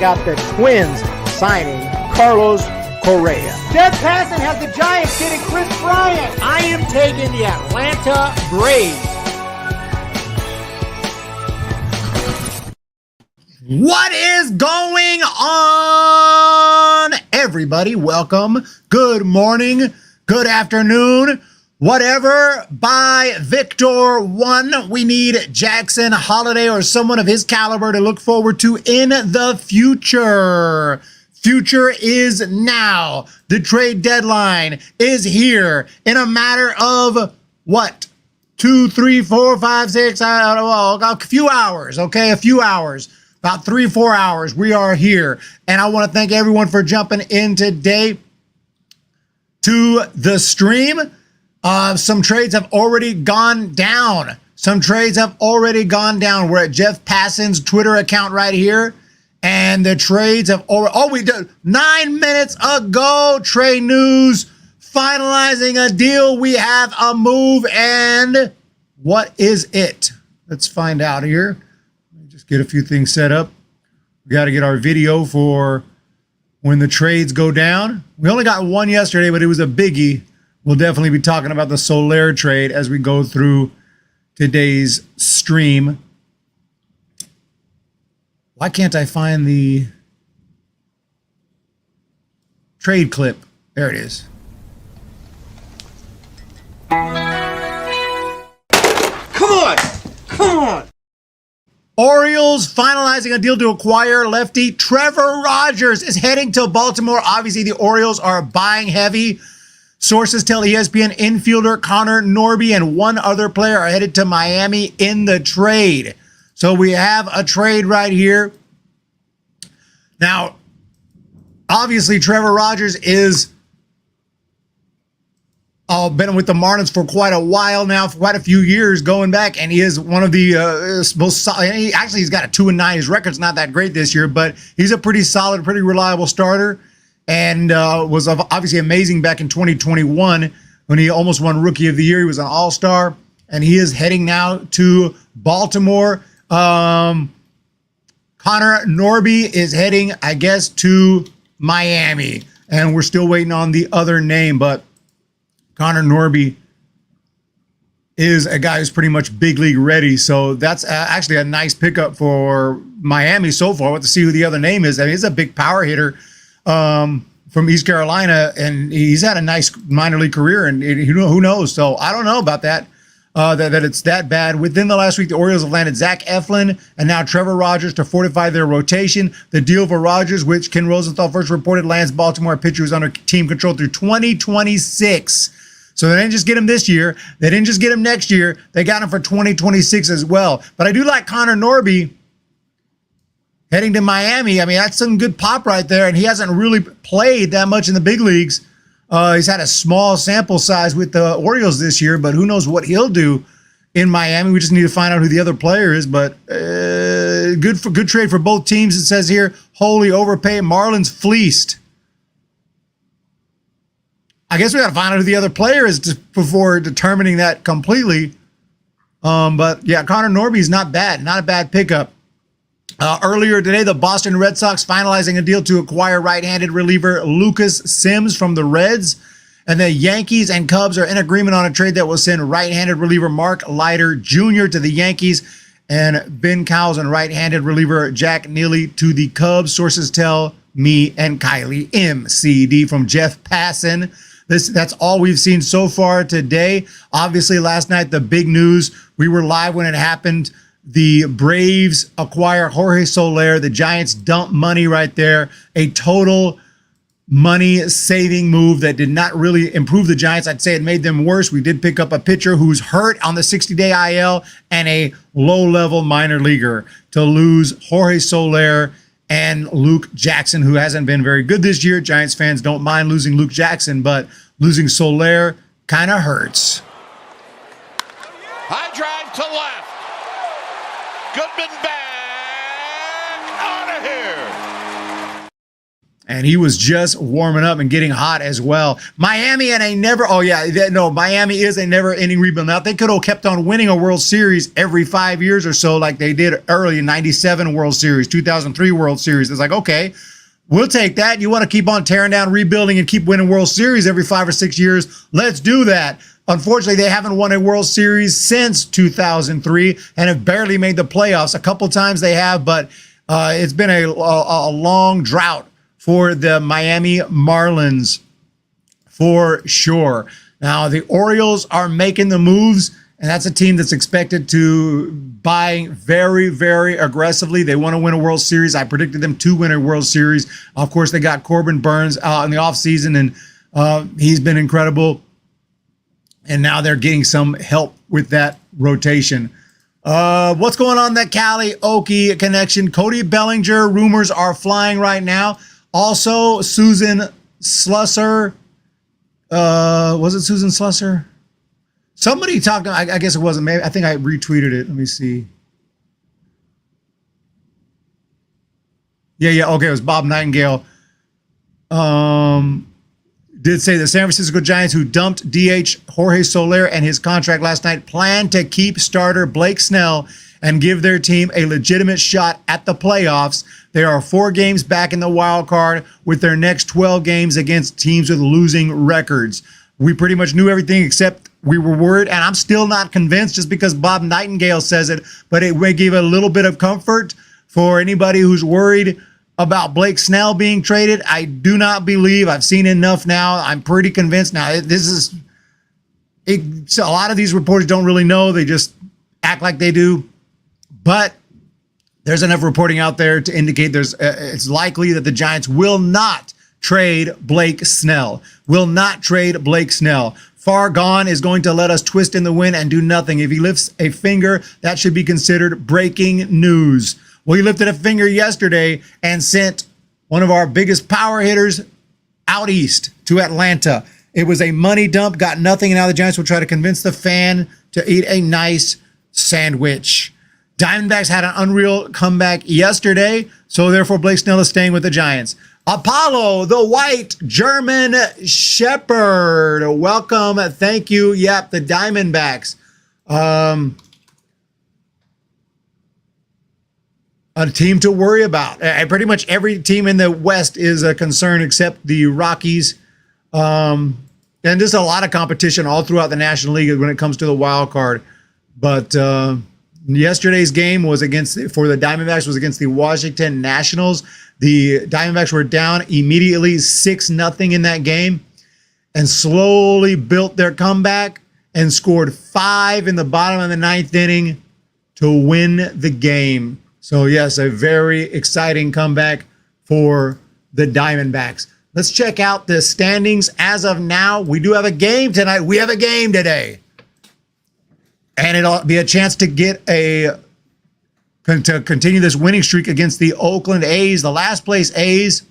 got the Twins signing Carlos Correa. Jeff Passan has the Giants getting Chris Bryant. I am taking the Atlanta Braves. What is going on, everybody? Welcome. Good morning. Good afternoon. Whatever. By Victor 1, we need Jackson Holiday or someone of his caliber to look forward to in the future. Future is now. The trade deadline is here in a matter of what? 2, 3, 4, 5, 6, I don't know, a few hours, okay? A few hours. About 3-4 hours, we are here. And I want to thank everyone for jumping in today to the stream. Some trades have already gone down. We're at Jeff Passan's Twitter account right here. And the trades have already, we did 9 minutes ago, trade news, finalizing a deal. We have a move, and what is it? Let's find out here. Get a few things set up. We got to get our video for when the trades go down. We only got one yesterday, but it was a biggie. We'll definitely be talking about the Soler trade as we go through today's stream. Why can't I find the trade clip? There it is. Come on. Orioles finalizing a deal to acquire lefty Trevor Rogers is heading to Baltimore. Obviously, the Orioles are buying heavy. Sources tell ESPN infielder Connor Norby and one other player are headed to Miami in the trade. So we have a trade right here. Now, obviously, Trevor Rogers is been with the Marlins for quite a while now, for quite a few years going back, and he is one of the most solid. He's got a 2-9. His record's not that great this year, but he's a pretty solid, pretty reliable starter, and was obviously amazing back in 2021 when he almost won Rookie of the Year. He was an All-Star, and he is heading now to Baltimore. Connor Norby is heading, I guess, to Miami, and we're still waiting on the other name, but Connor Norby is a guy who's pretty much big league ready. So that's actually a nice pickup for Miami so far. We'll have to see who the other name is. I mean, he's a big power hitter from East Carolina, and he's had a nice minor league career, and who knows? So I don't know about that, that it's that bad. Within the last week, the Orioles have landed Zach Eflin and now Trevor Rogers to fortify their rotation. The deal for Rogers, which Ken Rosenthal first reported, lands Baltimore, a pitcher who's under team control through 2026. So they didn't just get him this year. They didn't just get him next year. They got him for 2026 as well. But I do like Connor Norby heading to Miami. I mean, that's some good pop right there. And he hasn't really played that much in the big leagues. He's had a small sample size with the Orioles this year, but who knows what he'll do in Miami. We just need to find out who the other player is. But good trade for both teams. It says here, wholly overpaid. Marlins fleeced. I guess we got to find out who the other player is before determining that completely. But yeah, Connor Norby is not bad. Not a bad pickup. Earlier today, the Boston Red Sox finalizing a deal to acquire right-handed reliever Lucas Sims from the Reds. And the Yankees and Cubs are in agreement on a trade that will send right-handed reliever Mark Leiter Jr. to the Yankees and Ben Cowles and right-handed reliever Jack Neely to the Cubs. Sources tell me and Kylie MCD from Jeff Passan. That's all we've seen so far today. Obviously, last night, the big news, we were live when it happened. The Braves acquire Jorge Soler. The Giants dump money right there. A total money-saving move that did not really improve the Giants. I'd say it made them worse. We did pick up a pitcher who's hurt on the 60-day IL and a low-level minor leaguer to lose Jorge Soler and Luke Jackson, who hasn't been very good this year. Giants fans don't mind losing Luke Jackson, but losing Soler kind of hurts. High drive to left. Goodman back out of here. And he was just warming up and getting hot as well. Miami and a never, Miami is a never-ending rebuild. Now, if they could have kept on winning a World Series every 5 years or so like they did early in 97 World Series, 2003 World Series, it's like, okay, we'll take that. You want to keep on tearing down, rebuilding, and keep winning World Series every 5 or 6 years? Let's do that. Unfortunately, they haven't won a World Series since 2003 and have barely made the playoffs. A couple times they have, but it's been a long drought for the Miami Marlins, for sure. Now, the Orioles are making the moves, and that's a team that's expected to buy very, very aggressively. They want to win a World Series. I predicted them to win a World Series. Of course, they got Corbin Burns in the offseason, and he's been incredible. And now they're getting some help with that rotation. What's going on in that Cali Okie connection? Cody Bellinger rumors are flying right now. Also, Susan Slusser. Was it Susan Slusser? Somebody talked. I guess it wasn't. Maybe I think I retweeted it. Let me see. Yeah. Okay, it was Bob Nightingale. Did say the San Francisco Giants, who dumped DH Jorge Soler and his contract last night, plan to keep starter Blake Snell and give their team a legitimate shot at the playoffs. They are 4 games back in the wild card with their next 12 games against teams with losing records. We pretty much knew everything except we were worried, and I'm still not convinced just because Bob Nightingale says it, but it may give a little bit of comfort for anybody who's worried about Blake Snell being traded. I do not believe. I've seen enough now. I'm pretty convinced now. So a lot of these reporters don't really know. They just act like they do. But there's enough reporting out there to indicate it's likely that the Giants will not trade Blake Snell. Will not trade Blake Snell. Far Gone is going to let us twist in the wind and do nothing. If he lifts a finger, that should be considered breaking news. Well, he lifted a finger yesterday and sent one of our biggest power hitters out east to Atlanta. It was a money dump, got nothing, and now the Giants will try to convince the fan to eat a nice sandwich. Diamondbacks had an unreal comeback yesterday, so therefore Blake Snell is staying with the Giants. Apollo, the white German Shepherd. Welcome. Thank you. Yep, the Diamondbacks. A team to worry about. Pretty much every team in the West is a concern except the Rockies. And there's a lot of competition all throughout the National League when it comes to the wild card. But yesterday's game for the Diamondbacks was against the Washington Nationals. The Diamondbacks were down immediately 6-0 in that game and slowly built their comeback and scored 5 in the bottom of the 9th inning to win the game. So, yes, a very exciting comeback for the Diamondbacks. Let's check out the standings as of now. We do have a game tonight. We have a game today. And it'll be a chance to to continue this winning streak against the Oakland A's, the last place A's.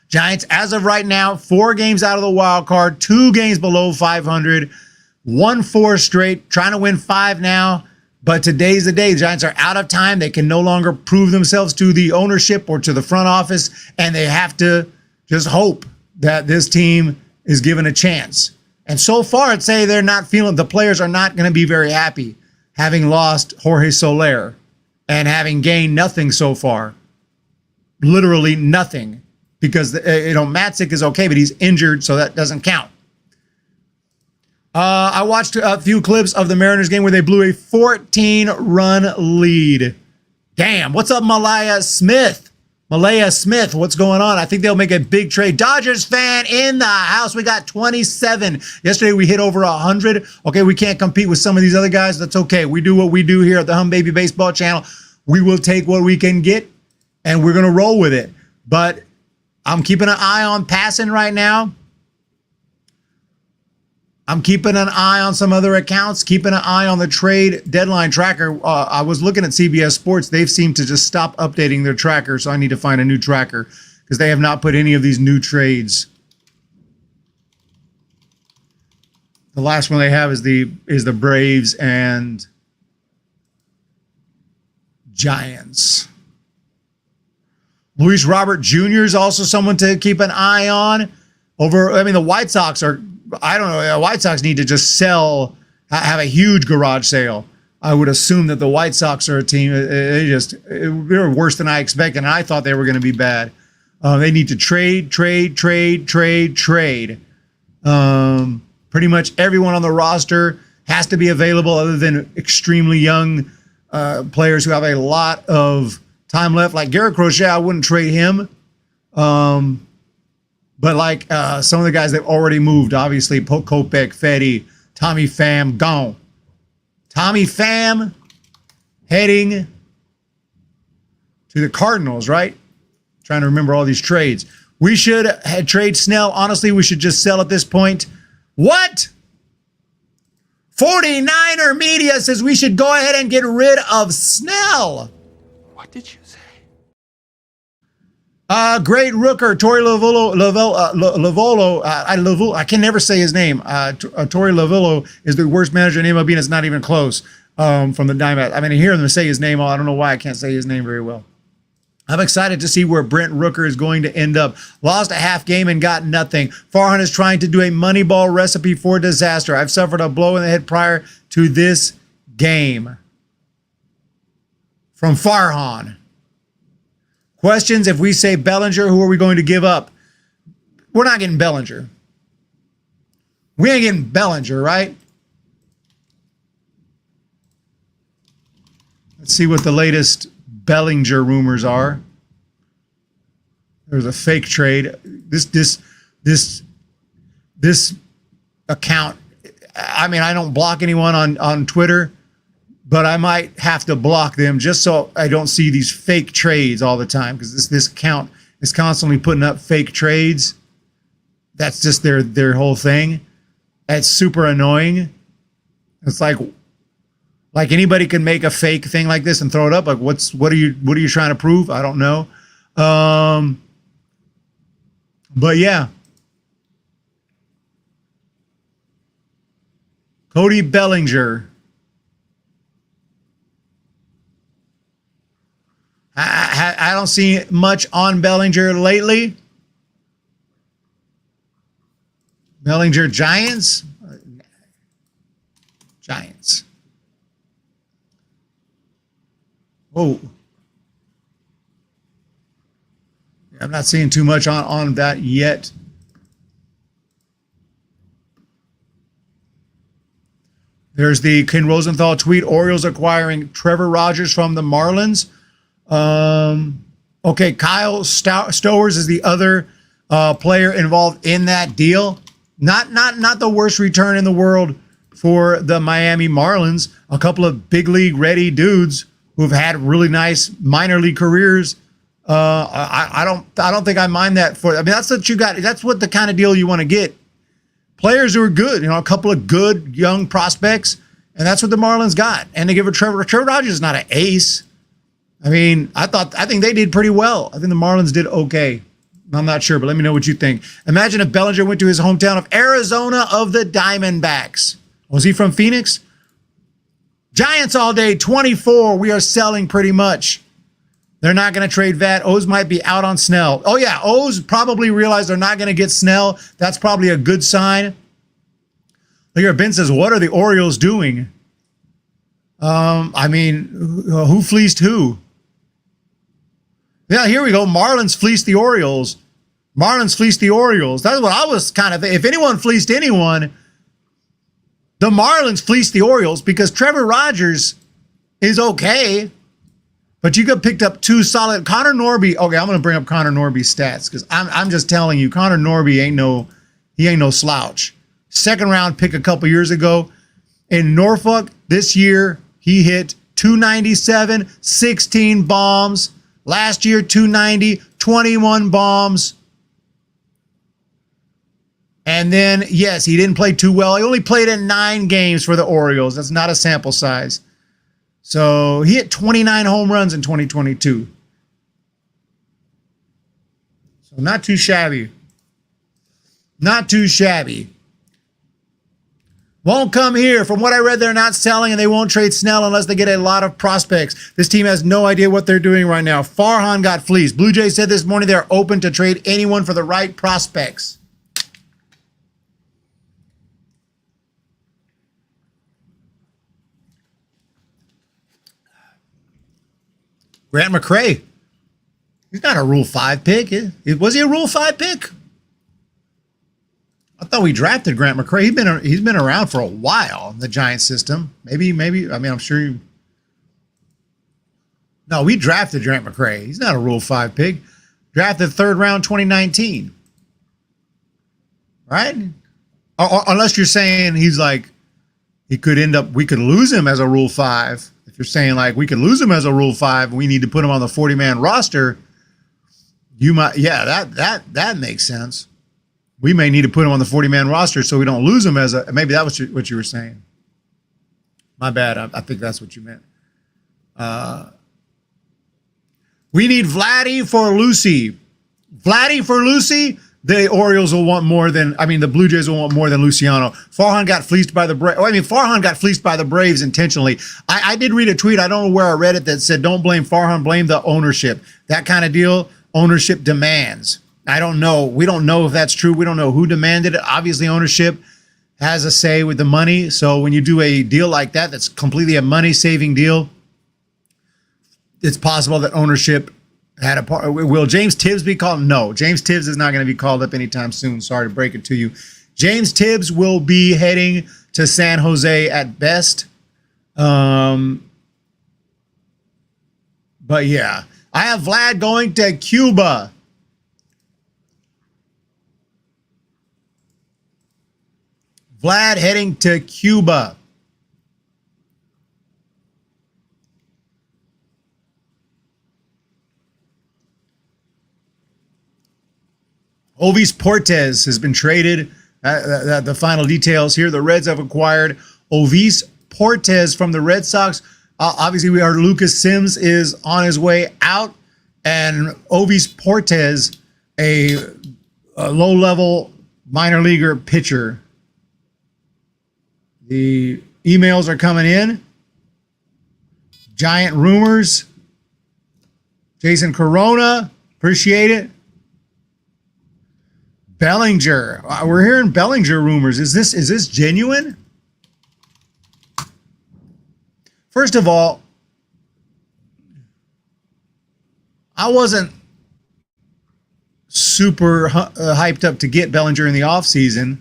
Giants, as of right now, 4 games out of the wild card, 2 games below 500, won 4 straight, trying to win 5 now. But today's the day. The Giants are out of time. They can no longer prove themselves to the ownership or to the front office, and they have to just hope that this team is given a chance. And so far, I'd say the players are not going to be very happy having lost Jorge Soler and having gained nothing so far. Literally nothing. Because, Matzik is okay, but he's injured, so that doesn't count. I watched a few clips of the Mariners game where they blew a 14-run lead. Damn, what's up, Malaya Smith? What's going on? I think they'll make a big trade. Dodgers fan in the house. We got 27. Yesterday we hit over 100. Okay, we can't compete with some of these other guys. That's okay. We do what we do here at the Hum Baby Baseball channel. We will take what we can get, and we're going to roll with it. But I'm keeping an eye on passing right now. I'm keeping an eye on some other accounts, keeping an eye on the trade deadline tracker. I was looking at CBS Sports. They've seemed to just stop updating their tracker, so I need to find a new tracker because they have not put any of these new trades. The last one they have is the Braves and Giants. Luis Robert Jr. is also someone to keep an eye on. The White Sox are, I don't know, the White Sox need to just sell, have a huge garage sale. I would assume that the White Sox are a team, they're worse than I expected, and I thought they were going to be bad. They need to trade. Pretty much everyone on the roster has to be available other than extremely young players who have a lot of time left. Like Garrett Crochet, I wouldn't trade him. But like some of the guys that already moved, obviously, Kopech, Fetty, Tommy Pham, gone. Tommy Pham heading to the Cardinals, right? Trying to remember all these trades. We should trade Snell. Honestly, we should just sell at this point. What? 49er Media says we should go ahead and get rid of Snell. What did you say? Great rooker, Torey Lovullo. I can never say his name. Torey Lovullo is the worst manager in MLB, and it's not even close from the Diamondbacks. I mean, I hear him say his name. I don't know why I can't say his name very well. I'm excited to see where Brent Rooker is going to end up. Lost a half game and got nothing. Farhan is trying to do a Moneyball recipe for disaster. I've suffered a blow in the head prior to this game. From Farhan. Questions, if we say Bellinger, who are we going to give up? We're not getting Bellinger. We ain't getting Bellinger, right? Let's see what the latest Bellinger rumors are. There's a fake trade. This account, I mean, I don't block anyone on Twitter, but I might have to block them just so I don't see these fake trades all the time, because this account is constantly putting up fake trades. That's just their whole thing. It's super annoying. It's like anybody can make a fake thing like this and throw it up. Like what are you trying to prove? I don't know. But yeah. Cody Bellinger. I don't see much on Bellinger lately. Bellinger Giants? Giants. Whoa. I'm not seeing too much on that yet. There's the Ken Rosenthal tweet. Orioles acquiring Trevor Rogers from the Marlins. Okay, Kyle Stowers is the other player involved in that deal. Not the worst return in the world for the Miami Marlins. A couple of big league ready dudes who've had really nice minor league careers. I don't think I mind that for. I mean, that's what you got. That's what the kind of deal you want to get. Players who are good, a couple of good young prospects, and that's what the Marlins got. And they give it Trevor Rogers is not an ace. I mean, I think they did pretty well. I think the Marlins did okay. I'm not sure, but let me know what you think. Imagine if Bellinger went to his hometown of Arizona of the Diamondbacks. Was he from Phoenix? Giants all day, 24. We are selling pretty much. They're not going to trade Vlad. O's might be out on Snell. Oh, yeah. O's probably realize they're not going to get Snell. That's probably a good sign. Look here. Ben says, what are the Orioles doing? I mean, who fleeced who? Yeah, here we go. Marlins fleeced the Orioles. Marlins fleeced the Orioles. That's what I was kind of, if anyone fleeced anyone, the Marlins fleeced the Orioles, because Trevor Rogers is okay, but you got picked up two solid. Connor Norby. Okay, I'm going to bring up Connor Norby's stats, because I'm just telling you, Connor Norby ain't no slouch. Second round pick a couple years ago in Norfolk. This year he hit 297, 16 bombs. Last year 290, 21 bombs. And then, yes, he didn't play too well. He only played in 9 games for the Orioles. That's not a sample size. So he hit 29 home runs in 2022. So not too shabby. Not too shabby. Won't come here. From what I read, they're not selling, and they won't trade Snell unless they get a lot of prospects. This team has no idea what they're doing right now. Farhan got fleeced. Blue Jays said this morning they're open to trade anyone for the right prospects. Grant McCray. He's not a Rule 5 pick. Was he a Rule 5 pick? I thought we drafted Grant McCray. He's been around for a while in the Giants system. Maybe. I mean, I'm sure. No, we drafted Grant McCray. He's not a Rule 5 pick. Drafted 3rd round 2019. Right? Or unless you're saying he's like, we could lose him as a Rule 5. If you're saying like we could lose him as a Rule 5, we need to put him on the 40-man roster, you might, that makes sense. We may need to put him on the 40-man roster so we don't lose him as a, maybe that was what you were saying. My bad. I think that's what you meant. We need Vladdy for Lucy. Vladdy for Lucy. The Orioles will want more than, the Blue Jays will want more than Luciano. Farhan got fleeced by the Braves. Farhan got fleeced by the Braves intentionally. I did read a tweet. I don't know where I read it that said, don't blame Farhan, blame the ownership. That kind of deal, ownership demands. I don't know. We don't know if that's true. We don't know who demanded it. Obviously, ownership has a say with the money. So when you do a deal like that, that's completely a money-saving deal, it's possible that ownership had a part. Will James Tibbs be called? No, James Tibbs is not going to be called up anytime soon. Sorry to break it to you. James Tibbs will be heading to San Jose at best. But yeah, I have Vlad going to Cuba. Vlad heading to Cuba. Ovis Portes has been traded. The final details here. The Reds have acquired Ovis Portes from the Red Sox. Obviously, we heard Lucas Sims is on his way out. And Ovis Portes, a low-level minor leaguer pitcher. The emails are coming in. Giant rumors. Jason Corona, appreciate it. Bellinger. We're hearing Bellinger rumors. Is this genuine? First of all, I wasn't super hyped up to get Bellinger in the offseason.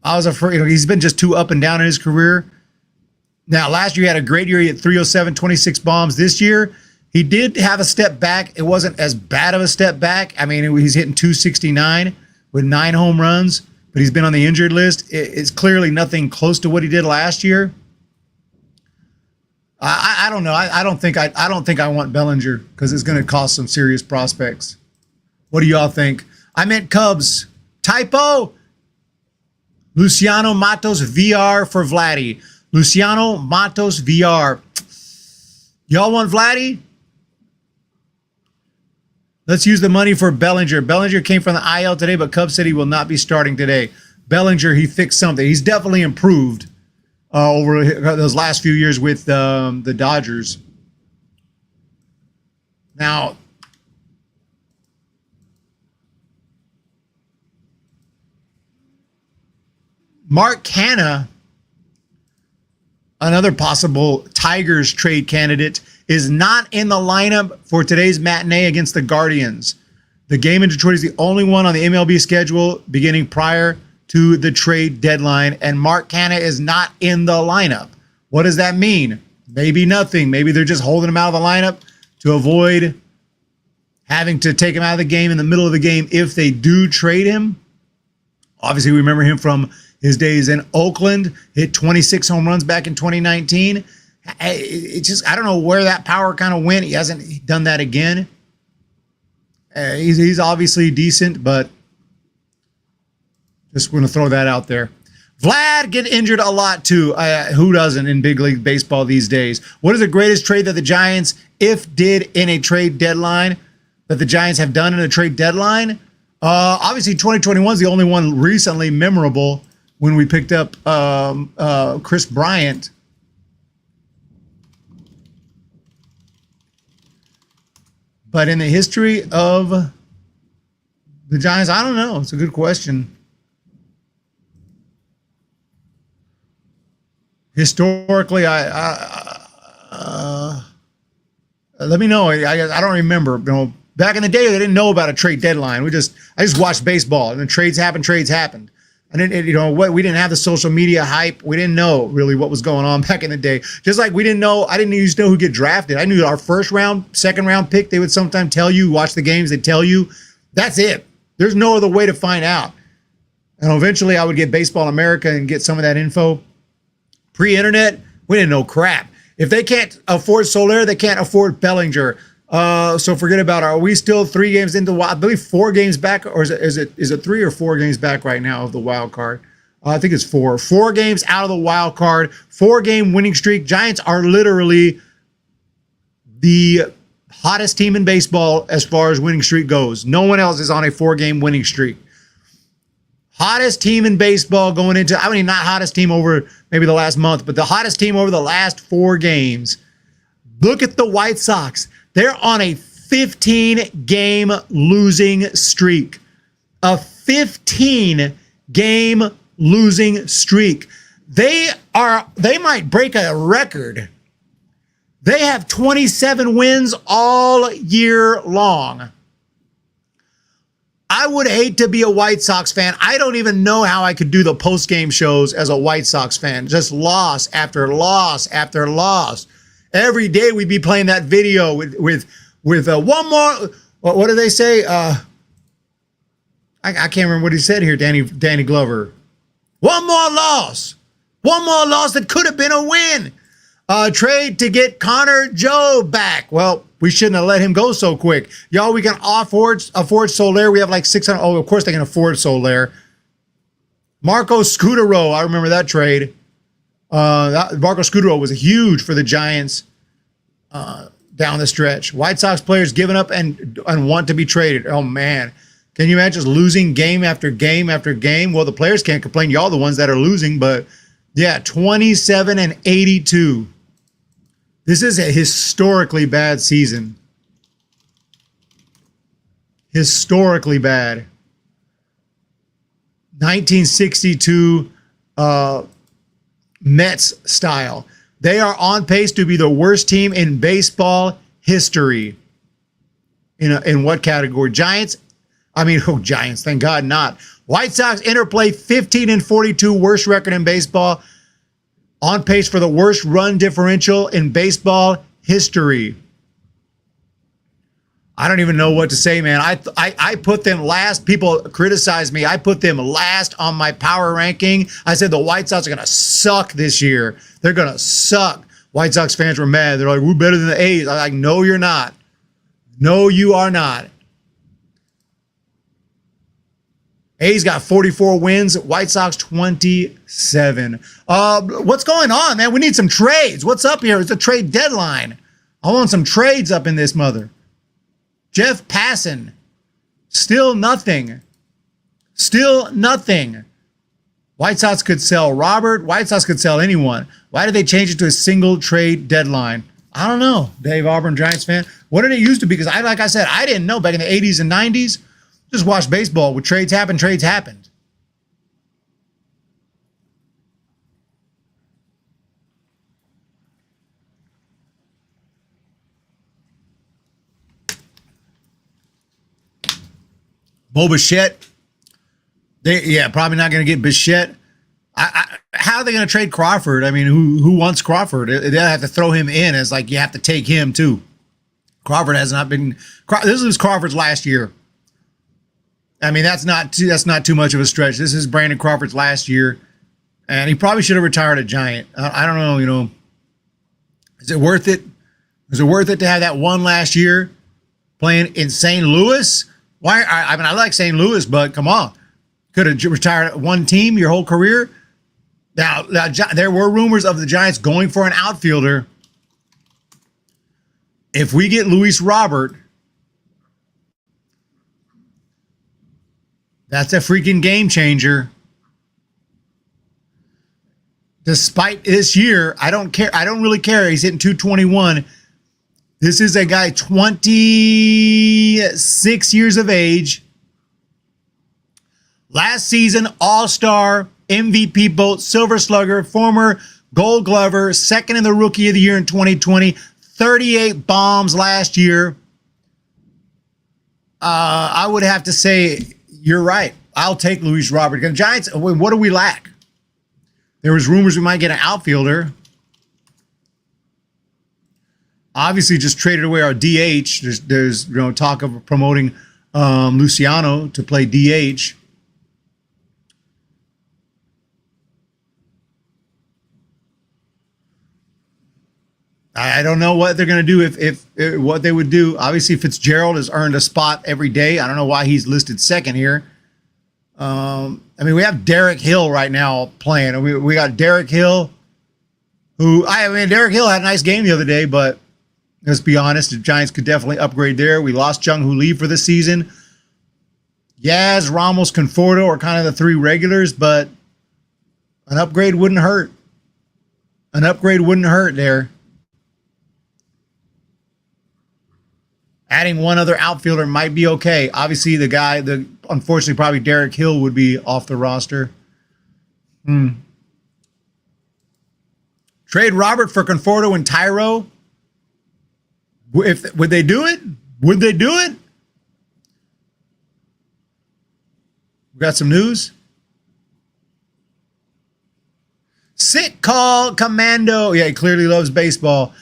I was afraid, he's been just too up and down in his career. Now, last year he had a great year. He had 307, 26 bombs. This year, he did have a step back. It wasn't as bad of a step back. He's hitting 269 with 9 home runs, but he's been on the injured list. It's clearly nothing close to what he did last year. I don't know. I don't think I want Bellinger because it's going to cost some serious prospects. What do y'all think? I meant Cubs. Typo. Luciano Matos VR for Vladdy. Luciano Matos VR. Y'all want Vladdy? Let's use the money for Bellinger. Bellinger came from the IL today, but Cubs said he will not be starting today. Bellinger, he fixed something. He's definitely improved over those last few years with the Dodgers. Now, Mark Canha, another possible Tigers trade candidate, is not in the lineup for today's matinee against the Guardians. The game in Detroit is the only one on the MLB schedule beginning prior to the trade deadline, and Mark Canha is not in the lineup. What does that mean? Maybe nothing. Maybe they're just holding him out of the lineup to avoid having to take him out of the game in the middle of the game if they do trade him. Obviously, we remember him from his days in Oakland, hit 26 home runs back in 2019. I don't know where that power kind of went. He hasn't done that again. He's obviously decent, but just going to throw that out there. Vlad get injured a lot too. Who doesn't in big league baseball these days? What is the greatest trade that the Giants, did in a trade deadline, that the Giants have done in a trade deadline? Obviously, 2021 is the only one recently memorable. when we picked up Chris Bryant. But in the history of the Giants, I don't know. It's a good question. Historically, let me know. I don't remember. You know, back in the day, they didn't know about a trade deadline. I just watched baseball, and then trades happened. And we didn't have the social media hype. We didn't know really what was going on back in the day. Just like I didn't used to know who get drafted. I knew our first round, second round pick. They would sometimes tell you, watch the games. They'd tell you. That's it. There's no other way to find out. And eventually, I would get Baseball America and get some of that info. Pre-internet, we didn't know crap. If they can't afford Soler, they can't afford Bellinger. So forget about it. Are we still 3 games into I believe 4 games back, or is it 3 or 4 games back right now of the wild card? I think it's 4. 4 games out of the wild card, 4-game winning streak. Giants are literally the hottest team in baseball as far as winning streak goes. No one else is on a 4-game winning streak. Hottest team in baseball going into, not hottest team over maybe the last month, but the hottest team over the last 4 games. Look at the White Sox. They're on a 15-game losing streak. A 15-game losing streak. They might break a record. They have 27 wins all year long. I would hate to be a White Sox fan. I don't even know how I could do the post-game shows as a White Sox fan. Just loss after loss after loss. Every day we'd be playing that video with one more. What do they say? I can't remember what he said here, Danny Glover. One more loss. One more loss that could have been a win. Trade to get Connor Joe back. Well, we shouldn't have let him go so quick. Y'all, we can afford Soler. We have like 600. Oh, of course they can afford Soler. Marco Scutaro. I remember that trade. Marco Scutaro was huge for the Giants down the stretch. White Sox players giving up and want to be traded. Oh, man. Can you imagine just losing game after game after game? Well, the players can't complain. Y'all the ones that are losing, but yeah, 27-82. This is a historically bad season. Historically bad. 1962 Mets style. They are on pace to be the worst team in baseball history. In what category? Giants? Giants, thank God not. White Sox interplay 15-42, worst record in baseball. On pace for the worst run differential in baseball history. I don't even know what to say, man. I put them last. People criticize me. I put them last on my power ranking. I said the White Sox are going to suck this year. They're going to suck. White Sox fans were mad. They're like, we're better than the A's. I'm like, no, you're not. No, you are not. A's got 44 wins. White Sox 27. What's going on, man? We need some trades. What's up here? It's a trade deadline. I want some trades up in this mother. Jeff Passan. Still nothing. Still nothing. White Sox could sell Robert. White Sox could sell anyone. Why did they change it to a single trade deadline? I don't know. Dave Auburn, Giants fan. What did it used to be? Because like I said, I didn't know back in the 80s and 90s. Just watch baseball. When trades happen, trades happened. Bo Bichette. Probably not going to get Bichette. How are they going to trade Crawford? I mean, who wants Crawford? They'll have to throw him in as like you have to take him too. Crawford has not been. This was Crawford's last year. I mean, that's not too much of a stretch. This is Brandon Crawford's last year, and he probably should have retired a Giant. I don't know. Is it worth it? Is it worth it to have that one last year playing in St. Louis? Why? I like St. Louis, but come on, could have retired one team your whole career. Now, there were rumors of the Giants going for an outfielder. If we get Luis Robert, that's a freaking game changer. despite this year, I don't care. I don't really care. He's hitting 221. This is a guy 26 years of age. Last season, All-Star, MVP vote, Silver Slugger, former Gold Glover, second in the Rookie of the Year in 2020, 38 bombs last year. I would have to say, you're right. I'll take Luis Robert. The Giants, what do we lack? There was rumors we might get an outfielder. Obviously, just traded away our DH. There's talk of promoting Luciano to play DH. I don't know what they're going to do if what they would do. Obviously, Fitzgerald has earned a spot every day. I don't know why he's listed second here. I mean, we have Derek Hill right now playing. We got Derek Hill, Derek Hill had a nice game the other day, but let's be honest, the Giants could definitely upgrade there. We lost Jung Hoo Lee for the season. Yaz, Ramos, Conforto are kind of the three regulars, but an upgrade wouldn't hurt. An upgrade wouldn't hurt there. Adding one other outfielder might be okay. Obviously, unfortunately, probably Derek Hill would be off the roster. Trade Robert for Conforto and Tyro. Would they do it? Would they do it? We got some news. Sick call, Commando. Yeah, he clearly loves baseball.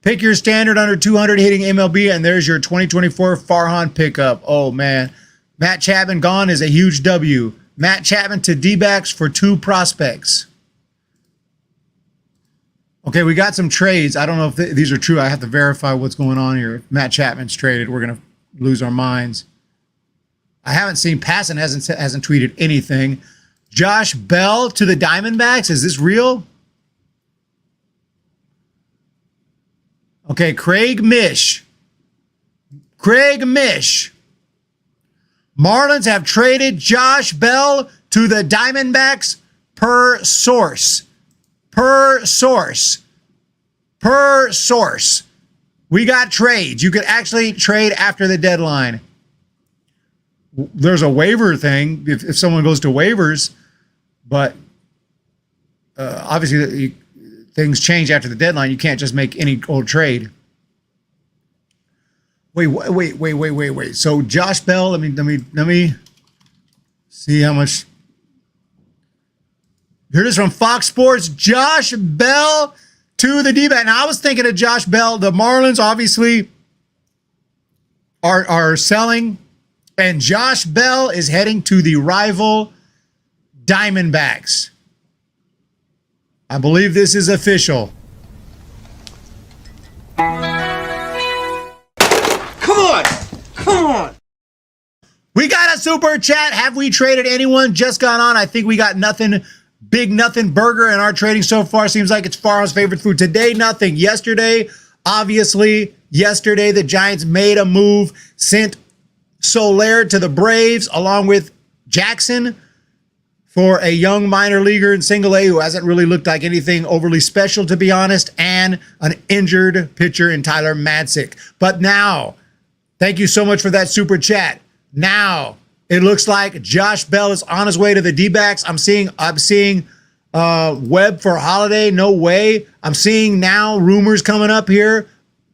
Pick your standard under 200 hitting MLB, and there's your 2024 Farhan pickup. Oh, man. Matt Chapman gone is a huge W. Matt Chapman to D-backs for 2 prospects. Okay, we got some trades. I don't know if these are true. I have to verify what's going on here. If Matt Chapman's traded, we're going to lose our minds. I haven't seen Passan hasn't tweeted anything. Josh Bell to the Diamondbacks. Is this real? Okay, Craig Mish. Marlins have traded Josh Bell to the Diamondbacks per source. We got trades. You could actually trade after the deadline. There's a waiver thing if someone goes to waivers, but obviously things change after the deadline. You can't just make any old trade. Wait. So Josh Bell, let me see how much. Here it is from Fox Sports. Josh Bell to the D-back. Now I was thinking of Josh Bell. The Marlins obviously are selling, and Josh Bell is heading to the rival Diamondbacks. I believe this is official. Come on. We got a super chat. Have we traded anyone? Just got on. I think we got nothing. Big nothing burger in our trading so far. Seems like it's Farhan's favorite food. Today, nothing. Yesterday, the Giants made a move, sent Soler to the Braves along with Jackson for a young minor leaguer in single A who hasn't really looked like anything overly special, to be honest, and an injured pitcher in Tyler Madsick. But now, thank you so much for that super chat. Now, it looks like Josh Bell is on his way to the D-backs. I'm seeing Webb for Holiday. No way. I'm seeing now rumors coming up here.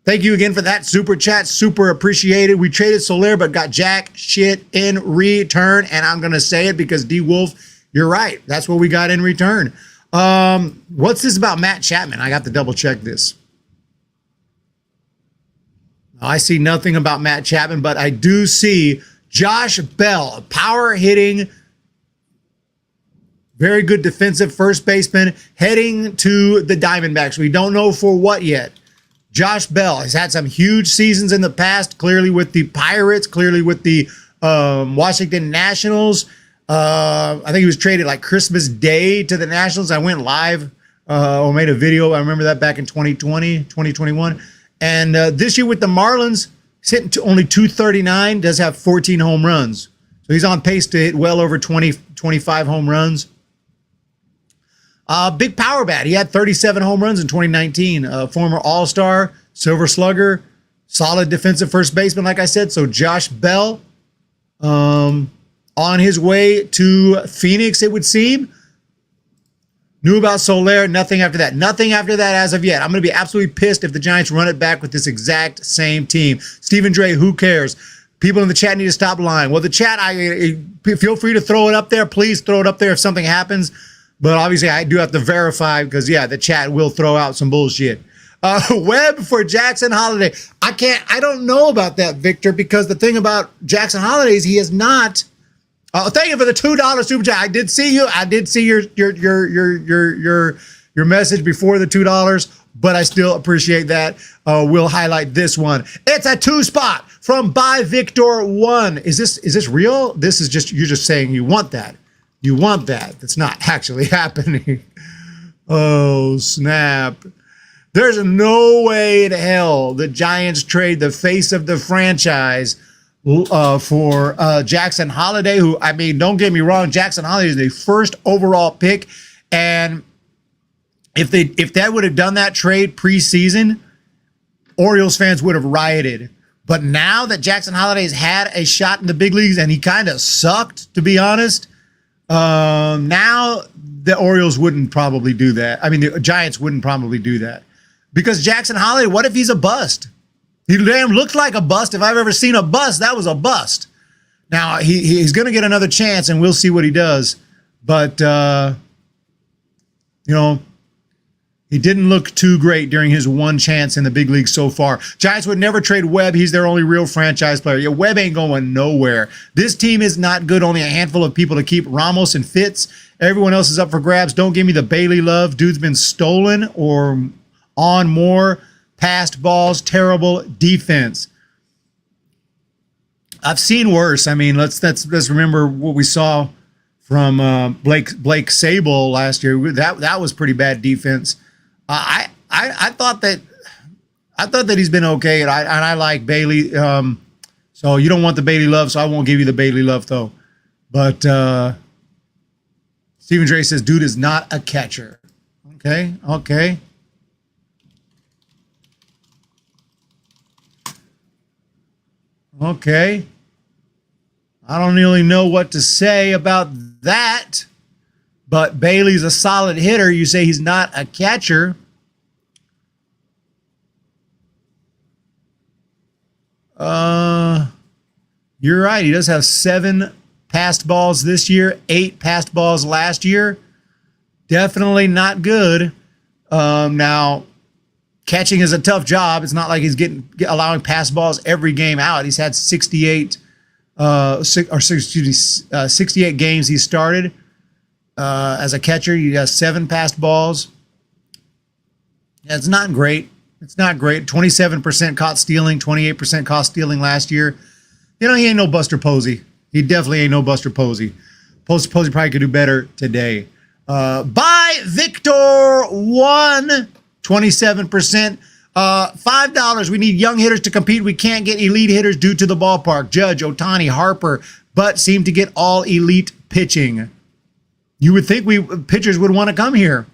Thank you again for that super chat. Super appreciated. We traded Soler, but got jack shit in return. And I'm going to say it because D Wolf, you're right. That's what we got in return. What's this about Matt Chapman? I got to double check this. I see nothing about Matt Chapman, but I do see Josh Bell, a power hitting, very good defensive first baseman, heading to the Diamondbacks. We don't know for what yet. Josh Bell has had some huge seasons in the past, clearly with the Pirates, clearly with the Washington Nationals. I think he was traded like Christmas Day to the Nationals. I went live or made a video. I remember that back in 2020, 2021. And this year with the Marlins, he's hitting to only 239, does have 14 home runs. So he's on pace to hit well over 20, 25 home runs. Big power bat. He had 37 home runs in 2019. Former All-Star, Silver Slugger, solid defensive first baseman, like I said. So Josh Bell on his way to Phoenix, it would seem. Knew about Soler, nothing after that. Nothing after that as of yet. I'm going to be absolutely pissed if the Giants run it back with this exact same team. Stephen Dre, who cares? People in the chat need to stop lying. Well, the chat, feel free to throw it up there. Please throw it up there if something happens. But obviously, I do have to verify because, yeah, the chat will throw out some bullshit. Webb for Jackson Holiday. I don't know about that, Victor, because the thing about Jackson Holiday is he is not. Thank you for the $2 super chat. I did see you. I did see your message before the $2, but I still appreciate that. We'll highlight this one. It's a 2-spot from By Victor 1. Is this real? This is just you're just saying you want that. You want that. That's not actually happening. Oh, snap. There's no way in hell the Giants trade the face of the franchise for Jackson Holiday, who, I mean, don't get me wrong, Jackson Holiday is the first overall pick. And if that would have done that trade preseason, Orioles fans would have rioted. But now that Jackson Holiday has had a shot in the big leagues and he kind of sucked, to be honest, now the Orioles wouldn't probably do that. I mean, the Giants wouldn't probably do that. Because Jackson Holiday, what if he's a bust? He damn looked like a bust. If I've ever seen a bust, that was a bust. Now, he's going to get another chance, and we'll see what he does. But, he didn't look too great during his one chance in the big league so far. Giants would never trade Webb. He's their only real franchise player. Yeah, Webb ain't going nowhere. This team is not good. Only a handful of people to keep. Ramos and Fitz. Everyone else is up for grabs. Don't give me the Bailey love. Dude's been stolen or on more passed balls. Terrible defense. I've seen worse. I mean, let's remember what we saw from Blake Sable last year. That was pretty bad defense. I thought that he's been okay, and I like Bailey. So you don't want the Bailey love, so I won't give you the Bailey love though. But Stephen Dre says, dude is not a catcher. Okay. Okay. I don't really know what to say about that, but Bailey's a solid hitter. You say he's not a catcher. You're right. He does have 7 passed balls this year, 8 passed balls last year. Definitely not good. Now, catching is a tough job. It's not like he's allowing pass balls every game out. He's had 68 games he started as a catcher. He has 7 passed balls. Yeah, it's not great. It's not great. 27% caught stealing, 28% caught stealing last year. He ain't no Buster Posey. He definitely ain't no Buster Posey. Posey probably could do better today. By Victor 1, 27%. $5. We need young hitters to compete. We can't get elite hitters due to the ballpark. Judge, Ohtani, Harper, but seem to get all elite pitching. You would think pitchers would want to come here.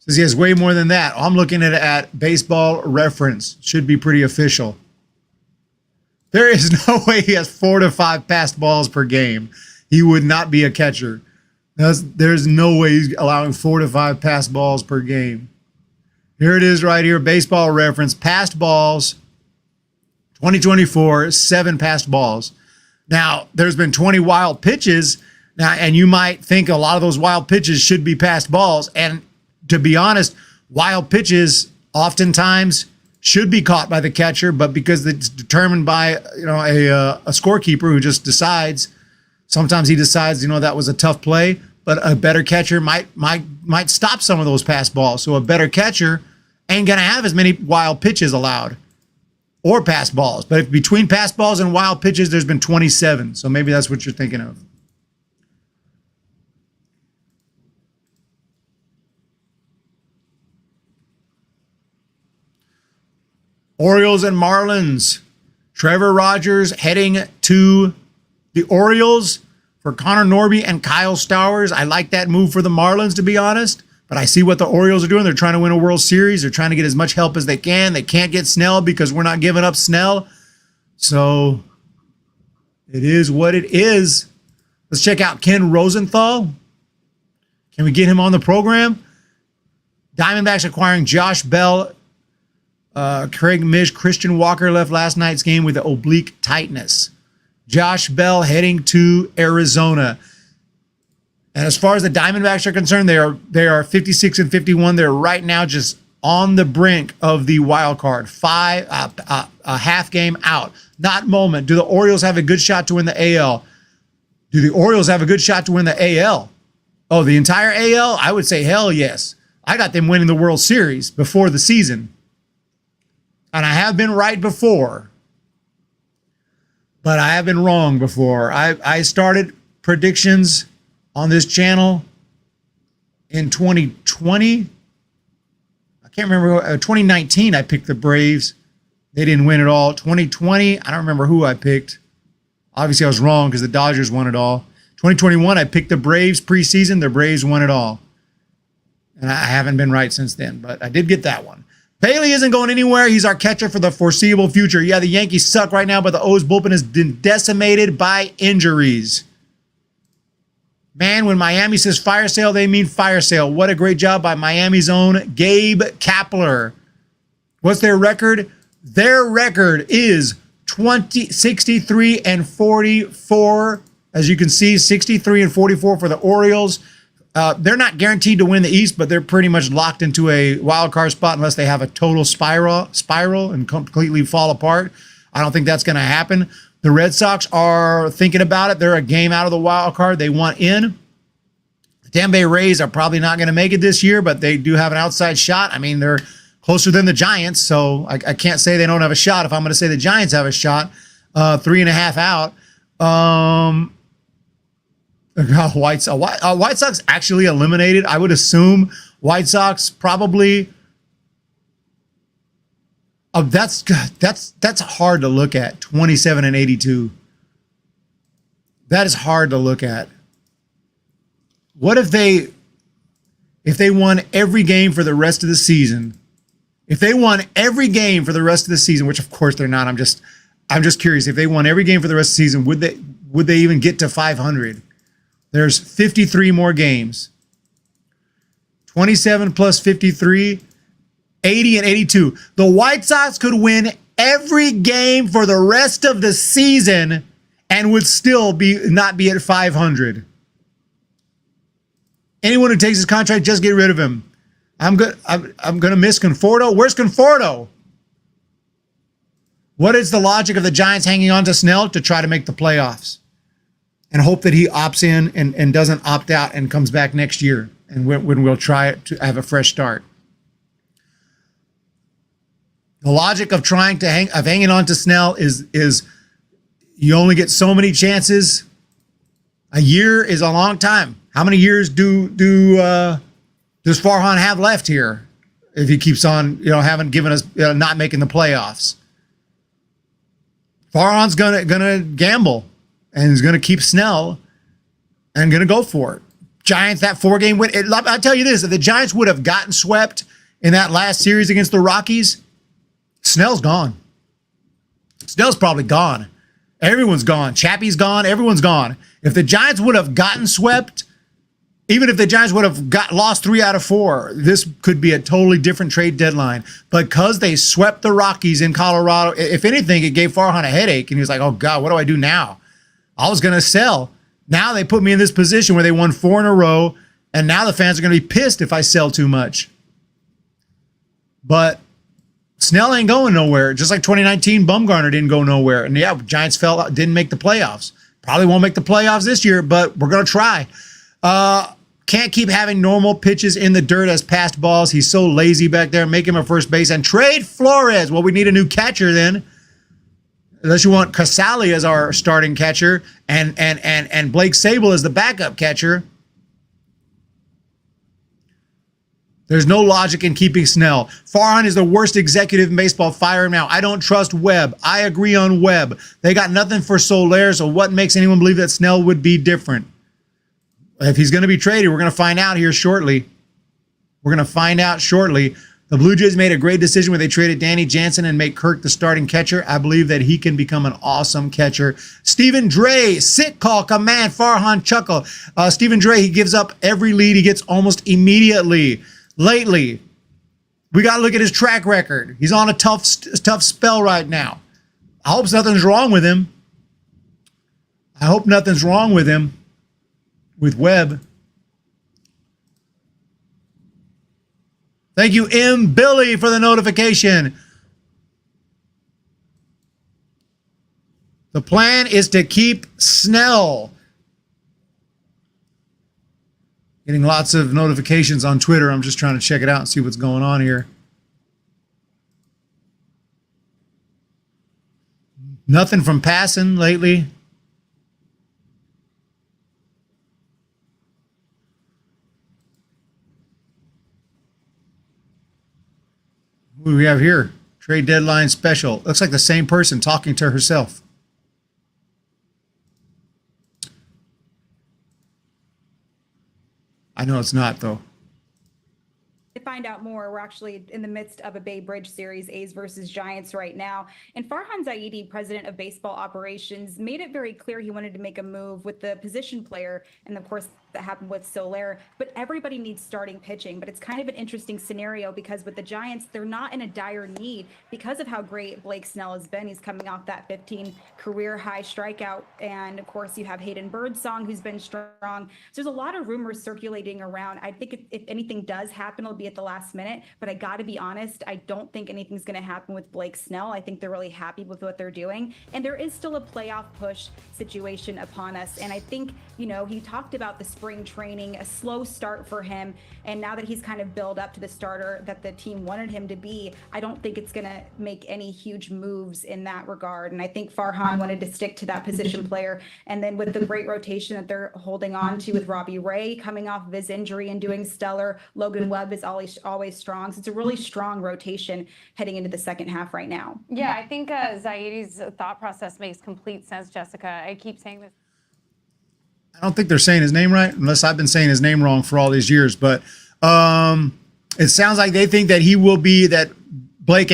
Says he has way more than that. I'm looking at Baseball Reference. Should be pretty official. There is no way he has 4 to 5 passed balls per game. He would not be a catcher. There's no way he's allowing 4 to 5 passed balls per game. Here it is right here. Baseball Reference. Passed balls. 2024, 7 passed balls. Now, there's been 20 wild pitches. Now, and you might think a lot of those wild pitches should be passed balls. And to be honest, wild pitches oftentimes should be caught by the catcher, but because it's determined by a scorekeeper who just decides, sometimes he decides that was a tough play, but a better catcher might stop some of those pass balls. So a better catcher ain't gonna have as many wild pitches allowed or pass balls. But if between pass balls and wild pitches, there's been 27. So maybe that's what you're thinking of. Orioles and Marlins. Trevor Rogers heading to the Orioles. for Connor Norby and Kyle Stowers. I like that move for the Marlins, to be honest. But I see what the Orioles are doing. They're trying to win a World Series. They're trying to get as much help as they can. They can't get Snell because we're not giving up Snell. So it is what it is. Let's check out Ken Rosenthal. Can we get him on the program? Diamondbacks acquiring Josh Bell. Craig Mish, Christian Walker left last night's game with the oblique tightness. Josh Bell heading to Arizona. And as far as the Diamondbacks are concerned, they are 56 and 51. They're right now just on the brink of the wild card. A half game out. Not moment. Do the Orioles have a good shot to win the AL? Do the Orioles have a good shot to win the AL? Oh, the entire AL? I would say hell yes. I got them winning the World Series before the season. And I have been right before. But I have been wrong before. I started predictions on this channel in 2020. I can't remember. 2019, I picked the Braves. They didn't win at all. 2020, I don't remember who I picked. Obviously, I was wrong because the Dodgers won it all. 2021, I picked the Braves preseason. The Braves won it all. And I haven't been right since then, but I did get that one. Bailey isn't going anywhere. He's our catcher for the foreseeable future. Yeah, the Yankees suck right now, but the O's bullpen has been decimated by injuries. Man, when Miami says fire sale, they mean fire sale. What a great job by Miami's own Gabe Kapler. What's their record? Their record is 63 and 44. As you can see, 63 and 44 for the Orioles. They're not guaranteed to win the East, but they're pretty much locked into a wild card spot unless they have a total spiral and completely fall apart. I don't think that's going to happen. The Red Sox are thinking about it. They're a game out of the wild card. They want in. The Tampa Bay Rays are probably not going to make it this year, but they do have an outside shot. I mean, they're closer than the Giants, so I can't say they don't have a shot. If I'm going to say the Giants have a shot, 3.5 out. White Sox actually eliminated. I would assume White Sox probably. That's hard to look at. 27 and 82. That is hard to look at. What if they won every game for the rest of the season? If they won every game for the rest of the season, which of course they're not. I'm just curious. If they won every game for the rest of the season, would they even get to 500? There's 53 more games. 27 plus 53, 80 and 82. The White Sox could win every game for the rest of the season and would still not be at 500. Anyone who takes his contract, just get rid of him. I'm gonna miss Conforto. Where's Conforto? What is the logic of the Giants hanging on to Snell to try to make the playoffs? And hope that he opts in and doesn't opt out and comes back next year and when we'll try to have a fresh start. The logic of hanging on to Snell is you only get so many chances. A year is a long time. How many years does Farhan have left here if he keeps on, haven't given us not making the playoffs? Farhan's gonna gamble. And he's going to keep Snell and going to go for it. Giants, that 4-game win. I'll tell you this. If the Giants would have gotten swept in that last series against the Rockies, Snell's gone. Snell's probably gone. Everyone's gone. Chappie's gone. Everyone's gone. If the Giants would have gotten swept, even if the Giants would have lost 3 out of 4, this could be a totally different trade deadline. Because they swept the Rockies in Colorado, if anything, it gave Farhan a headache. And he was like, oh, God, what do I do now? I was going to sell. Now they put me in this position where they won 4 in a row, and now the fans are going to be pissed if I sell too much. But Snell ain't going nowhere. Just like 2019, Bumgarner didn't go nowhere. And yeah, Giants didn't make the playoffs. Probably won't make the playoffs this year, but we're going to try. Can't keep having normal pitches in the dirt as passed balls. He's so lazy back there. Make him a first base and trade Flores. Well, we need a new catcher then. Unless you want Casali as our starting catcher and Blake Sable as the backup catcher. There's no logic in keeping Snell. Farhan is the worst executive in baseball. Fire him now. I don't trust Webb. I agree on Webb. They got nothing for Soler, so what makes anyone believe that Snell would be different? If he's going to be traded, we're going to find out here shortly. We're going to find out shortly. The Blue Jays made a great decision when they traded Danny Jansen and make Kirk the starting catcher. I believe that he can become an awesome catcher. Stephen Dre, sit call, command, Farhan chuckle. Stephen Dre, he gives up every lead he gets almost immediately. Lately, we got to look at his track record. He's on a tough spell right now. I hope nothing's wrong with him. I hope nothing's wrong with him, with Webb. Thank you, M. Billy, for the notification. The plan is to keep Snell. Getting lots of notifications on Twitter. I'm just trying to check it out and see what's going on here. Nothing from passing lately. What do we have here? Trade deadline special. Looks like the same person talking to herself. I know it's not, though. To find out more, we're actually in the midst of a Bay Bridge series, A's versus Giants right now. And Farhan Zaidi, president of baseball operations, made it very clear he wanted to make a move with the position player. And of course, that happened with Soler, but everybody needs starting pitching. But it's kind of an interesting scenario because with the Giants, they're not in a dire need because of how great Blake Snell has been. He's coming off that 15 career high strikeout. And of course, you have Hayden Birdsong, who's been strong. So there's a lot of rumors circulating around. I think if anything does happen, it'll be at the last minute. But I got to be honest, I don't think anything's going to happen with Blake Snell. I think they're really happy with what they're doing. And there is still a playoff push situation upon us. And I think, you know, he talked about the spring training, a slow start for him. And now that he's kind of built up to the starter that the team wanted him to be, I don't think it's going to make any huge moves in that regard. And I think Farhan wanted to stick to that position player. And then with the great rotation that they're holding on to with Robbie Ray coming off of his injury and doing stellar, Logan Webb is always strong. So it's a really strong rotation heading into the second half right now. Yeah, I think Zaidi's thought process makes complete sense, Jessica. I keep saying this. I don't think they're saying his name right, unless I've been saying his name wrong for all these years. But it sounds like they think that he will be, that Blake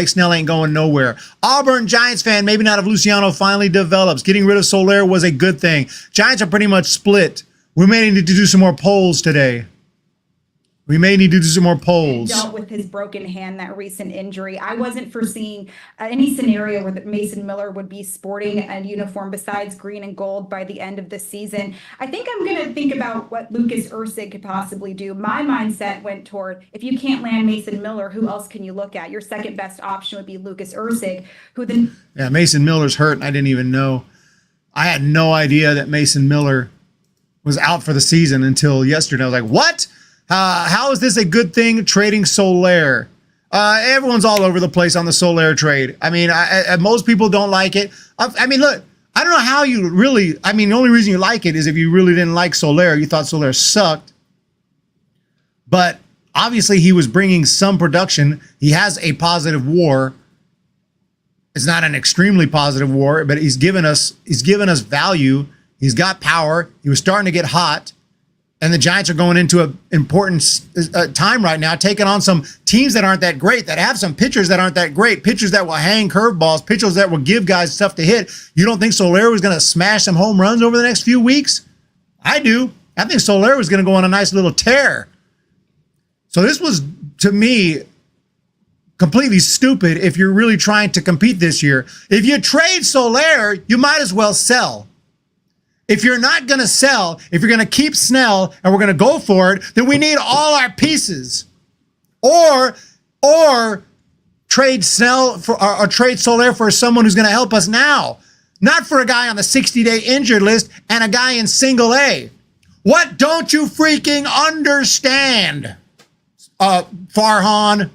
Snell ain't going nowhere. Auburn Giants fan, maybe not if Luciano finally develops. Getting rid of Soler was a good thing. Giants are pretty much split. We may need to do some more polls today. We may need to do some more polls. Dealt with his broken hand, that recent injury. I wasn't foreseeing any scenario where Mason Miller would be sporting a uniform besides green and gold by the end of the season. I think I'm going to think about what Lucas Ursig could possibly do. My mindset went toward, if you can't land Mason Miller, who else can you look at? Your second best option would be Lucas Ursig, who then... Yeah, Mason Miller's hurt, and I didn't even know. I had no idea that Mason Miller was out for the season until yesterday. I was like, what? How is this a good thing, trading Soler? Everyone's all over the place on the Soler trade. I mean, most people don't like it. I mean, look, I don't know how you really, I mean, the only reason you like it is if you really didn't like Soler. You thought Soler sucked. But obviously he was bringing some production. He has a positive WAR. It's not an extremely positive WAR, but he's given us value. He's got power. He was starting to get hot. And the Giants are going into an important time right now, taking on some teams that aren't that great, that have some pitchers that aren't that great, pitchers that will hang curveballs, pitchers that will give guys stuff to hit. You don't think Soler was going to smash some home runs over the next few weeks? I do. I think Soler was going to go on a nice little tear. So this was, to me, completely stupid if you're really trying to compete this year. If you trade Soler, you might as well sell. If you're not going to sell, if you're going to keep Snell and we're going to go for it, then we need all our pieces. Or trade Snell for, or trade Soler for someone who's going to help us now. Not for a guy on the 60-day injured list and a guy in single A. What don't you freaking understand, Farhan?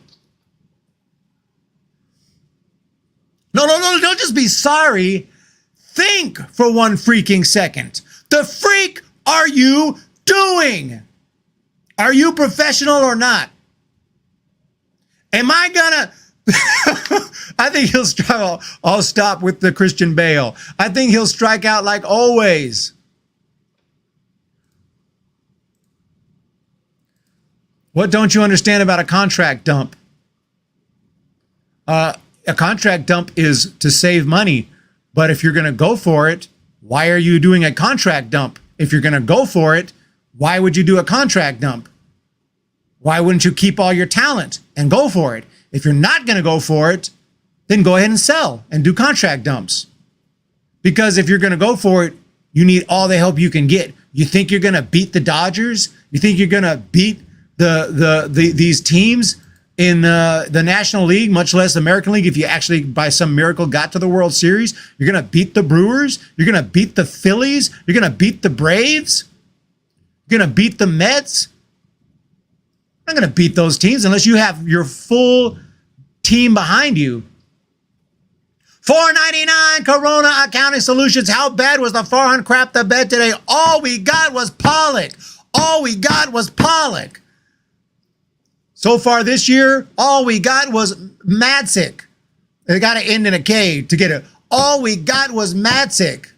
No, don't just be sorry. Think for one freaking second. The freak are you doing? Are you professional or not? Am I gonna? I think he'll strike. I'll stop with the Christian Bale. I think he'll strike out like always. What don't you understand about a contract dump? A contract dump is to save money, but if you're going to go for it, why are you doing a contract dump? If you're going to go for it, why would you do a contract dump? Why wouldn't you keep all your talent and go for it? If you're not going to go for it, then go ahead and sell and do contract dumps. Because if you're going to go for it, you need all the help you can get. You think you're going to beat the Dodgers? You think you're going to beat these teams in the National League, much less the American League, if you actually by some miracle got to the World Series? You're going to beat the Brewers? You're going to beat the Phillies? You're going to beat the Braves? You're going to beat the Mets? You're not going to beat those teams unless you have your full team behind you. $4.99 Corona Accounting Solutions. How bad was the Farhan crap the bet today? All we got was Pollock. All we got was Pollock. So far this year, all we got was Madsick. It got to end in a K to get it. All we got was Madsick.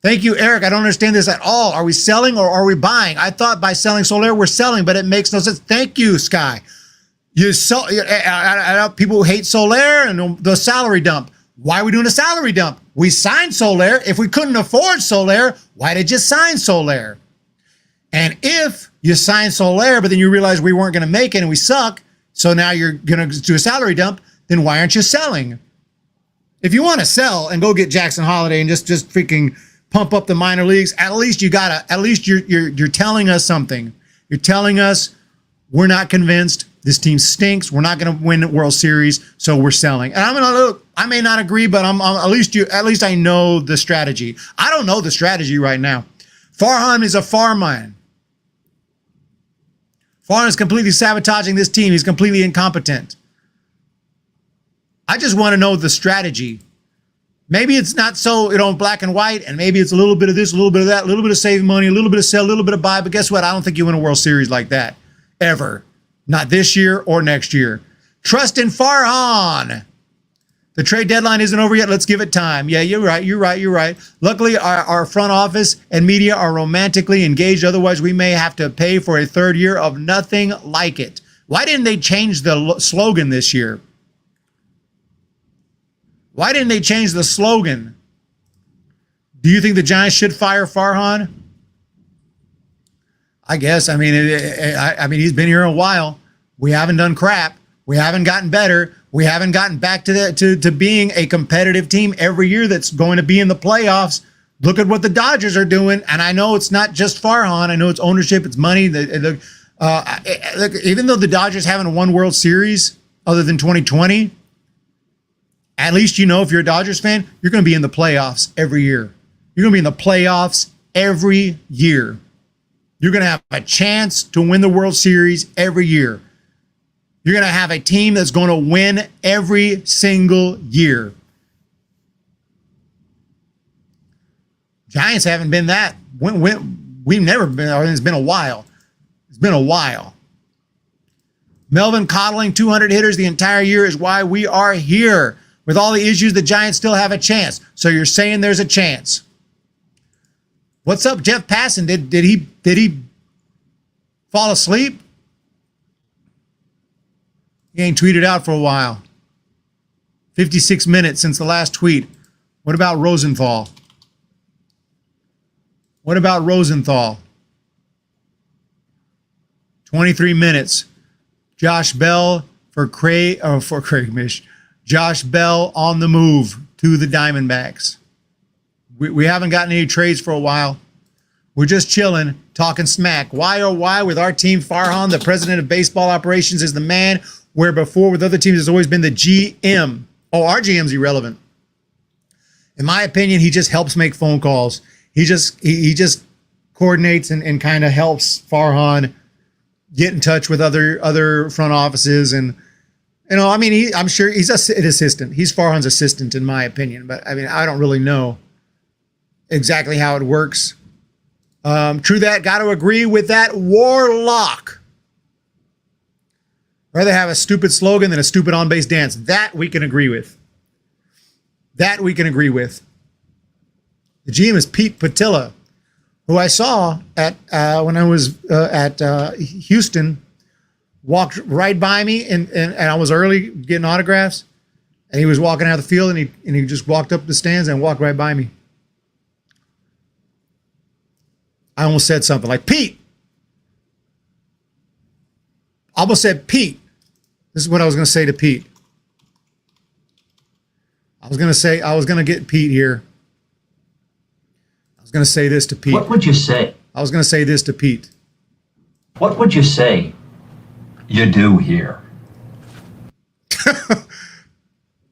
Thank you, Eric. I don't understand this at all. Are we selling or are we buying? I thought by selling Soler, we're selling, but it makes no sense. Thank you, Sky. I know people who hate Soler and the salary dump. Why are we doing a salary dump? We signed Soler. If we couldn't afford Soler, why did you sign Soler? And if you sign Soler, but then you realize we weren't going to make it and we suck, so now you're going to do a salary dump, then why aren't you selling? If you want to sell and go get Jackson Holiday and just freaking pump up the minor leagues, at least you're telling us something. You're telling us we're not convinced. This team stinks. We're not going to win the World Series, so we're selling. And I'm going to look. I may not agree, but at least I know the strategy. I don't know the strategy right now. Farhan is a farmman. Farhan is completely sabotaging this team. He's completely incompetent. I just want to know the strategy. Maybe it's not so, black and white, and maybe it's a little bit of this, a little bit of that, a little bit of save money, a little bit of sell, a little bit of buy. But guess what? I don't think you win a World Series like that. Ever. Not this year or next year. Trust in Farhan. The trade deadline isn't over yet. Let's give it time. Yeah, you're right. Luckily, our front office and media are romantically engaged. Otherwise, we may have to pay for a third year of nothing like it. Why didn't they change the slogan this year? Why didn't they change the slogan? Do you think the Giants should fire Farhan? I guess. I mean, he's been here a while. We haven't done crap. We haven't gotten better. We haven't gotten back to being a competitive team every year that's going to be in the playoffs. Look at what the Dodgers are doing. And I know it's not just Farhan. I know it's ownership. It's money. Look, even though the Dodgers haven't won World Series other than 2020, at least if you're a Dodgers fan, you're going to be in the playoffs every year. You're going to be in the playoffs every year. You're going to have a chance to win the World Series every year. You're going to have a team that's going to win every single year. Giants haven't been that. We've never been, or it's been a while. It's been a while. Melvin coddling 200 hitters the entire year is why we are here. With all the issues, the Giants still have a chance. So you're saying there's a chance. What's up, Jeff Passan? Did he fall asleep? He ain't tweeted out for a while. 56 minutes since the last tweet. What about Rosenthal? What about Rosenthal? 23 minutes. Josh Bell for Craig Mish. Josh Bell on the move to the Diamondbacks. We haven't gotten any trades for a while. We're just chilling, talking smack. Why, oh why, with our team, Farhan, the president of baseball operations, is the man, where before with other teams has always been the GM. Oh, our GM's irrelevant. In my opinion, he just helps make phone calls. He just coordinates and kind of helps Farhan get in touch with other front offices. And, I'm sure he's an assistant. He's Farhan's assistant, in my opinion. But, I don't really know exactly how it works. True that. Got to agree with that. Warlock. Rather have a stupid slogan than a stupid on-base dance. That we can agree with. That we can agree with. The GM is Pete Patilla, who I saw at when I was at Houston, walked right by me, and I was early getting autographs, and he was walking out of the field, and he just walked up the stands and walked right by me. I almost said something like, Pete. I almost said, Pete. This is what I was going to say to Pete. I was going to get Pete here. I was going to say this to Pete. What would you say? I was going to say this to Pete. What would you say you do here?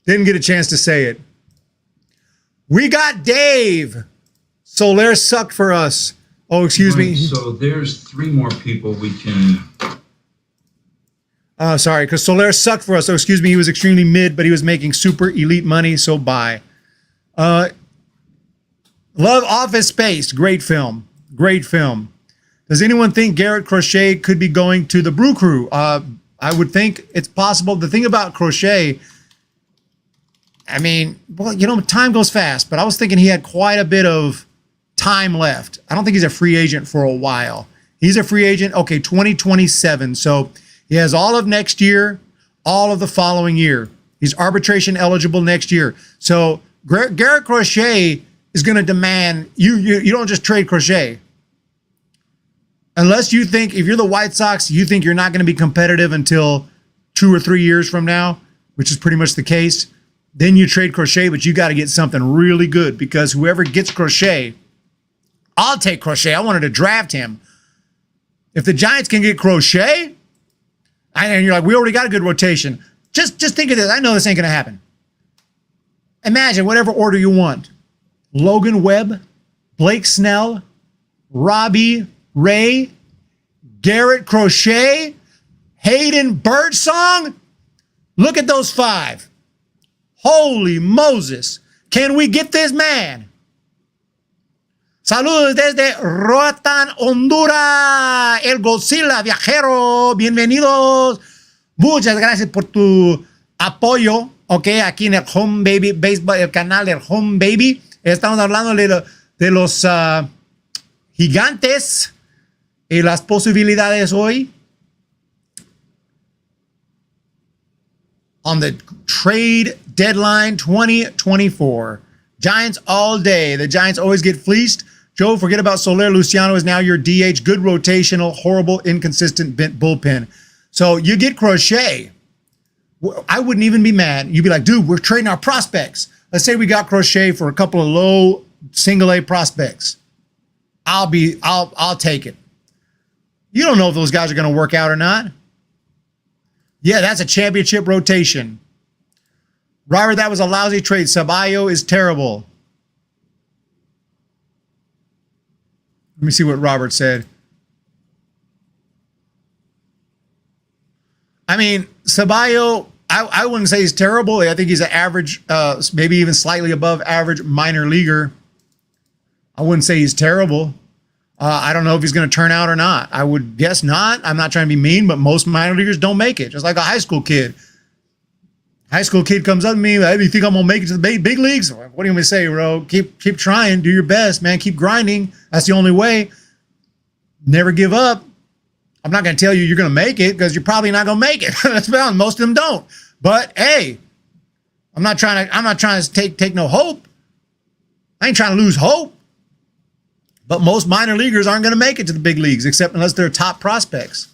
Didn't get a chance to say it. We got Dave. Soler sucked for us. Oh, excuse me. So there's 3 more people we can. Sorry, because Soler sucked for us. So excuse me, he was extremely mid, but he was making super elite money, so bye. Love Office Space. Great film. Great film. Does anyone think Garrett Crochet could be going to the Brew Crew? I would think it's possible. The thing about Crochet, I mean, well, you know, time goes fast, but I was thinking he had quite a bit of time left. I don't think he's a free agent for a while. He's a free agent, okay, 2027. So he has all of next year, all of the following year. He's arbitration eligible next year. So Garrett Crochet is going to demand, you don't just trade Crochet. Unless you think, if you're the White Sox, you think you're not going to be competitive until 2 or 3 years from now, which is pretty much the case, then you trade Crochet, but you got to get something really good, because whoever gets Crochet, I'll take Crochet. I wanted to draft him. If the Giants can get Crochet, and you're like, we already got a good rotation. Just think of this. I know this ain't going to happen. Imagine whatever order you want. Logan Webb, Blake Snell, Robbie Ray, Garrett Crochet, Hayden Birdsong. Look at those 5. Holy Moses. Can we get this man? Saludos desde Roatán, Honduras. El Godzilla Viajero. Bienvenidos. Muchas gracias por tu apoyo. Ok, aquí en el Home Baby Baseball, el canal del Home Baby. Estamos hablando de los gigantes y las posibilidades hoy. On the trade deadline 2024. Giants all day. The Giants always get fleeced. Joe, forget about Soler. Luciano is now your DH. Good rotational, horrible, inconsistent bullpen. So you get Crochet. I wouldn't even be mad. You'd be like, dude, we're trading our prospects. Let's say we got Crochet for a couple of low single A prospects. I'll take it. You don't know if those guys are going to work out or not. Yeah, that's a championship rotation. Robert, that was a lousy trade. Sabayo is terrible. Let me see what Robert said. I mean, Sabayo, I wouldn't say he's terrible. I think he's an average, maybe even slightly above average minor leaguer. I wouldn't say he's terrible. I don't know if he's going to turn out or not. I would guess not. I'm not trying to be mean, but most minor leaguers don't make it. Just like a high school kid. High school kid comes up to me, hey, you think I'm going to make it to the big leagues? What do you want me to say, bro? Keep trying. Do your best, man. Keep grinding. That's the only way. Never give up. I'm not going to tell you you're going to make it, because you're probably not going to make it. That's about most of them don't. But hey, I'm not trying to take no hope. I ain't trying to lose hope. But most minor leaguers aren't going to make it to the big leagues, except unless they're top prospects.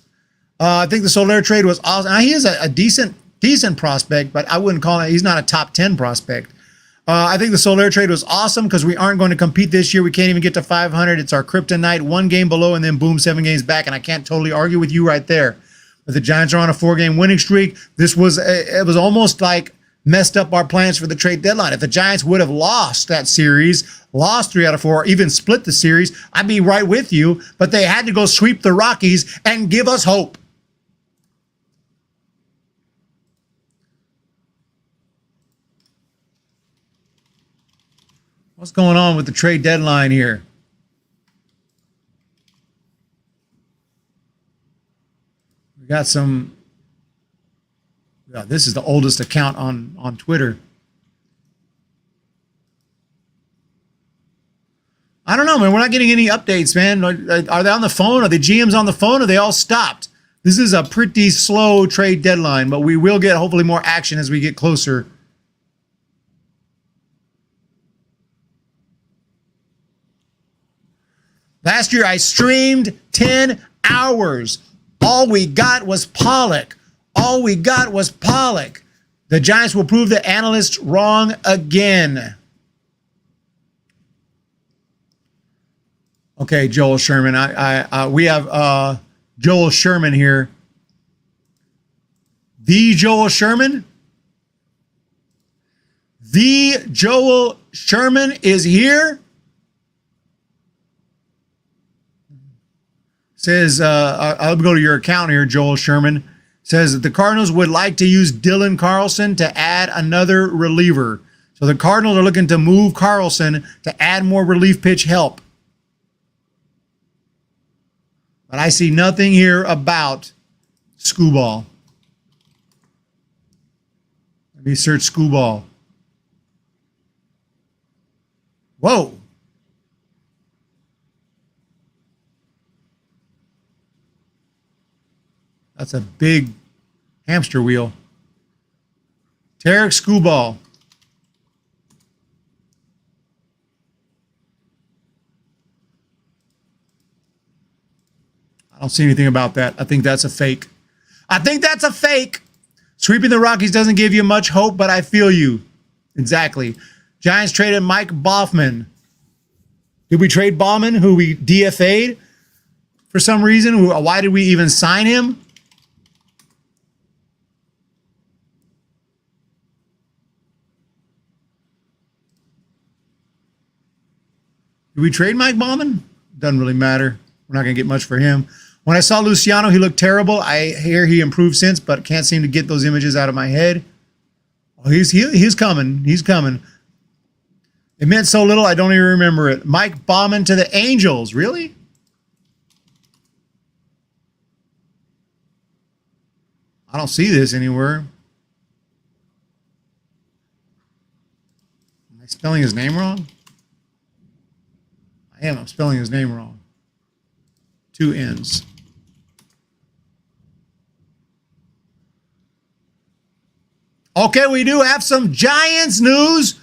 I think the Soler trade was awesome. Now, he is a decent prospect, but I wouldn't call it, he's not a top 10 prospect. I think the Soler trade was awesome because we aren't going to compete this year. We can't even get to 500. It's our kryptonite, 1 game below, and then boom, 7 games back. And I can't totally argue with you right there. But the Giants are on a 4-game winning streak. It was almost like messed up our plans for the trade deadline. If the Giants would have lost that series, lost 3 out of 4, even split the series, I'd be right with you. But they had to go sweep the Rockies and give us hope. What's going on with the trade deadline here? We got some Yeah, this is the oldest account on Twitter. I don't know, man. We're not getting any updates, man. Are they on the phone? Are the GMs on the phone? Or are they all stopped? This is a pretty slow trade deadline, but we will get hopefully more action as we get closer. Last year, I streamed 10 hours. All we got was Pollock. All we got was Pollock. The Giants will prove the analysts wrong again. Okay, Joel Sherman. We have Joel Sherman here. The Joel Sherman? The Joel Sherman is here? Says, I'll go to your account here, Joel Sherman. Says that the Cardinals would like to use Dylan Carlson to add another reliever. So the Cardinals are looking to move Carlson to add more relief pitch help. But I see nothing here about Skubal. Let me search Skubal. Whoa. That's a big hamster wheel. Tarek Skubal. I don't see anything about that. I think that's a fake. I think that's a fake. Sweeping the Rockies doesn't give you much hope, but I feel you. Exactly. Giants traded Mike Boffman. Did we trade Balman, who we DFA'd for some reason? Why did we even sign him? Did we trade Mike Bauman? Doesn't really matter. We're not going to get much for him. When I saw Luciano, he looked terrible. I hear he improved since, but can't seem to get those images out of my head. Oh, he's coming. He's coming. It meant so little, I don't even remember it. Mike Bauman to the Angels. Really? I don't see this anywhere. Am I spelling his name wrong? I'm spelling his name wrong. 2 N's. Okay, we do have some Giants news.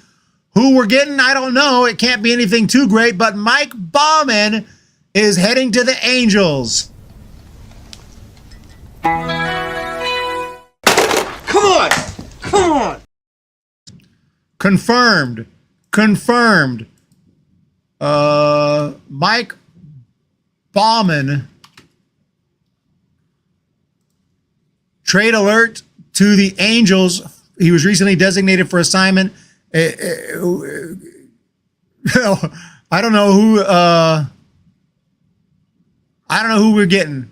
Who we're getting, I don't know. It can't be anything too great, but Mike Bauman is heading to the Angels. Come on! Come on! Confirmed. Mike Bauman. Trade alert to the Angels. He was recently designated for assignment. I don't know who. I don't know who we're getting.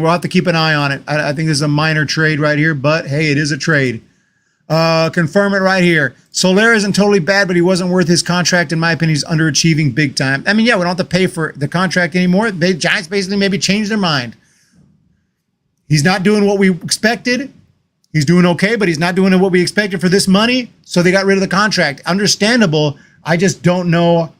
We'll have to keep an eye on it. I think this is a minor trade right here, but hey, it is a trade. Confirm it right here. Soler isn't totally bad, but he wasn't worth his contract. In my opinion, he's underachieving big time. I mean, yeah, we don't have to pay for the contract anymore. The Giants basically maybe changed their mind. He's not doing what we expected. He's doing okay, but he's not doing what we expected for this money. So they got rid of the contract. Understandable. I just don't know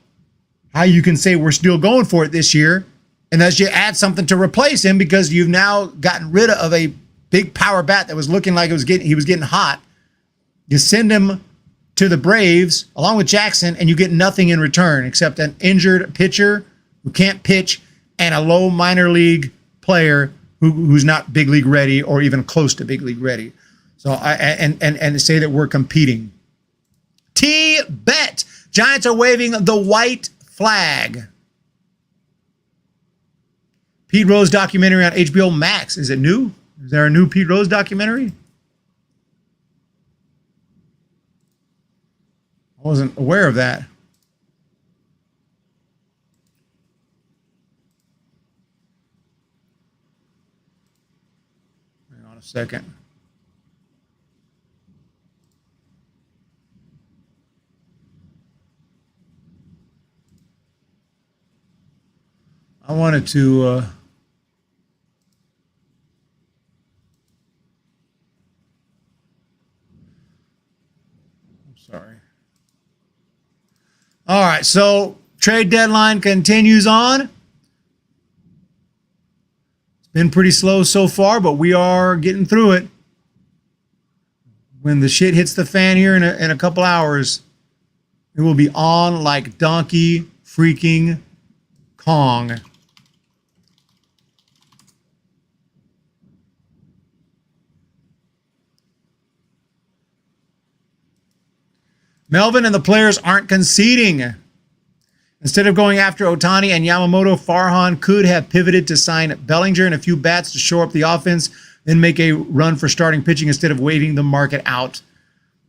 how you can say we're still going for it this year unless you add something to replace him, because you've now gotten rid of a big power bat that was looking like he was getting hot. You send him to the Braves along with Jackson, and you get nothing in return except an injured pitcher who can't pitch and a low minor league player who's not big league ready or even close to big league ready. So and say that we're competing. T-Bet. Giants are waving the white flag. Pete Rose documentary on HBO Max. Is it new? Is there a new Pete Rose documentary? I wasn't aware of that. Hang on a second. I wanted to Sorry. All right, so trade deadline continues on. It's been pretty slow so far, but we are getting through it. When the shit hits the fan here in a couple hours, it will be on like Donkey freaking Kong. Melvin and the players aren't conceding. Instead of going after Ohtani and Yamamoto, Farhan could have pivoted to sign Bellinger and a few bats to shore up the offense, then make a run for starting pitching instead of waiting the market out.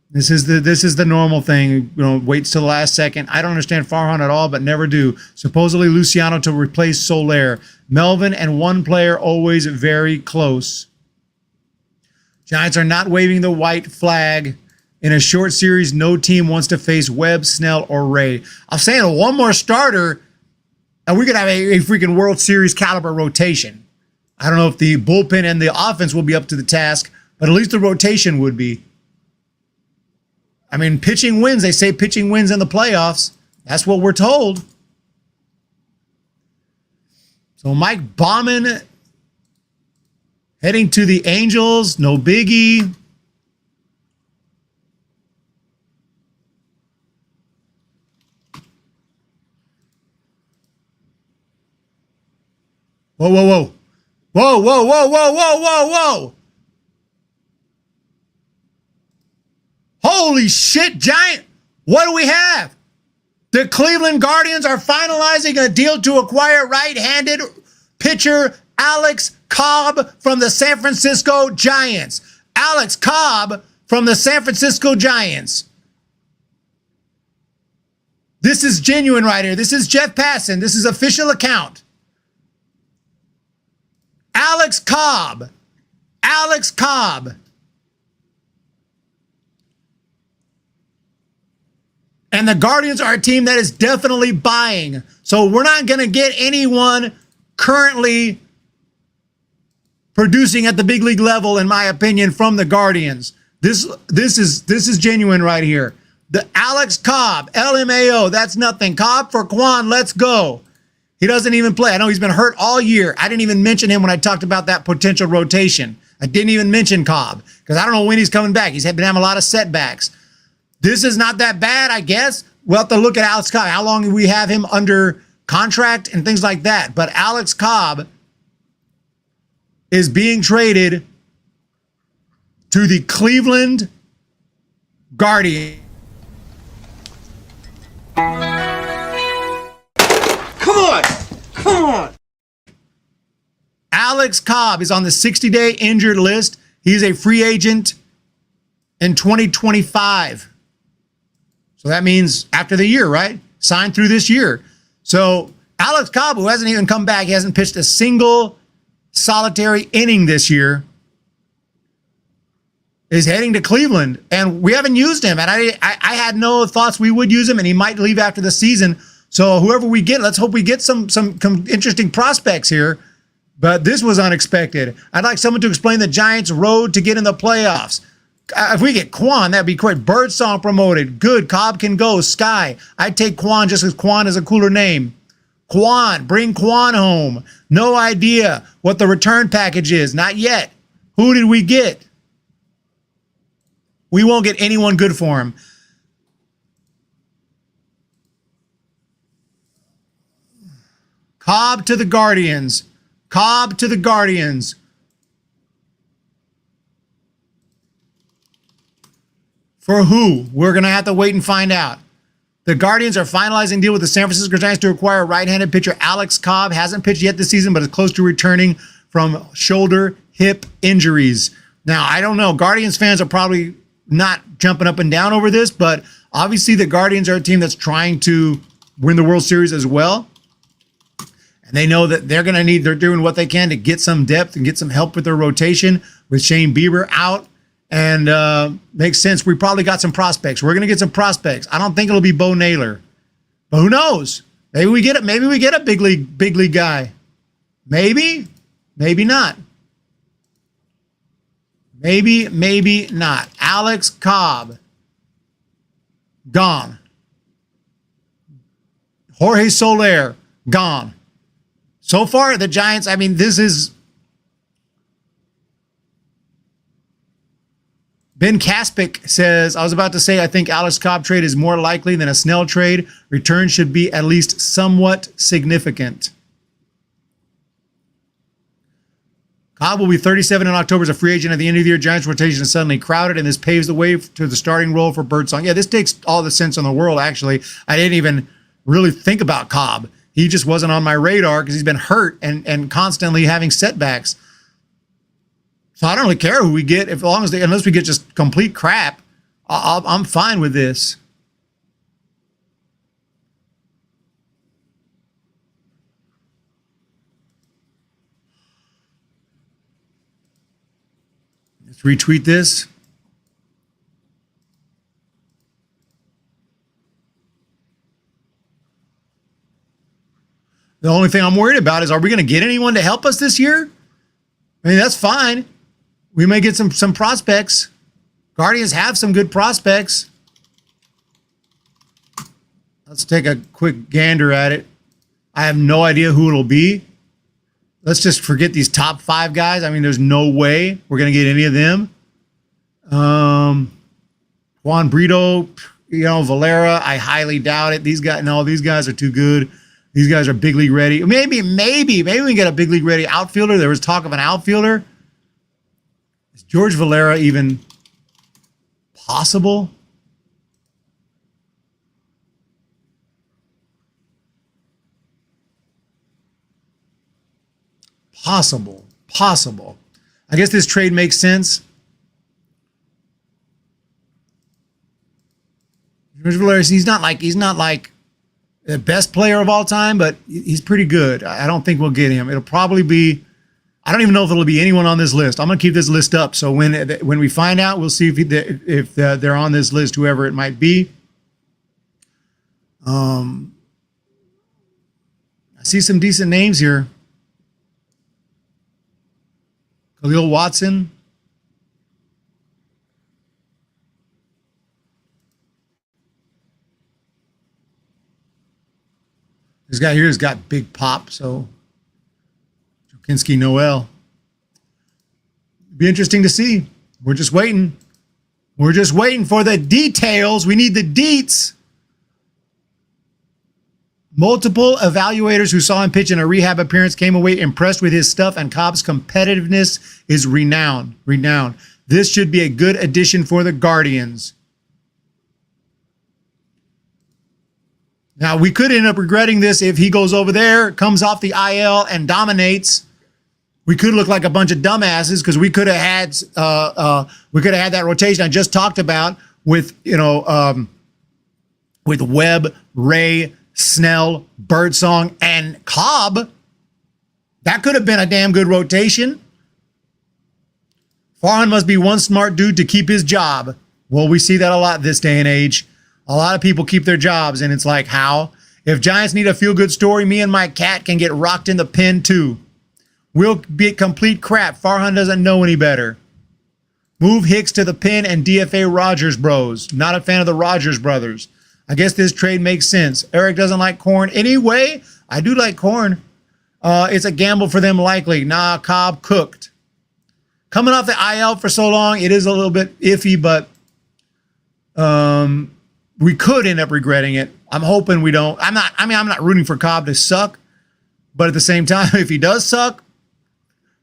This is the normal thing. You know, waits till the last second. I don't understand Farhan at all, but never do. Supposedly Luciano to replace Soler. Melvin and one player always very close. Giants are not waving the white flag. In a short series, no team wants to face Webb, Snell, or Ray. I'm saying one more starter, and we're going to have a freaking World Series caliber rotation. I don't know if the bullpen and the offense will be up to the task, but at least the rotation would be. I mean, pitching wins. They say pitching wins in the playoffs. That's what we're told. So Mike Balman heading to the Angels. No biggie. Whoa, whoa, whoa. Whoa, whoa, whoa, whoa, whoa, whoa, whoa. Holy shit, Giant. What do we have? The Cleveland Guardians are finalizing a deal to acquire right-handed pitcher Alex Cobb from the San Francisco Giants. Alex Cobb from the San Francisco Giants. This is genuine right here. This is Jeff Passan. This is official account. Alex Cobb. Alex Cobb. And the Guardians are a team that is definitely buying. So we're not going to get anyone currently producing at the big league level, in my opinion, from the Guardians. This is genuine right here. The Alex Cobb, LMAO, that's nothing. Cobb for Quan, let's go. He doesn't even play. I know he's been hurt all year. I didn't even mention him when I talked about that potential rotation. I didn't even mention Cobb because I don't know when he's coming back. He's been having a lot of setbacks. This is not that bad, I guess. We'll have to look at Alex Cobb. How long do we have him under contract and things like that? But Alex Cobb is being traded to the Cleveland Guardians. Come on! Alex Cobb is on the 60-day injured list. He's a free agent in 2025. So that means after the year, right? Signed through this year. So Alex Cobb, who hasn't even come back, he hasn't pitched a single solitary inning this year, is heading to Cleveland. And we haven't used him. And I had no thoughts we would use him, and he might leave after the season. So whoever we get, let's hope we get some interesting prospects here. But this was unexpected. I'd like someone to explain the Giants' road to get in the playoffs. If we get Quan, that'd be great. Birdsong promoted. Good. Cobb can go. Sky. I'd take Quan just because Quan is a cooler name. Quan. Bring Quan home. No idea what the return package is. Not yet. Who did we get? We won't get anyone good for him. Cobb to the Guardians. Cobb to the Guardians. For who? We're going to have to wait and find out. The Guardians are finalizing a deal with the San Francisco Giants to acquire right-handed pitcher Alex Cobb. Hasn't pitched yet this season, but is close to returning from shoulder, hip injuries. Now, I don't know. Guardians fans are probably not jumping up and down over this, but obviously the Guardians are a team that's trying to win the World Series as well. And they know that they're doing what they can to get some depth and get some help with their rotation with Shane Bieber out. And makes sense. We probably got some prospects. We're going to get some prospects. I don't think it'll be Bo Naylor. But who knows? Maybe we get it. Maybe we get a big league guy. Maybe. Maybe not. Maybe not. Alex Cobb. gone. Jorge Soler, gone. So far, the Giants, I mean, this is... Ben Kaspic says, I was about to say, I think Alex Cobb trade is more likely than a Snell trade. Return should be at least somewhat significant. Cobb will be 37 in October as a free agent at the end of the year. Giants rotation is suddenly crowded, and this paves the way to the starting role for Birdsong. Yeah, this takes all the sense in the world, actually. I didn't even really think about Cobb. He just wasn't on my radar because he's been hurt and constantly having setbacks. So I don't really care who we get, unless we get just complete crap. I'm fine with this. Let's retweet this. The only thing I'm worried about is, are we going to get anyone to help us this year? I mean, that's fine. We may get some prospects. Guardians have some good prospects. Let's take a quick gander at it. I have no idea who it'll be. Let's just forget these top 5 guys. I mean, there's no way we're going to get any of them. Juan Brito, Valera, I highly doubt it. These guys are too good. These guys are big league ready. Maybe we can get a big league ready outfielder. There was talk of an outfielder. Is George Valera even possible? Possible. I guess this trade makes sense. George Valera, he's not like the best player of all time, but he's pretty good. I don't think we'll get him. It'll probably be, I don't even know if it'll be anyone on this list. I'm going to keep this list up. So when we find out, we'll see if they're on this list, whoever it might be. I see some decent names here. Khalil Watson. This guy here has got big pop, so Jokinski Noel. Be interesting to see. We're just waiting. We're just waiting for the details. We need the deets. Multiple evaluators who saw him pitch in a rehab appearance came away impressed with his stuff, and Cobb's competitiveness is renowned. This should be a good addition for the Guardians. Now, we could end up regretting this if he goes over there, comes off the IL, and dominates. We could look like a bunch of dumbasses because we could have had that rotation I just talked about with Webb, Ray, Snell, Birdsong, and Cobb. That could have been a damn good rotation. Farhan must be one smart dude to keep his job. Well, we see that a lot this day and age. A lot of people keep their jobs, and it's like, how? If Giants need a feel-good story, me and my cat can get rocked in the pen too. We'll be complete crap. Farhan doesn't know any better. Move Hicks to the pen and DFA Rogers bros. Not a fan of the Rogers brothers. I guess this trade makes sense. Eric doesn't like corn. Anyway, I do like corn. It's a gamble for them likely. Nah, Cobb cooked. Coming off the IL for so long, it is a little bit iffy, but we could end up regretting it. I'm hoping we don't. I'm not rooting for Cobb to suck, but at the same time, if he does suck,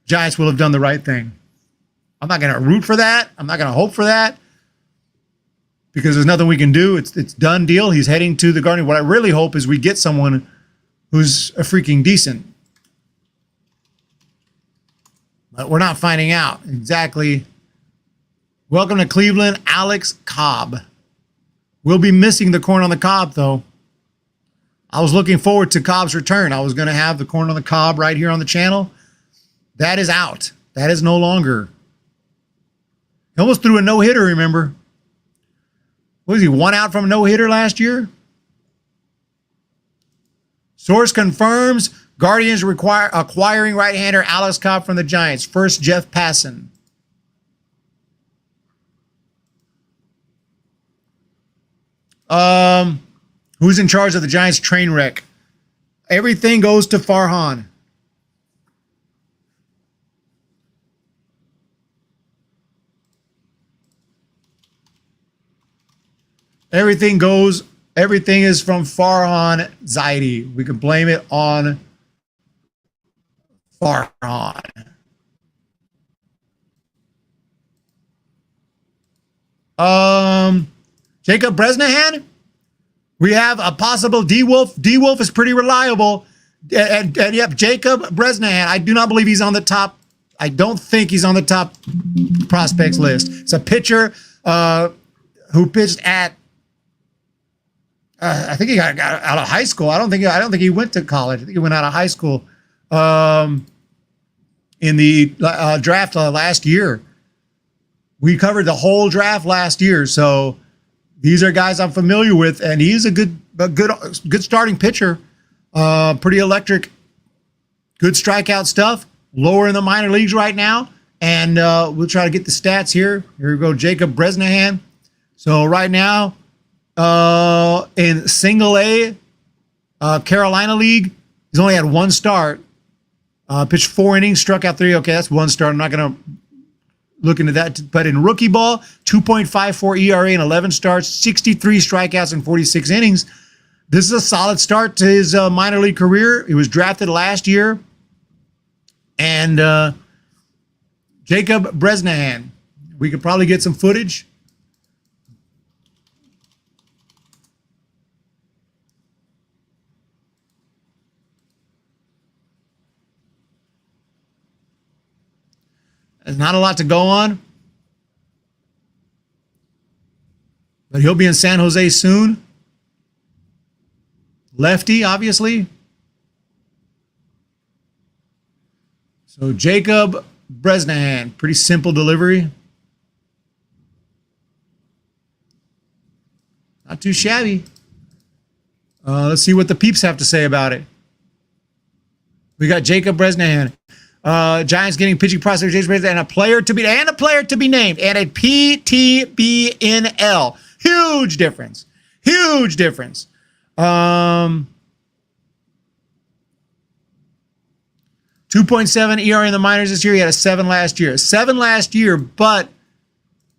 Giants will have done the right thing. I'm not going to root for that. I'm not going to hope for that because there's nothing we can do. It's done deal. He's heading to the Guardians. What I really hope is we get someone who's a freaking decent. But we're not finding out exactly. Welcome to Cleveland, Alex Cobb. We'll be missing the corn on the cob, though. I was looking forward to Cobb's return. I was going to have the corn on the cob right here on the channel. That is out. That is no longer. He almost threw a no-hitter, remember? What was he, 1 out from a no-hitter last year? Source confirms Guardians acquiring right-hander Alex Cobb from the Giants. First, Jeff Passan. Who's in charge of the Giants train wreck? Everything goes to Farhan. Everything is from Farhan Zaidi. We can blame it on Farhan. Jacob Bresnahan. We have a possible D-Wolf. D-Wolf is pretty reliable. And yep, Jacob Bresnahan. I do not believe he's on the top. I don't think he's on the top prospects list. It's a pitcher who pitched at I think he got out of high school. I don't think he went to college. I think he went out of high school in the draft last year. We covered the whole draft last year, so these are guys I'm familiar with, and he's a good starting pitcher. Pretty electric, good strikeout stuff. Lower in the minor leagues right now, and we'll try to get the stats here. Here we go, Jacob Bresnahan. So right now, in Single A, Carolina League, he's only had one start. Pitched 4 innings, struck out 3. Okay, that's one start. I'm not going to look into that. But in rookie ball, 2.54 ERA in 11 starts, 63 strikeouts in 46 innings. This is a solid start to his minor league career. He was drafted last year. And Jacob Bresnahan, we could probably get some footage. There's not a lot to go on. But he'll be in San Jose soon. Lefty, obviously. So Jacob Bresnahan, pretty simple delivery. Not too shabby. Let's see what the peeps have to say about it. We got Jacob Bresnahan. Giants getting pitching prospect and a player to be named and a PTBNL. Huge difference. Huge difference. 2.7 ERA in the minors this year. He had a 7 last year. 7 last year, but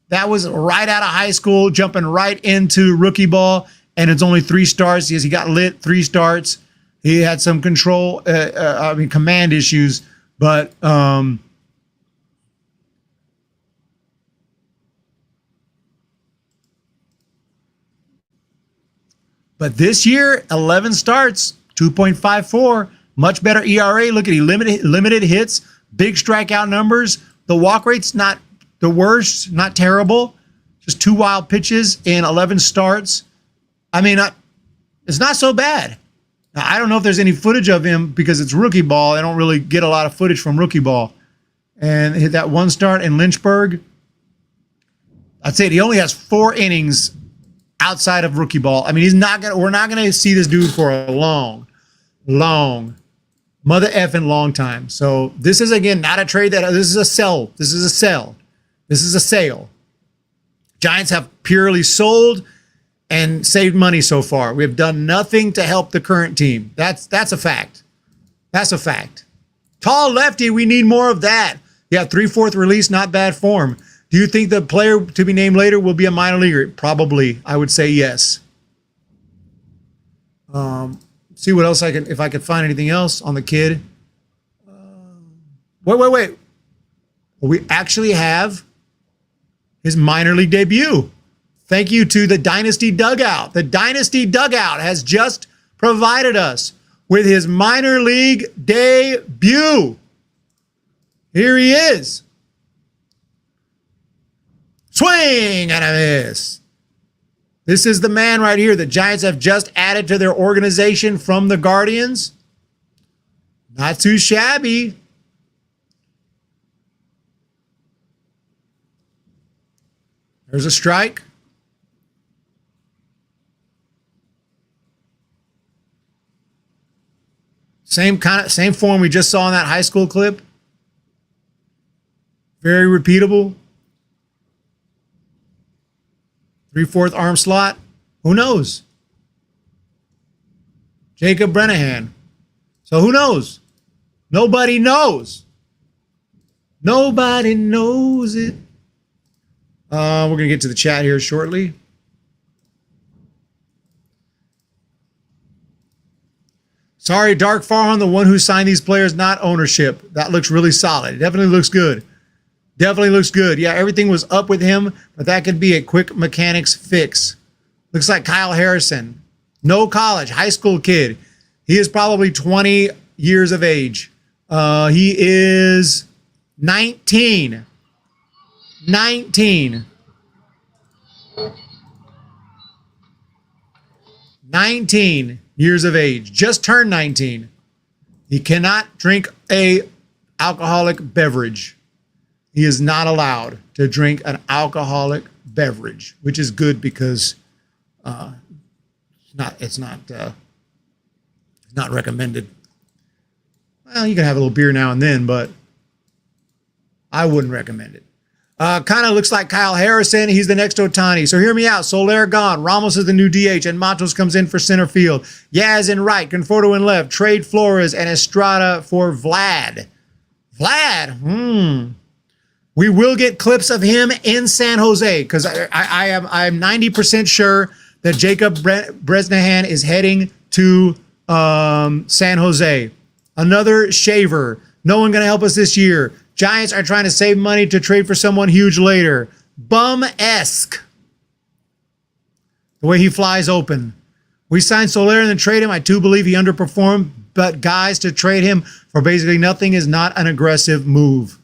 that was right out of high school, jumping right into rookie ball, and it's only 3 starts. He got lit 3 starts. He had some command issues. But but this year, 11 starts, 2.54, much better ERA. Look at he limited hits, big strikeout numbers. The walk rate's not the worst, not terrible. Just 2 wild pitches in 11 starts. I mean, it's not so bad. Now, I don't know if there's any footage of him because it's rookie ball. I don't really get a lot of footage from rookie ball. And hit that 1 start in Lynchburg. I'd say he only has 4 innings outside of rookie ball. I mean, we're not gonna see this dude for a long mother effing long time. So this is again not a trade this is a sell. This is a sell. This is a sale. Giants have purely sold and saved money so far. We have done nothing to help the current team. That's a fact. That's a fact. Tall lefty, we need more of that. Yeah, 3/4 release, not bad form. Do you think the player to be named later will be a minor leaguer? Probably. I would say yes. See what else if I could find anything else on the kid. Wait. We actually have his minor league debut. Thank you to the Dynasty Dugout. The Dynasty Dugout has just provided us with his minor league debut. Here he is. Swing and a miss. This is the man right here. The Giants have just added to their organization from the Guardians. Not too shabby. There's a strike. Same form we just saw in that high school clip. Very repeatable. 3/4 arm slot. Who knows? Jacob Brennahan. So who knows? Nobody knows. Nobody knows it. We're going to get to the chat here shortly. Sorry, Dark Farhan, the one who signed these players, not ownership. That looks really solid. It definitely looks good. Definitely looks good. Yeah, everything was up with him, but that could be a quick mechanics fix. Looks like Kyle Harrison. No college, high school kid. He is probably 20 years of age. He is 19. 19 years of age. Just turned 19. He cannot drink a alcoholic beverage. He is not allowed to drink an alcoholic beverage, which is good because it's not recommended. Well, you can have a little beer now and then, but I wouldn't recommend it. Kind of looks like Kyle Harrison. He's the next Ohtani. So hear me out. Soler gone. Ramos is the new DH, and Matos comes in for center field. Yaz in right. Conforto in left. Trade Flores and Estrada for Vlad. Vlad. We will get clips of him in San Jose because I'm 90% sure that Jacob Bresnahan is heading to San Jose. Another shaver. No one going to help us this year. Giants are trying to save money to trade for someone huge later. Bum-esque. The way he flies open. We signed Soler and then trade him. I do believe he underperformed, but guys, to trade him for basically nothing is not an aggressive move.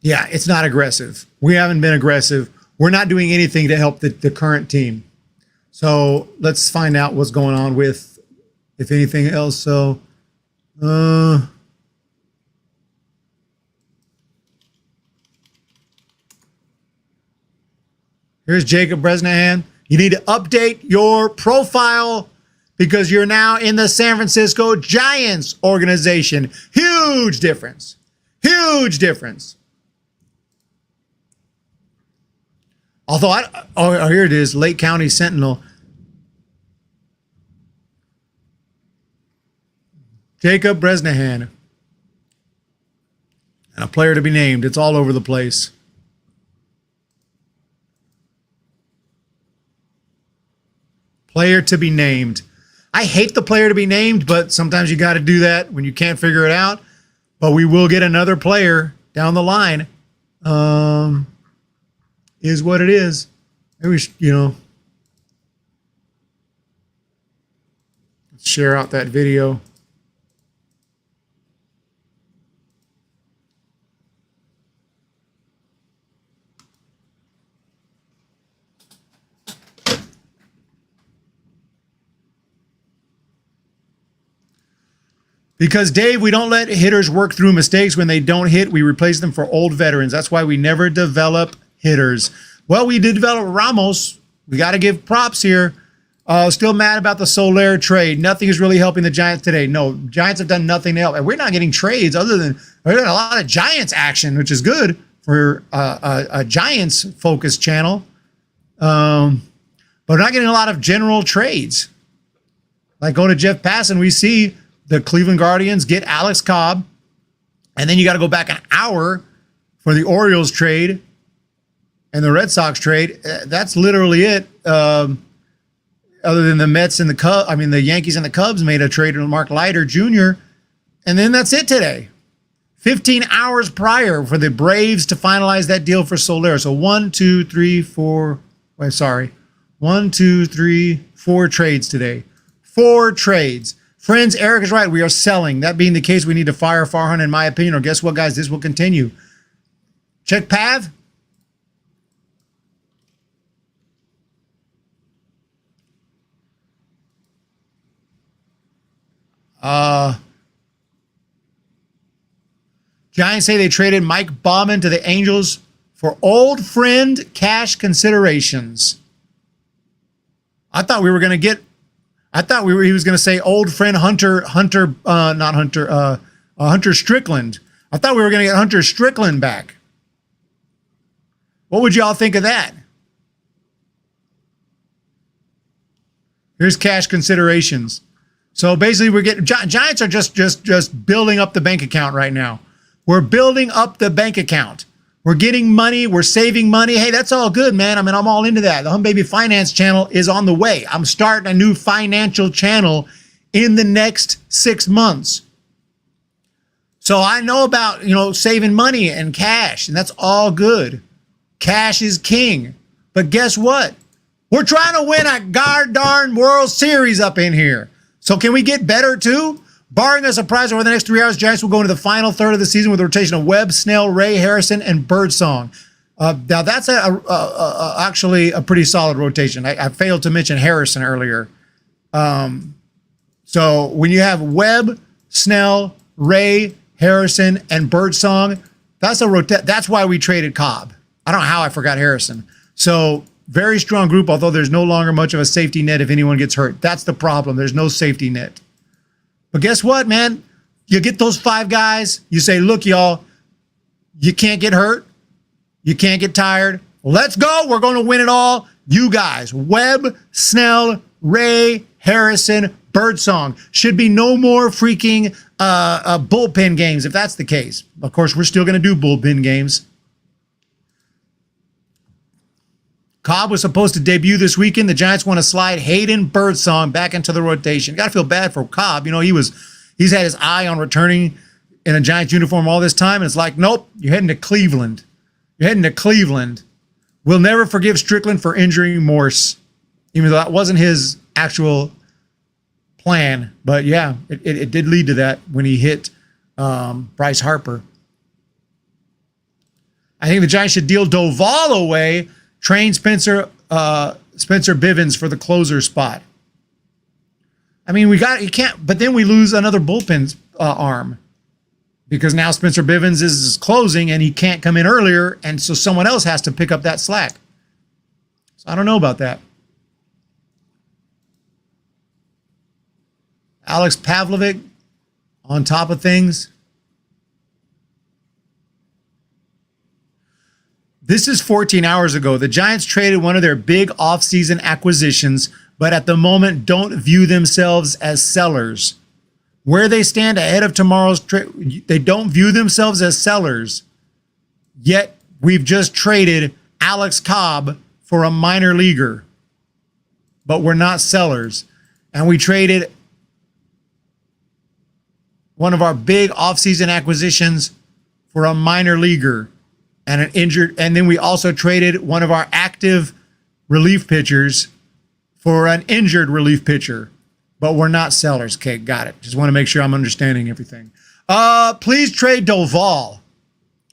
Yeah, it's not aggressive. We haven't been aggressive. We're not doing anything to help the current team. So let's find out what's going on with, if anything else. So, here's Jacob Bresnahan. You need to update your profile because you're now in the San Francisco Giants organization. Huge difference. Huge difference. Although, here it is, Lake County Sentinel. Jacob Bresnahan. And a player to be named. It's all over the place. Player to be named. I hate the player to be named, but sometimes you got to do that when you can't figure it out. But we will get another player down the line. Is what it is. Maybe we should, let's share out that video. Because, Dave, we don't let hitters work through mistakes. When they don't hit, we replace them for old veterans. That's why we never develop hitters. Well, we did develop Ramos. We got to give props here. Still mad about the Soler trade. Nothing is really helping the Giants today. No, Giants have done nothing to help. And we're not getting trades other than we're getting a lot of Giants action, which is good for a Giants-focused channel. But we're not getting a lot of general trades. Like go to Jeff Passan, we see the Cleveland Guardians get Alex Cobb. And then you got to go back an hour for the Orioles trade and the Red Sox trade. That's literally it. Other than the Mets and the Yankees and the Cubs made a trade with Mark Leiter Jr. And then that's it today. 15 hours prior for the Braves to finalize that deal for Soler. So 4 trades today. 4 trades. Friends, Eric is right. We are selling. That being the case, we need to fire Farhan, in my opinion. Or guess what, guys? This will continue. Check Pav. Giants say they traded Mike Balman to the Angels for old friend cash considerations. I thought he was going to say old friend Hunter Strickland. I thought we were going to get Hunter Strickland back. What would y'all think of that? Here's cash considerations. So basically, we're getting Giants are just building up the bank account right now. We're building up the bank account. We're getting money. We're saving money. Hey, that's all good, man. I mean, I'm all into that. The Hum Baby Finance channel is on the way. I'm starting a new financial channel in the next 6 months. So I know about, saving money and cash, and that's all good. Cash is king. But guess what? We're trying to win a darn World Series up in here. So can we get better too? Barring a surprise over the next 3 hours, Giants will go into the final third of the season with a rotation of Webb, Snell, Ray, Harrison, and Birdsong. Now that's actually a pretty solid rotation. I failed to mention Harrison earlier. So when you have Webb, Snell, Ray, Harrison, and Birdsong, that's why we traded Cobb. I don't know how I forgot Harrison. So very strong group, although there's no longer much of a safety net if anyone gets hurt. That's the problem. There's no safety net. But guess what, man? You get those 5 guys. You say, look, y'all, you can't get hurt. You can't get tired. Let's go. We're going to win it all. You guys, Webb, Snell, Ray, Harrison, Birdsong. Should be no more freaking bullpen games if that's the case. Of course, we're still going to do bullpen games. Cobb was supposed to debut this weekend. The Giants want to slide Hayden Birdsong back into the rotation. Got to feel bad for Cobb. He's had his eye on returning in a Giants uniform all this time, and it's like, nope, you're heading to Cleveland. You're heading to Cleveland. We'll never forgive Strickland for injuring Morse, even though that wasn't his actual plan. But yeah, it did lead to that when he hit Bryce Harper. I think the Giants should deal Doval away. Train Spencer Bivens for the closer spot. I mean, you can't, but then we lose another bullpen arm because now Spencer Bivens is closing and he can't come in earlier, and so someone else has to pick up that slack. So I don't know about that. Alex Pavlovic on top of things. This is 14 hours ago. The Giants traded one of their big offseason acquisitions, but at the moment don't view themselves as sellers. Where they stand ahead of tomorrow's trade, they don't view themselves as sellers. Yet we've just traded Alex Cobb for a minor leaguer. But we're not sellers. And we traded one of our big offseason acquisitions for a minor leaguer. And an injured, and then we also traded one of our active relief pitchers for an injured relief pitcher. But we're not sellers. Okay, got it. Just want to make sure I'm understanding everything. Please trade Doval.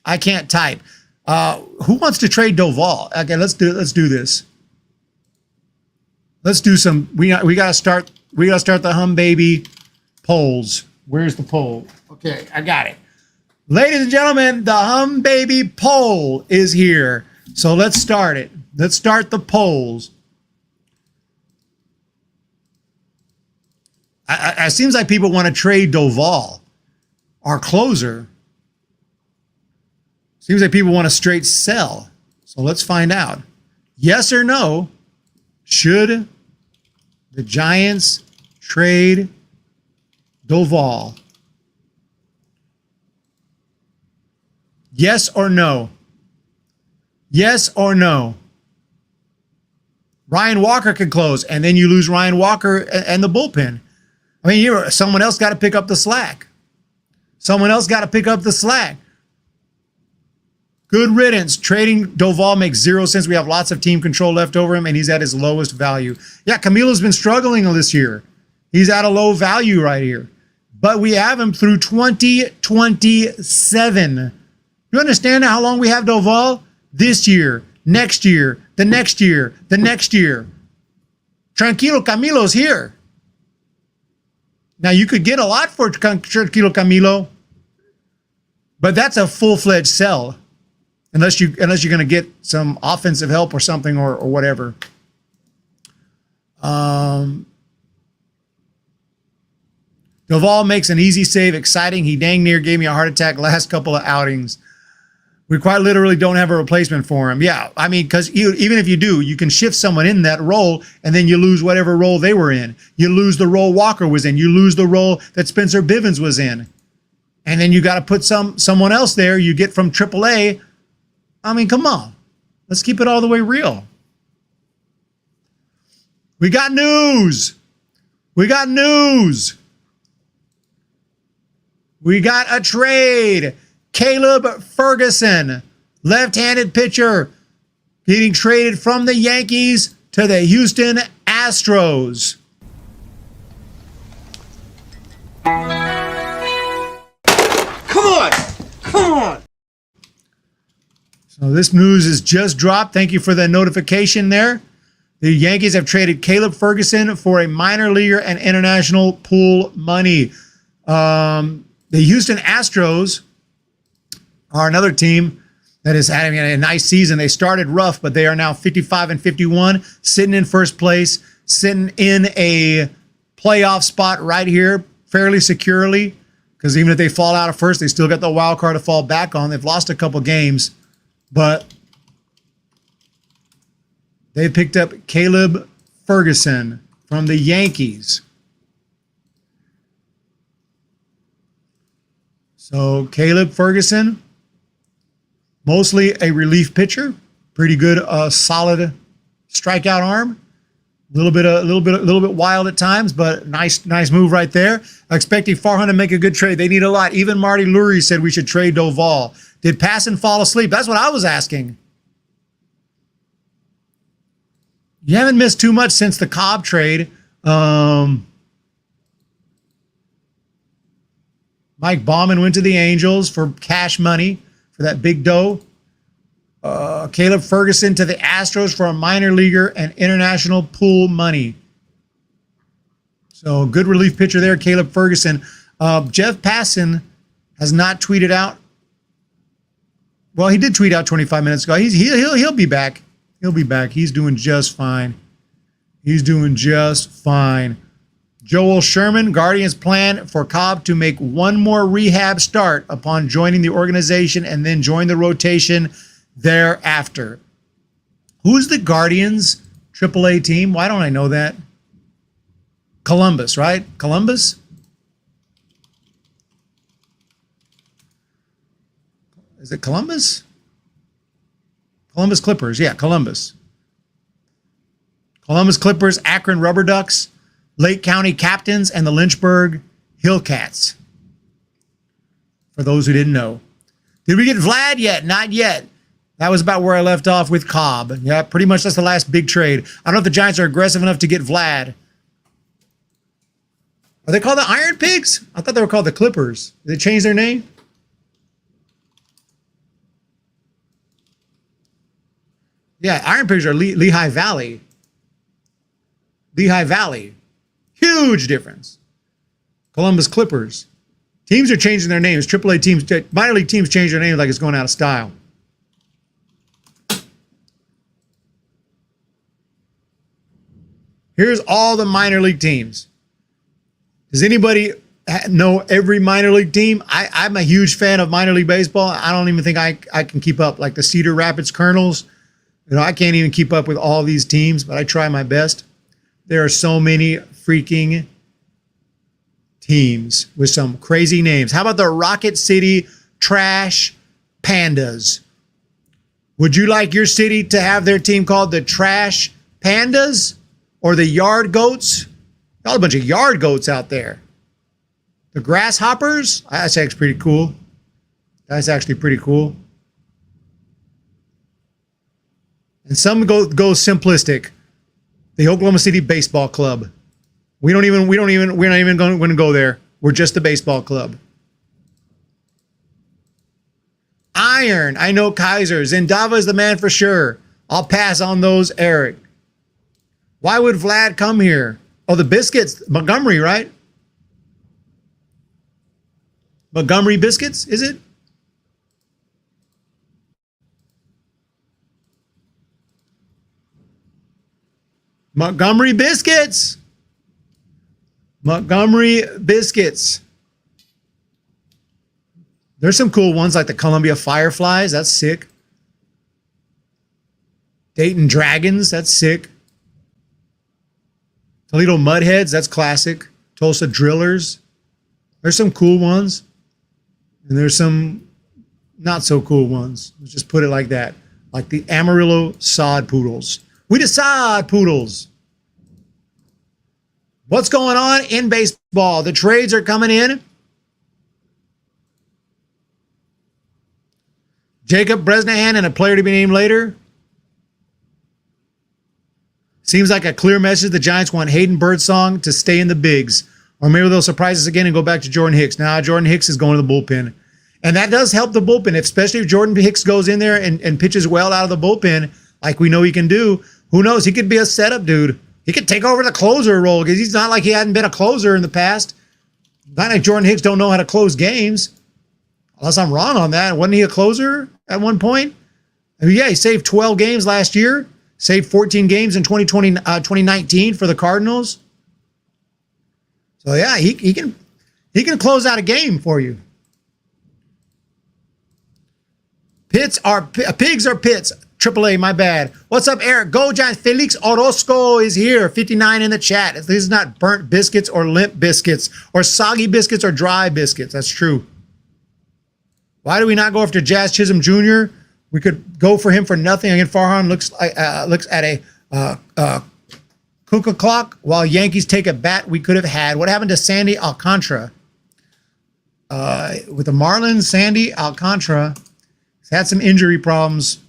I can't type. Who wants to trade Doval? Okay, let's do this. Let's do some. We gotta start the Hum Baby polls. Where's the poll? Okay, I got it. Ladies and gentlemen, the Hum Baby poll is here. So let's start it. Let's start the polls. It seems like people want to trade Doval, our closer. Seems like people want to straight sell. So let's find out. Yes or no, should the Giants trade Doval? Yes or no? Yes or no? Ryan Walker could close, and then you lose Ryan Walker and the bullpen. I mean, someone else got to pick up the slack. Someone else got to pick up the slack. Good riddance. Trading Doval makes 0 sense. We have lots of team control left over him, and he's at his lowest value. Yeah, Camilo's been struggling this year. He's at a low value right here. But we have him through 2027. You understand how long we have Doval? This year, next year, the next year, the next year. Tranquilo Camilo's here. Now, you could get a lot for Tranquilo Camilo, but that's a full-fledged sell, unless you're going to get some offensive help or something or whatever. Doval makes an easy save, exciting. He dang near gave me a heart attack last couple of outings. We quite literally don't have a replacement for him. Yeah, I mean, because even if you do, you can shift someone in that role, and then you lose whatever role they were in. You lose the role Walker was in. You lose the role that Spencer Bivens was in. And then you got to put someone else there you get from AAA. I mean, come on. Let's keep it all the way real. We got news. We got news. We got a trade. Caleb Ferguson, left-handed pitcher, getting traded from the Yankees to the Houston Astros. Come on! Come on! So this news is just dropped. Thank you for the notification there. The Yankees have traded Caleb Ferguson for a minor leaguer and international pool money. The Houston Astros are another team that is having a nice season. They started rough, but they are now 55-51, sitting in first place, sitting in a playoff spot right here fairly securely, because even if they fall out of first, they still got the wild card to fall back on. They've lost a couple games, but they picked up Caleb Ferguson from the Yankees. So Caleb Ferguson, mostly a relief pitcher, pretty good, solid strikeout arm. A little bit wild at times, but nice move right there. Expecting Farhan to make a good trade. They need a lot. Even Marty Lurie said we should trade Doval. Did Passan fall asleep? That's what I was asking. You haven't missed too much since the Cobb trade. Mike Balman went to the Angels for cash money for that big dough. Caleb Ferguson to the Astros for a minor leaguer and international pool money. So good relief pitcher there, Caleb Ferguson. Jeff Passan has not tweeted out. Well, he did tweet out 25 minutes ago. He'll be back. He'll be back. He's doing just fine. He's doing just fine. Joel Sherman, Guardians plan for Cobb to make one more rehab start upon joining the organization and then join the rotation thereafter. Who's the Guardians AAA team? Why don't I know that? Columbus, right? Columbus? Is it Columbus? Columbus Clippers. Yeah, Columbus. Columbus Clippers, Akron Rubber Ducks, Lake County Captains, and the Lynchburg Hillcats. For those who didn't know. Did we get Vlad yet? Not yet. That was about where I left off with Cobb. Yeah, pretty much that's the last big trade. I don't know if the Giants are aggressive enough to get Vlad. Are they called the Iron Pigs? I thought they were called the Clippers. Did they change their name? Yeah, Iron Pigs are Lehigh Valley. Lehigh Valley. Huge difference. Columbus Clippers. Teams are changing their names. AAA teams, minor league teams change their names like it's going out of style. Here's all the minor league teams. Does anybody know every minor league team? I'm a huge fan of minor league baseball. I don't even think I can keep up. Like the Cedar Rapids Colonels, I can't even keep up with all these teams, but I try my best. There are so many freaking teams with some crazy names. How about the Rocket City Trash Pandas? Would you like your city to have their team called the Trash Pandas or the Yard Goats? Got a bunch of yard goats out there. The Grasshoppers? That's actually pretty cool. That's actually pretty cool. And some go simplistic. The Oklahoma City Baseball Club. We're not even going to go there. We're just the baseball club. Iron. I know Kaiser. Zendava is the man for sure. I'll pass on those, Eric. Why would Vlad come here? Oh, the Biscuits. Montgomery, right? Montgomery Biscuits, is it? Montgomery Biscuits. Montgomery Biscuits. There's some cool ones like the Columbia Fireflies. That's sick. Dayton Dragons. That's sick. Toledo Mudheads. That's classic. Tulsa Drillers. There's some cool ones. And there's some not so cool ones. Let's just put it like that. Like the Amarillo Sod Poodles. We the Sod Poodles. What's going on in baseball? The trades are coming in. Jacob Bresnahan and a player to be named later. Seems like a clear message. The Giants want Hayden Birdsong to stay in the bigs. Or maybe they'll surprise us again and go back to Jordan Hicks. Now Jordan Hicks is going to the bullpen. And that does help the bullpen, especially if Jordan Hicks goes in there and pitches well out of the bullpen, like we know he can do. Who knows? He could be a setup dude. He could take over the closer role because he's not like he hadn't been a closer in the past. Not like Jordan Hicks don't know how to close games. Unless I'm wrong on that. Wasn't he a closer at one point? I mean, yeah, he saved 12 games last year. Saved 14 games in 2019 for the Cardinals. So yeah, he can close out a game for you. Pigs are pits. AAA, my bad. What's up, Eric? Go Giants. Felix Orozco is here. 59 in the chat. This is not burnt biscuits or limp biscuits or soggy biscuits or dry biscuits. That's true. Why do we not go after Jazz Chisholm Jr.? We could go for him for nothing. Again, Farhan looks at a cuckoo clock while Yankees take a bat we could have had. What happened to Sandy Alcantara? With the Marlins, Sandy Alcantara has had some injury problems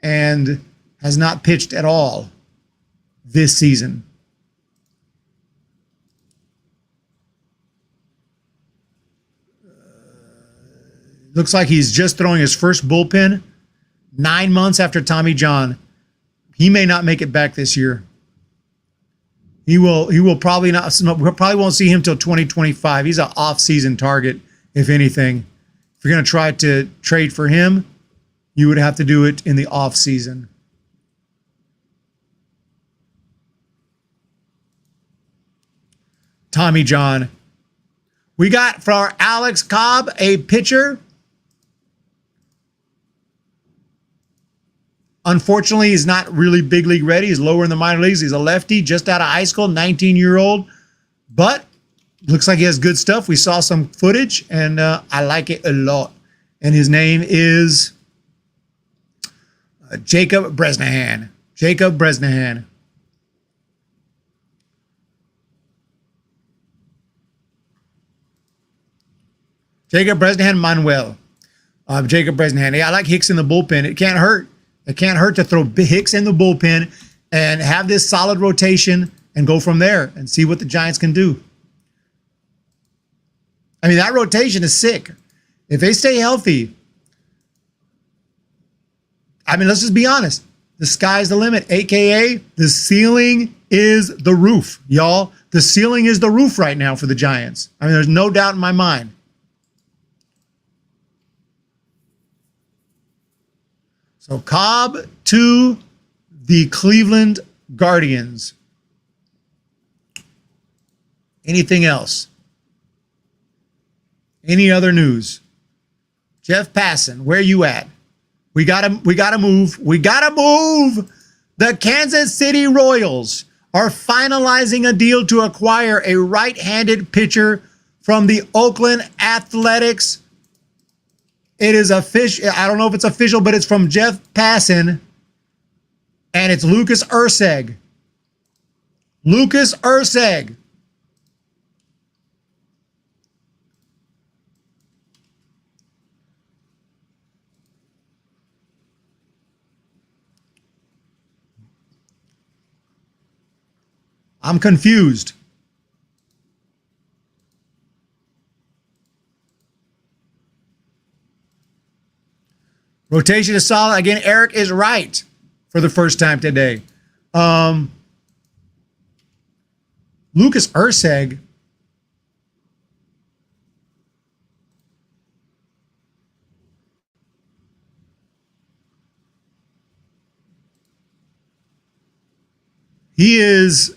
and has not pitched at all this season. Looks like he's just throwing his first bullpen 9 months after Tommy John. He may not make it back this year. He will probably not. We probably won't see him till 2025. He's an off-season target, if anything. If you're going to try to trade for him, you would have to do it in the off-season. Tommy John. We got for our Alex Cobb a pitcher. Unfortunately, he's not really big league ready. He's lower in the minor leagues. He's a lefty, just out of high school, 19-year-old. But looks like he has good stuff. We saw some footage, and I like it a lot. And his name is Jacob Bresnahan. Jacob Bresnahan. Jacob Bresnahan Manuel. Jacob Bresnahan. Yeah, I like Hicks in the bullpen. It can't hurt. It can't hurt to throw Hicks in the bullpen and have this solid rotation and go from there and see what the Giants can do. I mean, that rotation is sick. If they stay healthy, I mean, let's just be honest. The sky's the limit, a.k.a. the ceiling is the roof, y'all. The ceiling is the roof right now for the Giants. I mean, there's no doubt in my mind. So Cobb to the Cleveland Guardians. Anything else? Any other news? Jeff Passan, where you at? We gotta move. We gotta move. The Kansas City Royals are finalizing a deal to acquire a right-handed pitcher from the Oakland Athletics. It is official. I don't know if it's official, but it's from Jeff Passan, and it's Lucas Erceg. Lucas Erceg. I'm confused. Rotation is solid. Again, Eric is right for the first time today. Lucas Erceg. He is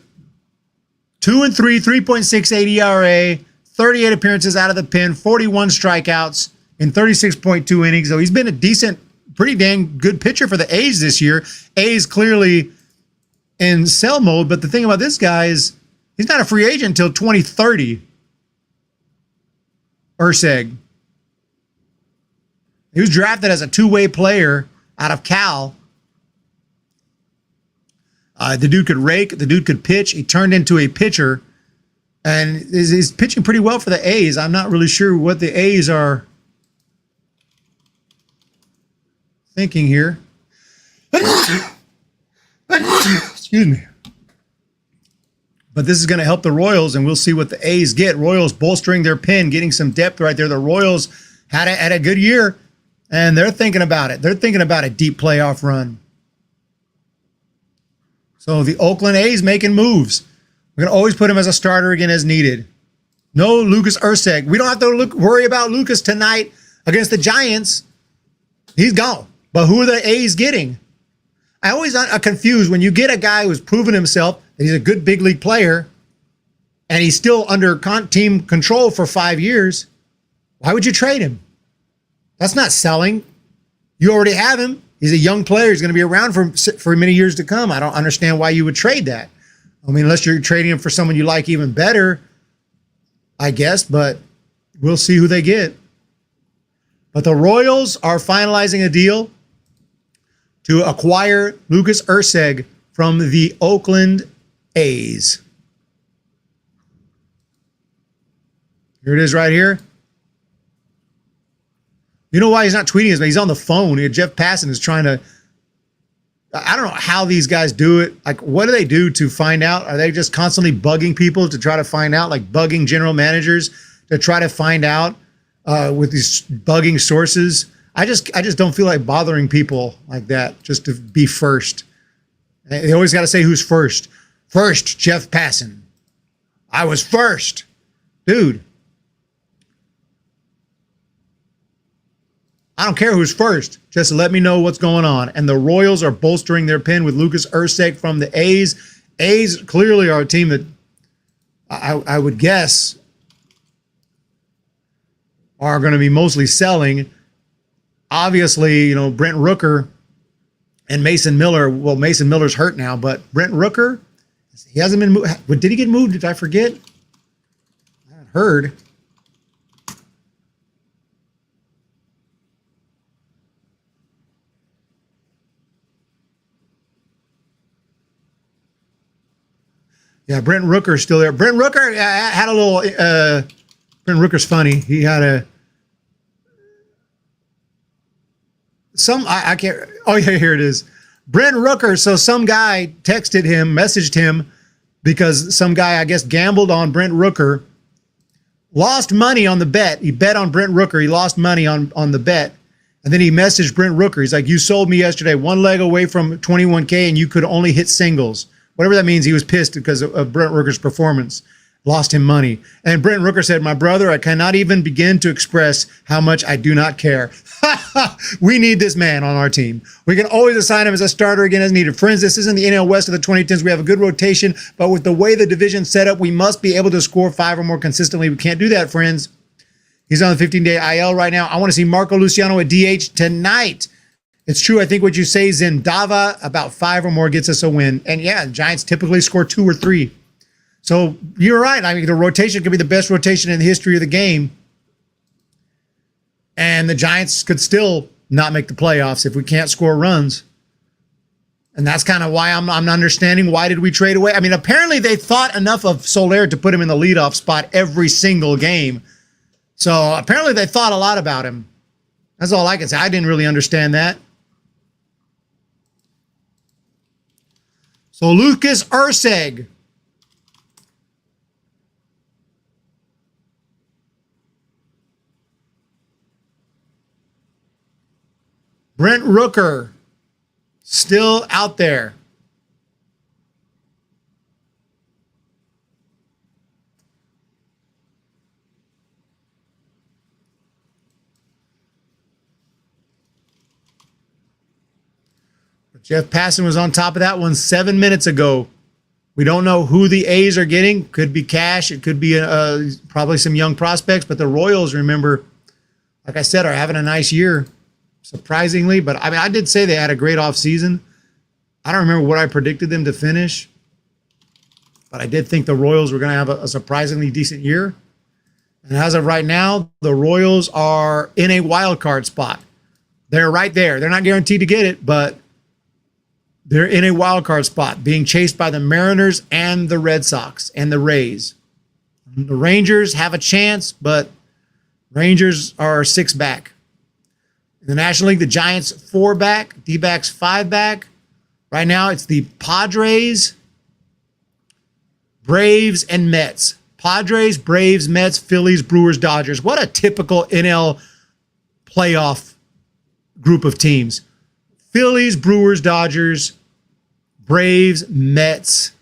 2-3, 3.68 ERA, 38 appearances out of the pen, 41 strikeouts. in 36.2 innings. So he's been a decent, pretty dang good pitcher for the A's this year. A's clearly in sell mode, but the thing about this guy is he's not a free agent until 2030. Urseg. He was drafted as a two-way player out of Cal. The dude could rake. The dude could pitch. He turned into a pitcher. And is pitching pretty well for the A's. I'm not really sure what the A's are thinking here. Excuse me. But this is going to help the Royals, and we'll see what the A's get. Royals bolstering their pen, getting some depth right there. The Royals had a good year, and they're thinking about it. They're thinking about a deep playoff run. So the Oakland A's making moves. We're going to always put him as a starter again as needed. No Lucas Urseg. We don't have to worry about Lucas tonight against the Giants. He's gone. But who are the A's getting? I always am confused when you get a guy who's proven himself that he's a good big league player and he's still under team control for 5 years. Why would you trade him? That's not selling. You already have him. He's a young player. He's going to be around for many years to come. I don't understand why you would trade that. I mean, unless you're trading him for someone you like even better, I guess, but we'll see who they get. But the Royals are finalizing a deal to acquire Lucas Urseg from the Oakland A's. Here it is right here. You know why he's not tweeting us, but he's on the phone. Jeff Passan is trying to, I don't know how these guys do it. Like, what do they do to find out? Are they just constantly bugging people to try to find out, like bugging general managers to try to find out with these bugging sources? I just don't feel like bothering people like that just to be first. They always got to say who's first. First, Jeff Passan. I was first. Dude. I don't care who's first. Just let me know what's going on. And the Royals are bolstering their pen with Lucas Urseg from the A's. A's clearly are a team that I would guess are going to be mostly selling. Obviously, Brent Rooker and Mason Miller. Well, Mason Miller's hurt now, but Brent Rooker, he hasn't been moved. Did he get moved? Did I forget? I haven't heard. Yeah, Brent Rooker's still there. Brent Rooker had a little. Brent Rooker's funny. He had I can't. Oh yeah, here it is. Brent Rooker. So some guy texted him, messaged him, because some guy I guess gambled on Brent Rooker, lost money on the bet. He bet on Brent Rooker. He lost money on the bet, and then he messaged Brent Rooker. He's like, "You sold me yesterday, one leg away from 21K, and you could only hit singles." Whatever that means, he was pissed because of Brent Rooker's performance. Lost him money. And Brent Rooker said, "My brother, I cannot even begin to express how much I do not care." We need this man on our team. We can always assign him as a starter again as needed. Friends, this isn't the NL West of the 2010s. We have a good rotation, but with the way the division's set up, we must be able to score 5 or more consistently. We can't do that, friends. He's on the 15-day IL right now. I want to see Marco Luciano at DH tonight. It's true. I think what you say, Zendava, about 5 or more gets us a win. And yeah, Giants typically score 2 or 3. So you're right. I mean, the rotation could be the best rotation in the history of the game. And the Giants could still not make the playoffs if we can't score runs. And that's kind of why I'm not understanding, why did we trade away? I mean, apparently they thought enough of Soler to put him in the leadoff spot every single game. So apparently they thought a lot about him. That's all I can say. I didn't really understand that. So Lucas Urseg. Brent Rooker still out there. Jeff Passan was on top of that one 7 minutes ago. We don't know who the A's are getting. Could be cash. It could be probably some young prospects. But the Royals, remember, like I said, are having a nice year, surprisingly. But I mean, I did say they had a great offseason. I don't remember what I predicted them to finish, but I did think the Royals were going to have a surprisingly decent year. And as of right now, the Royals are in a wild card spot. They're right there. They're not guaranteed to get it, but they're in a wild card spot, being chased by the Mariners and the Red Sox and the Rays. The Rangers have a chance, but Rangers are 6 back. In the National League, the Giants 4 back, D-backs 5 back. Right now, it's the Padres, Braves, and Mets. Padres, Braves, Mets, Phillies, Brewers, Dodgers. What a typical NL playoff group of teams. Phillies, Brewers, Dodgers, Braves, Mets,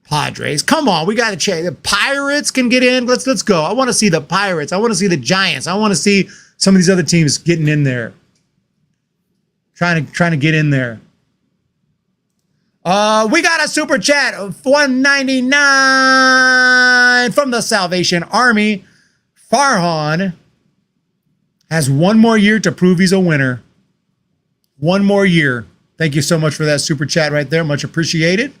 Padres. Come on, we got to check. The Pirates can get in. Let's go. I want to see the Pirates. I want to see the Giants. I want to see some of these other teams getting in there. Trying to get in there. We got a super chat of $1.99 from the Salvation Army. Farhan has one more year to prove he's a winner. One more year. Thank you so much for that super chat right there. Much appreciated.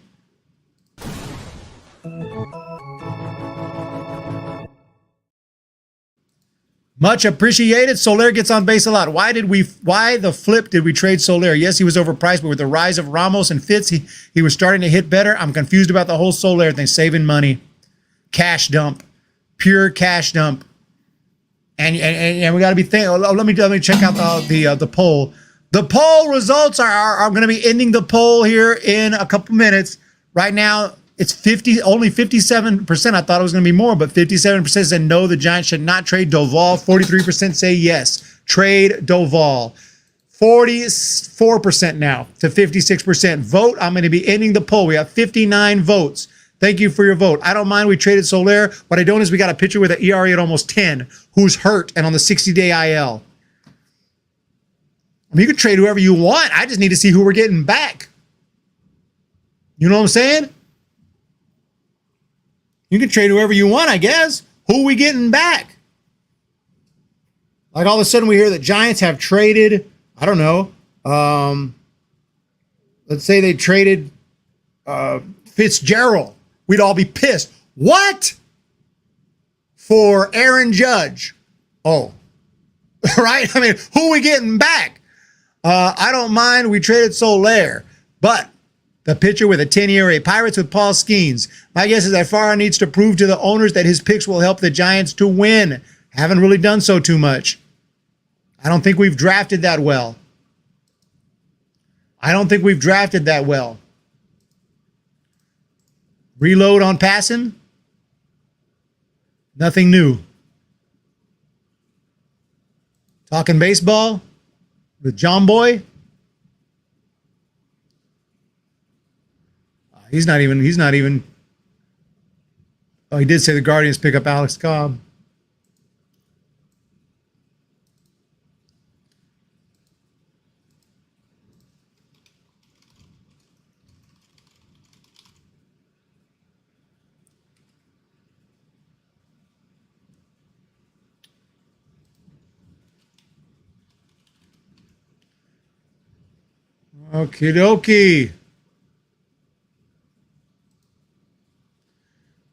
Much appreciated. Soler gets on base a lot. Why the flip did we trade Soler? Yes, he was overpriced, but with the rise of Ramos and Fitz, he was starting to hit better. I'm confused about the whole Soler thing. Saving money. Cash dump. Pure cash dump. And we got to be thinking. Let me check out the poll. The poll results are going to be ending the poll here in a couple minutes. Right now, it's only 57%. I thought it was going to be more, but 57% said no, the Giants should not trade Doval. 43% say yes, trade Doval. 44% now to 56%. Vote. I'm going to be ending the poll. We have 59 votes. Thank you for your vote. I don't mind we traded Soler. What I don't is we got a pitcher with an ERA at almost 10 who's hurt and on the 60-day IL. I mean, you can trade whoever you want. I just need to see who we're getting back. You know what I'm saying? You can trade whoever you want, I guess. Who are we getting back? Like all of a sudden we hear that Giants have traded, I don't know. Let's say they traded Fitzgerald. We'd all be pissed. What? For Aaron Judge. Oh, right? I mean, who are we getting back? I don't mind. We traded Soler, but the pitcher with a 10 ERA. Pirates with Paul Skeens. My guess is that Farah needs to prove to the owners that his picks will help the Giants to win. Haven't really done so too much. I don't think we've drafted that well. Reload on passing. Nothing new. Talking baseball with John Boy. He's not even. Oh, he did say the Guardians pick up Alex Cobb. Okie dokie.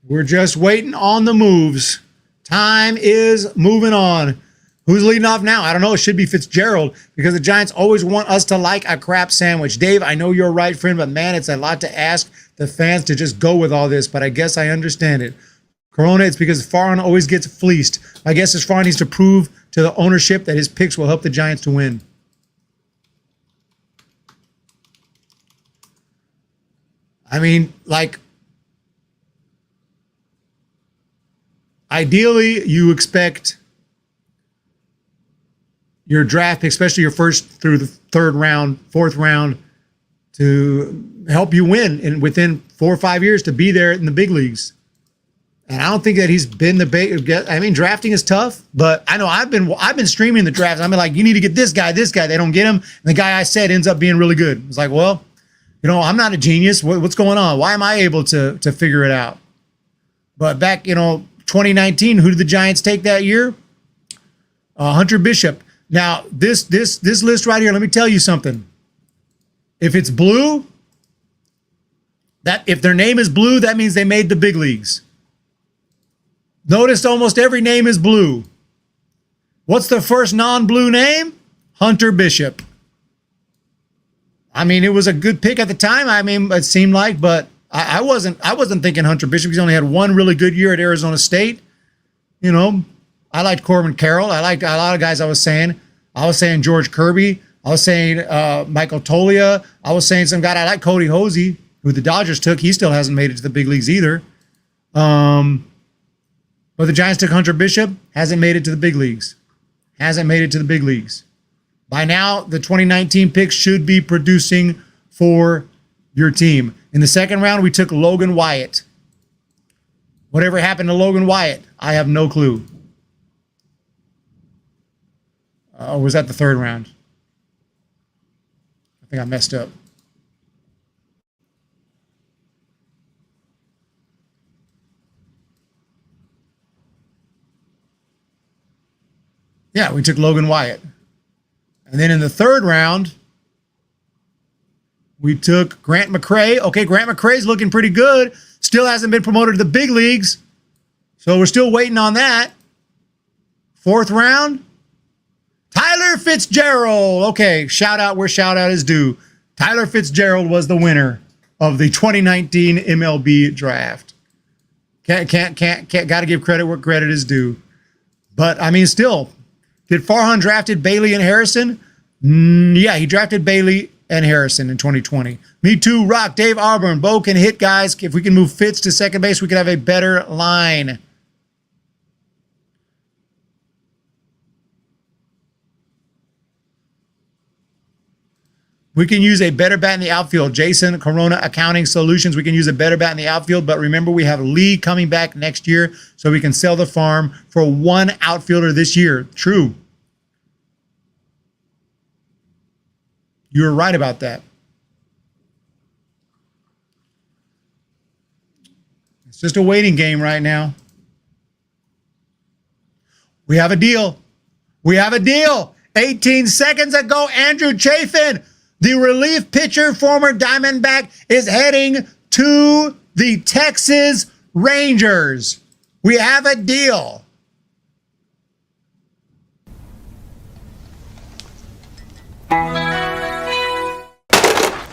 We're just waiting on the moves. Time is moving on. Who's leading off now? I don't know. It should be Fitzgerald because the Giants always want us to like a crap sandwich. Dave, I know you're right, friend, but man, it's a lot to ask the fans to just go with all this, but I guess I understand it. Corona, it's because Farhan always gets fleeced. My guess is Farhan needs to prove to the ownership that his picks will help the Giants to win. I mean, like, ideally, you expect your draft, especially your first through the third round, fourth round, to help you win and within 4 or 5 years to be there in the big leagues. And I don't think that he's been the big. I mean, drafting is tough, but I know I've been streaming the drafts. I've been like, you need to get this guy. They don't get him. And the guy I said ends up being really good. It's like, well, you know, I'm not a genius. What's going on? Why am I able to figure it out? But back, 2019, who did the Giants take that year? Hunter Bishop. Now, this list right here, let me tell you something. If it's blue, if their name is blue, that means they made the big leagues. Notice almost every name is blue. What's the first non-blue name? Hunter Bishop. I mean, it was a good pick at the time. I mean, it seemed like, but I wasn't thinking Hunter Bishop. He's only had one really good year at Arizona State. You know, I liked Corbin Carroll. I liked a lot of guys. I was saying George Kirby. I was saying Michael Tolia. I was saying some guy. I like Cody Hosey, who the Dodgers took. He still hasn't made it to the big leagues either. But the Giants took Hunter Bishop. Hasn't made it to the big leagues. Hasn't made it to the big leagues. By now, the 2019 picks should be producing for your team. In the second round, we took Logan Wyatt. Whatever happened to Logan Wyatt, I have no clue. Or was that the third round? I think I messed up. Yeah, we took Logan Wyatt. And then in the third round, we took Grant McCray. Okay, Grant McCray's looking pretty good. Still hasn't been promoted to the big leagues. So we're still waiting on that. Fourth round, Tyler Fitzgerald. Okay, shout out where shout out is due. Tyler Fitzgerald was the winner of the 2019 MLB draft. Can't got to give credit where credit is due. But I mean, still, did Farhan drafted Bailey and Harrison? Yeah, he drafted Bailey and Harrison in 2020. Me too, Rock, Dave Auburn. Bo can hit, guys. If we can move Fitz to second base, we could have a better line. We can use a better bat in the outfield. Jason, Corona Accounting Solutions. We can use a better bat in the outfield, but remember we have Lee coming back next year, so we can sell the farm for one outfielder this year. True. You were right about that. It's just a waiting game right now. We have a deal. We have a deal. 18 seconds ago, Andrew Chafin, the relief pitcher, former Diamondback, is heading to the Texas Rangers. We have a deal.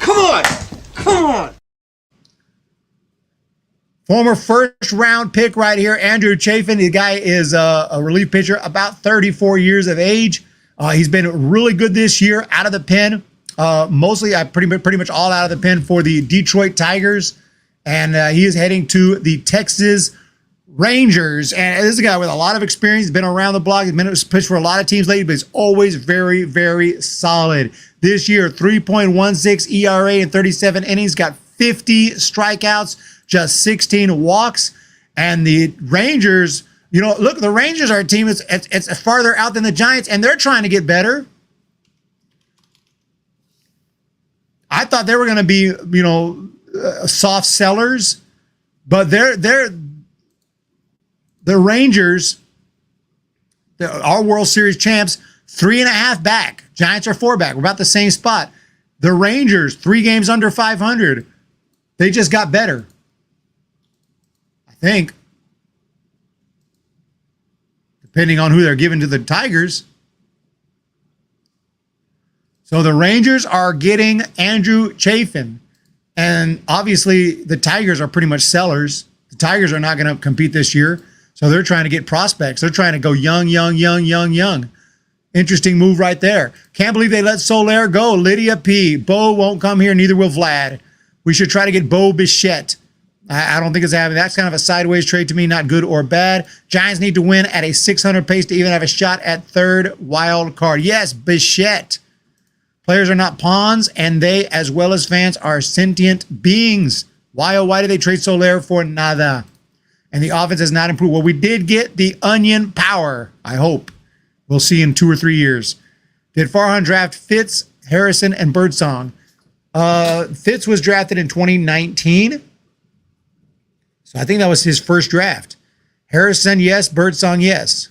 Come on! Come on! Former first round pick right here, Andrew Chafin. The guy is a relief pitcher, about 34 years of age. He's been really good this year out of the pen. Mostly pretty much all out of the pen for the Detroit Tigers. And he is heading to the Texas Rangers. And this is a guy with a lot of experience. He's been around the block. He's been pitched for a lot of teams lately, but he's always very, very solid. This year, 3.16 ERA in 37 innings, got 50 strikeouts, just 16 walks. And the Rangers, you know, look, the Rangers are a team it's farther out than the Giants, and they're trying to get better. I thought they were going to be, you know, soft sellers, but the Rangers, our World Series champs, 3.5 back. Giants are 4 back. We're about the same spot. The Rangers, 3 games under 500. They just got better, I think, depending on who they're giving to the Tigers. So the Rangers are getting Andrew Chafin. And obviously the Tigers are pretty much sellers. The Tigers are not going to compete this year. So they're trying to get prospects. They're trying to go young. Interesting move right there. Can't believe they let Soler go. Lydia P. Bo won't come here. Neither will Vlad. We should try to get Bo Bichette. I don't think it's happening. That's kind of a sideways trade to me, not good or bad. Giants need to win at a 600 pace to even have a shot at third wild card. Yes, Bichette. Players are not pawns, and they, as well as fans, are sentient beings. Why, oh, why did they trade Soler for nada? And the offense has not improved. Well, we did get the onion power, I hope. We'll see in 2 or 3 years. Did Farhan draft Fitz, Harrison, and Birdsong? Fitz was drafted in 2019. So I think that was his first draft. Harrison, yes. Birdsong, yes.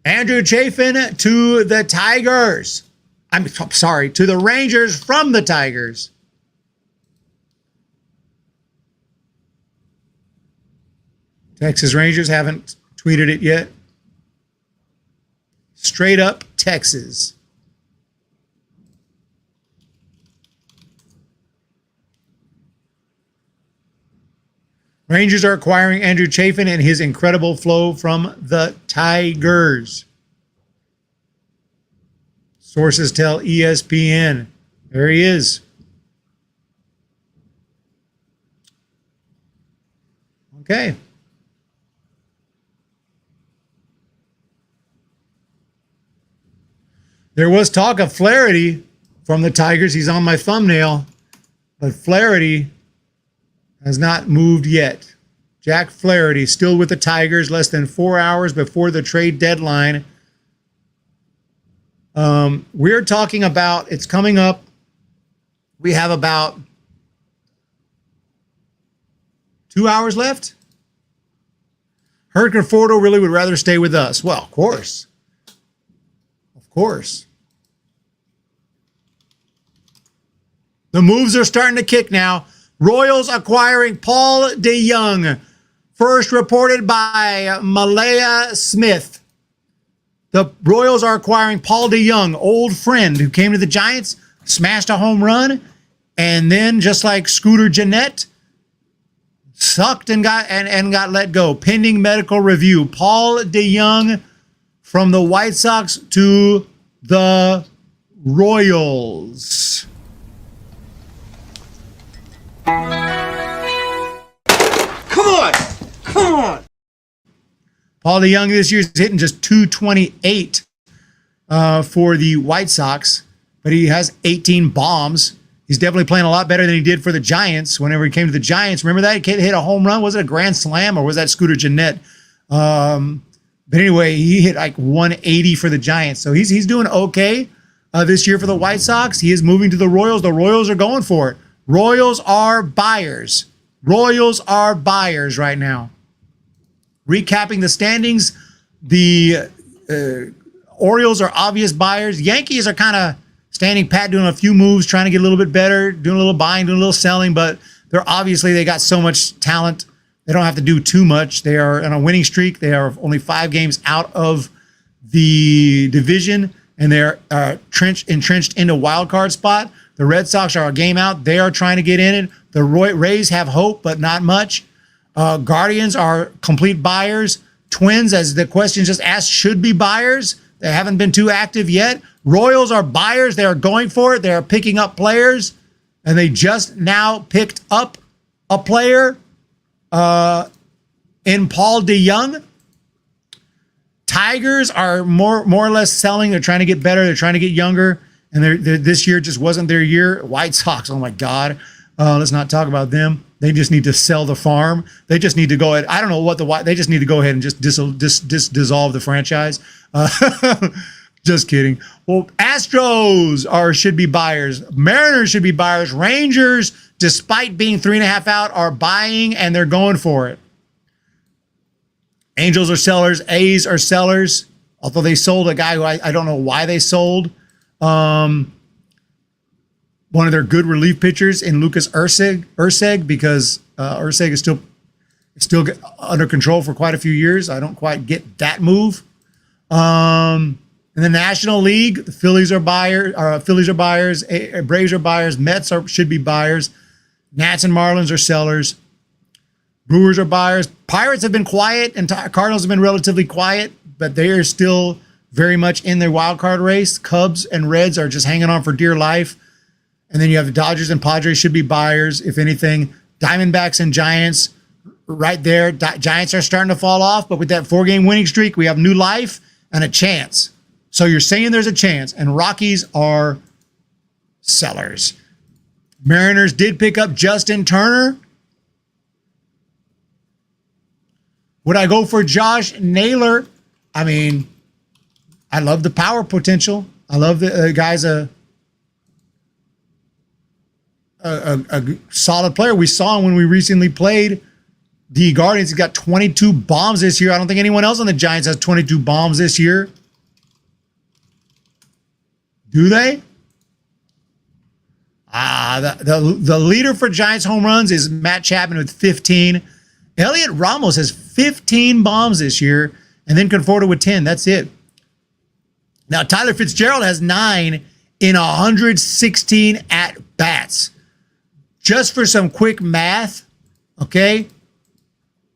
Andrew Chafin to the Tigers. I'm sorry, to the Rangers from the Tigers. Texas Rangers haven't tweeted it yet. Straight up Texas. Rangers are acquiring Andrew Chafin and his incredible flow from the Tigers. Sources tell ESPN. There he is. Okay. There was talk of Flaherty from the Tigers. He's on my thumbnail. But Flaherty has not moved yet. Jack Flaherty still with the Tigers less than 4 hours before the trade deadline. We're talking about, it's coming up. We have about 2 hours left. Hurricane Fordo really would rather stay with us. Well, of course. Of course. The moves are starting to kick now. Royals acquiring Paul DeJong. First reported by Malaya Smith. The Royals are acquiring Paul DeJong, old friend who came to the Giants, smashed a home run, and then just like Scooter Gennett, sucked and got let go. Pending medical review. Paul DeJong from the White Sox to the Royals. Come on! Come on! Paul DeJong this year is hitting just .228 for the White Sox, but he has 18 bombs. He's definitely playing a lot better than he did for the Giants whenever he came to the Giants. Remember that? He hit a home run. Was it a grand slam or was that Scooter Gennett? But anyway, he hit like 180 for the Giants. So he's doing okay this year for the White Sox. He is moving to the Royals. The Royals are going for it. Royals are buyers. Royals are buyers right now. Recapping the standings, the Orioles are obvious buyers. Yankees are kind of standing pat, doing a few moves, trying to get a little bit better, doing a little buying, doing a little selling, but they got so much talent. They don't have to do too much. They are on a winning streak. They are only 5 games out of the division, and they're entrenched into wild card spot. The Red Sox are a game out. They are trying to get in it. The Rays have hope, but not much. Guardians are complete buyers. Twins, as the question just asked, should be buyers. They haven't been too active yet. Royals are buyers. They are going for it. They are picking up players, and they just now picked up a player in Paul DeJong. Tigers are more or less selling. They're trying to get better. They're trying to get younger, and this year just wasn't their year. White Sox, oh my God. Let's not talk about them. They just need to sell the farm. They just need to go ahead. I don't know what they just need to go ahead and just dissolve the franchise. Just kidding. Well, Astros should be buyers. Mariners should be buyers. Rangers, despite being 3.5 out, are buying and they're going for it. Angels are sellers. A's are sellers. Although they sold a guy who I don't know why they sold. One of their good relief pitchers in Lucas Urseg because Urseg is still under control for quite a few years. I don't quite get that move. In the National League, the Phillies are buyers. Braves are buyers. Mets should be buyers. Nats and Marlins are sellers. Brewers are buyers. Pirates have been quiet, and Cardinals have been relatively quiet, but they are still very much in their wild card race. Cubs and Reds are just hanging on for dear life. And then you have the Dodgers and Padres should be buyers, if anything. Diamondbacks and Giants right there. Giants are starting to fall off, but with that 4-game winning streak, we have new life and a chance. So you're saying there's a chance, and Rockies are sellers. Mariners did pick up Justin Turner. Would I go for Josh Naylor? I mean, I love the power potential. I love the guy's a solid player. We saw him when we recently played the Guardians have got 22 bombs this year. I don't think anyone else on the Giants has 22 bombs this year. Do they? The leader for Giants home runs is Matt Chapman with 15. Elliot Ramos has 15 bombs this year, and then Conforto with 10. That's it. Now, Tyler Fitzgerald has 9 in 116 at-bats. Just for some quick math, okay,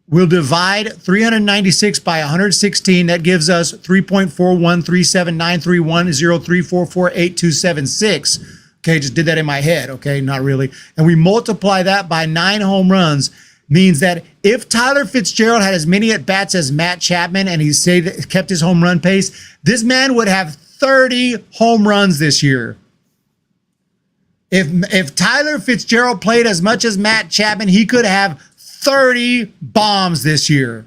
we'll divide 396 by 116. That gives us 3.413793103448276. Okay, just did that in my head, okay, not really. And we multiply that by 9 home runs, means that if Tyler Fitzgerald had as many at-bats as Matt Chapman and he kept his home run pace, this man would have 30 home runs this year. If Tyler Fitzgerald played as much as Matt Chapman, he could have 30 bombs this year.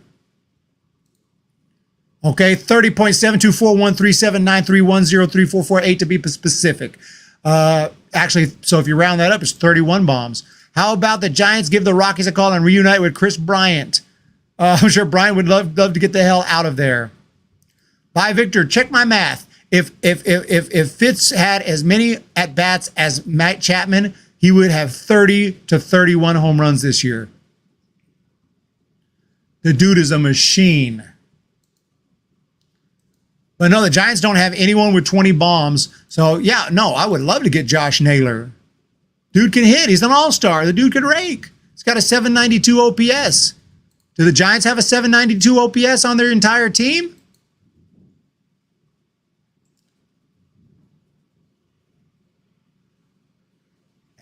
Okay, 30.724137931034448 to be specific. Actually, so if you round that up, it's 31 bombs. How about the Giants give the Rockies a call and reunite with Chris Bryant? I'm sure Bryant would love to get the hell out of there. Bye, Victor. Check my math. If Fitz had as many at bats as Matt Chapman, he would have 30 to 31 home runs this year. The dude is a machine. But no, the Giants don't have anyone with 20 bombs. So, yeah, no, I would love to get Josh Naylor. Dude can hit. He's an all-star. The dude can rake. He's got a 792 OPS. Do the Giants have a 792 OPS on their entire team?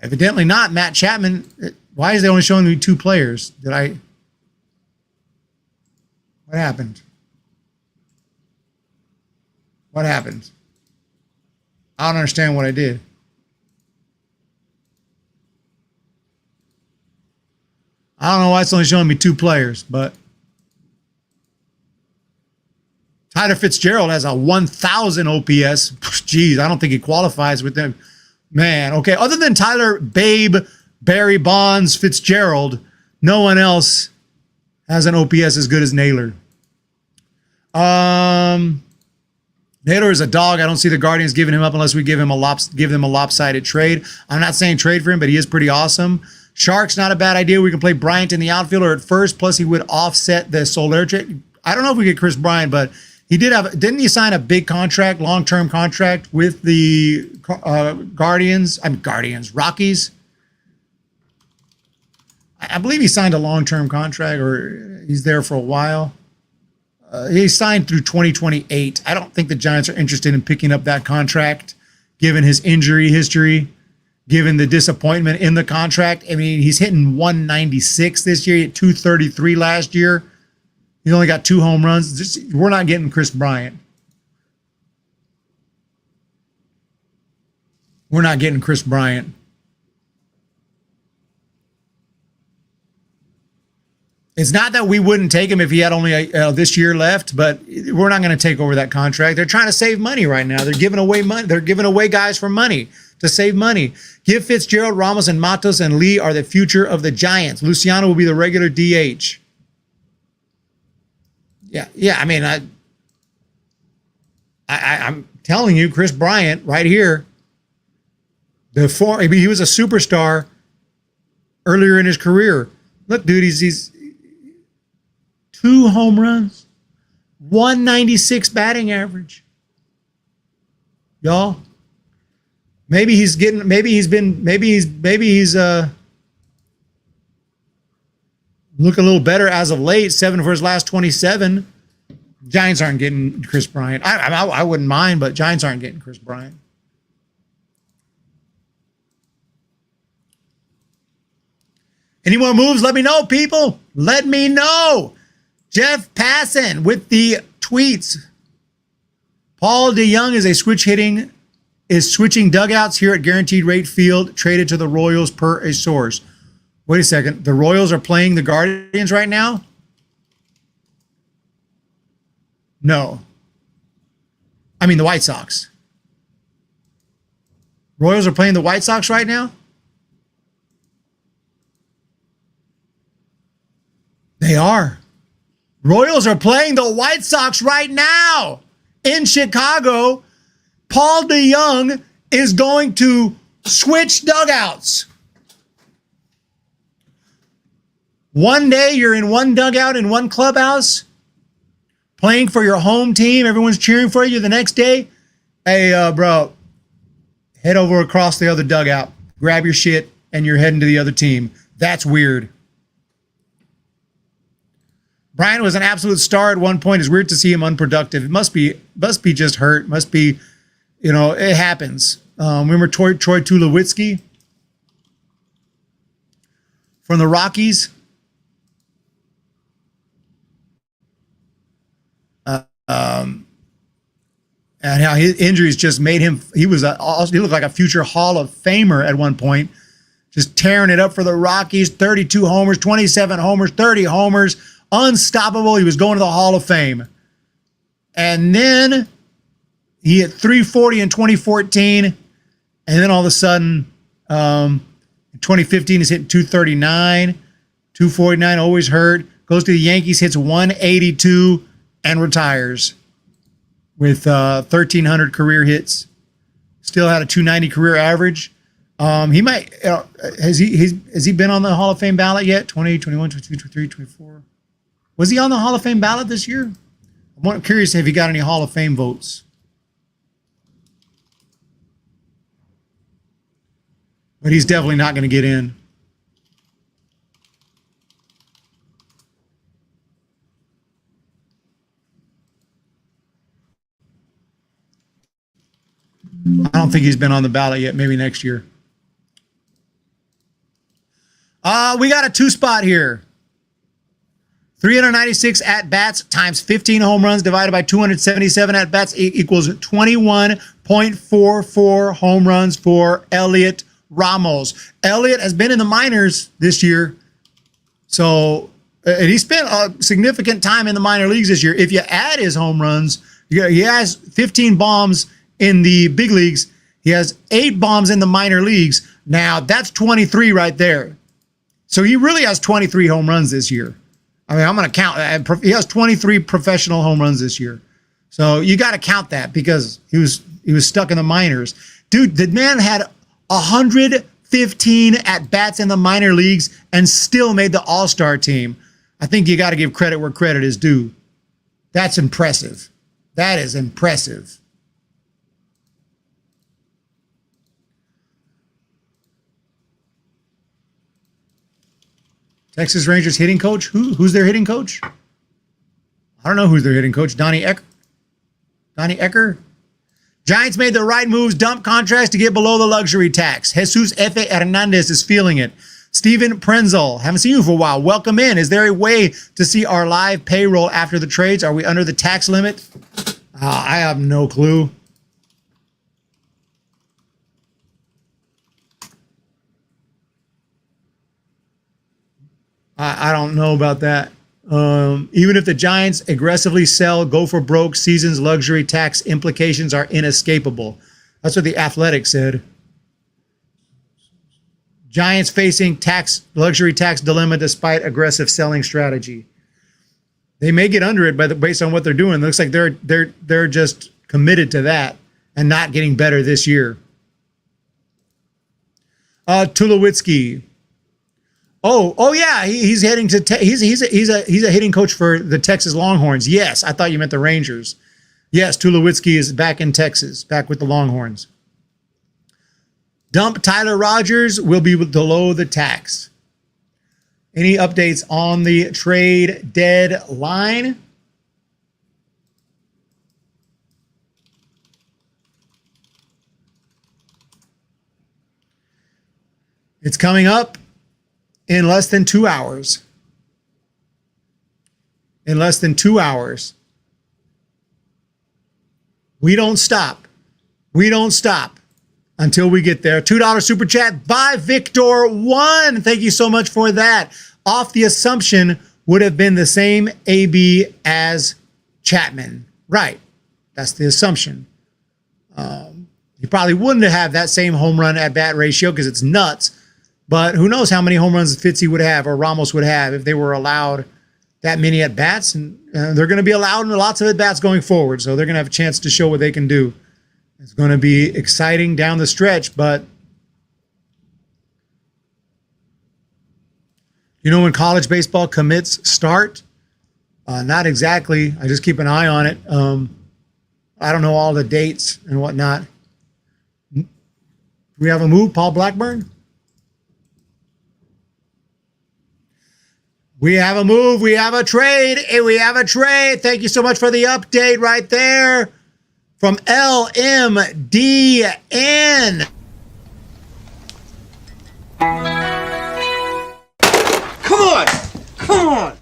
Evidently not. Matt Chapman. Why is they only showing me 2 players? What happened? What happened? I don't understand what I did. I don't know why it's only showing me 2 players, but Tyler Fitzgerald has a 1,000 OPS. Jeez, I don't think he qualifies with them. Man, okay. Other than Tyler, Babe, Barry Bonds, Fitzgerald, no one else has an OPS as good as Naylor. Naylor is a dog. I don't see the Guardians giving him up unless we give them a lopsided trade. I'm not saying trade for him, but he is pretty awesome. Sharks, not a bad idea. We can play Bryant in the outfield or at first. Plus, he would offset the Soler trade. I don't know if we get Chris Bryant, but he didn't he sign a big contract, long-term contract with the Rockies? I believe he signed a long-term contract, or he's there for a while. He signed through 2028. I don't think the Giants are interested in picking up that contract, given his injury history, given the disappointment in the contract. I mean, he's hitting 196 this year. He hit 233 last year. He's only got 2 home runs. We're not getting Chris Bryant. We're not getting Chris Bryant. It's not that we wouldn't take him if he had only this year left, but we're not going to take over that contract. They're trying to save money right now. They're giving away money. They're giving away guys for money to save money. Give Fitzgerald, Ramos, and Matos and Lee are the future of the Giants. Luciano will be the regular DH. Yeah. I mean, I'm telling you, Chris Bryant right here. He was a superstar earlier in his career. Look, dude, he's 2 home runs, 196 batting average. Y'all, maybe he's look a little better as of late. 7 for his last 27. Giants aren't getting Chris Bryant. I wouldn't mind, but Giants aren't getting Chris Bryant. Any more moves? Let me know, people. Let me know. Jeff Passan with the tweets. Paul DeJong is switching dugouts here at Guaranteed Rate Field, traded to the Royals per a source. Wait a second. The Royals are playing the Guardians right now? No. I mean the White Sox. Royals are playing the White Sox right now? They are. Royals are playing the White Sox right now in Chicago. Paul DeJong is going to switch dugouts. One day you're in one dugout in one clubhouse playing for your home team. Everyone's cheering for you. The next day, hey, bro, head over across the other dugout, grab your shit, and you're heading to the other team. That's weird. Brian was an absolute star at one point. It's weird to see him unproductive. It must be just hurt. Must be, it happens. Remember Troy Tulowitzki from the Rockies? And how his injuries just made him, he looked like a future Hall of Famer at one point, just tearing it up for the Rockies. 32 homers, 27 homers, 30 homers, unstoppable. He was going to the Hall of Fame. And then he hit 340 in 2014. And then all of a sudden, in 2015, he's hitting 239, 249, always hurt. Goes to the Yankees, hits 182, and retires with 1,300 career hits. Still had a 290 career average. He might, has he been on the Hall of Fame ballot yet? 20, 21, 22, 23, 24. Was he on the Hall of Fame ballot this year? I'm curious if he got any Hall of Fame votes. But he's definitely not going to get in. I don't think he's been on the ballot yet. Maybe next year. We got a 2-spot here. 396 at-bats times 15 home runs divided by 277 at-bats equals 21.44 home runs for Elliot Ramos. Elliot has been in the minors this year. So and he spent a significant time in the minor leagues this year. If you add his home runs, he has 15 bombs in the big leagues. He has 8 bombs in the minor leagues. Now, that's 23 right there. So he really has 23 home runs this year. I mean, I'm going to count. He has 23 professional home runs this year. So you got to count that because he was stuck in the minors. Dude, the man had 115 at-bats in the minor leagues and still made the All-Star team. I think you got to give credit where credit is due. That's impressive. That is impressive. Texas Rangers hitting coach? Who's their hitting coach? I don't know who's their hitting coach. Donnie Ecker? Giants made the right moves, dump contracts to get below the luxury tax. Jesus F. Hernandez is feeling it. Steven Prenzel, haven't seen you for a while. Welcome in. Is there a way to see our live payroll after the trades? Are we under the tax limit? I have no clue. I don't know about that. Even if the Giants aggressively sell, go for broke, season's luxury tax implications are inescapable. That's what The Athletic said. Giants facing luxury tax dilemma despite aggressive selling strategy. They may get under it based on what they're doing. It looks like they're just committed to that and not getting better this year. Tulowitzki. Oh yeah, he's heading to he's a hitting coach for the Texas Longhorns. Yes, I thought you meant the Rangers. Yes, Tulowitzki is back in Texas, back with the Longhorns. Dump Tyler Rogers will be below the tax. Any updates on the trade deadline? It's coming up in less than 2 hours. In less than 2 hours. We don't stop. We don't stop until we get there. $2 super chat by Victor1. Thank you so much for that. Off the assumption would have been the same AB as Chapman. Right. That's the assumption. You probably wouldn't have that same home run at bat ratio because it's nuts. But who knows how many home runs Fitzy would have or Ramos would have if they were allowed that many at bats, and they're going to be allowed lots of at bats going forward. So they're going to have a chance to show what they can do. It's going to be exciting down the stretch, but you know when college baseball commits start? Not exactly. I just keep an eye on it. I don't know all the dates and whatnot. Do we have a move, Paul Blackburn? We have a move. We have a trade. We have a trade. Thank you so much for the update right there from LMDN. Come on! Come on!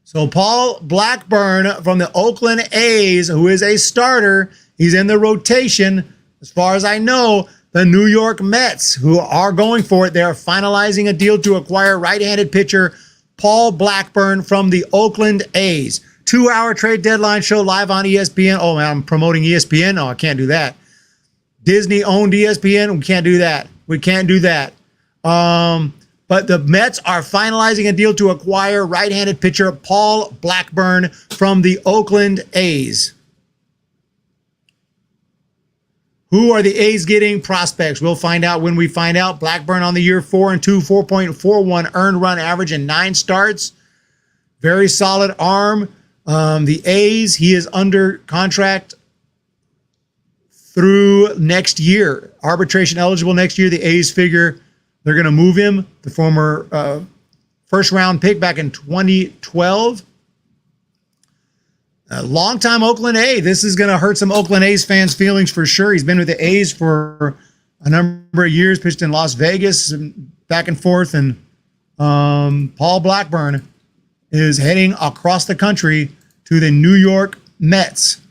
So Paul Blackburn from the Oakland A's, who is a starter, he's in the rotation. As far as I know, the New York Mets, who are going for it, they're finalizing a deal to acquire right-handed pitcher Paul Blackburn from the Oakland A's. 2-hour trade deadline show live on ESPN. Oh, man, I'm promoting ESPN? No, I can't do that. Disney-owned ESPN? We can't do that. We can't do that. But the Mets are finalizing a deal to acquire right-handed pitcher Paul Blackburn from the Oakland A's. Who are the A's getting? Prospects. We'll find out when we find out. Blackburn on the year 4-2, 4.41 earned run average in 9 starts. Very solid arm. The A's, he is under contract through next year. Arbitration eligible next year. The A's figure they're going to move him, the former first-round pick back in 2012. A longtime Oakland A. This is going to hurt some Oakland A's fans' feelings for sure. He's been with the A's for a number of years, pitched in Las Vegas, and back and forth. And Paul Blackburn is heading across the country to the New York Mets.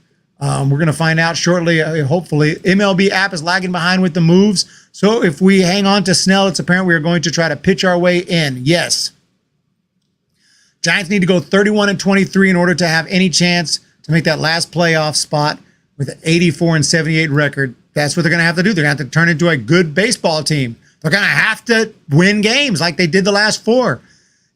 We're going to find out shortly, hopefully. MLB app is lagging behind with the moves. So if we hang on to Snell, it's apparent we are going to try to pitch our way in. Yes. Giants need to go 31-23 in order to have any chance to make that last playoff spot with an 84-78 record. That's what they're going to have to do. They're going to have to turn into a good baseball team. They're going to have to win games like they did the last 4.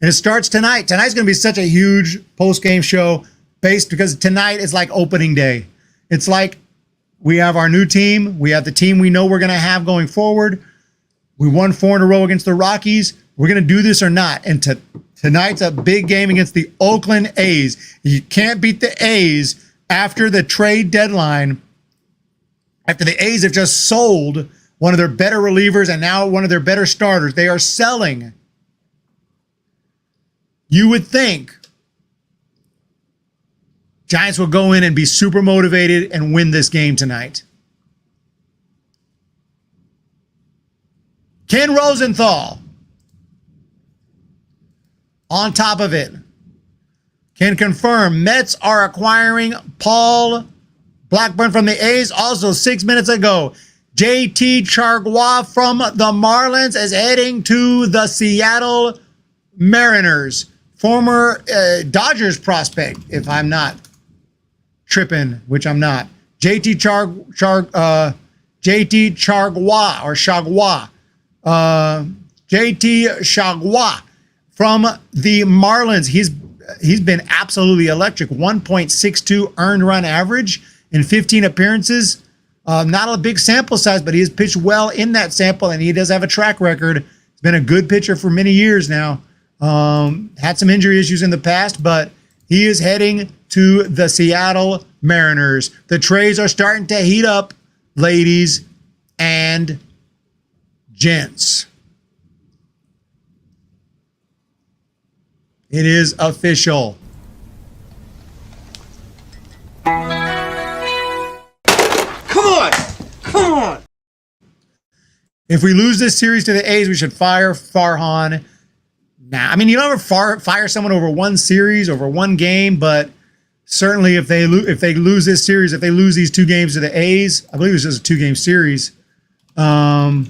And it starts tonight. Tonight's going to be such a huge post-game show because tonight is like opening day. It's like we have our new team. We have the team we know we're going to have going forward. We won 4 in a row against the Rockies. We're going to do this or not. And tonight's a big game against the Oakland A's. You can't beat the A's after the trade deadline, after the A's have just sold one of their better relievers and now one of their better starters. They are selling. You would think Giants will go in and be super motivated and win this game tonight. Ken Rosenthal on top of it can confirm Mets are acquiring Paul Blackburn from the A's. Also 6 minutes ago, JT Chargois from the Marlins is heading to the Seattle Mariners. Former Dodgers prospect, if I'm not tripping, which I'm not. JT Chargois or Chargois. JT Chargois from the Marlins. He's been absolutely electric. 1.62 earned run average in 15 appearances. Not a big sample size, but he has pitched well in that sample, and he does have a track record. He's been a good pitcher for many years now. Had some injury issues in the past, but he is heading to the Seattle Mariners. The trades are starting to heat up, ladies and gents. It is official. Come on! Come on! If we lose this series to the A's, we should fire Farhan. Nah, I mean, you don't ever fire someone over one series, over one game, but certainly if they lose this series, if they lose these 2 games to the A's, I believe it's just a 2-game series. Yeah,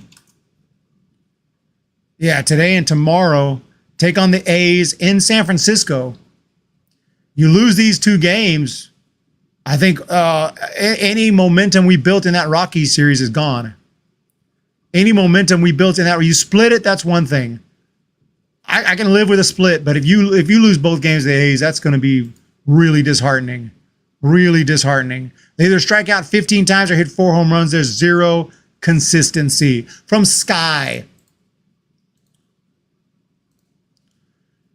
today and tomorrow, take on the A's in San Francisco. You lose these 2 games, I think any momentum we built in that Rockies series is gone. Any momentum we built in that, you split it, that's one thing. I can live with a split, but if you lose both games to the A's, that's going to be really disheartening. Really disheartening. They either strike out 15 times or hit 4 home runs. There's zero consistency. From Sky.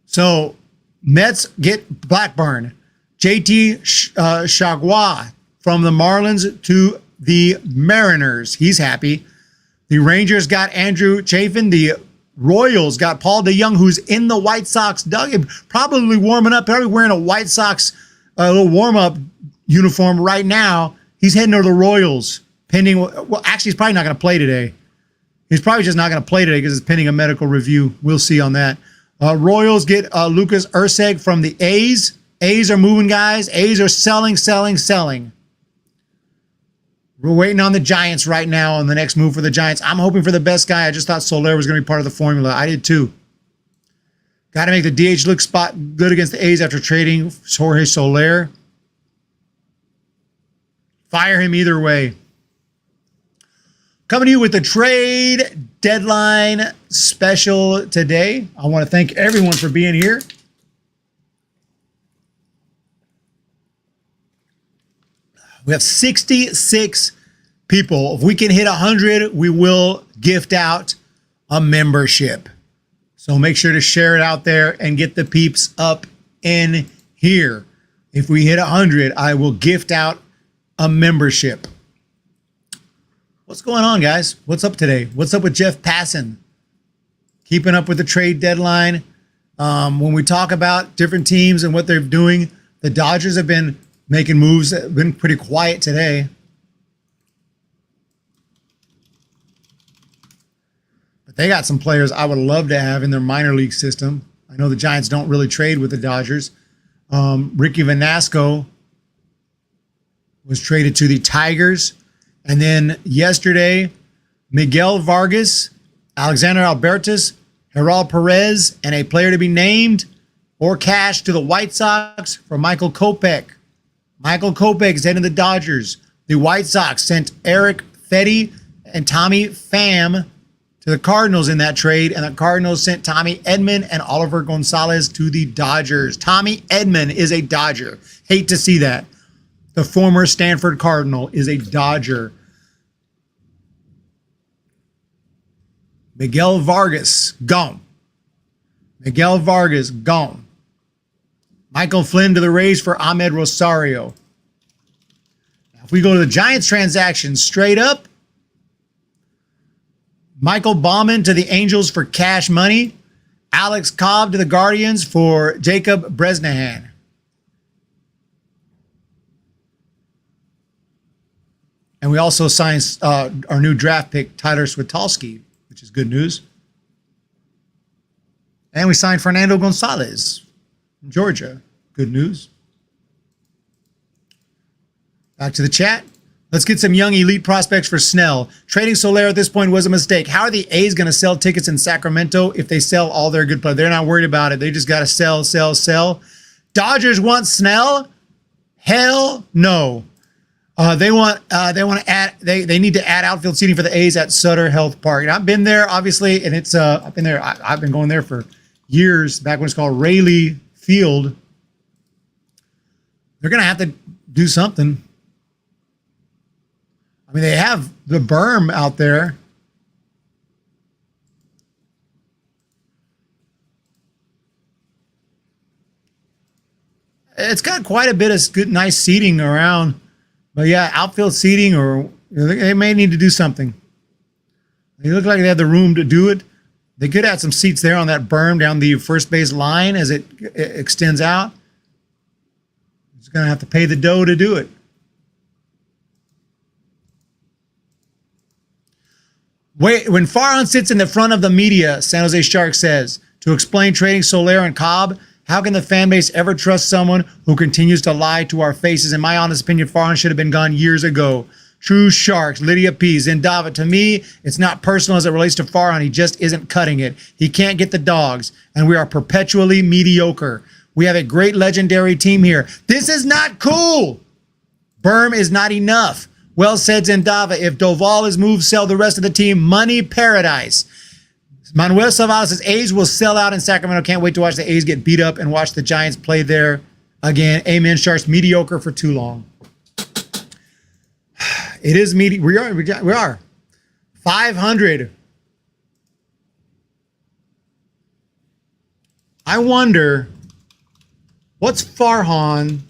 So Mets get Blackburn. JT Chagua from the Marlins to the Mariners. He's happy. The Rangers got Andrew Chafin. The Royals got Paul DeJong, who's in the White Sox dugout, probably warming up, probably wearing a White Sox little warm-up uniform right now. He's heading to the Royals, pending. Well, actually, he's probably not going to play today. He's probably just not going to play today because it's pending a medical review. We'll see on that. Royals get Lucas Urseg from the A's. A's are moving, guys. A's are selling. We're waiting on the Giants right now on the next move for the Giants. I'm hoping for the best guy. I just thought Soler was going to be part of the formula. I did too. Got to make the DH look spot good against the A's after trading Jorge Soler. Fire him either way. Coming to you with the trade deadline special today. I want to thank everyone for being here. We have 66 people. If we can hit 100, we will gift out a membership. So make sure to share it out there and get the peeps up in here. If we hit 100, I will gift out a membership. What's going on, guys? What's up today? What's up with Jeff Passan? Keeping up with the trade deadline. When we talk about different teams and what they're doing, the Dodgers have been making moves, been pretty quiet today. But they got some players I would love to have in their minor league system. I know the Giants don't really trade with the Dodgers. Ricky Vanasco was traded to the Tigers. And then yesterday, Miguel Vargas, Alexander Albertus, Gerald Perez, and a player to be named or cash to the White Sox for Michael Kopech. Michael Kopech is heading to the Dodgers. The White Sox sent Eric Fetty and Tommy Pham to the Cardinals in that trade, and the Cardinals sent Tommy Edman and Oliver Gonzalez to the Dodgers. Tommy Edman is a Dodger. Hate to see that. The former Stanford Cardinal is a Dodger. Miguel Vargas, gone. Miguel Vargas, gone. Michael Flynn to the Rays for Ahmed Rosario. Now, if we go to the Giants transaction straight up, Michael Balman to the Angels for cash money. Alex Cobb to the Guardians for Jacob Bresnahan. And we also signed our new draft pick, Tyler Switolski, which is good news. And we signed Fernando Gonzalez from Georgia. Good news. Back to the chat. Let's get some young elite prospects for Snell. Trading Soler at this point was a mistake. How are the A's going to sell tickets in Sacramento if they sell all their good players? They're not worried about it. They just got to sell. Dodgers want Snell? Hell no. They want to add. They need to add outfield seating for the A's at Sutter Health Park. And I've been there, obviously, and it's I've been there. I've been going there for years. Back when it's called Rayleigh Field. They're gonna have to do something. I mean, they have the berm out there. It's got quite a bit of good, nice seating around. But yeah, outfield seating, or they may need to do something. They look like they have the room to do it. They could add some seats there on that berm down the first base line as it extends out. It's going to have to pay the dough to do it. Wait, when Farhan sits in the front of the media, San Jose Shark says, to explain trading Soler and Cobb, how can the fan base ever trust someone who continues to lie to our faces? In my honest opinion, Farhan should have been gone years ago. True Sharks, Lydia P. Zendava. To me, it's not personal as it relates to Farhan. He just isn't cutting it. He can't get the dogs, and we are perpetually mediocre. We have a great legendary team here. This is not cool. Berm is not enough. Well said, Zendava. If Doval is moved, sell the rest of the team. Money paradise. Manuel Salvador says, A's will sell out in Sacramento. Can't wait to watch the A's get beat up and watch the Giants play there again. Amen. Sharks mediocre for too long. It is mediocre. We are. 500. I wonder, what's Farhan?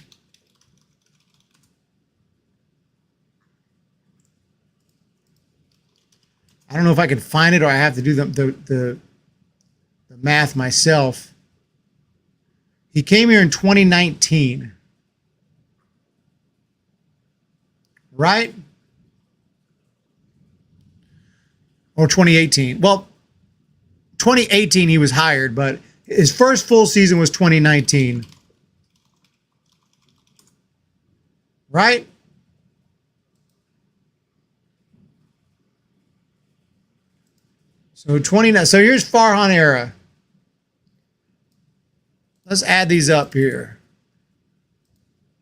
I don't know if I can find it or I have to do the math myself. He came here in 2019. Right? Or 2018. Well, 2018 he was hired, but his first full season was 2019. Right? So 29. So here's Farhan era. Let's add these up here.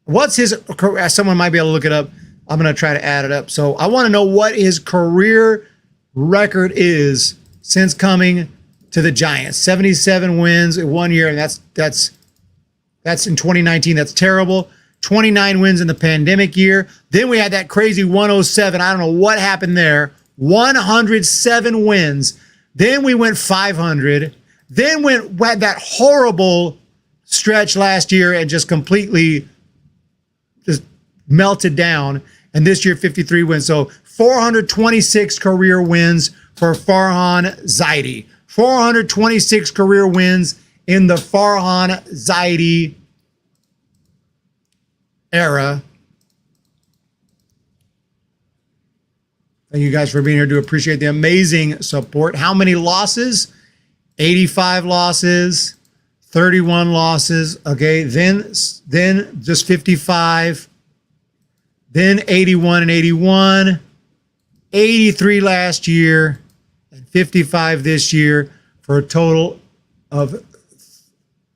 What's his, someone might be able to look it up. I'm going to try to add it up. So I want to know what his career record is since coming to the Giants. 77 wins in 1 year, and that's in 2019. That's terrible. 29 wins in the pandemic year. Then we had that crazy 107. I don't know what happened there. 107 wins. Then we went 500. Then went that horrible stretch last year and just completely just melted down. And this year, 53 wins. So 426 career wins for Farhan Zaidi. 426 career wins in the Farhan Zaidi era. Thank you guys for being here. Do appreciate the amazing support. How many losses? 85 losses, 31 losses. Okay, then just 55. Then 81 and 81, 83 last year, and 55 this year for a total of,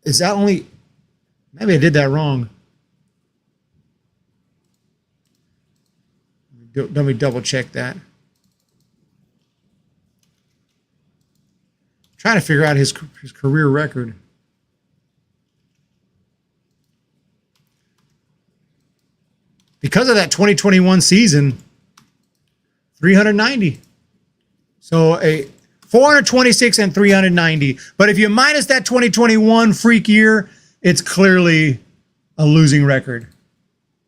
is that only, maybe I did that wrong. Let me double check that. Trying to figure out his career record. Because of that 2021 season, 390. So a 426 and 390. But if you minus that 2021 freak year, it's clearly a losing record.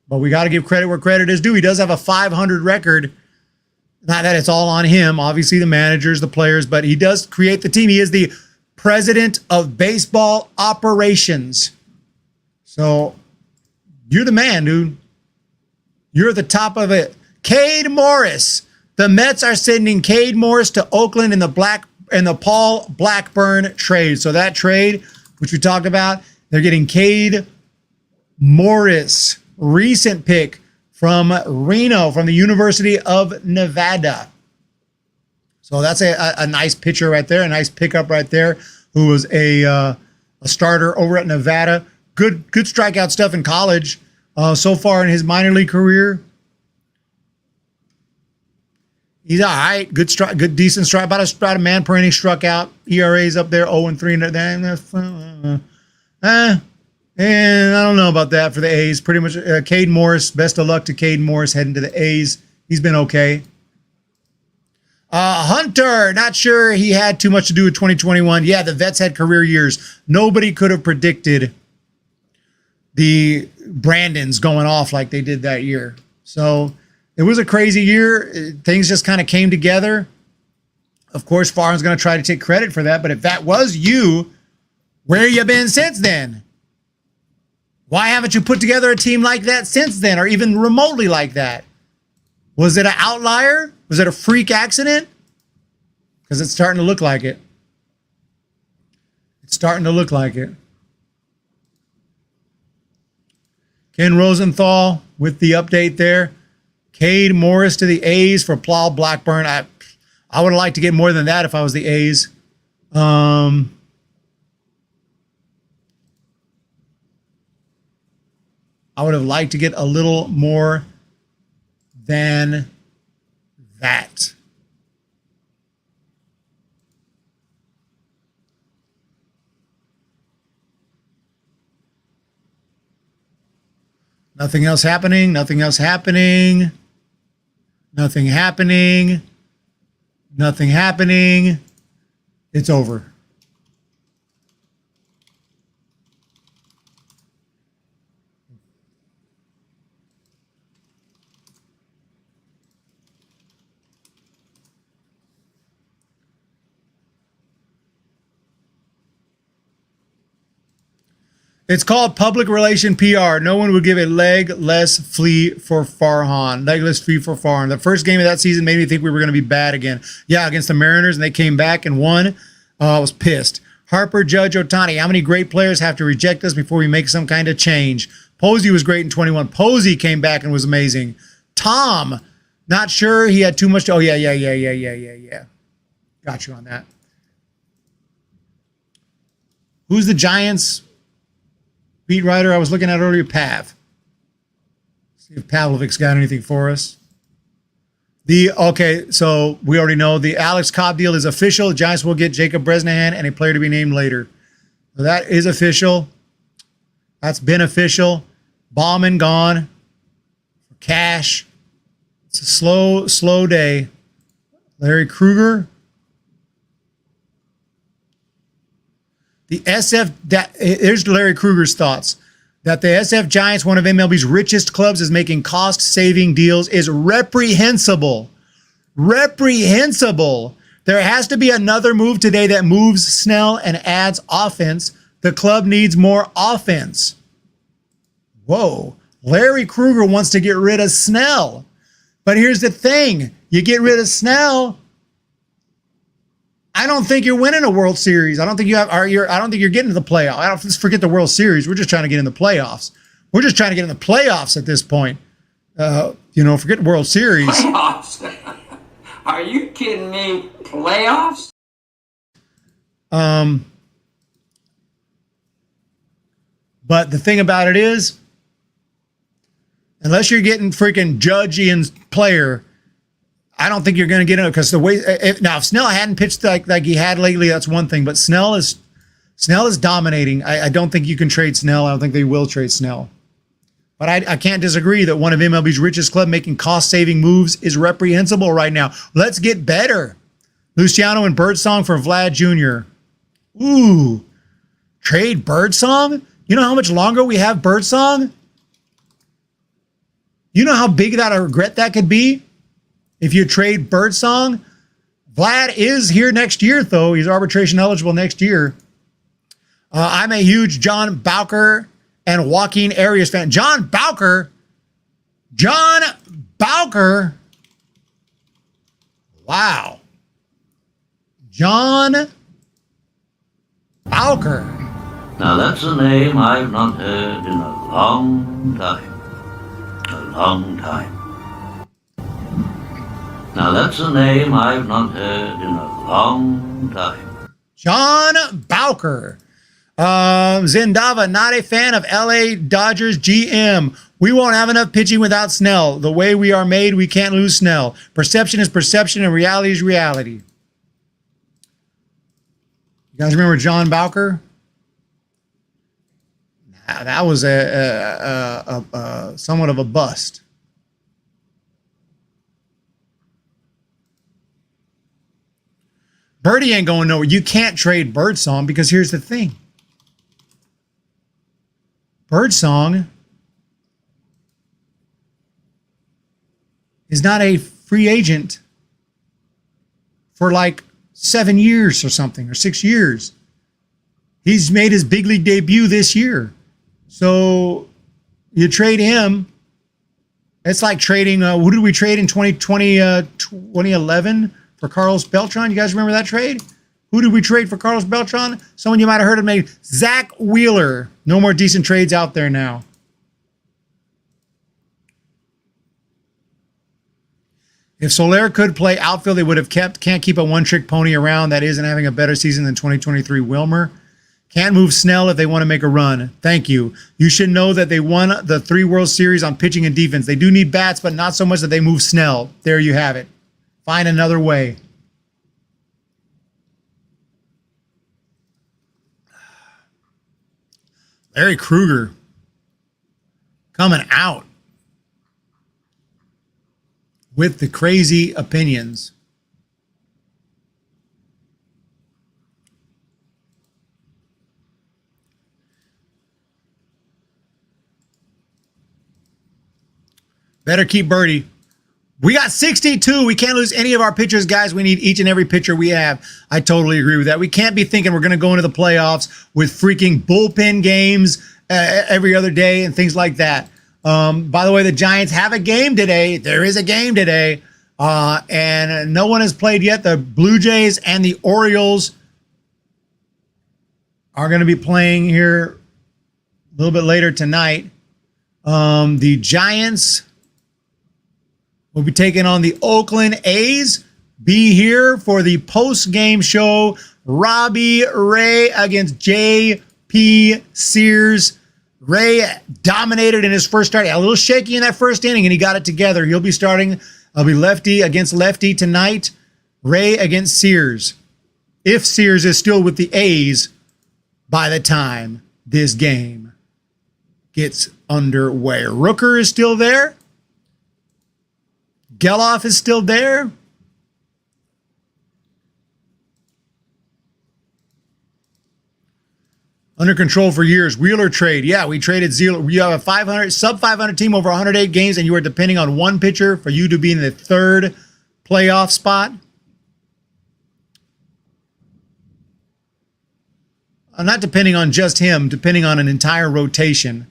But we got to give credit where credit is due. He does have a 500 record. Not that it's all on him. Obviously, the managers, the players, but he does create the team. He is the president of baseball operations. So you're the man, dude. You're at the top of it. Cade Morris. The Mets are sending Cade Morris to Oakland in the Paul Blackburn trade. So that trade, which we talked about, they're getting Cade Morris, recent pick from Reno, from the University of Nevada. So that's a nice pitcher right there, a nice pickup right there, who was a starter over at Nevada. Good strikeout stuff in college. So far in his minor league career, he's all right. Good decent strike. About a man per inning struck out. ERA's up there, 0-3. And I don't know about that for the A's. Pretty much, Cade Morris. Best of luck to Cade Morris heading to the A's. He's been okay. Hunter, not sure he had too much to do with 2021. Yeah, the vets had career years. Nobody could have predicted the Brandons going off like they did that year. So it was a crazy year. Things just kind of came together. Of course, Farhan's going to try to take credit for that. But if that was you, where you been since then? Why haven't you put together a team like that since then, or even remotely like that? Was it an outlier? Was it a freak accident? Because it's starting to look like it. It's starting to look like it. Ken Rosenthal with the update there. Cade Morris to the A's for Paul Blackburn. I would have liked to get more than that if I was the A's. I would have liked to get a little more than that. Nothing else happening. Nothing else happening. Nothing happening. Nothing happening. It's over. It's called public relation PR. No one would give a legless flea for Farhan. Legless flea for Farhan. The first game of that season made me think we were going to be bad again. Yeah, against the Mariners, and they came back and won. I was pissed. Harper, Judge, Ohtani. How many great players have to reject us before we make some kind of change? Posey was great in 21. Posey came back and was amazing. Tom, not sure. He had too much. Oh, yeah. Got you on that. Who's the Giants beat writer I was looking at earlier? Pav. See if Pavlovic's got anything for us. Okay, so we already know the Alex Cobb deal is official. The Giants will get Jacob Bresnahan and a player to be named later. So that is official. That's been official. Balman gone. Cash. It's a slow day. Larry Krueger. The SF, here's Larry Krueger's thoughts. That the SF Giants, one of MLB's richest clubs, is making cost-saving deals is reprehensible. Reprehensible. There has to be another move today that moves Snell and adds offense. The club needs more offense. Whoa. Larry Krueger wants to get rid of Snell. But here's the thing. You get rid of Snell, I don't think you're winning a World Series. I don't think I don't think you're getting to the playoffs. Let's forget the World Series. We're just trying to get in the playoffs. We're just trying to get in the playoffs at this point. Forget World Series. Playoffs? Are you kidding me? Playoffs? But the thing about it is, unless you're getting freaking Judge Ian's player, I don't think you're going to get it, because the way if Snell hadn't pitched like he had lately, that's one thing. But Snell is dominating. I don't think you can trade Snell. I don't think they will trade Snell. But I can't disagree that one of MLB's richest club making cost-saving moves is reprehensible right now. Let's get better. Luciano and Birdsong for Vlad Jr. Ooh, trade Birdsong? You know how much longer we have Birdsong? You know how big that a regret that could be? If you trade Birdsong. Vlad is here next year, though. He's arbitration eligible next year. I'm a huge John Bowker and Joaquin Arias fan. John Bowker. Wow. John Bowker. Now that's a name I've not heard in a long time. A long time. Now that's a name I've not heard in a long time. John Bowker. Zindava, not a fan of LA Dodgers GM. We won't have enough pitching without Snell. The way we are made, we can't lose Snell. Perception is perception and reality is reality. You guys remember John Bowker? Nah, that was a somewhat of a bust. Birdie ain't going nowhere. You can't trade Birdsong, because here's the thing. Birdsong is not a free agent for like 7 years or something, or 6 years. He's made his big league debut this year. So you trade him. It's like trading, who did we trade in 2011 for Carlos Beltran? You guys remember that trade? Who did we trade for Carlos Beltran? Someone you might have heard of, maybe Zach Wheeler. No more decent trades out there now. If Soler could play outfield, they would have can't keep a one-trick pony around that isn't having a better season than 2023 Wilmer. Can't move Snell if they want to make a run. Thank you. You should know that they won the 3 World Series on pitching and defense. They do need bats, but not so much that they move Snell. There you have it. Find another way. Larry Krueger. coming out with the crazy opinions. Better keep Birdie. We got 62. We can't lose any of our pitchers, guys. We need each and every pitcher we have. I totally agree with that. We can't be thinking we're going to go into the playoffs with freaking bullpen games every other day and things like that. By the way, the Giants have a game today. There is a game today. And no one has played yet. The Blue Jays and the Orioles are going to be playing here a little bit later tonight. The Giants will be taking on the Oakland A's. Be here for the post-game show. Robbie Ray against J.P. Sears. Ray dominated in his first start. A little shaky in that first inning, and he got it together. He'll be starting. I'll be lefty against lefty tonight. Ray against Sears. If Sears is still with the A's by the time this game gets underway. Rooker is still there. Geloff is still there. Under control for years. Wheeler trade. Yeah, we traded Zeal. You have a sub 500 team over 108 games, and you are depending on one pitcher for you to be in the third playoff spot. I'm not depending on just him, depending on an entire rotation.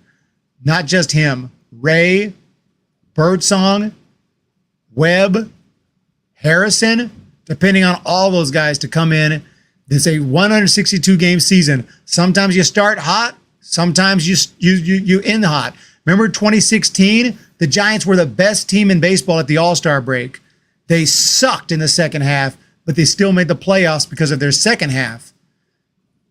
Not just him. Ray, Birdsong, Webb, Harrison, depending on all those guys to come in. It's a 162 game season. Sometimes you start hot, sometimes you end hot. Remember 2016? The Giants were the best team in baseball at the All-Star break. They sucked in the second half, but they still made the playoffs because of their second half.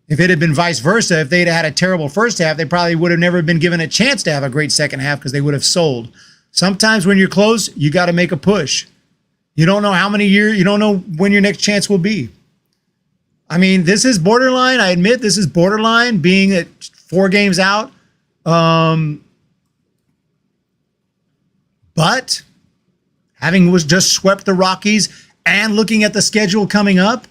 If it had been vice versa, if they'd had a terrible first half, they probably would have never been given a chance to have a great second half because they would have sold. Sometimes when you're close, you got to make a push. You don't know how many years, you don't know when your next chance will be. I mean, this is borderline. I admit this is borderline being at 4 games out. But having was just swept the Rockies and looking at the schedule coming up,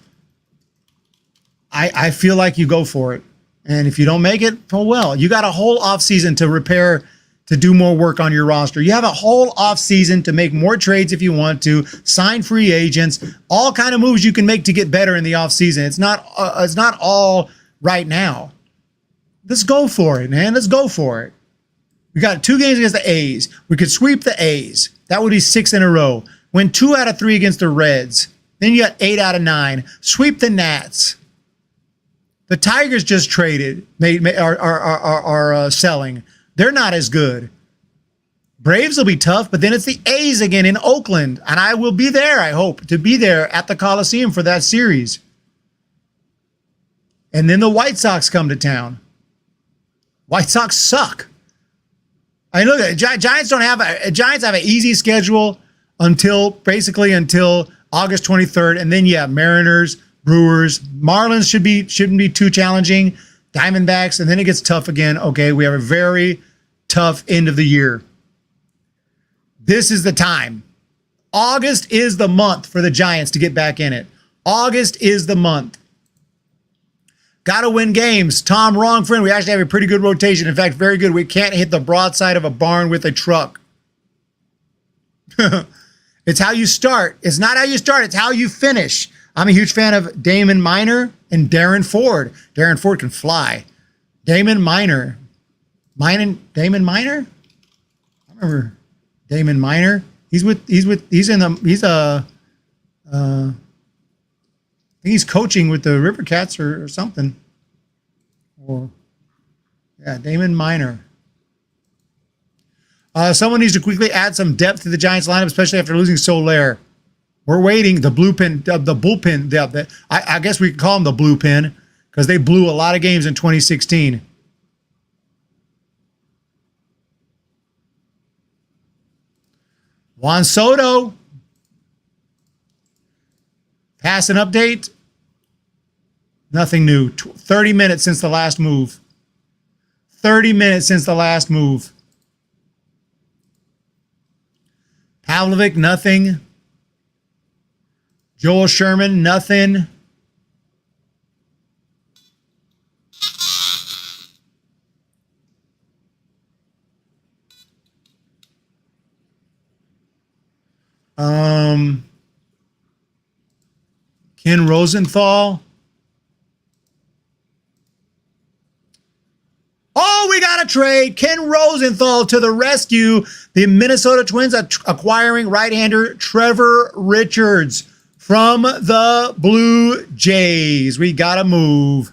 I feel like you go for it. And if you don't make it, oh well. You got a whole offseason to repair, to do more work on your roster. You have a whole offseason to make more trades if you want to, sign free agents, all kind of moves you can make to get better in the offseason. It's not all right now. Let's go for it, man. Let's go for it. We got 2 games against the A's. We could sweep the A's. That would be 6 in a row. Win 2 out of 3 against the Reds. Then you got 8 out of 9. Sweep the Nats. The Tigers just traded, are selling. They're not as good. Braves will be tough, but then it's the A's again in Oakland. And I will be there, I hope, to be there at the Coliseum for that series. And then the White Sox come to town. White Sox suck. I mean, look, Giants have an easy schedule until August 23rd. And then, yeah, Mariners, Brewers, Marlins shouldn't be too challenging. Diamondbacks, and then it gets tough again. Okay, we have a very tough end of the year. This is the time. August is the month for the Giants to get back in it. August is the month. Got to win games. Tom, wrong friend. We actually have a pretty good rotation. In fact, very good. We can't hit the broadside of a barn with a truck. It's how you start. It's not how you start. It's how you finish. I'm a huge fan of Damon Minor and Darren Ford. Darren Ford can fly. Damon Minor. Damon Minor? I remember Damon Minor. I think he's coaching with the River Cats or something. Damon Minor. Someone needs to quickly add some depth to the Giants lineup, especially after losing Soler. We're waiting. The bullpen. I guess we could call them the blue pen because they blew a lot of games in 2016. Juan Soto. Pass an update. Nothing new. 30 minutes since the last move. 30 minutes since the last move. Pavlovic, nothing. Joel Sherman, nothing. Ken Rosenthal. Oh, we got a trade. Ken Rosenthal to the rescue. The Minnesota Twins acquiring right-hander Trevor Richards from the Blue Jays. We got to move.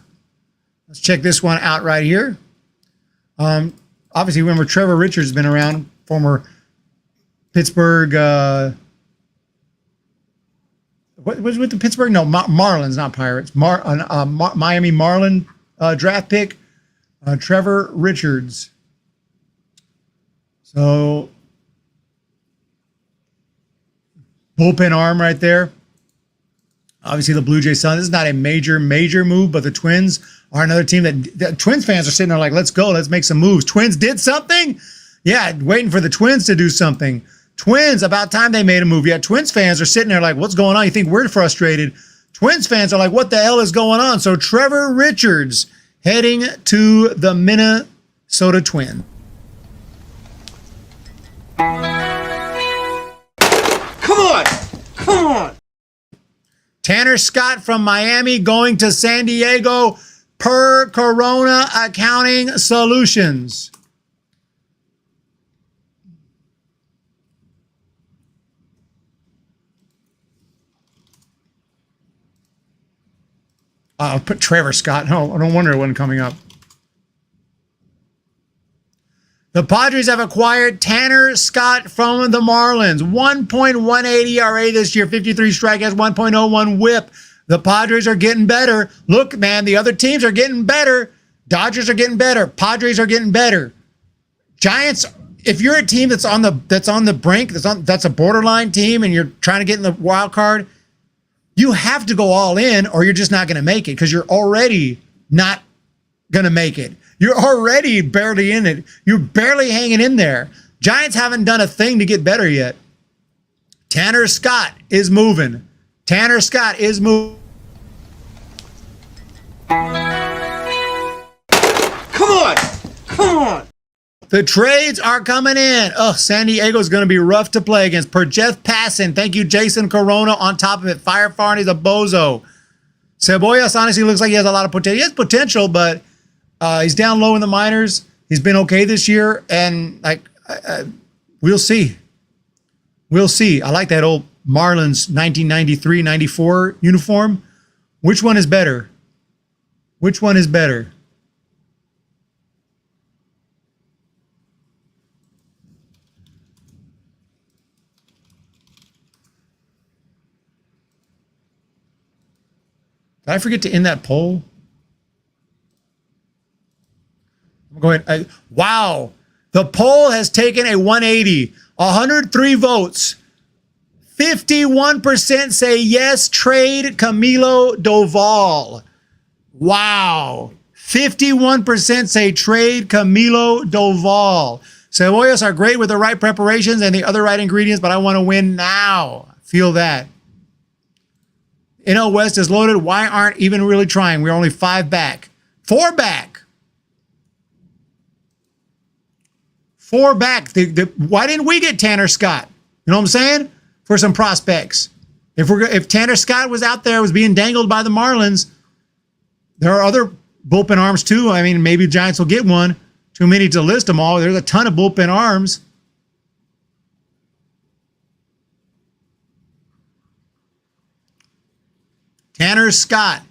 Let's check this one out right here. Obviously, remember Trevor Richards has been around, former Pittsburgh. What was with the Pittsburgh? No, Marlins, not Pirates. Miami Marlin draft pick. Trevor Richards. So, bullpen arm right there. Obviously, the Blue Jays son. This is not a major move, but the Twins are another team that Twins fans are sitting there like, let's go, let's make some moves. Twins did something? Yeah, waiting for the Twins to do something. Twins, about time they made a move. Yeah, Twins fans are sitting there like, what's going on? You think we're frustrated? Twins fans are like, what the hell is going on? So Trevor Richards heading to the Minnesota Twins. Come on! Tanner Scott from Miami going to San Diego per Corona Accounting Solutions. I'll put Trevor Scott. No wonder it wasn't coming up. The Padres have acquired Tanner Scott from the Marlins. 1.18 ERA this year, 53 strikeouts, 1.01 whip. The Padres are getting better. Look, man, the other teams are getting better. Dodgers are getting better. Padres are getting better. Giants, if you're a team that's on the brink, that's a borderline team, and you're trying to get in the wild card, you have to go all in, or you're just not going to make it, because you're already not going to make it. You're already barely in it. You're barely hanging in there. Giants haven't done a thing to get better yet. Tanner Scott is moving. Tanner Scott is moving. Come on! The trades are coming in. Oh, San Diego's going to be rough to play against. Per Jeff Passan. Thank you, Jason Corona. On top of it, Fire Farney's a bozo. Cebollas honestly looks like he has a lot of potential. He has potential, but he's down low in the minors. He's been okay this year, and we'll see. We'll see. I like that old Marlins 1993-94 uniform. Which one is better? Which one is better? Did I forget to end that poll? I'm going, wow. The poll has taken a 180. 103 votes. 51% say yes, trade Camilo Doval. Wow. 51% say trade Camilo Doval. Cebollas are great with the right preparations and the other right ingredients, but I want to win now. Feel that. NL West is loaded. Why aren't even really trying? We're only 5 back. 4 back. 4 back. Why didn't we get Tanner Scott? You know what I'm saying? For some prospects. If Tanner Scott was out there, was being dangled by the Marlins, there are other bullpen arms too. I mean, maybe the Giants will get one. Too many to list them all. There's a ton of bullpen arms. Tanner Scott.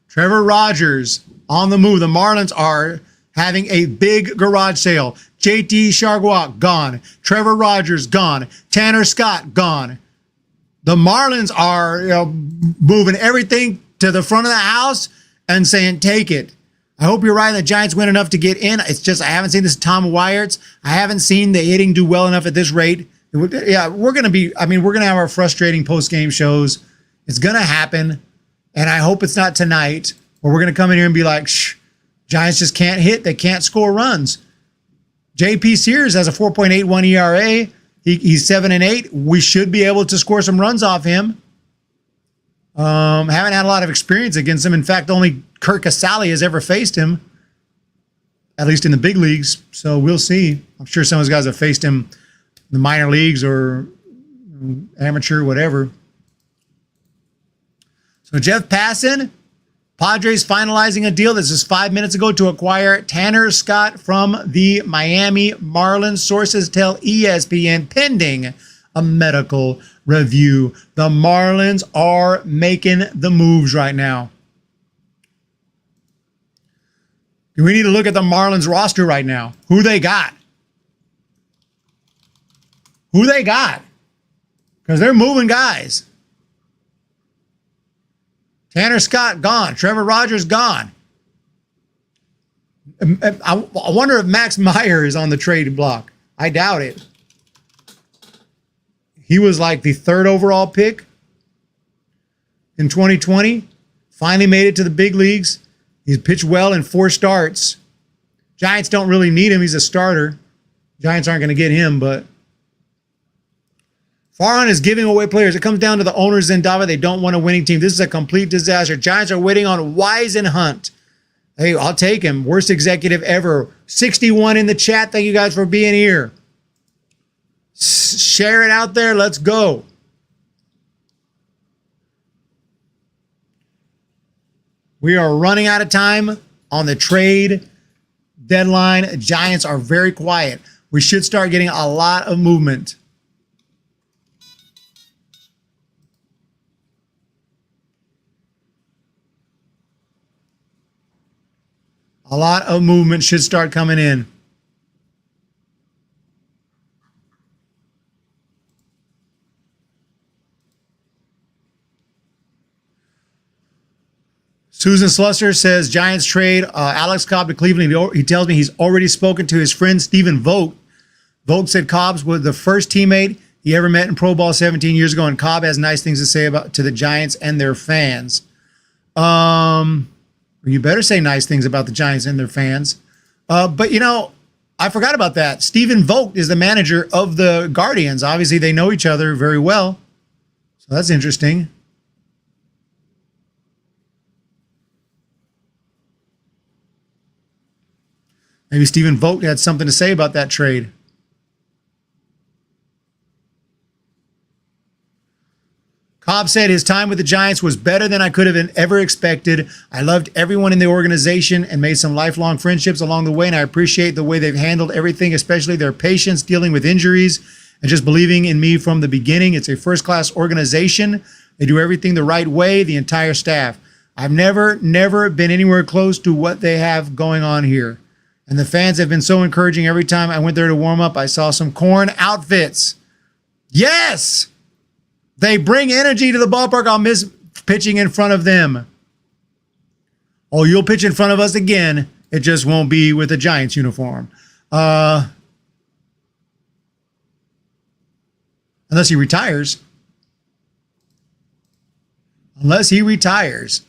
Trevor Rogers on the move. The Marlins are having a big garage sale. JT Chargois gone. Trevor Rogers gone. Tanner Scott gone. The Marlins are moving everything to the front of the house and saying, take it. I hope you're right. The Giants win enough to get in. It's just I haven't seen this Tom Wyerts. I haven't seen the hitting do well enough at this rate. Yeah, we're going to have our frustrating post-game shows. It's going to happen. And I hope it's not tonight where we're going to come in here and be like, shh, Giants just can't hit. They can't score runs. JP Sears has a 4.81 ERA. He's 7-8. We should be able to score some runs off him. Haven't had a lot of experience against him. In fact, only Kirk Casale has ever faced him, at least in the big leagues. So we'll see. I'm sure some of those guys have faced him in the minor leagues or amateur, whatever. So Jeff Passan, Padres finalizing a deal. This is 5 minutes ago to acquire Tanner Scott from the Miami Marlins. Sources tell ESPN pending a medical review. The Marlins are making the moves right now. We need to look at the Marlins roster right now. Who they got? Who they got? Because they're moving guys. Tanner Scott gone. Trevor Rogers gone. I wonder if Max Meyer is on the trade block. I doubt it. He was like the 3rd overall pick in 2020. Finally made it to the big leagues. He's pitched well in 4 starts. Giants don't really need him. He's a starter. Giants aren't going to get him, but Farhan is giving away players. It comes down to the owners in Dava. They don't want a winning team. This is a complete disaster. Giants are waiting on Weisenhunt. Hey, I'll take him. Worst executive ever. 61 in the chat. Thank you guys for being here. Share it out there. Let's go. We are running out of time on the trade deadline. Giants are very quiet. We should start getting a lot of movement. A lot of movement should start coming in. Susan Slusser says Giants trade Alex Cobb to Cleveland. He tells me he's already spoken to his friend Stephen Vogt. Vogt said Cobb's was the first teammate he ever met in pro ball 17 years ago, and Cobb has nice things to say to the Giants and their fans. You better say nice things about the Giants and their fans. But, you know, I forgot about that. Stephen Vogt is the manager of the Guardians. Obviously, they know each other very well. So that's interesting. Maybe Stephen Vogt had something to say about that trade. Cobb said his time with the Giants was better than I could have ever expected. I loved everyone in the organization and made some lifelong friendships along the way, and I appreciate the way they've handled everything, especially their patience dealing with injuries and just believing in me from the beginning. It's a first-class organization. They do everything the right way, the entire staff. I've never been anywhere close to what they have going on here. And the fans have been so encouraging. Every time I went there to warm up, I saw some corn outfits. Yes! They bring energy to the ballpark. I'll miss pitching in front of them. Oh, you'll pitch in front of us again. It just won't be with a Giants uniform. Unless he retires. Unless he retires.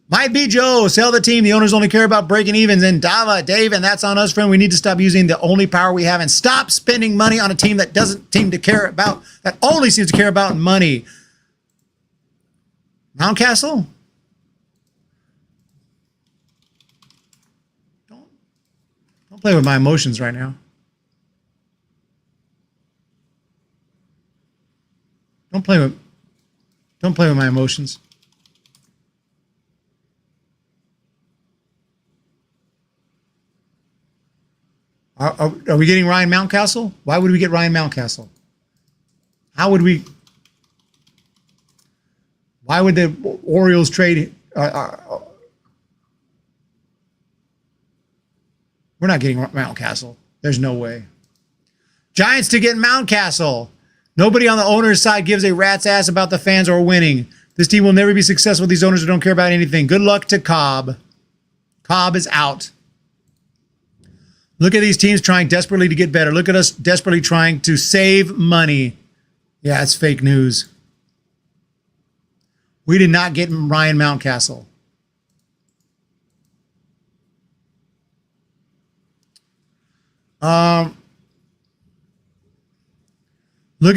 Might be Joe. Sell the team. The owners only care about breaking evens. And Dava, Dave, and that's on us, friend. We need to stop using the only power we have and stop spending money on a team that doesn't seem to care about, that only seems to care about money. Mountcastle? Don't play with my emotions right now. Don't play with my emotions. Are we getting Ryan Mountcastle? Why would we get Ryan Mountcastle? How would we? Why would the Orioles trade? We're not getting Mountcastle. There's no way. Giants to get Mountcastle. Nobody on the owner's side gives a rat's ass about the fans or winning. This team will never be successful with these owners who don't care about anything. Good luck to Cobb. Cobb is out. Look at these teams trying desperately to get better. Look at us desperately trying to save money. Yeah, it's fake news. We did not get Ryan Mountcastle. Look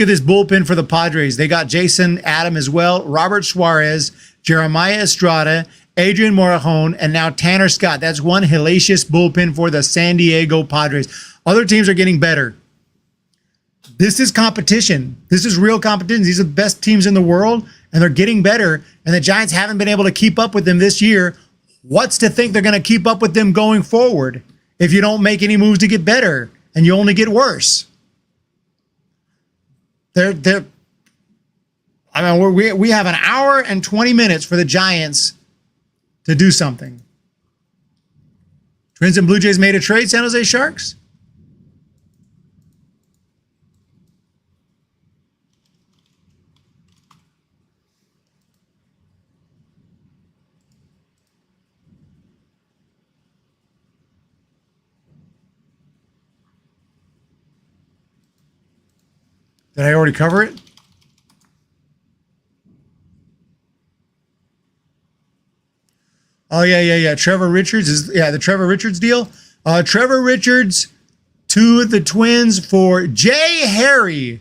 at this bullpen for the Padres. They got Jason Adam as well, Robert Suarez, Jeremiah Estrada, Adrian Morejon, and now Tanner Scott. That's one hellacious bullpen for the San Diego Padres. Other teams are getting better. This is competition. This is real competition. These are the best teams in the world, and they're getting better, and the Giants haven't been able to keep up with them this year. What's to think they're going to keep up with them going forward if you don't make any moves to get better and you only get worse? We have an hour and 20 minutes for the Giants to do something. Twins and Blue Jays made a trade, San Jose Sharks? Did I already cover it? Oh, yeah. Trevor Richards is, the Trevor Richards deal. Trevor Richards to the Twins for Jay Harry.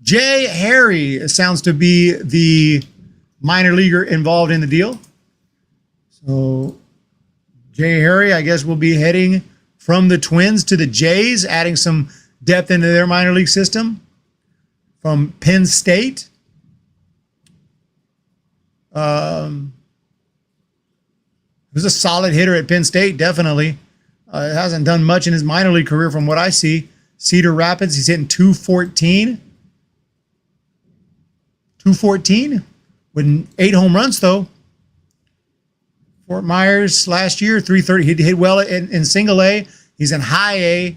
Jay Harry sounds to be the minor leaguer involved in the deal. So Jay Harry, I guess, will be heading from the Twins to the Jays, adding some depth into their minor league system. From Penn State. He was a solid hitter at Penn State, definitely. Hasn't done much in his minor league career from what I see. Cedar Rapids, he's hitting 214. 214 with 8 home runs, though. Fort Myers last year, 330. He hit well in single A. He's in high A.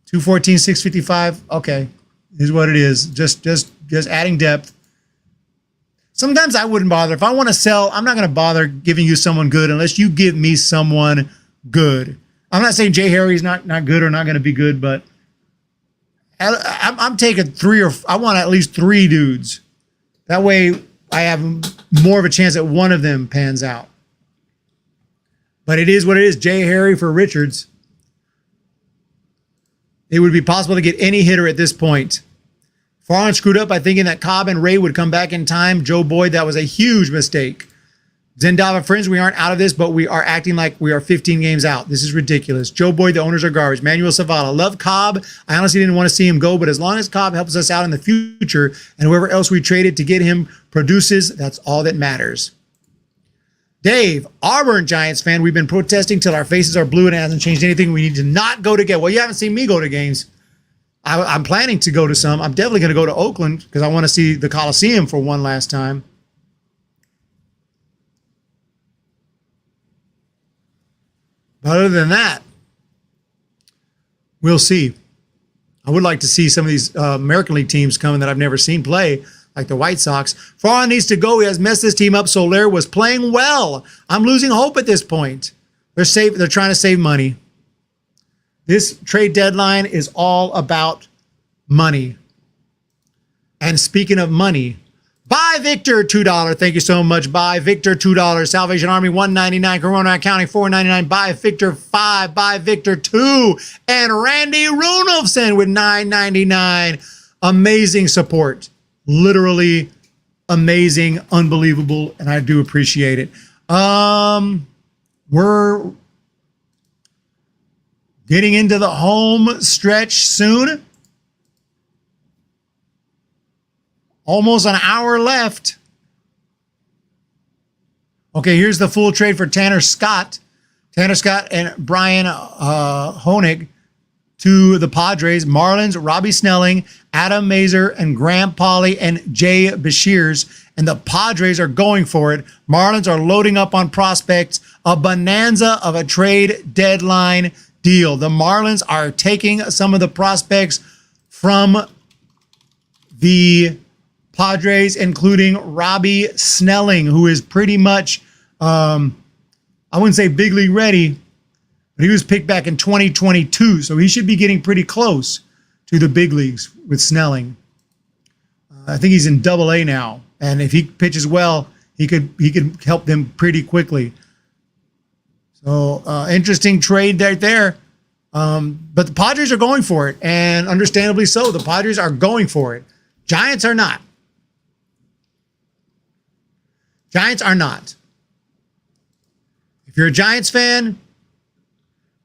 214, 655. Okay. Is what it is. Just adding depth. Sometimes I wouldn't bother. If I want to sell, I'm not going to bother giving you someone good unless you give me someone good. I'm not saying Jay Harry's not good or not going to be good, but I'm taking I want at least 3 dudes. That way I have more of a chance that one of them pans out. But it is what it is. Jay Harry for Richards. It would be possible to get any hitter at this point. Farland screwed up by thinking that Cobb and Ray would come back in time. Joe Boyd, that was a huge mistake. Zendava friends, we aren't out of this, but we are acting like we are 15 games out. This is ridiculous. Joe Boyd, the owners are garbage. Manuel Zavala, love Cobb. I honestly didn't want to see him go, but as long as Cobb helps us out in the future and whoever else we traded to get him produces, that's all that matters. Dave, Auburn Giants fan, we've been protesting till our faces are blue and it hasn't changed anything. We need to not go to games. Well, you haven't seen me go to games. I'm planning to go to some. I'm definitely going to go to Oakland because I want to see the Coliseum for one last time. But other than that, we'll see. I would like to see some of these American League teams coming that I've never seen play, like the White Sox. Farhan needs to go. He has messed this team up. Soler was playing well. I'm losing hope at this point. They're trying to save money. This trade deadline is all about money. And speaking of money, buy Victor $2. Thank you so much. Buy Victor $2. Salvation Army $1.99. Corona County $4.99. Buy Victor $5. Buy Victor $2. And Randy Runolfson with $9.99. Amazing support. Literally amazing, unbelievable, and I do appreciate it. We're getting into the home stretch soon. Almost an hour left. Okay, here's the full trade for Tanner Scott. Tanner Scott and Brian Honig to the Padres. Marlins, Robbie Snelling, Adam Mazer, and Graham Pauley, and Jay Bashirs. And the Padres are going for it. Marlins are loading up on prospects. A bonanza of a trade deadline deal. The Marlins are taking some of the prospects from the Padres, including Robbie Snelling, who is pretty much, I wouldn't say big league ready, but he was picked back in 2022. So he should be getting pretty close to the big leagues with Snelling. I think he's in Double-A now. And if he pitches well, he could help them pretty quickly. So interesting trade right there. But the Padres are going for it, and understandably so. The Padres are going for it. Giants are not. Giants are not. If you're a Giants fan,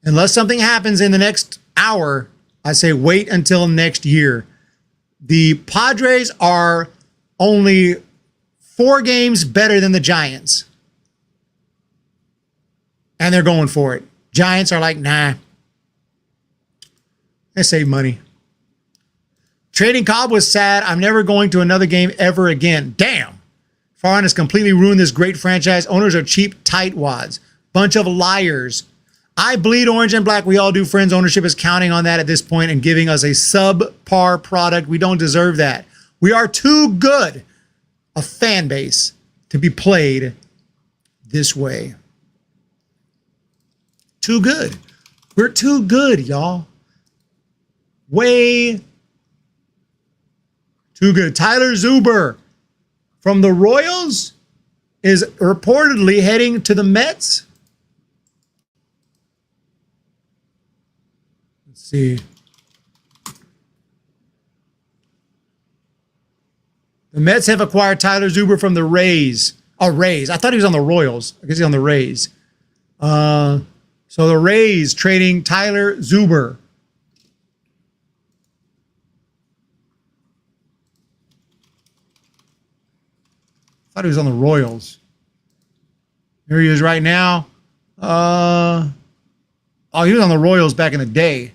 unless something happens in the next hour, I say wait until next year. The Padres are only 4 games better than the Giants. And they're going for it. Giants are like, nah. They save money. Trading Cobb was sad. I'm never going to another game ever again. Damn. Farhan has completely ruined this great franchise. Owners are cheap tightwads. Bunch of liars. I bleed orange and black. We all do, friends. Ownership is counting on that at this point and giving us a subpar product. We don't deserve that. We are too good a fan base to be played this way. Too good. We're too good, y'all. Way too good. Tyler Zuber from the Royals is reportedly heading to the Mets. Let's see. The Mets have acquired Tyler Zuber from the Rays. Oh, Rays. I thought he was on the Royals. I guess he's on the Rays. So the Rays trading Tyler Zuber. I thought he was on the Royals. Here he is right now. Oh, he was on the Royals back in the day.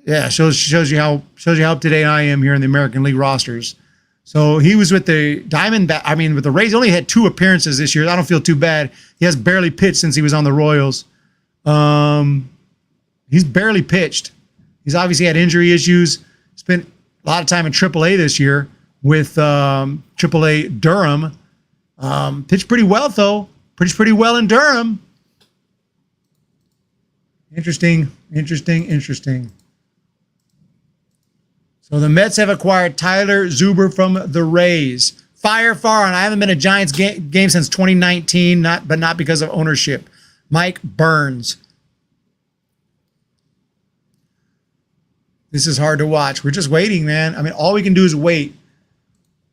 Yeah, shows you how up to date I am here in the American League rosters. So he was with the Diamondbacks. I mean, with the Rays, he only had 2 appearances this year. I don't feel too bad. He has barely pitched since he was on the Royals. He's barely pitched. He's obviously had injury issues. Spent a lot of time in AAA this year with AAA Durham. Pitched pretty well, though. Pitched pretty well in Durham. Interesting. So the Mets have acquired Tyler Zuber from the Rays. Fire Farhan. I haven't been a Giants game since 2019, but not because of ownership. Mike Burns. This is hard to watch. We're just waiting, man. I mean, all we can do is wait,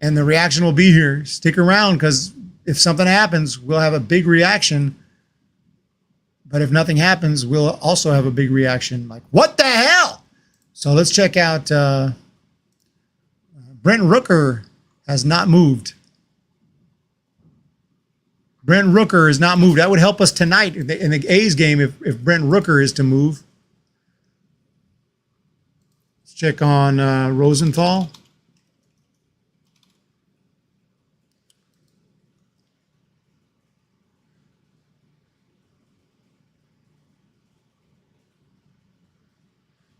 and the reaction will be here. Stick around, because if something happens, we'll have a big reaction. But if nothing happens, we'll also have a big reaction. Like, what the hell? So let's check out Brent Rooker has not moved. Brent Rooker is not moved. That would help us tonight in the A's game if Brent Rooker is to move. Let's check on Rosenthal.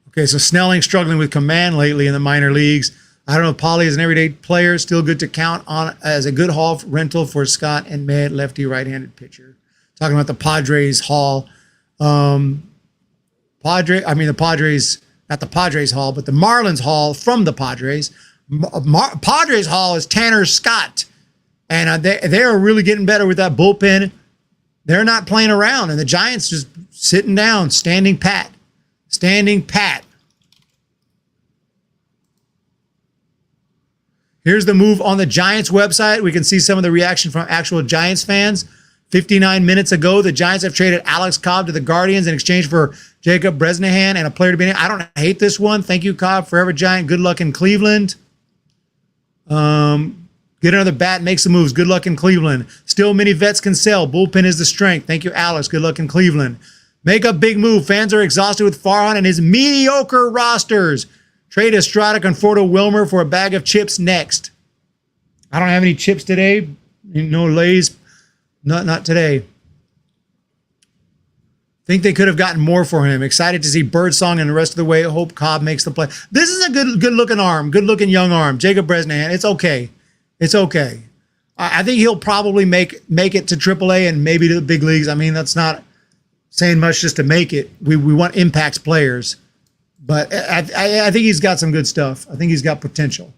Okay, so Snelling struggling with command lately in the minor leagues. I don't know if Paulie is an everyday player, still good to count on as a good haul rental for Scott and Med, lefty right-handed pitcher. Talking about the Padres haul. The Padres, not the Padres haul, but the Marlins haul from the Padres. Padres haul is Tanner Scott. And they are really getting better with that bullpen. They're not playing around. And the Giants just sitting down, standing pat. Standing pat. Here's the move on the Giants website. We can see some of the reaction from actual Giants fans. 59 minutes ago, the Giants have traded Alex Cobb to the Guardians in exchange for Jacob Bresnahan and a player to be named. I don't hate this one. Thank you, Cobb. Forever Giant. Good luck in Cleveland. Get another bat, make some moves. Good luck in Cleveland. Still, many vets can sell. Bullpen is the strength. Thank you, Alex. Good luck in Cleveland. Make a big move. Fans are exhausted with Farhan and his mediocre rosters. Trade Estrada, Conforto, Wilmer for a bag of chips next. I don't have any chips today. No Lays. Not today. Think they could have gotten more for him. Excited to see Birdsong and the rest of the way. Hope Cobb makes the play. This is a good looking arm. Good looking young arm. Jacob Bresnahan. It's okay. It's okay. I think he'll probably make it to AAA and maybe to the big leagues. I mean, that's not saying much just to make it. We want impacts players. But I think he's got some good stuff. I think he's got potential.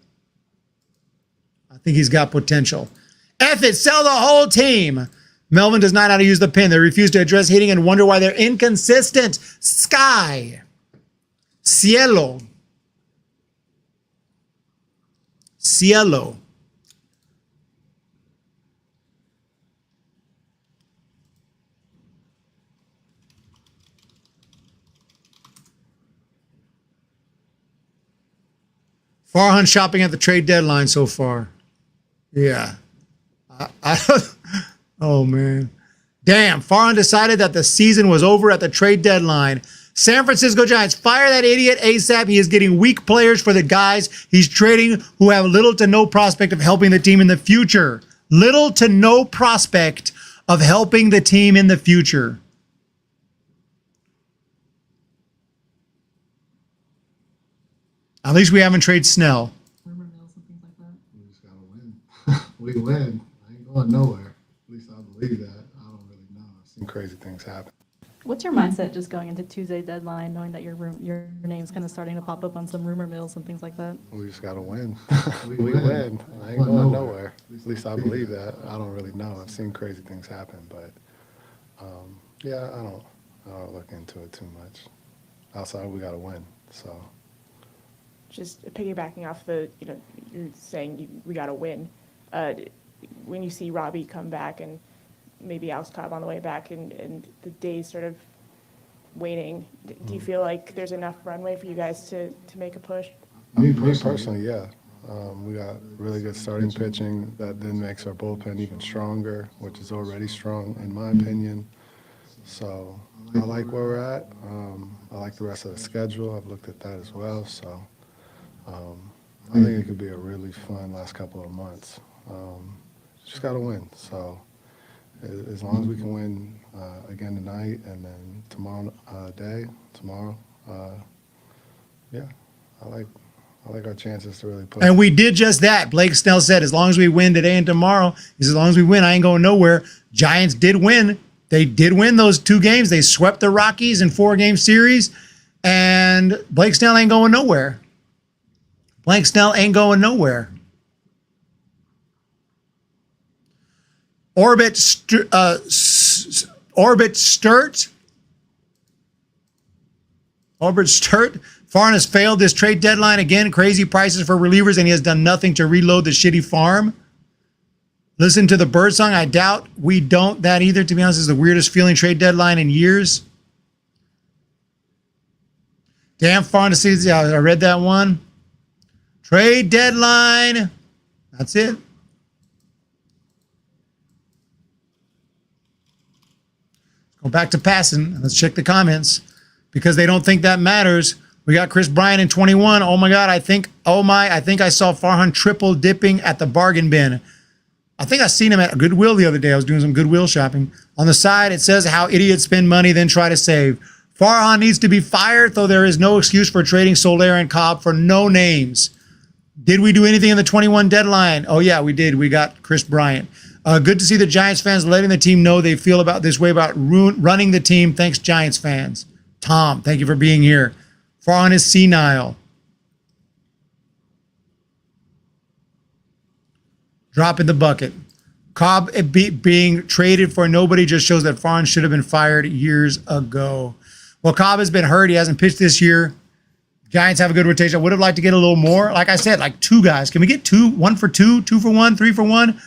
F it, sell the whole team. Melvin does not know how to use the pin. They refuse to address hitting and wonder why they're inconsistent. Sky. Cielo. Cielo. Farhan shopping at the trade deadline so far. Yeah. Oh, man. Damn. Farhan decided that the season was over at the trade deadline. San Francisco Giants, fire that idiot ASAP. He is getting weak players for the guys he's trading who have little to no prospect of helping the team in the future. Little to no prospect of helping the team in the future. At least we haven't traded Snell. We just gotta win. We win. I ain't going nowhere. At least I believe that. I don't really know. I've seen crazy things happen. What's your mindset just going into Tuesday deadline, knowing that your name's kind of starting to pop up on some rumor mills and things like that? We just gotta win. We win. I ain't going nowhere. At least I believe that. I don't really know. I've seen crazy things happen, but yeah, I don't look into it too much. Outside, we gotta win. So. Just piggybacking off the, you're saying we got to win. When you see Robbie come back and maybe Alex Cobb on the way back and the days sort of waning, do you feel like there's enough runway for you guys to make a push? Me personally, yeah. We got really good starting pitching that then makes our bullpen even stronger, which is already strong in my opinion. So I like where we're at. I like the rest of the schedule. I've looked at that as well. So. I think it could be a really fun last couple of months. Just got to win. So as long as we can win again tonight and then tomorrow, yeah, I like our chances to really push. And we did just that. Blake Snell said, as long as we win today and tomorrow, he said, as long as we win, I ain't going nowhere. Giants did win. They did win those 2 games. They swept the Rockies in 4-game series, and Blake Snell ain't going nowhere. Blake Snell ain't going nowhere. Orbit Sturt. Farhan has failed this trade deadline again. Crazy prices for relievers, and he has done nothing to reload the shitty farm. Listen to the bird song. I doubt we don't that either, to be honest. It's the weirdest feeling trade deadline in years. Damn, Farhan to see. Yeah, I read that one. Trade deadline. That's it. Let's go back to passing and let's check the comments because they don't think that matters. We got Chris Bryant in 21. Oh my God. I think I saw Farhan triple dipping at the bargain bin. I think I seen him at Goodwill the other day. I was doing some Goodwill shopping. On the side, it says how idiots spend money, then try to save. Farhan needs to be fired, though there is no excuse for trading Soler and Cobb for no names. Did we do anything in the 21 deadline? Oh, yeah, we did. We got Chris Bryant. Good to see the Giants fans letting the team know they feel about this way about running the team. Thanks, Giants fans. Tom, thank you for being here. Farhan is senile. Drop in the bucket. Cobb being traded for nobody just shows that Farhan should have been fired years ago. Well, Cobb has been hurt. He hasn't pitched this year. Giants have a good rotation. I would have liked to get a little more. Like I said, like 2 guys. Can we get 2? 1 for 2, 2 for 1, 3 for 1?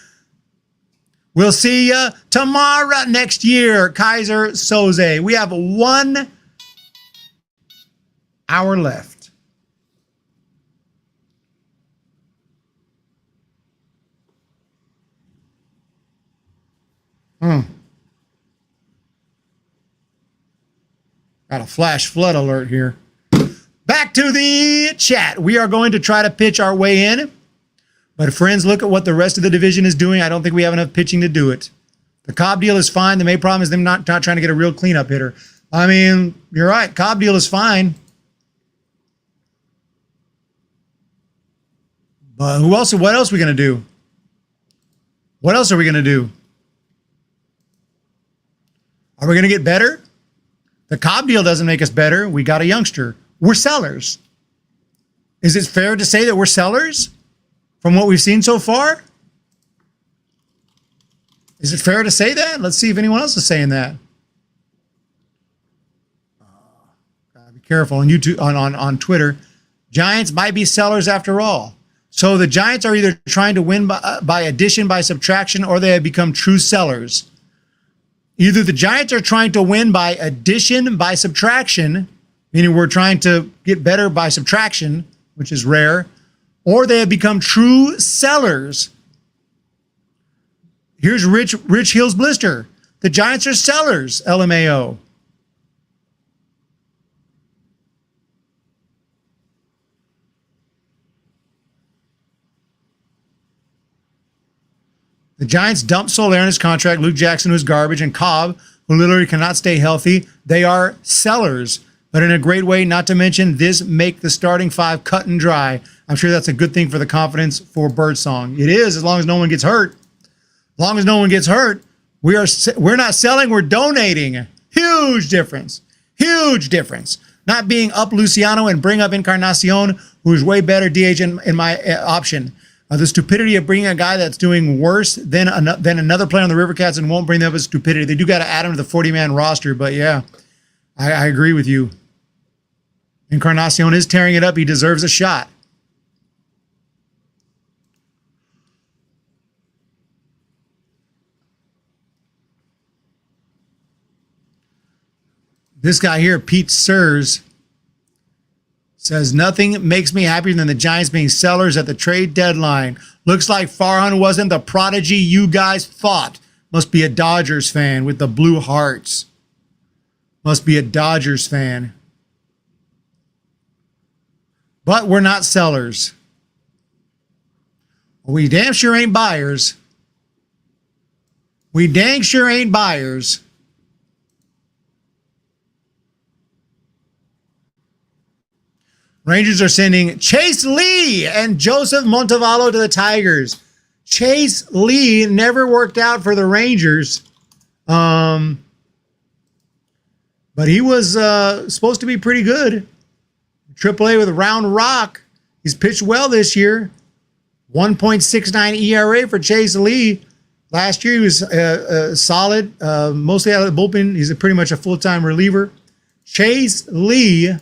We'll see you tomorrow next year. Kaiser Soze. We have 1 hour left. Got a flash flood alert here. Back to the chat. We are going to try to pitch our way in. But friends, look at what the rest of the division is doing. I don't think we have enough pitching to do it. The Cobb deal is fine. The main problem is them not trying to get a real cleanup hitter. I mean, you're right. Cobb deal is fine. But what else are we going to do? What else are we going to do? Are we going to get better? The Cobb deal doesn't make us better. We got a youngster. We're sellers. Is it fair to say that we're sellers from what we've seen so far? Is it fair to say that? Let's see if anyone else is saying that. Gotta be careful on YouTube, on Twitter. Giants might be sellers after all. So the Giants are either trying to win by addition, by subtraction, or they have become true sellers. Either the Giants are trying to win by addition, by subtraction, meaning we're trying to get better by subtraction, which is rare, or they have become true sellers. Here's Rich Hills Blister. The Giants are sellers, LMAO. The Giants dumped Soler in his contract, Luke Jackson, who's garbage, and Cobb, who literally cannot stay healthy. They are sellers, but in a great way, not to mention this make the starting five cut and dry. I'm sure that's a good thing for the confidence for Birdsong. It is, as long as no one gets hurt. As long as no one gets hurt, we're not selling, we're donating. Huge difference. Huge difference. Not being up Luciano and bring up Encarnacion, who's way better DH in my option. The stupidity of bringing a guy that's doing worse than another player on the River Cats and won't bring them up as stupidity. They do got to add him to the 40-man roster, but yeah, I agree with you. Encarnacion is tearing it up. He deserves a shot. This guy here, Pete Sears, says, nothing makes me happier than the Giants being sellers at the trade deadline. Looks like Farhan wasn't the prodigy you guys thought. Must be a Dodgers fan with the blue hearts. Must be a Dodgers fan. But we're not sellers. We damn sure ain't buyers. We dang sure ain't buyers. Rangers are sending Chase Lee and Joseph Montevallo to the Tigers. Chase Lee never worked out for the Rangers. But he was supposed to be pretty good. AAA with Round Rock. He's pitched well this year. 1.69 ERA for Chase Lee. Last year he was solid, mostly out of the bullpen. He's pretty much a full-time reliever. Chase Lee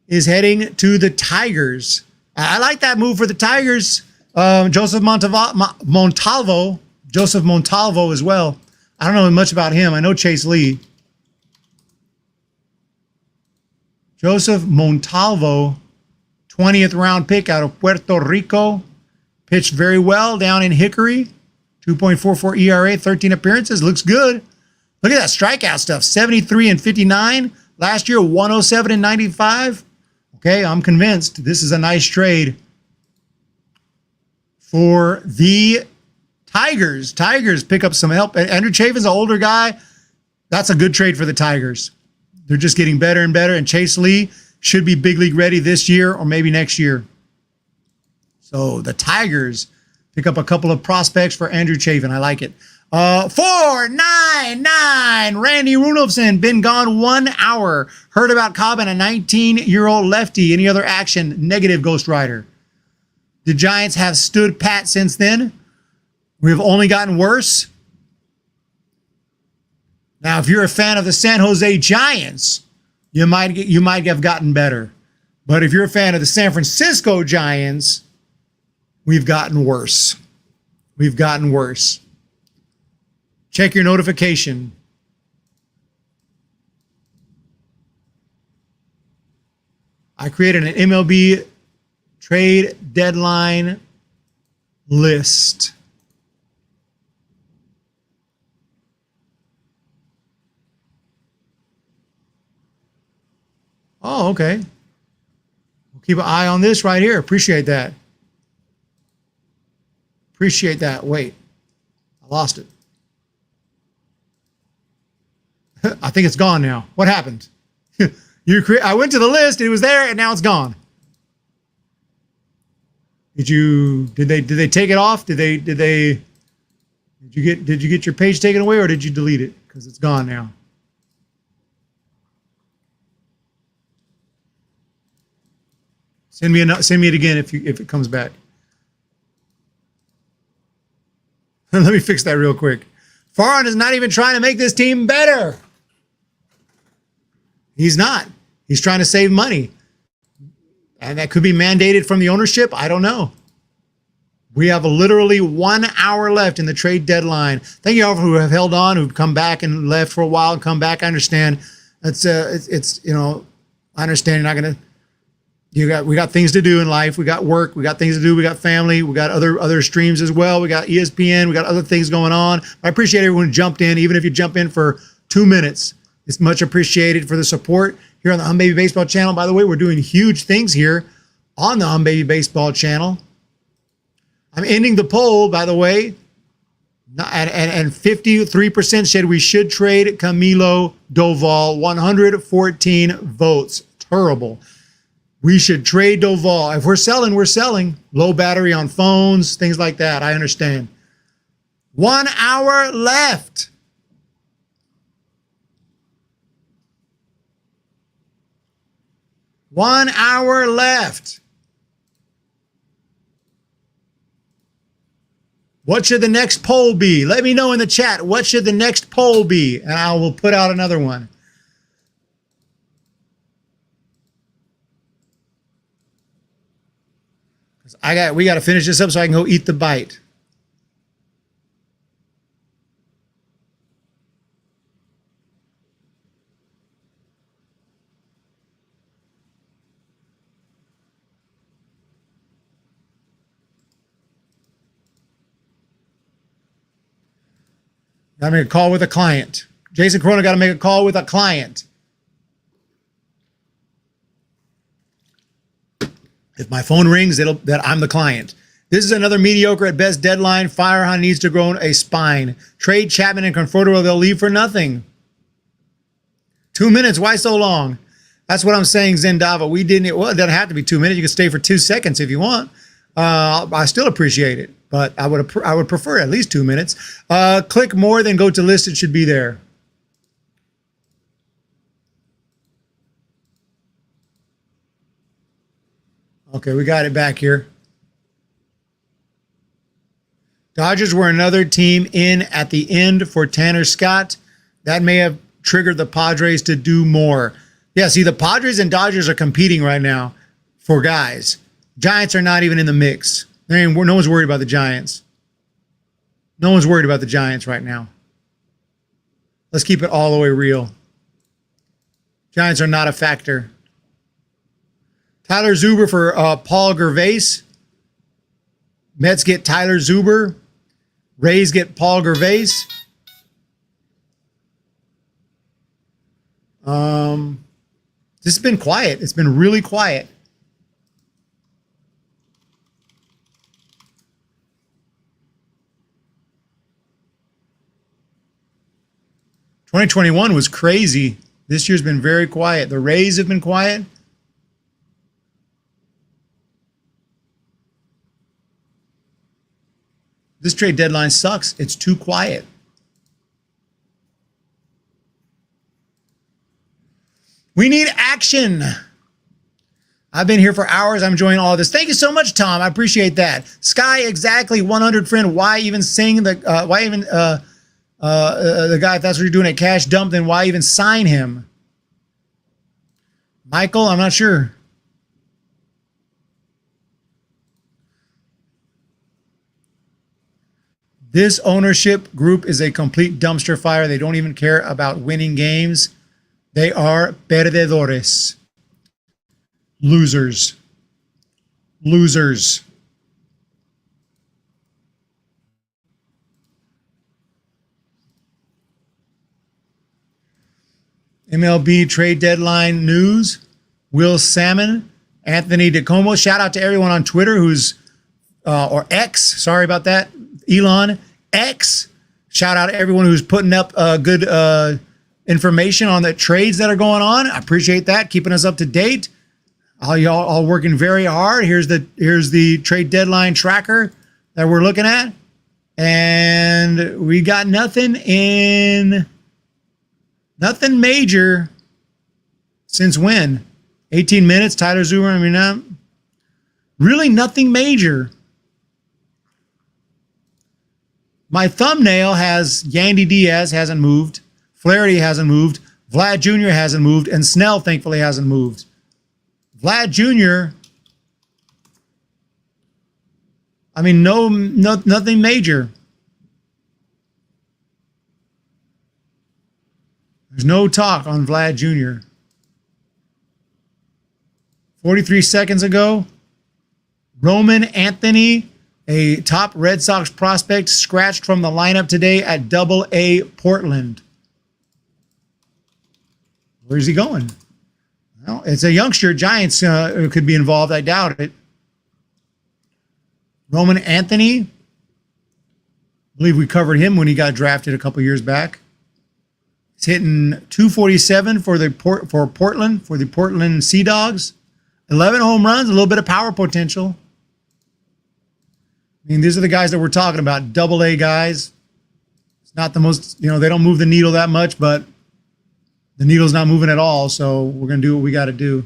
is heading to the Tigers. I like that move for the Tigers. Joseph Montalvo as well. I don't know much about him. I know Chase Lee. Joseph Montalvo, 20th round pick out of Puerto Rico. Pitched very well down in Hickory. 2.44 ERA, 13 appearances. Looks good. Look at that strikeout stuff. 73 and 59. Last year, 107 and 95. Okay, I'm convinced this is a nice trade for the Tigers. Tigers pick up some help. Andrew Chafin's an older guy. That's a good trade for the Tigers. They're just getting better and better, and Chase Lee should be big league ready this year or maybe next year. So the Tigers pick up a couple of prospects for Andrew Chafin. I like it. 499 Randy Runolfson, been gone 1 hour. Heard about Cobb and a 19-year-old lefty. Any other action? Negative, Ghost Rider. The Giants have stood pat since then. We've only gotten worse. Now, if you're a fan of the San Jose Giants, you might have gotten better. But if you're a fan of the San Francisco Giants, we've gotten worse. We've gotten worse. Check your notification. I created an MLB trade deadline list. Oh, okay. We'll keep an eye on this right here. Appreciate that. Appreciate that. Wait, I lost it. I think it's gone now. What happened? I went to the list, it was there, and now it's gone. Did they take it off? Did you get your page taken away, or did you delete it? Because it's gone now. Send me it again if it comes back. Let me fix that real quick. Farhan is not even trying to make this team better. He's not. He's trying to save money. And that could be mandated from the ownership. I don't know. We have literally 1 hour left in the trade deadline. Thank you all who have held on, who've come back and left for a while and come back. I understand. It's you know, I understand you're not going to, we got things to do in life. We got work. We got things to do. We got family. We got other streams as well. We got ESPN. We got other things going on. I appreciate everyone who jumped in, even if you jump in for 2 minutes. It's much appreciated for the support here on the Baby Baseball channel. By the way, we're doing huge things here on the Baby Baseball channel. I'm ending the poll, by the way, and 53% said we should trade Camilo Doval. 114 votes. Terrible. We should trade Doval. If we're selling, we're selling. Low battery on phones, things like that. I understand. 1 hour left. One hour left. What should the next poll be? Let me know in the chat. What should the next poll be? And I will put out another one. We got to finish this up so I can go eat the bite. Got to make a call with a client. Jason Corona got to make a call with a client. If my phone rings, that I'm the client. This is another mediocre at best deadline. Farhan needs to grow a spine. Trade Chapman and Conforto, they'll leave for nothing. 2 minutes, why so long? That's what I'm saying, Zendava. Well, it doesn't have to be 2 minutes. You can stay for 2 seconds if you want. I still appreciate it, but I would prefer at least 2 minutes. Click more, then go to list. It should be there. Okay, we got it back here. Dodgers were another team in at the end for Tanner Scott. That may have triggered the Padres to do more. Yeah, see, the Padres and Dodgers are competing right now for guys. Giants are not even in the mix. No one's worried about the Giants. No one's worried about the Giants right now. Let's keep it all the way real. Giants are not a factor. Tyler Zuber for Paul Gervais. Mets get Tyler Zuber. Rays get Paul Gervais. This has been quiet. It's been really quiet. (2021) was crazy. This year's been very quiet. The Rays have been quiet. This trade deadline sucks. It's too quiet. We need action. I've been here for hours. I'm enjoying all of this. Thank you so much, Tom. I appreciate that. Sky exactly 100 friend. Why even sing the guy, if that's what you're doing, a cash dump, then why even sign him? Michael, I'm not sure. This ownership group is a complete dumpster fire. They don't even care about winning games. They are perdedores. Losers. Losers. MLB trade deadline news. Will Salmon, Anthony DeComo. Shout out to everyone on Twitter who's, or X, sorry about that. Elon X. Shout out to everyone who's putting up good information on the trades that are going on. I appreciate that, keeping us up to date. All y'all all working very hard. Here's the trade deadline tracker that we're looking at, and we got nothing major since when? 18 minutes. Tyler Zuber. I mean, really nothing major. My thumbnail has Yandy Diaz hasn't moved. Flaherty hasn't moved. Vlad Jr. hasn't moved. And Snell, thankfully, hasn't moved. Vlad Jr., I mean, nothing major. There's no talk on Vlad Jr. 43 seconds ago, Roman Anthony, a top Red Sox prospect, scratched from the lineup today at Double-A Portland. Where's he going? Well, it's a youngster. Giants could be involved. I doubt it. Roman Anthony, I believe we covered him when he got drafted a couple years back. He's hitting 247 for Portland, for the Portland Sea Dogs. 11 home runs, a little bit of power potential. I mean, these are the guys that we're talking about, Double-A guys. It's not the most, they don't move the needle that much, but the needle's not moving at all, so we're going to do what we got to do.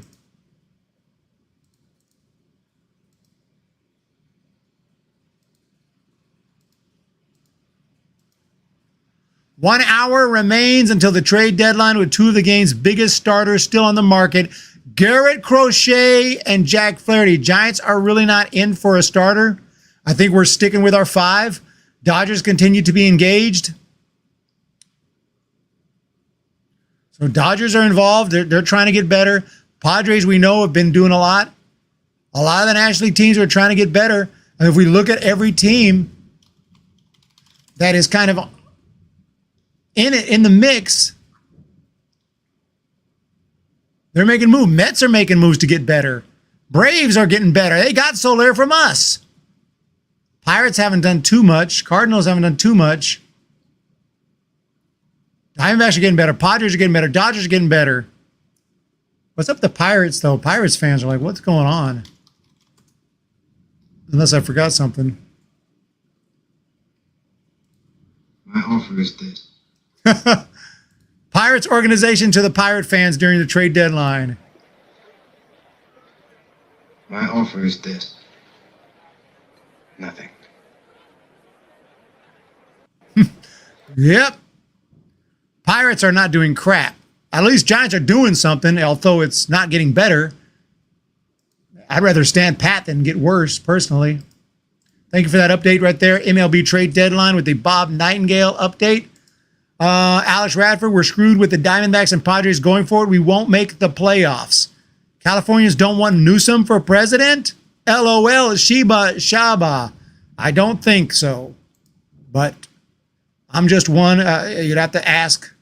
One hour remains until the trade deadline with two of the game's biggest starters still on the market, Garrett Crochet and Jack Flaherty. Giants are really not in for a starter. I think we're sticking with our 5. Dodgers continue to be engaged. So Dodgers are involved. They're trying to get better. Padres, we know, have been doing a lot. A lot of the National League teams are trying to get better. And if we look at every team that is kind of in the mix, they're making moves. Mets are making moves to get better. Braves are getting better. They got Soler from us. Pirates haven't done too much. Cardinals haven't done too much. Diamondbacks are getting better. Padres are getting better. Dodgers are getting better. What's up with the Pirates, though? Pirates fans are like, what's going on? Unless I forgot something. My offer is this. Pirates organization to the Pirate fans during the trade deadline. My offer is this. Nothing. Yep. Pirates are not doing crap. At least Giants are doing something, although it's not getting better. I'd rather stand pat than get worse, personally. Thank you for that update right there. MLB trade deadline with the Bob Nightingale update. Alex Radford, we're screwed with the Diamondbacks and Padres going forward. We won't make the playoffs. Californians don't want Newsom for president? LOL, Shaba. I don't think so. But I'm just one. You'd have to ask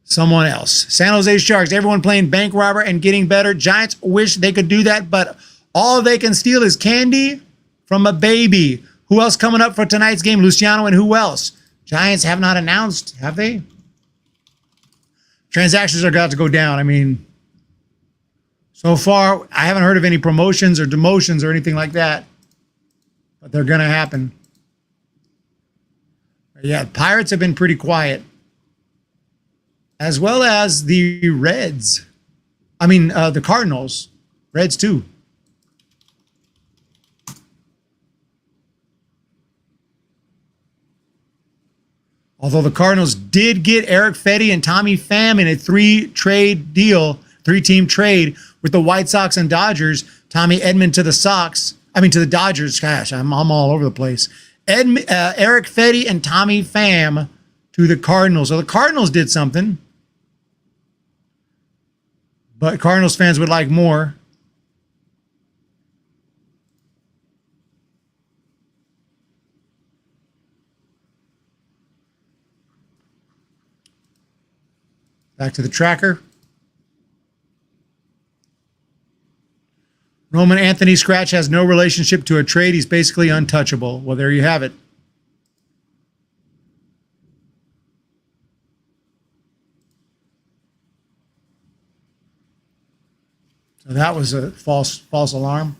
someone else. San Jose Sharks, everyone playing bank robber and getting better. Giants wish they could do that, but all they can steal is candy from a baby. Who else coming up for tonight's game? Luciano and who else? Giants have not announced, have they? Transactions are about to go down. I mean, so far, I haven't heard of any promotions or demotions or anything like that, but they're going to happen. Yeah, Pirates have been pretty quiet, as well as the Reds. I mean, the Cardinals. Reds, too. Although the Cardinals did get Eric Fetty and Tommy Pham in a 3-team trade with the White Sox and Dodgers. Tommy Edman to the Dodgers. Gosh, I'm all over the place. Eric Fetty and Tommy Pham to the Cardinals. So the Cardinals did something, but Cardinals fans would like more. Back to the tracker. Roman Anthony scratch has no relationship to a trade. He's basically untouchable. Well, there you have it. So that was a false alarm.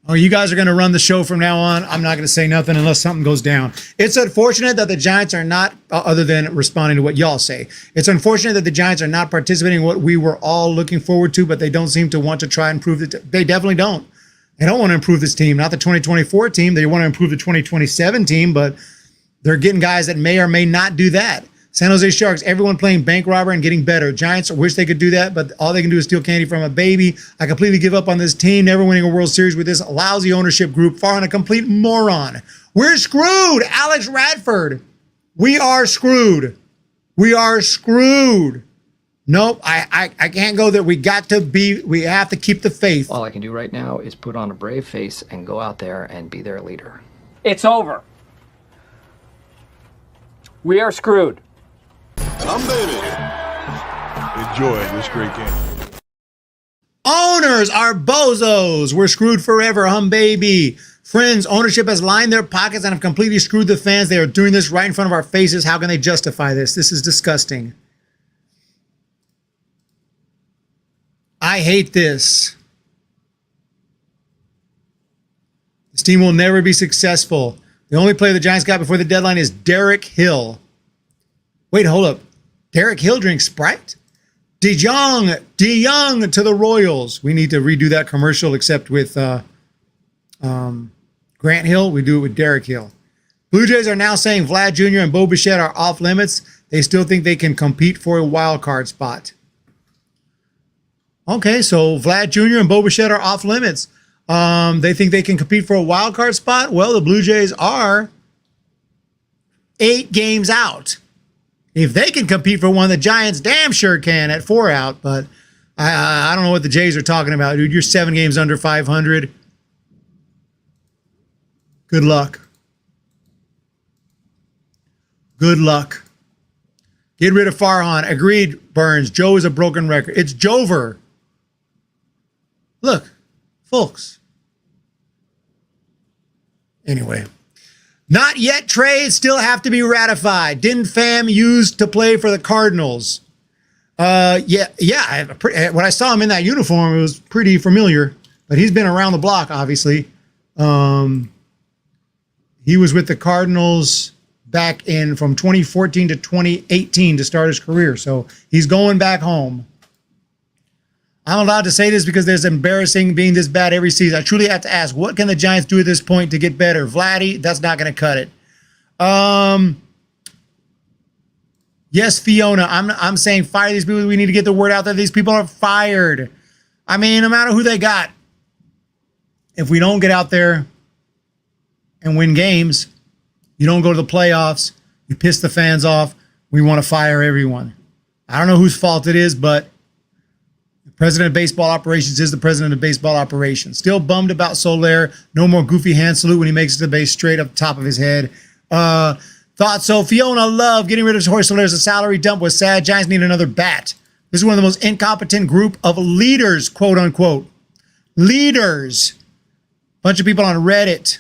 Oh, you guys are going to run the show from now on. I'm not going to say nothing unless something goes down. It's unfortunate that the Giants are not, other than responding to what y'all say, it's unfortunate that the Giants are not participating in what we were all looking forward to, but they don't seem to want to try and improve it. They definitely don't. They don't want to improve this team, not the 2024 team. They want to improve the 2027 team, but they're getting guys that may or may not do that. San Jose Sharks, everyone playing bank robber and getting better. Giants wish they could do that, but all they can do is steal candy from a baby. I completely give up on this team, never winning a World Series with this lousy ownership group. Farhan, a complete moron. We're screwed. Alex Radford. We are screwed. We are screwed. Nope, I can't go there. We have to keep the faith. All I can do right now is put on a brave face and go out there and be their leader. It's over. We are screwed. I'm baby. Enjoy this great game. Owners are bozos. We're screwed forever, baby. Friends, ownership has lined their pockets and have completely screwed the fans. They are doing this right in front of our faces. How can they justify this? This is disgusting. I hate this. This team will never be successful. The only player the Giants got before the deadline is Derek Hill. Wait, hold up. Derek Hill drinks Sprite? DeJong to the Royals. We need to redo that commercial, except with Grant Hill. We do it with Derek Hill. Blue Jays are now saying Vlad Jr. and Bo Bichette are off limits. They still think they can compete for a wild card spot. Okay, so Vlad Jr. and Bo Bichette are off limits. They think they can compete for a wild card spot. Well, the Blue Jays are 8 games out. If they can compete for one, the Giants damn sure can at 4 out. But I don't know what the Jays are talking about, dude. You're 7 games under 500. Good luck. Good luck. Get rid of Farhan. Agreed, Burns. Joe is a broken record. It's Jover. Look, folks. Anyway. Not yet trades still have to be ratified. Didn't Pham use to play for the Cardinals? Yeah. When I saw him in that uniform, it was pretty familiar. But he's been around the block, obviously. He was with the Cardinals back in from 2014 to 2018 to start his career. So he's going back home. I'm allowed to say this because there's embarrassing being this bad every season. I truly have to ask, what can the Giants do at this point to get better? Vladdy, that's not going to cut it. Yes, Fiona, I'm saying fire these people. We need to get the word out that these people are fired. I mean, no matter who they got, if we don't get out there and win games, you don't go to the playoffs, you piss the fans off, we want to fire everyone. I don't know whose fault it is, but President of Baseball Operations is the president of baseball operations. Still bummed about Soler. No more goofy hand salute when he makes it to the base straight up top of his head. Thought so. Fiona Love, getting rid of Jorge Soler as a salary dump was sad. Giants need another bat. This is one of the most incompetent group of leaders, quote unquote. Leaders. Bunch of people on Reddit.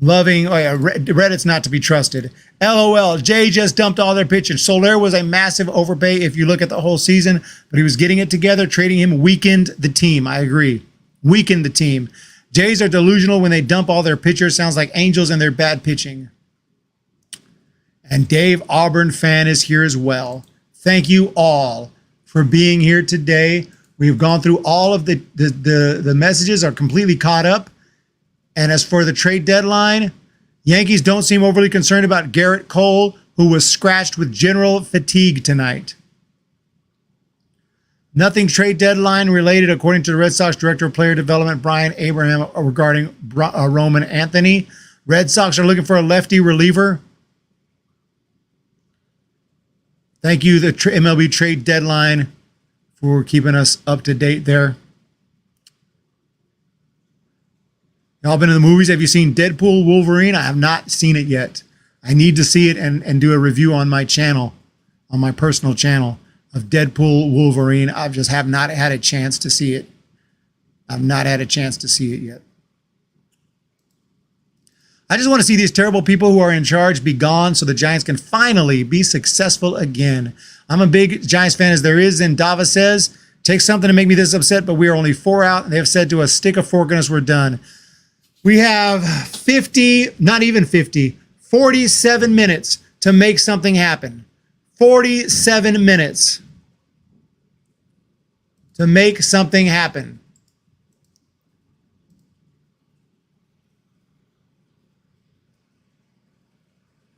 Reddit's not to be trusted. LOL, Jay just dumped all their pitchers. Soler was a massive overpay if you look at the whole season, but he was getting it together. Trading him weakened the team. I agree. Weakened the team. Jays are delusional when they dump all their pitchers. Sounds like Angels and their bad pitching. And Dave Auburn fan is here as well. Thank you all for being here today. We've gone through all of the messages, are completely caught up. And as for the trade deadline, Yankees don't seem overly concerned about Garrett Cole, who was scratched with general fatigue tonight. Nothing trade deadline related, according to the Red Sox Director of Player Development, Brian Abraham, regarding Roman Anthony. Red Sox are looking for a lefty reliever. Thank you, the MLB trade deadline, for keeping us up to date there. Y'all been in the movies? Have you seen Deadpool Wolverine? I have not seen it yet. I need to see it and do a review on my channel, on my personal channel, of Deadpool Wolverine. I just have not had a chance to see it. I've not had a chance to see it yet. I just want to see these terrible people who are in charge be gone so the Giants can finally be successful again. I'm a big Giants fan as there is, and Dava says, takes something to make me this upset, but we are only 4 out, and they have said to us, stick a fork in us, we're done. We have 47 minutes to make something happen. 47 minutes to make something happen.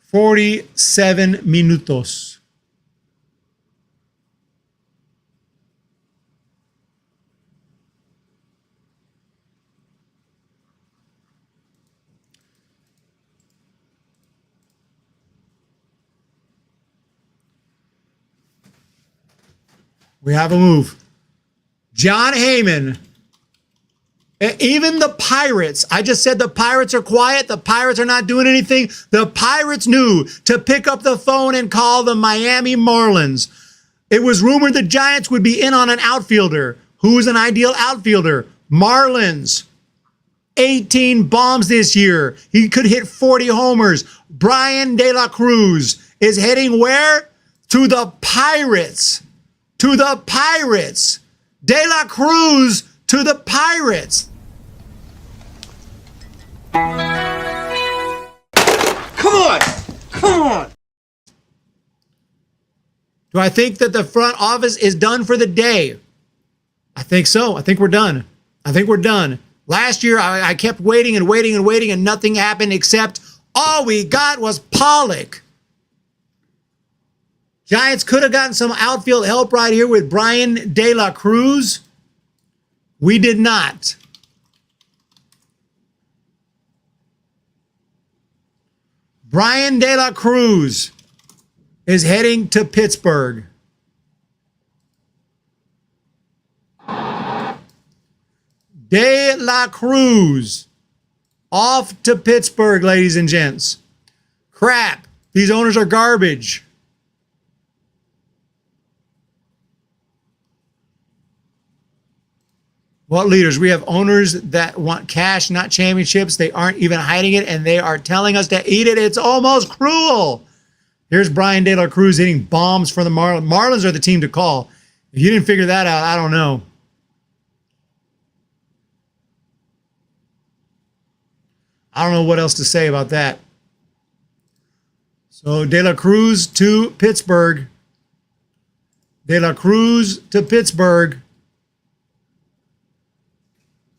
"47 minutos." We have a move. John Heyman. Even the Pirates. I just said the Pirates are quiet. The Pirates are not doing anything. The Pirates knew to pick up the phone and call the Miami Marlins. It was rumored the Giants would be in on an outfielder. Who's an ideal outfielder? Marlins. 18 bombs this year. He could hit 40 homers. Brian De La Cruz is heading where? To the Pirates. To the Pirates. De La Cruz to the Pirates. Come on! Come on! Do I think that the front office is done for the day? I think so. I think we're done. I think we're done. Last year, I kept waiting and waiting and waiting, and nothing happened except all we got was Pollock. Giants could have gotten some outfield help right here with Brian De La Cruz. We did not. Brian De La Cruz is heading to Pittsburgh. De La Cruz off to Pittsburgh, ladies and gents. Crap. These owners are garbage. What leaders? We have owners that want cash, not championships. They aren't even hiding it, and they are telling us to eat it. It's almost cruel. Here's Brian De La Cruz hitting bombs for the Marlins. Marlins are the team to call. If you didn't figure that out, I don't know. I don't know what else to say about that. So De La Cruz to Pittsburgh. De La Cruz to Pittsburgh.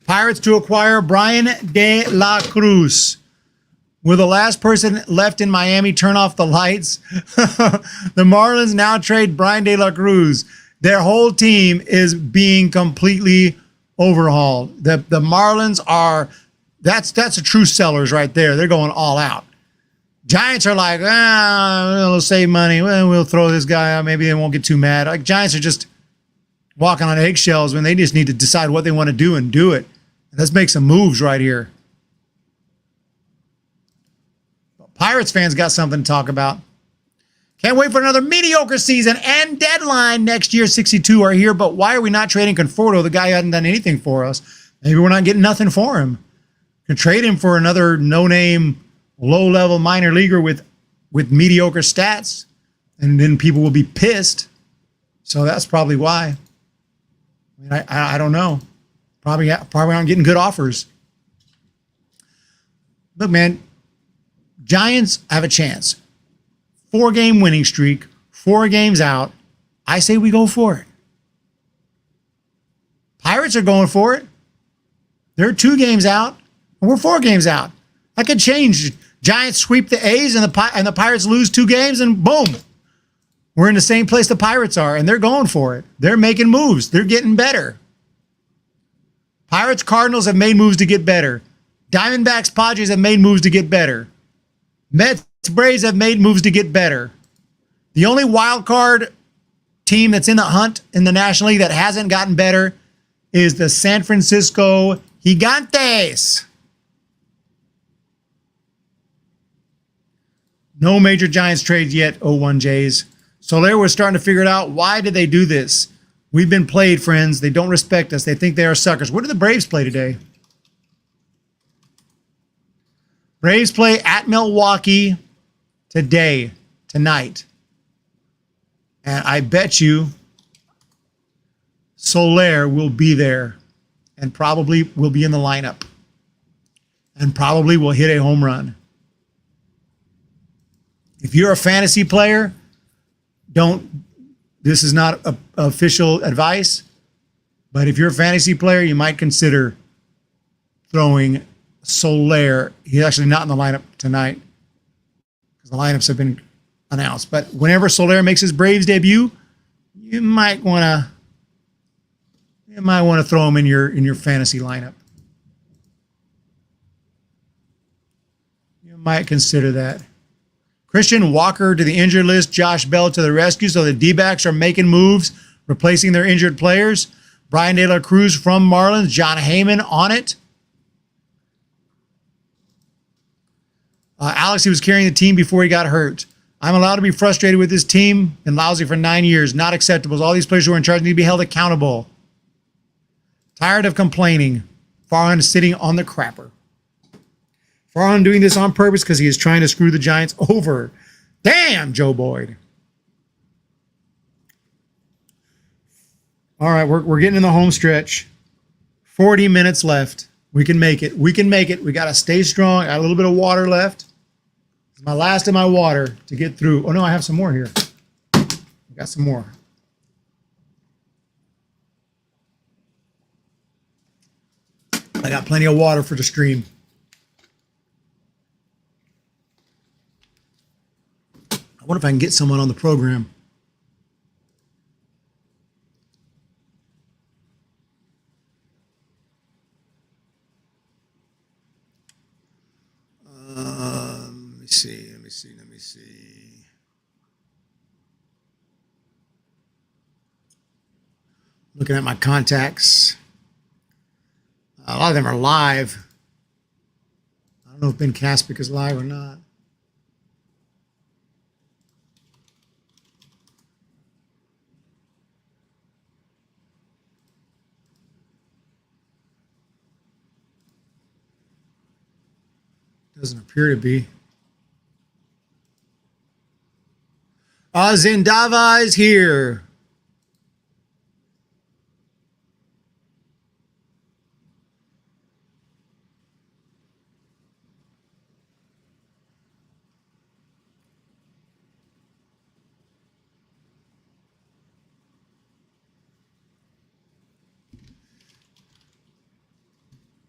Pirates to acquire Brian De La Cruz. Will the last person left in Miami turn off the lights? The Marlins now trade Brian De La Cruz. Their whole team is being completely overhauled. The Marlins are, that's a true sellers right there. They're going all out. Giants are like, we'll save money. Well, we'll throw this guy out. Maybe they won't get too mad. Like, Giants are just walking on eggshells when they just need to decide what they want to do and do it. Let's make some moves right here. Pirates fans got something to talk about. Can't wait for another mediocre season and deadline next year. 62 are here, but why are we not trading Conforto? The guy hasn't done anything for us. Maybe we're not getting nothing for him. Can trade him for another no-name, low-level minor leaguer with mediocre stats, and then people will be pissed. So that's probably why. I mean, I don't know. Probably aren't getting good offers. Look, man, Giants have a chance. 4-game winning streak, 4 games out. I say we go for it. Pirates are going for it. They're 2 games out, and we're 4 games out. That could change. Giants sweep the A's, and the Pirates lose 2 games, and boom. We're in the same place the Pirates are, and they're going for it. They're making moves. They're getting better. Pirates, Cardinals have made moves to get better. Diamondbacks, Padres have made moves to get better. Mets, Braves have made moves to get better. The only wild card team that's in the hunt in the National League that hasn't gotten better is the San Francisco Gigantes. No major Giants trades yet, 0-1 Jays. So there we're starting to figure it out. Why did they do this? We've been played, friends. They don't respect us. They think they are suckers. What did the Braves play today? Braves play at Milwaukee tonight. And I bet you Soler will be there and probably will be in the lineup and probably will hit a home run. If you're a fantasy player, this is not official advice, but if you're a fantasy player, you might consider throwing Soler. He's actually not in the lineup tonight because the lineups have been announced. But whenever Soler makes his Braves debut, you might want to throw him in your fantasy lineup. You might consider that. Christian Walker to the injured list. Josh Bell to the rescue. So the D-backs are making moves, replacing their injured players. Brian De La Cruz from Marlins. John Heyman on it. Alex, he was carrying the team before he got hurt. I'm allowed to be frustrated with this team and lousy for 9 years. Not acceptable. All these players who are in charge need to be held accountable. Tired of complaining. Farhan is sitting on the crapper. Farhan doing this on purpose because he is trying to screw the Giants over. Damn, Joe Boyd. All right, we're getting in the home stretch. 40 minutes left. We can make it. We can make it. We got to stay strong. I got a little bit of water left. It's my last of my water to get through. Oh, no, I have some more here. I got some more. I got plenty of water for the stream. I wonder if I can get someone on the program. Let me see. Looking at my contacts. A lot of them are live. I don't know if Ben Caspick is live or not. Doesn't appear to be. Zendava is here.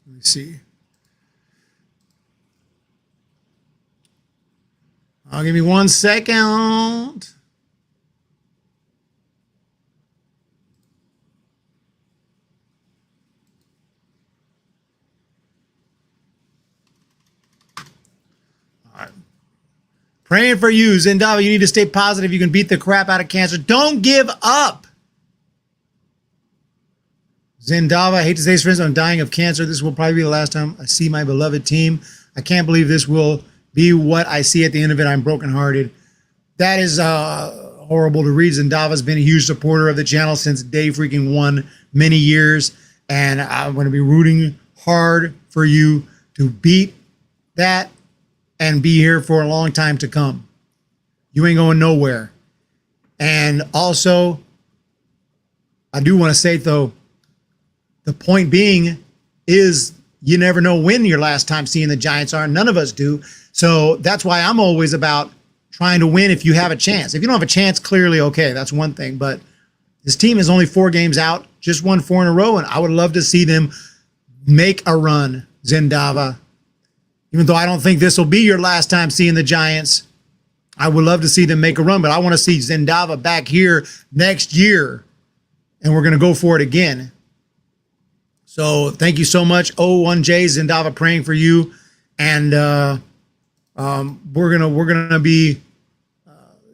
Let me see. Give me 1 second. All right. Praying for you, Zendava. You need to stay positive. You can beat the crap out of cancer. Don't give up. Zendava, I hate to say this, friends, I'm dying of cancer. This will probably be the last time I see my beloved team. I can't believe this will be what I see at the end of it. I'm brokenhearted. That is horrible to read. Zendava's been a huge supporter of the channel since day freaking one, many years. And I'm going to be rooting hard for you to beat that and be here for a long time to come. You ain't going nowhere. And also, I do want to say, though, the point being is you never know when your last time seeing the Giants are. None of us do. So that's why I'm always about trying to win if you have a chance. If you don't have a chance, clearly, okay, that's one thing. But this team is only 4 games out, just won 4 in a row, and I would love to see them make a run, Zendava. Even though I don't think this will be your last time seeing the Giants, I would love to see them make a run. But I want to see Zendava back here next year, and we're going to go for it again. So thank you so much. 01J, Zendava praying for you. And we're gonna be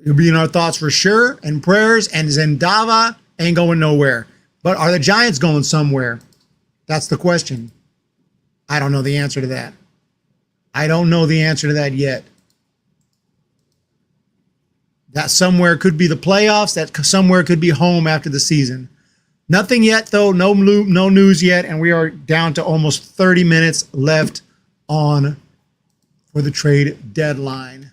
you'll be in our thoughts for sure and prayers. And Zendava ain't going nowhere. But are the Giants going somewhere? That's the question. I don't know the answer to that. I don't know the answer to that yet. That somewhere could be the playoffs. That somewhere could be home after the season. Nothing yet, though. No news yet. And we are down to almost 30 minutes left on for the trade deadline.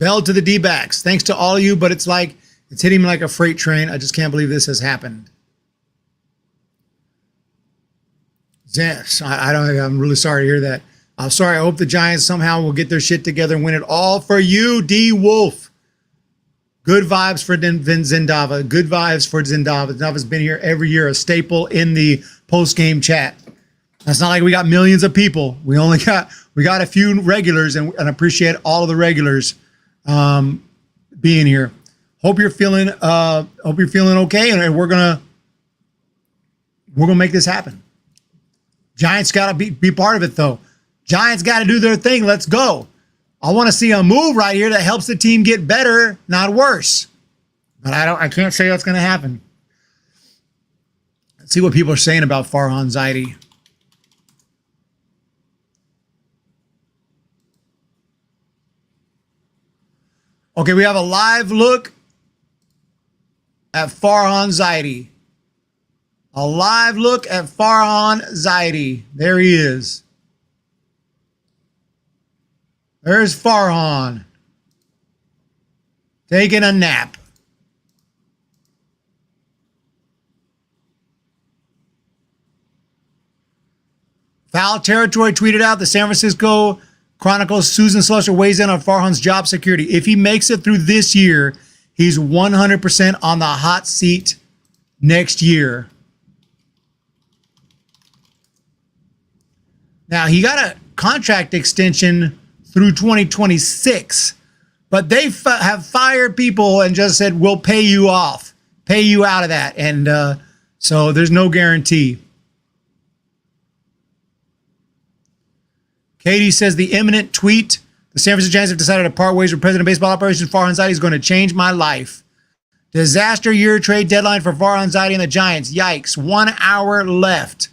Bell to the D-backs. Thanks to all of you, but it's hitting me like a freight train. I just can't believe this has happened. Yes, I'm really sorry to hear that. I'm sorry. I hope the Giants somehow will get their shit together and win it all for you, D. Wolf. Good vibes for Zendava. Good vibes for Zendava. Zendava's been here every year, a staple in the post-game chat. It's not like we got millions of people. We got a few regulars, and appreciate all of the regulars being here. Hope you're feeling okay, and we're gonna make this happen. Giants gotta be part of it though. Giants gotta do their thing. Let's go. I want to see a move right here that helps the team get better, not worse. But I can't say that's gonna happen. Let's see what people are saying about Farhan Zaidi. Okay, we have a live look at Farhan Zaidi. A live look at Farhan Zaidi. There he is. There's Farhan. Taking a nap. Foul Territory tweeted out the San Francisco Chronicles Susan Slusher weighs in on Farhan's job security. If he makes it through this year, he's 100% on the hot seat next year. Now, he got a contract extension through 2026, but they have fired people and just said, we'll pay you out of that. And so there's no guarantee. Katie says the imminent tweet, the San Francisco Giants have decided to part ways with President of Baseball Operations Farhan Zaidi is going to change my life. Disaster year trade deadline for Farhan Zaidi and the Giants. Yikes. 1 hour left.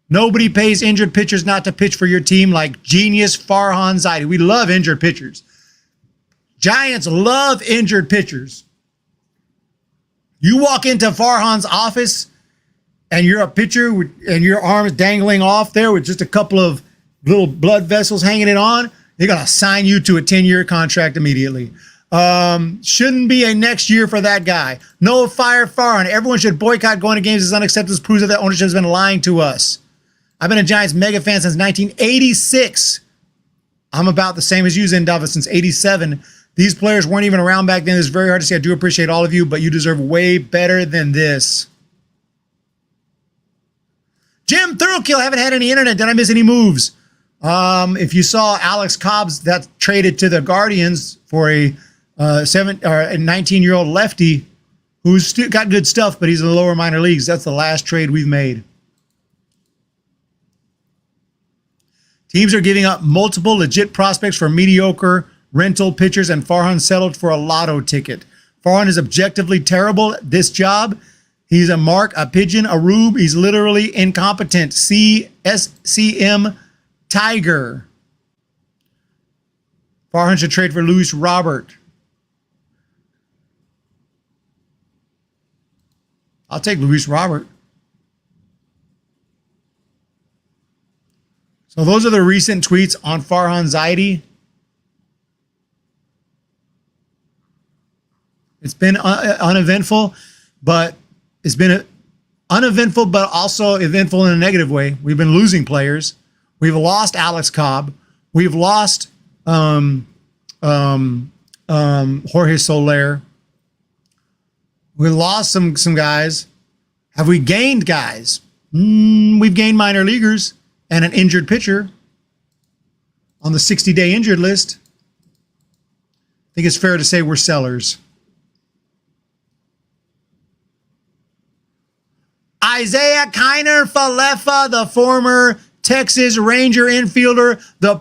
Nobody pays injured pitchers not to pitch for your team like genius Farhan Zaidi. We love injured pitchers. Giants love injured pitchers. You walk into Farhan's office and you're a pitcher and your arm's dangling off there with just a couple of little blood vessels hanging it on, they're going to sign you to a 10-year contract immediately. Shouldn't be a next year for that guy. No, fire Farhan. Everyone should boycott going to games. It's unacceptable. This proves that ownership has been lying to us. I've been a Giants mega fan since 1986. I'm about the same as you, Zendava, since 87. These players weren't even around back then. It's very hard to see. I do appreciate all of you, but you deserve way better than this. Jim Thurlkill, haven't had any internet. Did I miss any moves? If you saw Alex Cobb's that traded to the Guardians for a 19-year-old lefty who's still got good stuff, but he's in the lower minor leagues. That's the last trade we've made. Teams are giving up multiple legit prospects for mediocre rental pitchers, and Farhan settled for a lotto ticket. Farhan is objectively terrible at this job. He's a mark, a pigeon, a rube. He's literally incompetent. CSCM Tiger. Farhan should trade for Luis Robert. I'll take Luis Robert. So those are the recent tweets on Farhan Zaidi. It's been uneventful, but it's been uneventful, but also eventful in a negative way. We've been losing players. We've lost Alex Cobb. We've lost Jorge Soler. We lost some guys. Have we gained guys? We've gained minor leaguers and an injured pitcher on the 60-day injured list. I think it's fair to say we're sellers. Isaiah Kiner Falefa, the former Texas Ranger infielder. The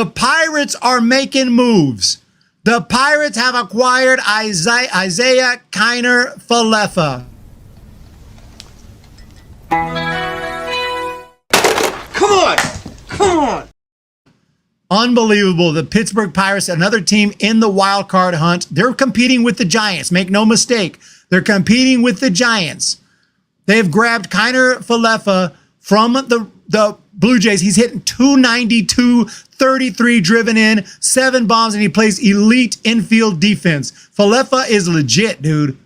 Pirates are making moves. The Pirates have acquired Isaiah Kiner Falefa. Come on. Unbelievable. The Pittsburgh Pirates, another team in the wild card hunt. They're competing with the Giants. Make no mistake. They're competing with the Giants. They've grabbed Kiner Falefa from the Blue Jays. He's hitting 292, 33 driven in, 7 bombs, and he plays elite infield defense. Falefa is legit, dude.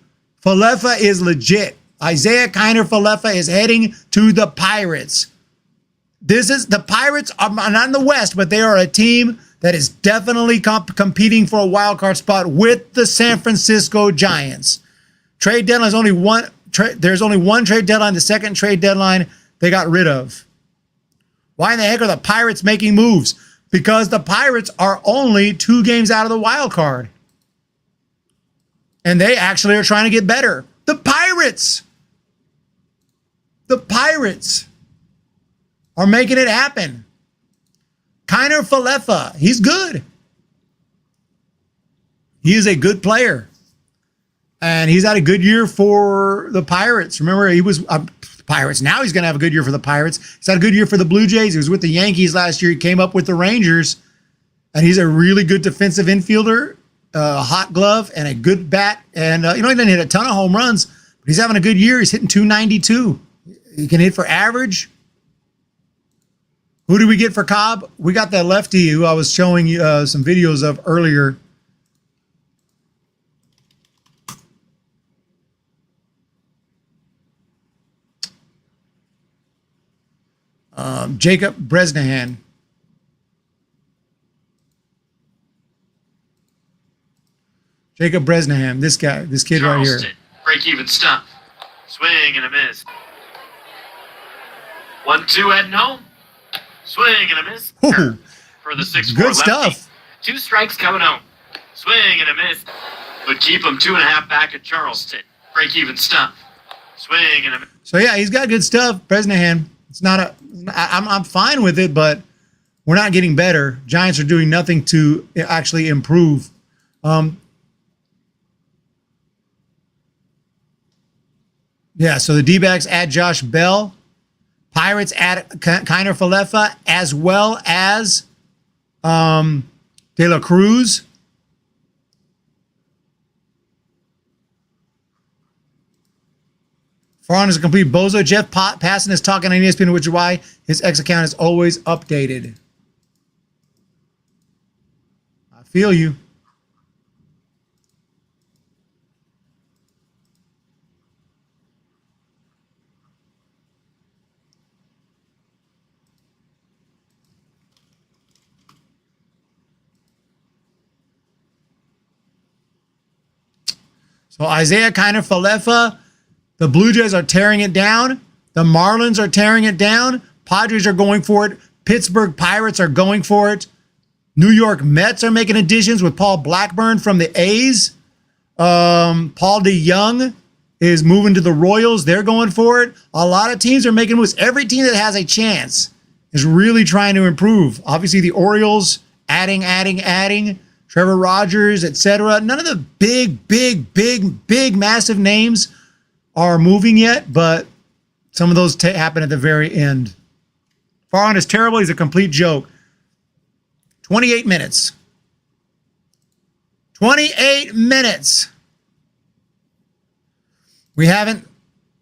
Falefa is legit. Isaiah Kiner Falefa is heading to the Pirates. The Pirates are not in the West, but they are a team that is definitely competing for a wild card spot with the San Francisco Giants. Trade deadline is only one. There's only one trade deadline. The second trade deadline they got rid of. Why in the heck are the Pirates making moves? Because the Pirates are only 2 games out of the wild card. And they actually are trying to get better. The Pirates are making it happen. Kiner Falefa, he's good. He is a good player. And he's had a good year for the Pirates. Remember, he was Pirates. Now he's going to have a good year for the Pirates. He's had a good year for the Blue Jays. He was with the Yankees last year. He came up with the Rangers. And he's a really good defensive infielder, a hot glove, and a good bat. And, he didn't hit a ton of home runs, but he's having a good year. He's hitting 292. He can hit for average. Who do we get for Cobb? We got that lefty who I was showing you some videos of earlier. Jacob Bresnahan. Jacob Bresnahan, this kid right here. Break-even stuff. Swing and a miss. 1-2 heading home. Swing and a miss. Ooh, For the 6-4 good lefty. stuff. 2 strikes coming home. Swing and a miss. Would keep him 2.5 back at Charleston. Break-even stuff. Swing and a miss. So yeah, he's got good stuff. Bresnahan. It's not I'm fine with it, but we're not getting better. Giants are doing nothing to actually improve. Yeah, so the D-backs add Josh Bell. Pirates add Kiner Falefa, as well as De La Cruz. Farhan is a complete bozo. Jeff Passan is talking on ESPN, which is why his X account is always updated. I feel you. So Isaiah Kiner Falefa, the Blue Jays are tearing it down. The Marlins are tearing it down. Padres are going for it. Pittsburgh Pirates are going for it. New York Mets are making additions with Paul Blackburn from the A's. Paul DeJong is moving to the Royals. They're going for it. A lot of teams are making moves. Every team that has a chance is really trying to improve. Obviously, the Orioles adding. Trevor Rogers, etc. None of the big, massive names are moving yet, but some of those happen at the very end. Farhan is terrible. He's a complete joke. 28 minutes. 28 minutes. We haven't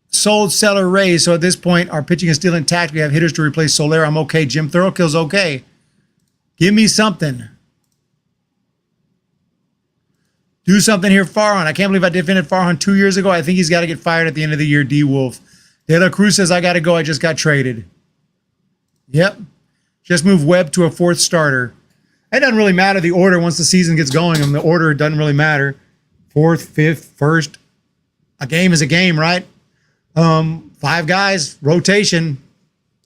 sold, sell, or raise, so at this point, our pitching is still intact. We have hitters to replace Soler. I'm okay. Jim Thurokill's okay. Give me something. Do something here, Farhan. I can't believe I defended Farhan 2 years ago. I think he's got to get fired at the end of the year, D-Wolf. De La Cruz says, I got to go. I just got traded. Yep. Just move Webb to a 4th starter. It doesn't really matter the order once the season gets going. The order doesn't really matter. 4th, 5th, 1st. A game is a game, right? 5 guys, rotation.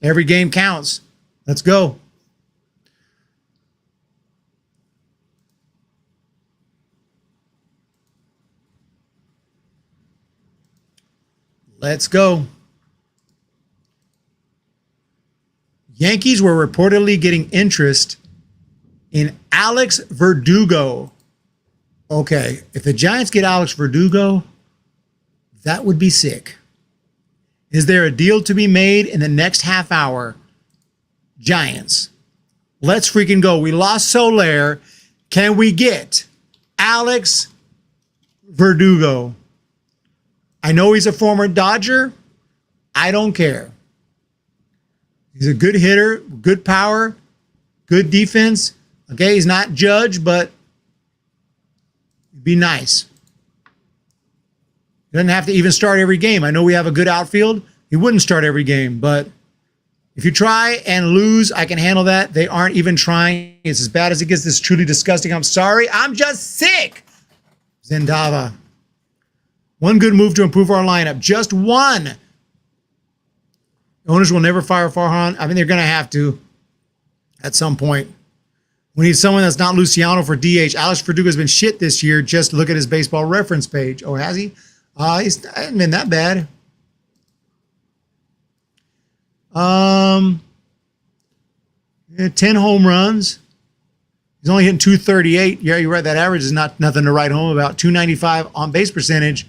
Every game counts. Let's go. Let's go. Yankees were reportedly getting interest in Alex Verdugo. Okay, if the Giants get Alex Verdugo, that would be sick. Is there a deal to be made in the next half hour? Giants, let's freaking go. We lost Soler. Can we get Alex Verdugo? I know he's a former Dodger. I don't care. He's a good hitter, good power, good defense. Okay, he's not Judge, but it'd be nice. He doesn't have to even start every game. I know we have a good outfield. He wouldn't start every game, but if you try and lose, I can handle that. They aren't even trying. It's as bad as it gets. This is truly disgusting. I'm sorry. I'm just sick. Zendava. One good move to improve our lineup. Just one. Owners will never fire Farhan. I mean, they're going to have to at some point. We need someone that's not Luciano for DH. Alex Verdugo's been shit this year. Just look at his baseball reference page. Oh, has he? He's hasn't been that bad. 10 home runs. He's only hitting 238. Yeah, you're right. That average is not nothing to write home about. 295 on base percentage.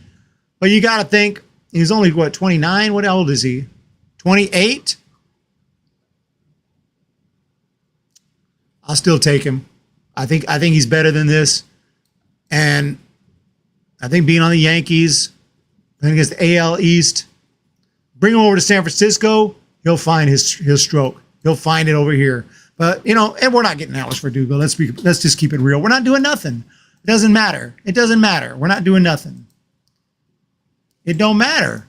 But you got to think he's only, what, 29? What old is he? 28? I'll still take him. I think he's better than this. And I think being on the Yankees, playing against the AL East, bring him over to San Francisco, he'll find his stroke. He'll find it over here. But, you know, and we're not getting Alex Verdugo. Let's just keep it real. We're not doing nothing. It doesn't matter. It doesn't matter. We're not doing nothing. It don't matter.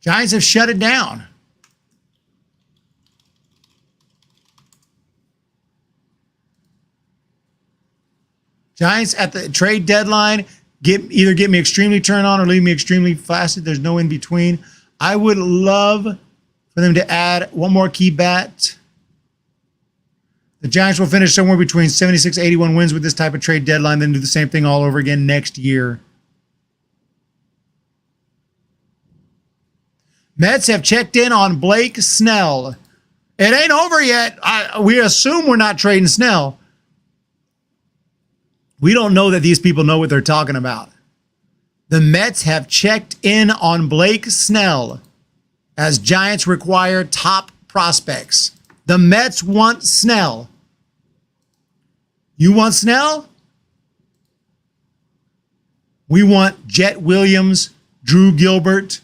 Giants have shut it down. Giants at the trade deadline either get me extremely turned on or leave me extremely flaccid. There's no in between. I would love for them to add one more key bat. The Giants will finish somewhere between 76 and 81 wins with this type of trade deadline, then do the same thing all over again next year. Mets have checked in on Blake Snell. It ain't over yet. We assume we're not trading Snell. We don't know that these people know what they're talking about. The Mets have checked in on Blake Snell as Giants require top prospects. The Mets want Snell. You want Snell? We want Jet Williams, Drew Gilbert,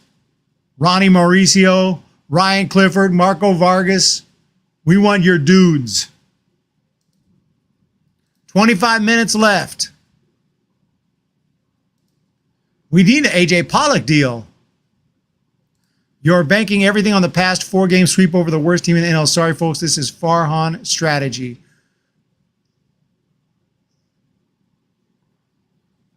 Ronnie Mauricio, Ryan Clifford, Marco Vargas. We want your dudes. 25 minutes left. We need an A.J. Pollock deal. You're banking everything on the past 4-game sweep over the worst team in the NL. Sorry, folks, this is Farhan strategy.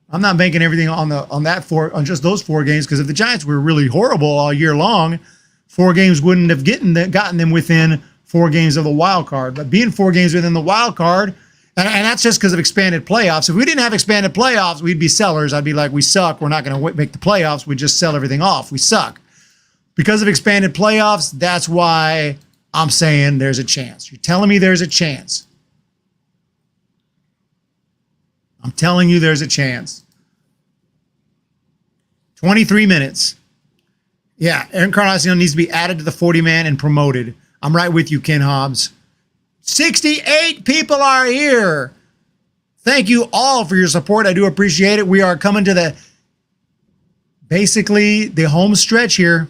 I'm not banking everything on just those 4 games, because if the Giants were really horrible all year long, 4 games wouldn't have gotten them within 4 games of the wild card. But being 4 games within the wild card, and that's just because of expanded playoffs. If we didn't have expanded playoffs, we'd be sellers. I'd be like, we suck. We're not going to make the playoffs. We just sell everything off. We suck. Because of expanded playoffs, that's why I'm saying there's a chance. You're telling me there's a chance. I'm telling you there's a chance. 23 minutes. Yeah, Aaron Carnacion needs to be added to the 40-man and promoted. I'm right with you, Ken Hobbs. 68 people are here. Thank you all for your support. I do appreciate it. We are coming to basically the home stretch here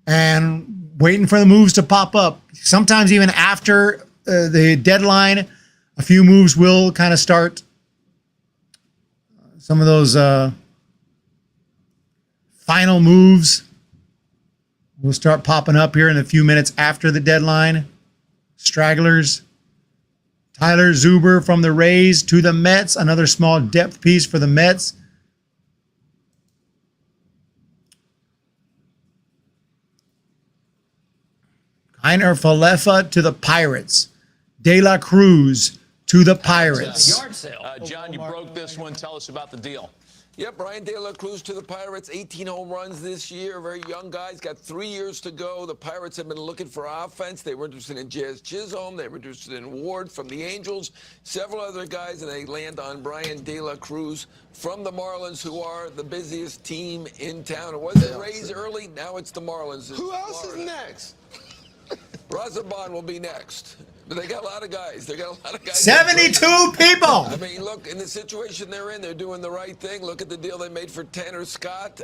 and waiting for the moves to pop up. Sometimes even after the deadline, a few moves will kind of start. Some of those final moves will start popping up here in a few minutes after the deadline. Stragglers. Tyler Zuber from the Rays to the Mets. Another small depth piece for the Mets. Kiner Falefa to the Pirates. De La Cruz to the Pirates. Yard sale. John, you broke this one. Tell us about the deal. Yeah, Brian De La Cruz to the Pirates, 18 home runs this year. Very young guy. He's got 3 years to go. The Pirates have been looking for offense. They were interested in Jazz Chisholm. They were interested in Ward from the Angels, several other guys, and they land on Brian De La Cruz from the Marlins, who are the busiest team in town. It was the Rays early. Now it's the Marlins. Who else is next? Razabon will be next. But they got a lot of guys. They got a lot of guys. 72 people. I mean, look, in the situation they're in, they're doing the right thing. Look at the deal they made for Tanner Scott.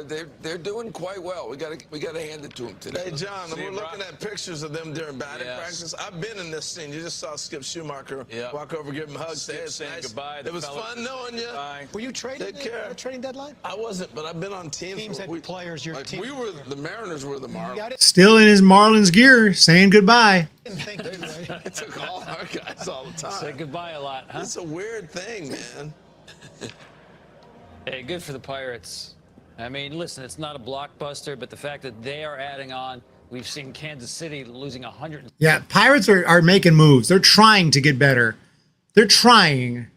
They're doing quite well. We got to hand it to them today. Hey, John, we're looking at pictures of them during batting practice. I've been in this scene. You just saw Skip Schumacher walk over, give him a hug. Skip saying nice. goodbye. It was fun knowing you. Were you trading at the trading deadline? I wasn't, but I've been on teams. Players, your team. We were the Mariners were the Marlins. Still in his Marlins gear, saying goodbye. It took all our guys all the time. Say goodbye a lot, huh? It's a weird thing, man. Hey, good for the Pirates. I mean, listen, it's not a blockbuster, but the fact that they are adding on, we've seen Kansas City losing 100. Yeah, Pirates are making moves. They're trying to get better. They're trying.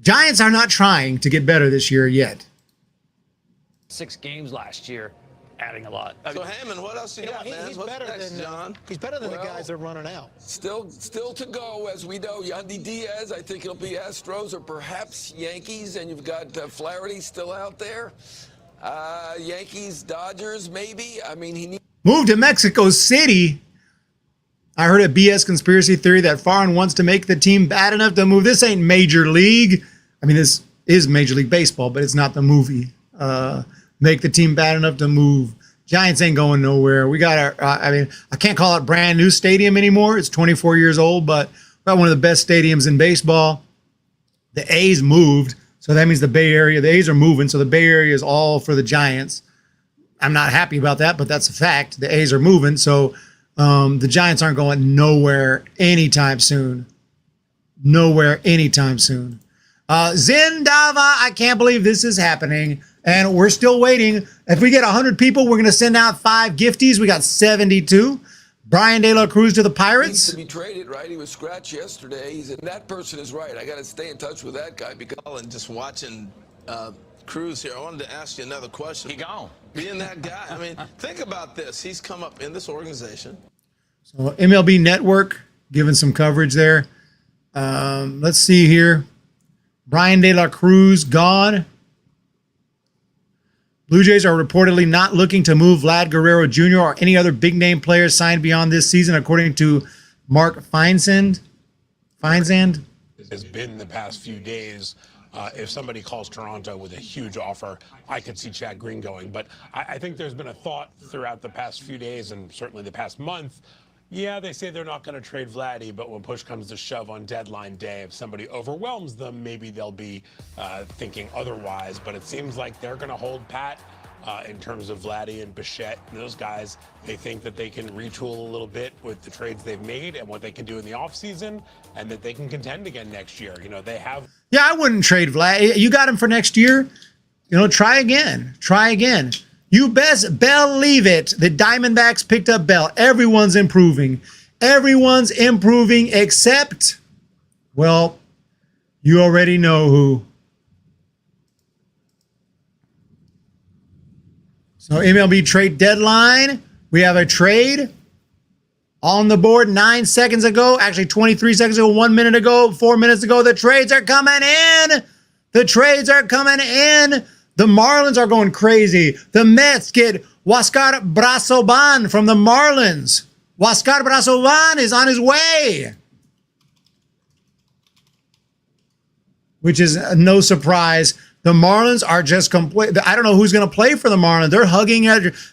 Giants are not trying to get better this year yet. 6 games last year, adding a lot. So Hammond, what else you got, man? He's What's better next, than John? He's better than the guys that are running out. Still to go, as we know. Yandy Diaz, I think it'll be Astros or perhaps Yankees, and you've got Flaherty still out there. Yankees, Dodgers, maybe. I mean, he needs. Moved to Mexico City. I heard a BS conspiracy theory that Farhan wants to make the team bad enough to move. This ain't Major League. I mean, this is Major League Baseball, but it's not the movie. Make the team bad enough to move. Giants ain't going nowhere. We got our, I can't call it brand new stadium anymore. It's 24 years old, but we got one of the best stadiums in baseball. The A's moved, so that means the Bay Area, the A's are moving, so the Bay Area is all for the Giants. I'm not happy about that, but that's a fact. The A's are moving, so the Giants aren't going nowhere anytime soon. Nowhere anytime soon. Zindava, I can't believe this is happening. And we're still waiting. If we get 100 people, we're going to send out 5 gifties. We got 72. Brian De La Cruz to the Pirates. Needs to be traded, right? He was scratched yesterday. That person is right. I got to stay in touch with that guy because. And just watching Cruz here, I wanted to ask you another question. He gone. Being that guy, I mean, think about this. He's come up in this organization. So MLB Network giving some coverage there. Let's see here. Brian De La Cruz gone. Blue Jays are reportedly not looking to move Vlad Guerrero Jr. or any other big-name players signed beyond this season, according to Mark Feinsand. Has been the past few days. If somebody calls Toronto with a huge offer, I could see Chad Green going. But I think there's been a thought throughout the past few days and certainly the past month. Yeah, they say they're not going to trade Vladdy, but when push comes to shove on deadline day, if somebody overwhelms them, maybe they'll be thinking otherwise. But it seems like they're going to hold pat in terms of Vladdy and Bichette and those guys. They think that they can retool a little bit with the trades they've made and what they can do in the offseason, and that they can contend again next year. You know, they have. Yeah, I wouldn't trade Vlad. You got him for next year. You know, try again. Try again. You best believe it. The Diamondbacks picked up Bell. Everyone's improving. Everyone's improving except, well, you already know who. So MLB trade deadline. We have a trade on the board 9 seconds ago. Actually, 23 seconds ago, 1 minute ago, 4 minutes ago. The trades are coming in. The trades are coming in. The Marlins are going crazy. The Mets get Huáscar Brazoban from the Marlins. Huáscar Brazoban is on his way. Which is no surprise. The Marlins are just complete. I don't know who's going to play for the Marlins. They're hugging.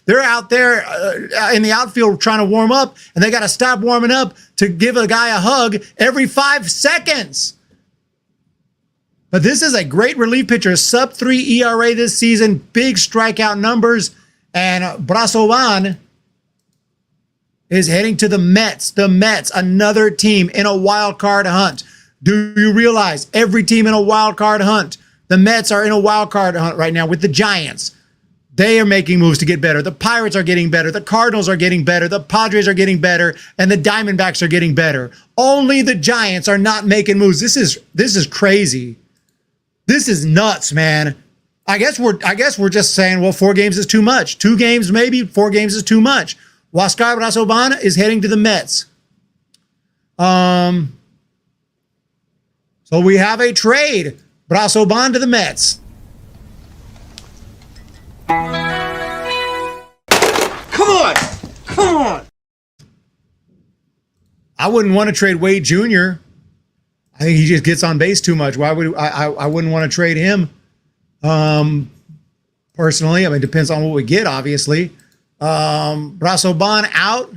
They're out there in the outfield trying to warm up, and they got to stop warming up to give a guy a hug every 5 seconds. But this is a great relief pitcher, sub-3 ERA this season, big strikeout numbers, and Brazoban is heading to the Mets. The Mets, another team in a wild card hunt. Do you realize every team in a wild card hunt? The Mets are in a wild card hunt right now with the Giants. They are making moves to get better. The Pirates are getting better. The Cardinals are getting better. The Padres are getting better, and the Diamondbacks are getting better. Only the Giants are not making moves. This is crazy. This is nuts, man. I guess we're just saying, well, 4 games is too much. 2 games maybe, 4 games is too much. Huáscar Brazoban is heading to the Mets. So we have a trade. Brazoban to the Mets. Come on! Come on! I wouldn't want to trade Wade Jr. I think he just gets on base too much. Why would I wouldn't want to trade him? Personally, I mean, it depends on what we get, obviously. Brazoban out.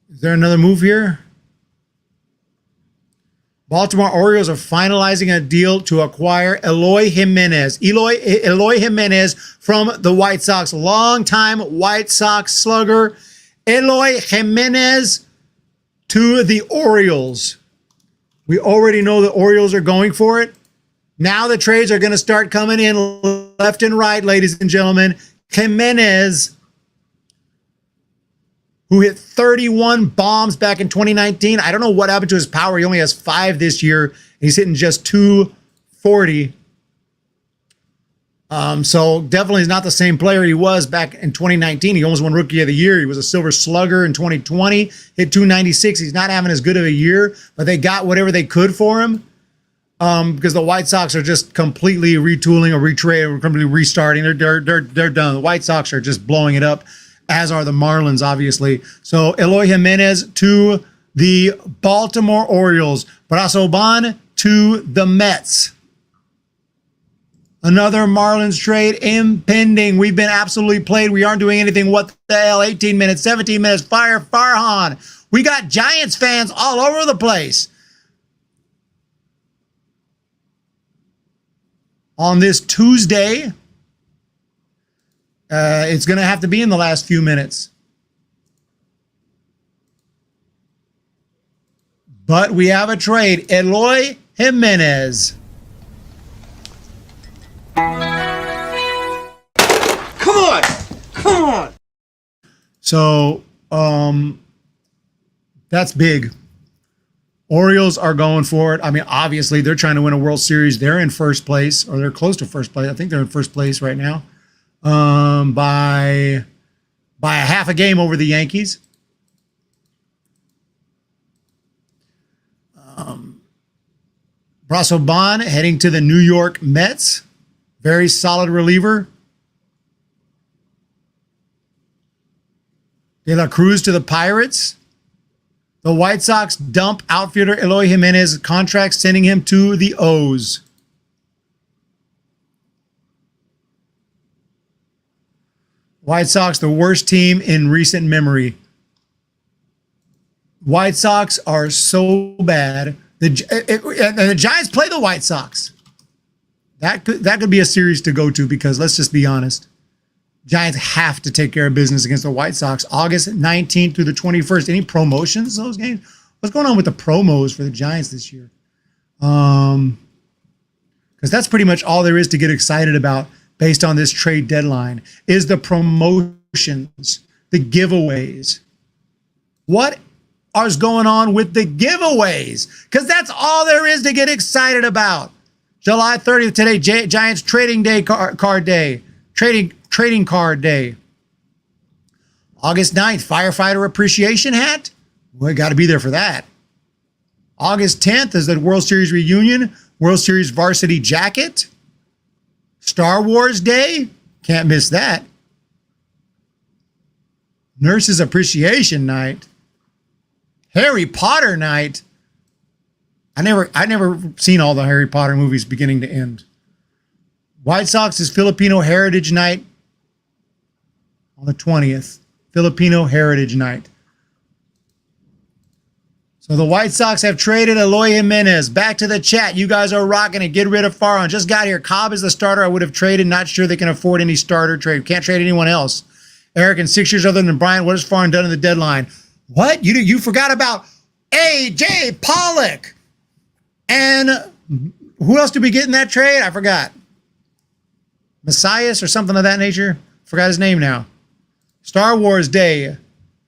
Is there another move here? Baltimore Orioles are finalizing a deal to acquire Eloy Jimenez. Eloy Jimenez from the White Sox. Longtime White Sox slugger. Eloy Jimenez to the Orioles. We already know the Orioles are going for it. Now the trades are going to start coming in left and right, ladies and gentlemen. Jimenez, who hit 31 bombs back in 2019. I don't know what happened to his power. He only has 5 this year. He's hitting just 240. So definitely is not the same player he was back in 2019. He almost won Rookie of the Year. He was a Silver Slugger in 2020. Hit 296. He's not having as good of a year, but they got whatever they could for him. Because the White Sox are just completely retooling or retrading, completely restarting. They're done. The White Sox are just blowing it up, as are the Marlins, obviously. So Eloy Jimenez to the Baltimore Orioles. Brazoban to the Mets. Another Marlins trade impending. We've been absolutely played. We aren't doing anything. What the hell? 18 minutes, 17 minutes. Fire Farhan. We got Giants fans all over the place. On this Tuesday, it's going to have to be in the last few minutes. But we have a trade. Eloy Jimenez. Come on! Come on! So, that's big. Orioles are going for it. I mean, obviously, they're trying to win a World Series. They're in first place, or they're close to first place. I think they're in first place right now, by a half a game over the Yankees. Brazoban heading to the New York Mets. Very solid reliever. De La Cruz to the Pirates. The White Sox dump outfielder Eloy Jimenez contract, sending him to the O's. White Sox, the worst team in recent memory. White Sox are so bad. And the Giants play the White Sox. That could be a series to go to, because let's just be honest. Giants have to take care of business against the White Sox. August 19th through the 21st. Any promotions in those games? What's going on with the promos for the Giants this year? Because that's pretty much all there is to get excited about based on this trade deadline, is the promotions, the giveaways. What is going on with the giveaways? Because that's all there is to get excited about. July 30th today, Giants trading day card day. Trading card day. August 9th, firefighter appreciation hat. We got to be there for that. August 10th is the World Series reunion. World Series varsity jacket. Star Wars Day. Can't miss that. Nurses Appreciation Night. Harry Potter Night. I never seen all the Harry Potter movies beginning to end. White Sox is Filipino Heritage Night on the 20th. Filipino Heritage Night. So the White Sox have traded Eloy Jimenez. Back to the chat. You guys are rocking it. Get rid of Farhan. Just got here. Cobb is the starter I would have traded. Not sure they can afford any starter trade. Can't trade anyone else. Eric, in 6 years other than Bryant, what has Farhan done in the deadline? What? You forgot about A.J. Pollock. And who else did we get in that trade? I forgot. Messias or something of that nature. Forgot his name now. Star Wars Day.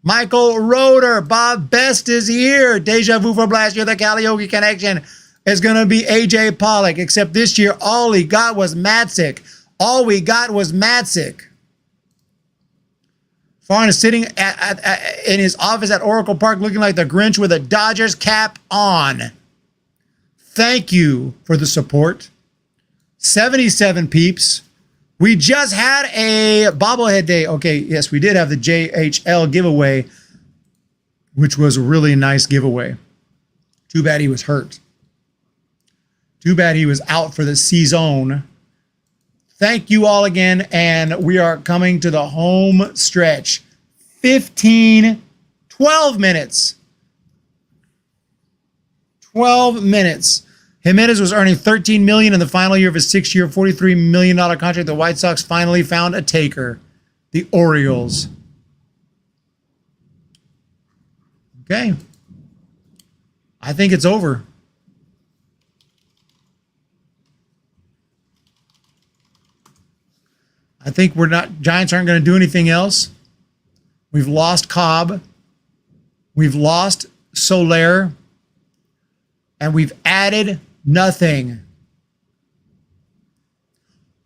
Michael Roeder. Bob Best is here. Deja vu from last year. The Karaoke Connection is going to be A.J. Pollock. Except this year, all he got was Matzik. All we got was Matzik. Farhan is sitting in his office at Oracle Park looking like the Grinch with a Dodgers cap on. Thank you for the support. 77 peeps. We just had a bobblehead day. Okay, yes, we did have the JHL giveaway, which was a really nice giveaway. Too bad he was hurt. Too bad he was out for the season. Thank you all again, and we are coming to the home stretch. 12 minutes. 12 minutes. Jimenez was earning $13 million in the final year of his 6-year, $43 million contract. The White Sox finally found a taker, the Orioles. Okay. I think it's over. I think Giants aren't going to do anything else. We've lost Cobb. We've lost Soler. And we've added nothing.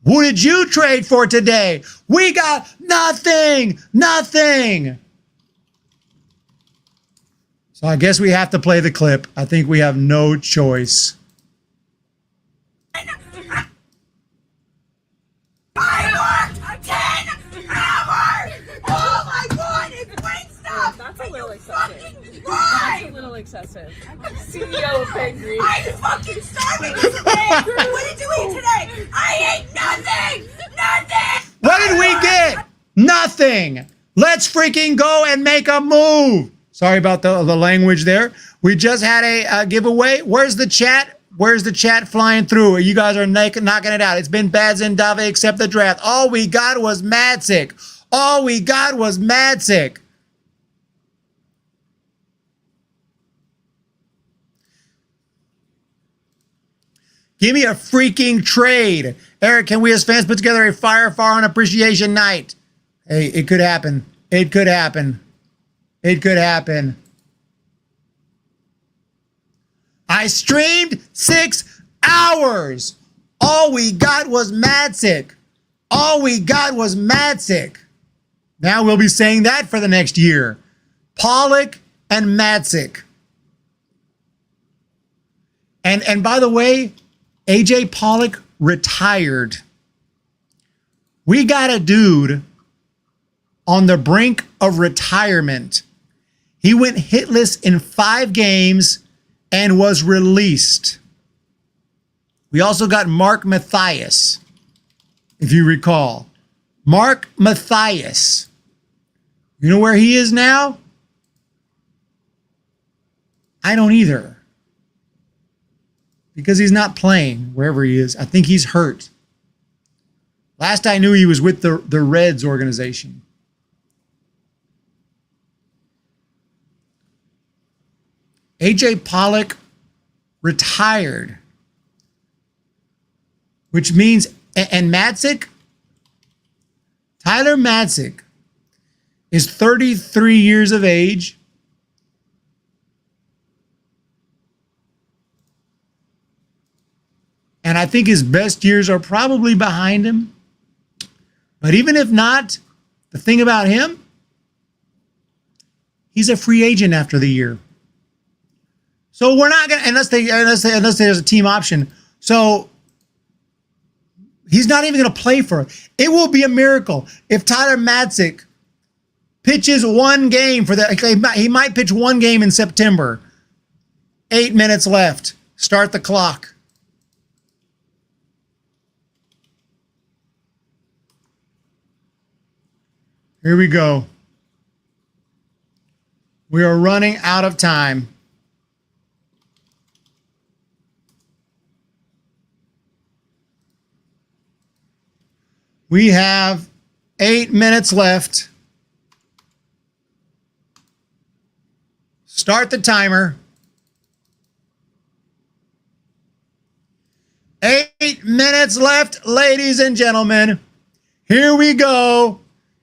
Who did you trade for today? We got nothing. Nothing. So I guess we have to play the clip. I think we have no choice. I worked 10 hours! Oh my God, it's great stuff! That's a little excessive. Why? That's a little excessive. CEO of Peggy. I'm fucking starving today! What did you eat today? I ate nothing! Nothing! What did we get? Nothing. Let's freaking go and make a move. Sorry about the language there. We just had a giveaway. Where's the chat? Where's the chat flying through? You guys are knocking it out. It's been bad Zendave except the draft. All we got was Madsick. All we got was Madsick. Give me a freaking trade. Eric, can we as fans put together a Fire Farhan appreciation night? Hey, it could happen. It could happen. It could happen. I streamed 6 hours. All we got was Madsick. All we got was Madsick. Now we'll be saying that for the next year. Pollock and Madsick. And by the way, AJ Pollock retired. We got a dude on the brink of retirement. He went hitless in 5 games and was released. We also got Mark Mathias, if you recall. Mark Mathias. You know where he is now? I don't either. Because he's not playing wherever he is. I think he's hurt. Last I knew, he was with the Reds organization. AJ Pollock retired, which means, and Madsick, Tyler Madsick is 33 years of age. And I think his best years are probably behind him. But even if not, the thing about him, he's a free agent after the year. So we're not gonna unless there's a team option. So he's not even gonna play for it. It will be a miracle if Tyler Madsick pitches 1 game for that. He might pitch 1 game in September. 8 minutes left. Start the clock. Here we go. We are running out of time. We have 8 minutes left. Start the timer. 8 minutes left, ladies and gentlemen. Here we go.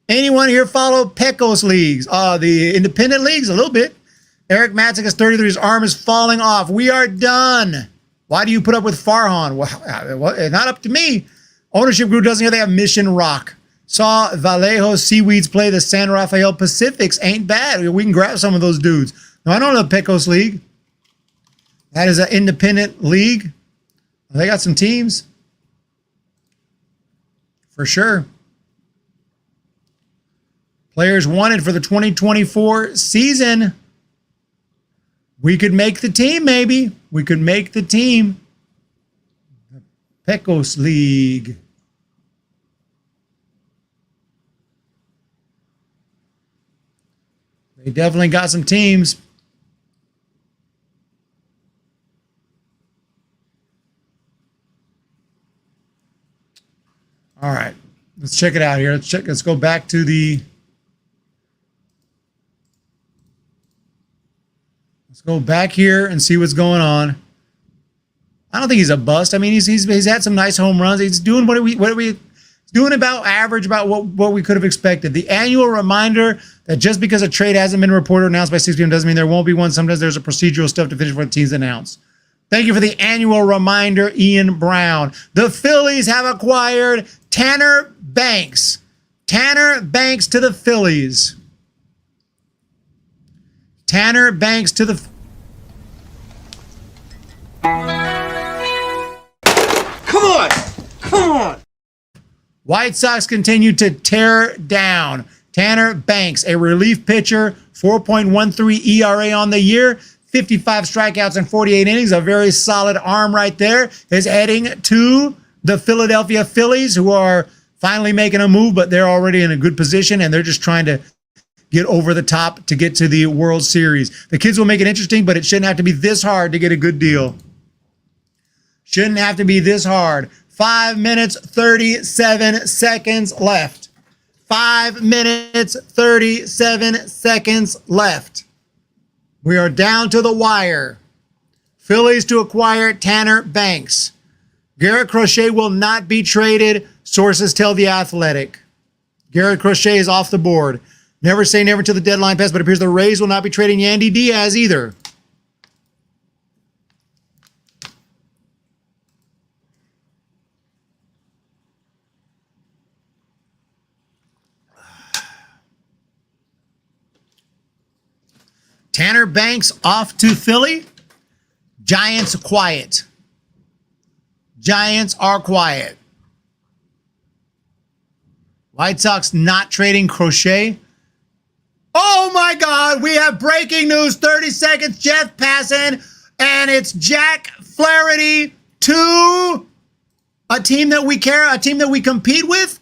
Anyone here follow Pecos leagues? The independent leagues? A little bit. Eric Madsick is 33. His arm is falling off. We are done. Why do you put up with Farhan? Well, not up to me. Ownership group doesn't hear they have Mission Rock. Saw Vallejo Seaweeds play the San Rafael Pacifics. Ain't bad. We can grab some of those dudes. No, I don't know the Pecos League. That is an independent league. They got some teams. For sure. Players wanted for the 2024 season. We could make the team, maybe. We could make the team. The Pecos League. They definitely got some teams. All right, let's check it out here. Let's go back to the. Let's go back here and see what's going on. I don't think he's a bust. I mean, he's had some nice home runs. He's doing what we doing about average, about what we could have expected. The annual reminder that just because a trade hasn't been reported or announced by 6 p.m. doesn't mean there won't be one. Sometimes there's a procedural stuff to finish before the team's announced. Thank you for the annual reminder, Ian Brown. The Phillies have acquired Tanner Banks. Tanner Banks to the Phillies. Tanner Banks to the... Come on! Come on! White Sox continue to tear down. Tanner Banks, a relief pitcher, 4.13 ERA on the year, 55 strikeouts in 48 innings, a very solid arm right there, is heading to the Philadelphia Phillies, who are finally making a move, but they're already in a good position, and they're just trying to get over the top to get to the World Series. The kids will make it interesting, but it shouldn't have to be this hard to get a good deal. Shouldn't have to be this hard. 5 minutes, 37 seconds left. 5 minutes, 37 seconds left. We are down to the wire. Phillies to acquire Tanner Banks. Garrett Crochet will not be traded, sources tell The Athletic. Garrett Crochet is off the board. Never say never till the deadline pass, but it appears the Rays will not be trading Yandy Diaz either. Tanner Banks off to Philly. Giants quiet. Giants are quiet. White Sox not trading Crochet. Oh my God, we have breaking news, 30 seconds, Jeff passing, and it's Jack Flaherty to a team that we care, a team that we compete with?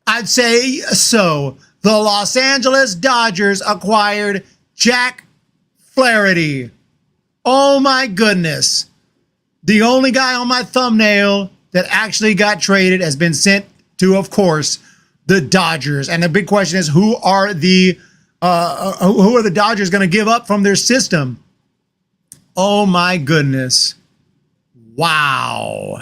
I'd say so. The Los Angeles Dodgers acquired Jack Flaherty. Oh my goodness. The only guy on my thumbnail that actually got traded has been sent to, of course, the Dodgers. And the big question is, who are the Dodgers going to give up from their system? Oh my goodness. Wow.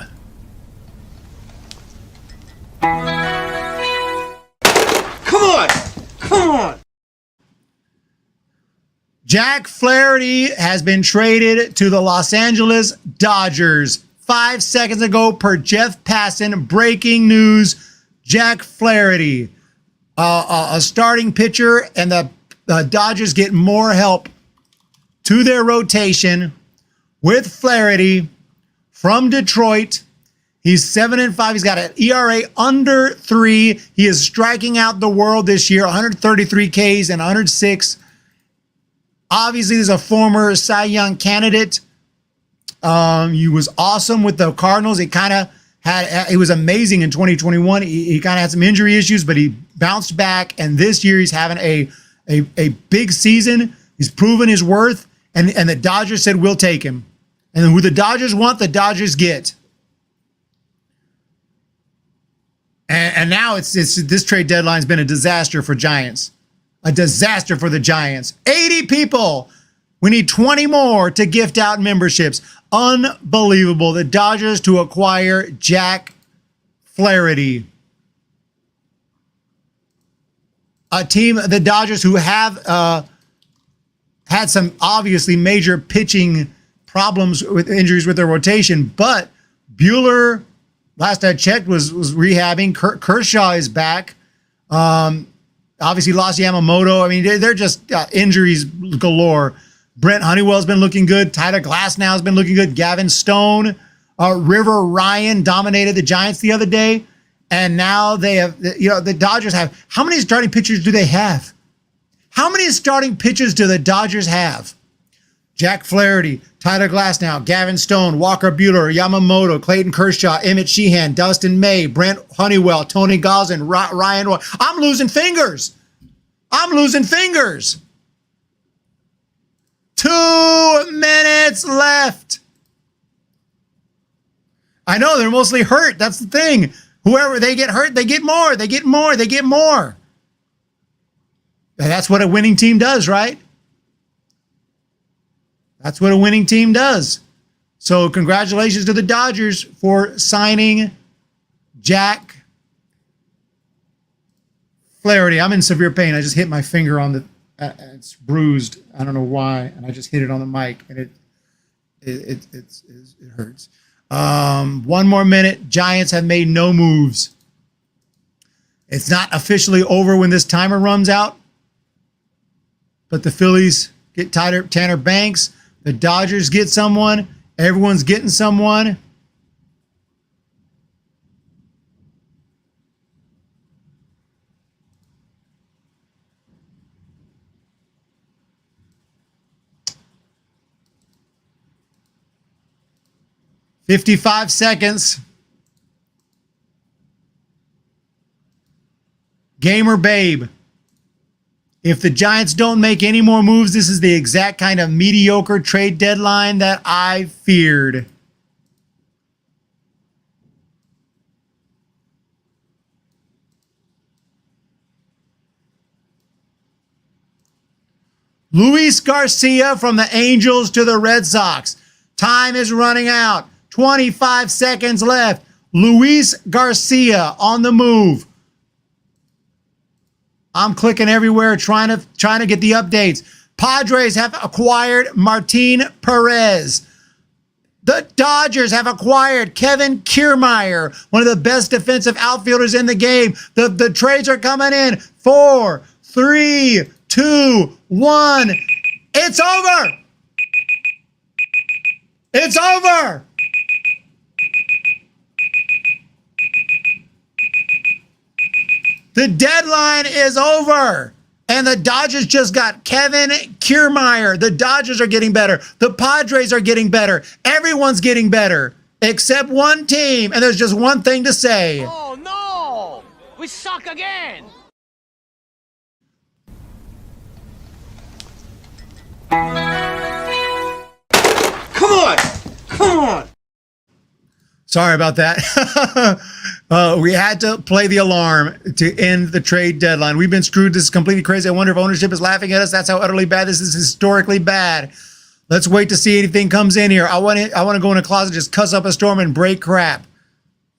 Come on! Come on! Jack Flaherty has been traded to the Los Angeles Dodgers. 5 seconds ago, per Jeff Passan, breaking news. Jack Flaherty, a starting pitcher, and the Dodgers get more help to their rotation with Flaherty from Detroit. He's 7-5. He's got an ERA under 3. He is striking out the world this year, 133 Ks and 106. Obviously, he's a former Cy Young candidate. He was awesome with the Cardinals. He was amazing in 2021. He kind of had some injury issues, but he bounced back. And this year he's having a big season. He's proven his worth. And the Dodgers said, we'll take him. And who the Dodgers want, the Dodgers get. And now this trade deadline's been a disaster for Giants. A disaster for the Giants. 80 people. We need 20 more to gift out memberships. Unbelievable. The Dodgers to acquire Jack Flaherty. A team, the Dodgers, who have had some obviously major pitching problems with injuries with their rotation, but Buehler, last I checked, was rehabbing. Kershaw is back. Obviously lost Yamamoto. I mean, they're just injuries galore. Brent Honeywell's been looking good. Tyler Glasnow has been looking good. Gavin Stone. River Ryan dominated the Giants the other day. And now they have, the Dodgers have, how many starting pitchers do they have? How many starting pitchers do the Dodgers have? Jack Flaherty, Tyler Glasnow, Gavin Stone, Walker Buehler, Yamamoto, Clayton Kershaw, Emmett Sheehan, Dustin May, Brent Honeywell, Tony Gosselin, Ryan Roy. I'm losing fingers. 2 minutes left. I know they're mostly hurt. That's the thing. Whoever they get hurt, they get more. They get more. And that's what a winning team does, right? That's what a winning team does. So congratulations to the Dodgers for signing Jack Flaherty. I'm in severe pain. I just hit my finger on the, it's bruised. I don't know why. And I just hit it on the mic and it hurts. 1 more minute. Giants have made no moves. It's not officially over when this timer runs out. But the Phillies get Tanner Banks. The Dodgers get someone. Everyone's getting someone. "55 seconds. Gamer Babe. If the Giants don't make any more moves, this is the exact kind of mediocre trade deadline that I feared." Luis Garcia from the Angels to the Red Sox. Time is running out. 25 seconds left. Luis Garcia on the move. I'm clicking everywhere trying to get the updates. Padres have acquired Martin Perez. The Dodgers have acquired Kevin Kiermaier, one of the best defensive outfielders in the game. The trades are coming in. 4, 3, 2, 1. It's over. It's over. The deadline is over. And the Dodgers just got Kevin Kiermaier. The Dodgers are getting better. The Padres are getting better. Everyone's getting better except one team. And there's just one thing to say. Oh no! We suck again! Come on! Come on! Sorry about that. We had to play the alarm to end the trade deadline. We've been screwed. This is completely crazy. I wonder if ownership is laughing at us. That's how utterly bad this is. Historically bad. Let's wait to see anything comes in here. I want to go in a closet, just cuss up a storm and break crap.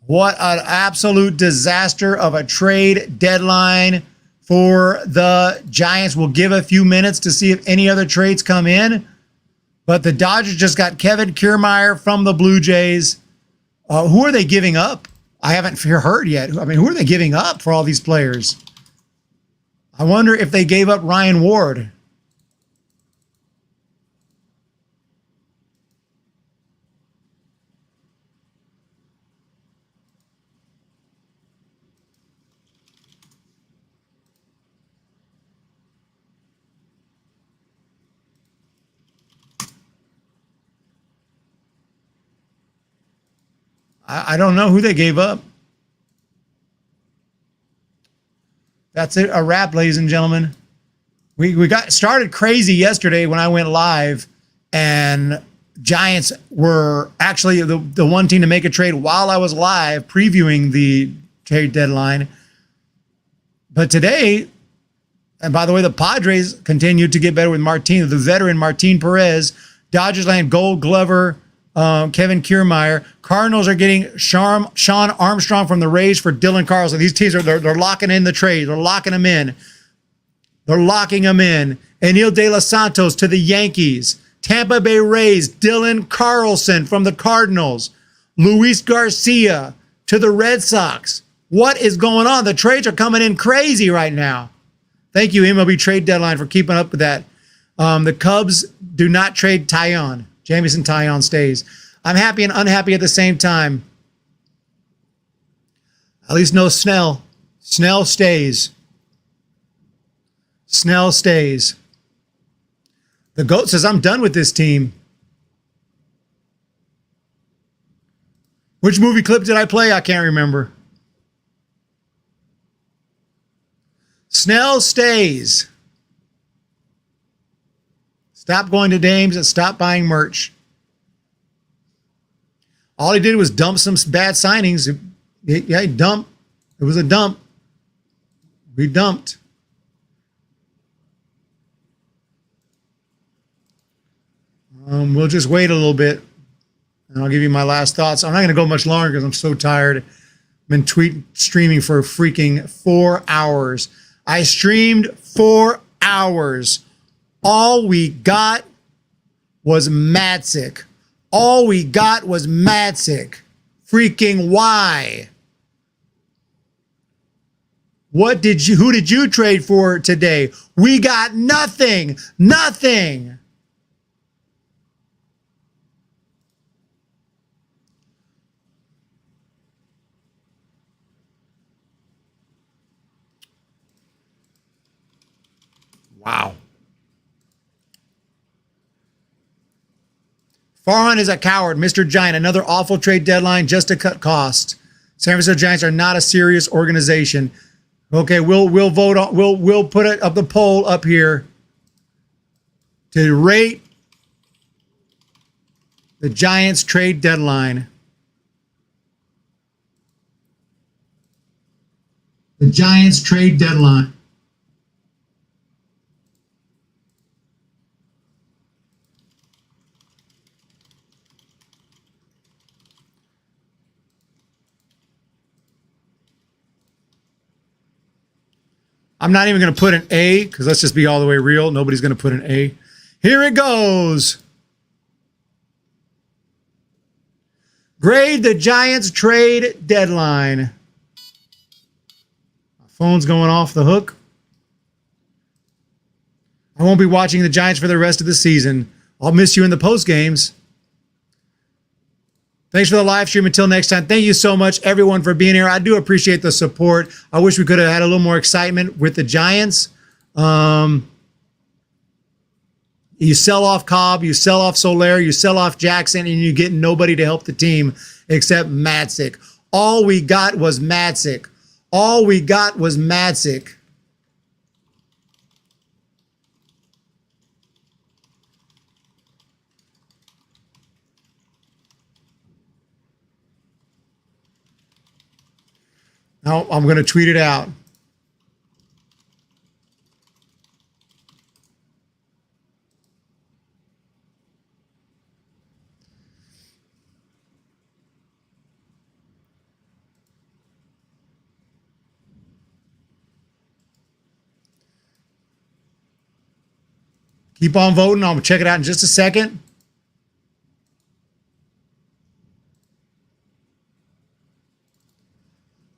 What an absolute disaster of a trade deadline for the Giants. We'll give a few minutes to see if any other trades come in. But the Dodgers just got Kevin Kiermaier from the Blue Jays. Who are they giving up? I haven't heard yet. I mean, who are they giving up for all these players? I wonder if they gave up Ryan Ward. I don't know who they gave up. That's it, a wrap, ladies and gentlemen. We got started crazy yesterday when I went live, and Giants were actually the one team to make a trade while I was live previewing the trade deadline. But today, and by the way, the Padres continued to get better with the veteran Martin Perez. Dodgers land Gold Glover, Kevin Kiermaier. Cardinals are getting Sean Armstrong from the Rays for Dylan Carlson. These teams they're locking in the trade. They're locking them in. They're locking them in. Anil De Los Santos to the Yankees. Tampa Bay Rays, Dylan Carlson from the Cardinals. Luis Garcia to the Red Sox. What is going on? The trades are coming in crazy right now. Thank you, MLB Trade Deadline, for keeping up with that. The Cubs do not trade Taillon. Jamison Taillon stays. I'm happy and unhappy at the same time. At least no Snell. Snell stays. Snell stays. The GOAT says, I'm done with this team. Which movie clip did I play? I can't remember. Snell stays. Stop going to Dames and stop buying merch. All he did was dump some bad signings. Yeah, he dumped. It was a dump. We dumped. We'll just wait a little bit, and I'll give you my last thoughts. I'm not going to go much longer because I'm so tired. I've been streaming for freaking 4 hours. I streamed 4 hours. All we got was Matzik. All we got was Matzik. Freaking why? Who did you trade for today? We got nothing. Nothing. Wow. Farhan is a coward. Mr. Giant, another awful trade deadline just to cut costs. San Francisco Giants are not a serious organization. Okay, we'll vote on we'll put it up the poll up here to rate the Giants trade deadline. The Giants trade deadline. I'm not even going to put an A because let's just be all the way real. Nobody's going to put an A. Here it goes. Grade the Giants trade deadline. My phone's going off the hook. I won't be watching the Giants for the rest of the season. I'll miss you in the post games. Thanks for the live stream. Until next time, thank you so much, everyone, for being here. I do appreciate the support. I wish we could have had a little more excitement with the Giants. You sell off Cobb, you sell off Soler, you sell off Jackson, and you get nobody to help the team except Matzik. All we got was Matzik. All we got was Matzik. Now I'm going to tweet it out. Keep on voting. I'll check it out in just a second.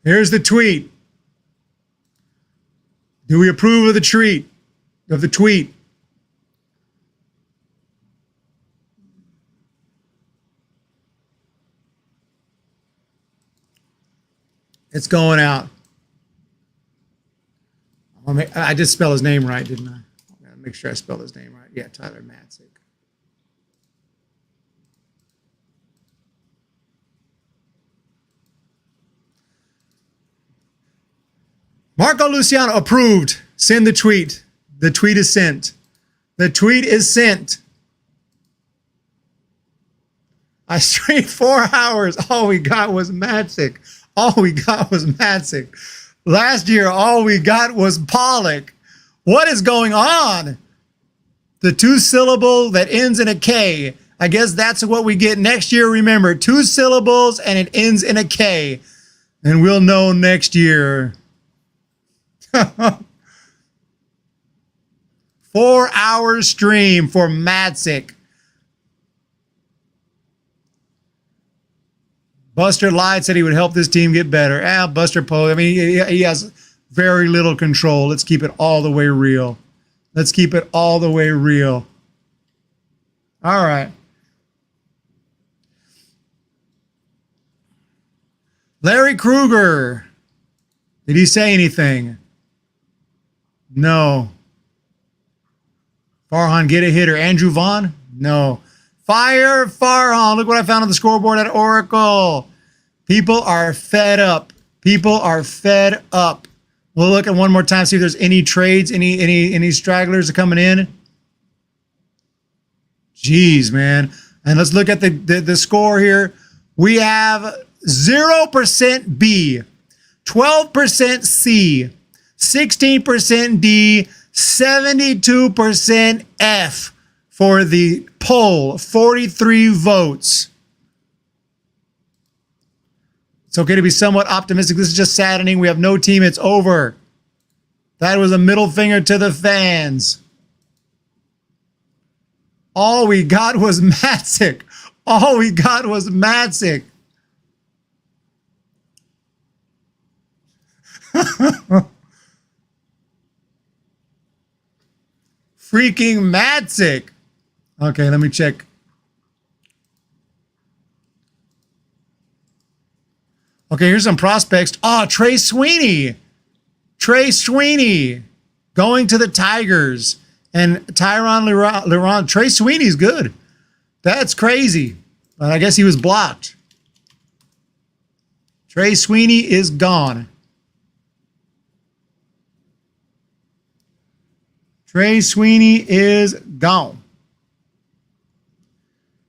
Here's the tweet. Do we approve of the tweet? It's going out. I did spell his name right, didn't I? Gotta make sure I spelled his name right. Yeah, Tyler Matzik. Marco Luciano approved. Send the tweet. The tweet is sent. The tweet is sent. I streamed 4 hours. All we got was Matzik. All we got was Matzik. Last year, all we got was Pollock. What is going on? The 2 syllable that ends in a K. I guess that's what we get next year. Remember, 2 syllables and it ends in a K. And we'll know next year. 4 hour stream for Matzik. Buster lied, said he would help this team get better. Buster Poe, I mean, he has very little control. Let's keep it all the way real. Let's keep it all the way real. All right. Larry Krueger. Did he say anything? No. Farhan, get a hitter. Andrew Vaughn? No. Fire Farhan. Look what I found on the scoreboard at Oracle. People are fed up. People are fed up. We'll look at one more time, see if there's any trades, any stragglers coming in. Jeez, man. And let's look at the score here. We have 0% B, 12% C, 16% D, 72% F for the poll. 43 votes. It's okay to be somewhat optimistic. This is just saddening. We have no team. It's over. That was a middle finger to the fans. All we got was Matzik. All we got was Matzik. Freaking Matzik. Okay, let me check. Okay, here's some prospects. Oh, Trey Sweeney. Trey Sweeney going to the Tigers. And Tyron Leron. Trey Sweeney's good. That's crazy. But I guess he was blocked. Trey Sweeney is gone. Trey Sweeney is gone.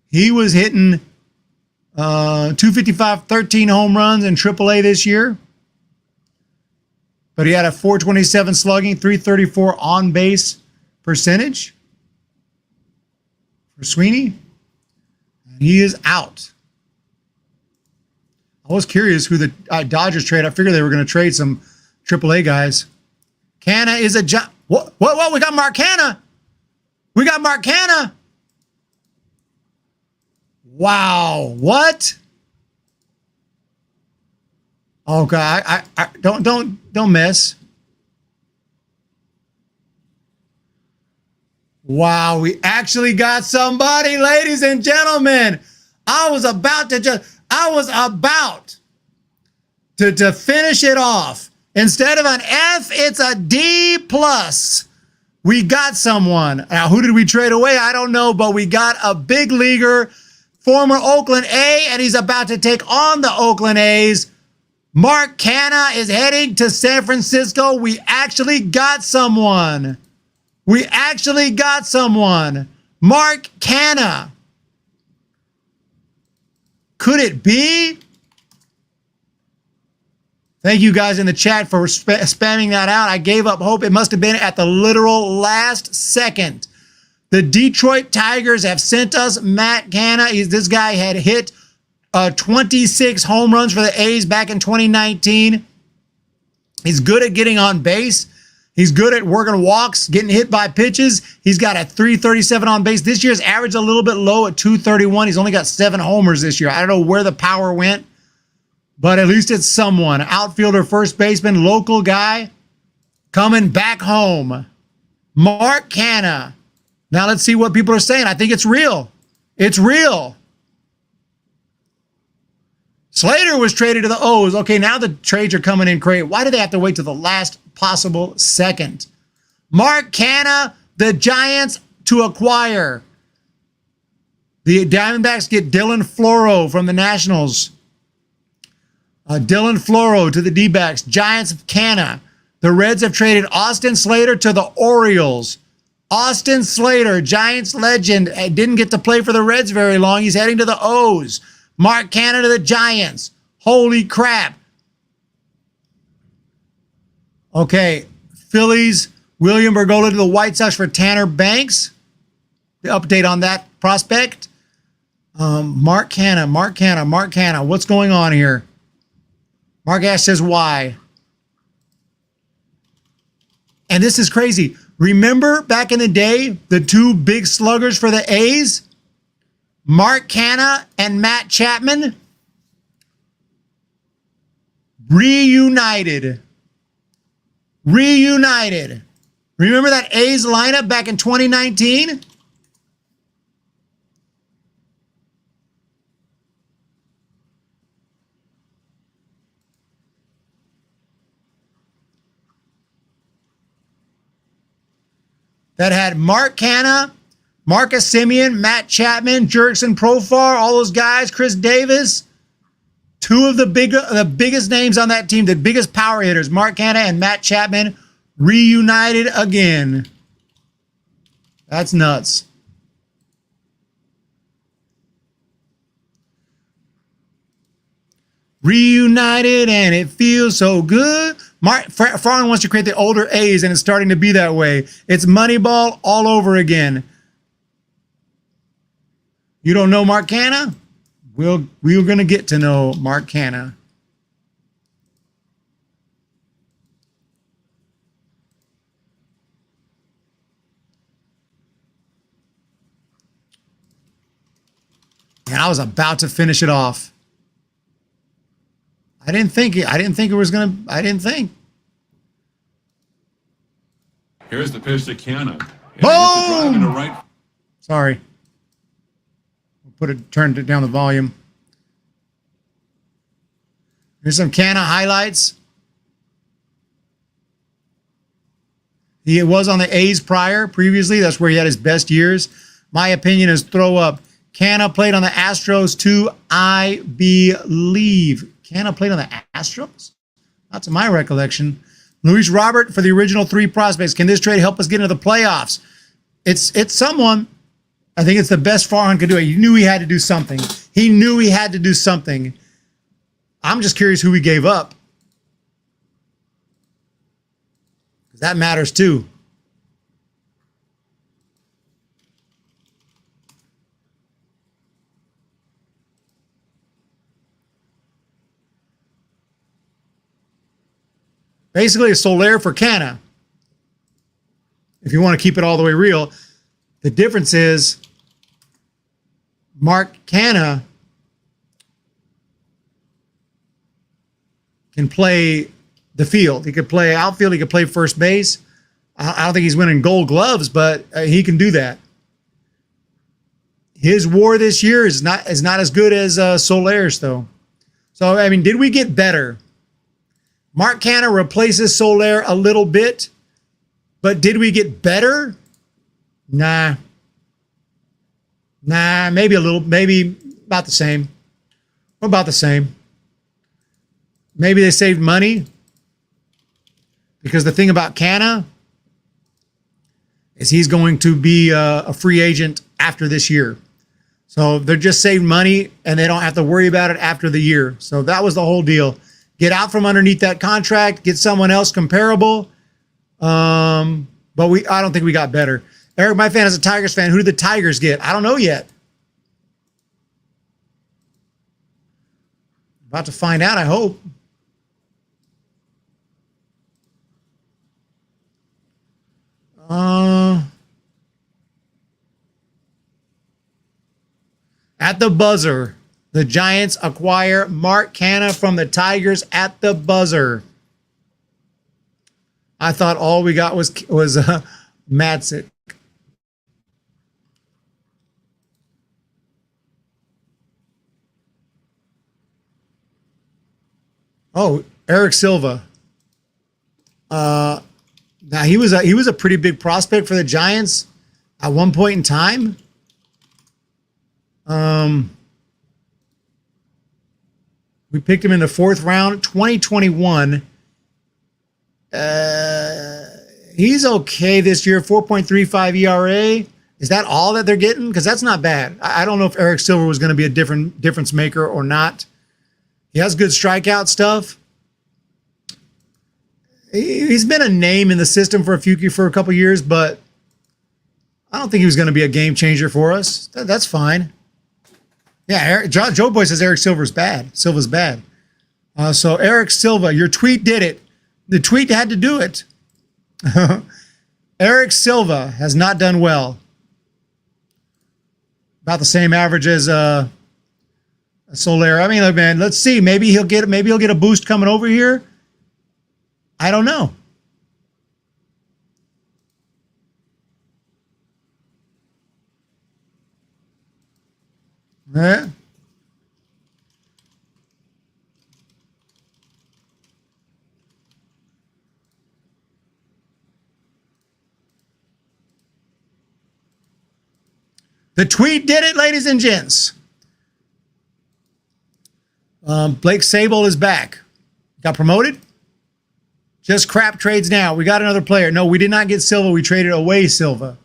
He was hitting 255, 13 home runs in AAA this year. But he had a 427 slugging, 334 on base percentage for Sweeney. And he is out. I was curious who the Dodgers trade. I figured they were going to trade some AAA guys. Canha is a what? We got Mark Canha. We got Mark Canha. Wow. What? Okay. I don't miss. Wow. We actually got somebody, ladies and gentlemen. I was about to finish it off. Instead of an F, it's a D+. We got someone. Now, who did we trade away? I don't know, but we got a big leaguer, former Oakland A, and he's about to take on the Oakland A's. Mark Canha is heading to San Francisco. We actually got someone. We actually got someone. Mark Canha. Could it be? Thank you guys in the chat for spamming that out. I gave up hope. It must have been at the literal last second. The Detroit Tigers have sent us Matt Canha. This guy had hit 26 home runs for the A's back in 2019. He's good at getting on base. He's good at working walks, getting hit by pitches. He's got a 337 on base. This year's average a little bit low at 231. He's only got 7 homers this year. I don't know where the power went. But at least it's someone. Outfielder, first baseman, local guy coming back home. Mark Canha. Now let's see what people are saying. I think it's real. It's real. Slater was traded to the O's. Okay, now the trades are coming in great. Why do they have to wait to the last possible second? Mark Canha, the Giants to acquire. The Diamondbacks get Dylan Floro from the Nationals. Dylan Floro to the D-backs. Giants of Canha. The Reds have traded Austin Slater to the Orioles. Austin Slater, Giants legend, didn't get to play for the Reds very long. He's heading to the O's. Mark Canha to the Giants. Holy crap. Okay, Phillies, William Bergolla to the White Sox for Tanner Banks. The update on that prospect. Mark Canha. What's going on here? Mark Ash says why. And this is crazy. Remember back in the day, the 2 big sluggers for the A's? Mark Canha and Matt Chapman? Reunited. Remember that A's lineup back in 2019? that had Mark Canha, Marcus Semien, Matt Chapman, Jurickson Profar, all those guys, Chris Davis. Two of the biggest names on that team, the biggest power hitters, Mark Canha and Matt Chapman, reunited again. That's nuts. Reunited and it feels so good. Farhan wants to create the older A's, and it's starting to be that way. It's Moneyball all over again. You don't know Mark Canha? We're going to get to know Mark Canha. And I was about to finish it off. I didn't think it was going to. I didn't think. Here's the pitch to Canha. Boom! Right. Sorry. Turned it down the volume. Here's some Canha highlights. He was on the A's previously. That's where he had his best years. My opinion is throw up. Canha played on the Astros too, I believe. Canha played on the Astros? Not to my recollection. Luis Robert for the original 3 prospects. Can this trade help us get into the playoffs? It's someone. I think it's the best Farhan could do it. He knew he had to do something. He knew he had to do something. I'm just curious who he gave up. Because that matters too. Basically, a Soler for Canha. If you want to keep it all the way real. The difference is Mark Canha can play the field. He could play outfield. He could play first base. I don't think he's winning Gold Gloves, but he can do that. His WAR this year is not as good as Soler's, though. So, I mean, did we get better? Mark Canha replaces Soler a little bit, but did we get better? Nah, maybe a little, maybe about the same. About the same. Maybe they saved money. Because the thing about Canha is he's going to be a free agent after this year. So they're just saving money and they don't have to worry about it after the year. So that was the whole deal. Get out from underneath that contract, get someone else comparable. But I don't think we got better. Eric, my fan is a Tigers fan. Who did the Tigers get? I don't know yet. About to find out, I hope. At the buzzer, the Giants acquire Mark Canha from the Tigers at the buzzer. I thought all we got was Matzik. Oh, Eric Silva. Now he was a pretty big prospect for the Giants at one point in time. We picked him in the 4th round, 2021. He's okay this year, 4.35 ERA. Is that all that they're getting? Because that's not bad. I don't know if Eric Silva was going to be a difference maker or not. He has good strikeout stuff. He's been a name in the system for a couple years, but I don't think he was going to be a game changer for us. That's fine. Yeah, Joe Boy says Eric Silva's bad. Silva's bad. So Eric Silva, your tweet did it. The tweet had to do it. Eric Silva has not done well. About the same average as Soler. I mean, look, man, let's see. Maybe he'll get a boost coming over here. I don't know. Yeah. The tweet did it, ladies and gents. Blake Sable is back. Got promoted. Just crap trades now. We got another player. No, we did not get Silva. We traded away Silva.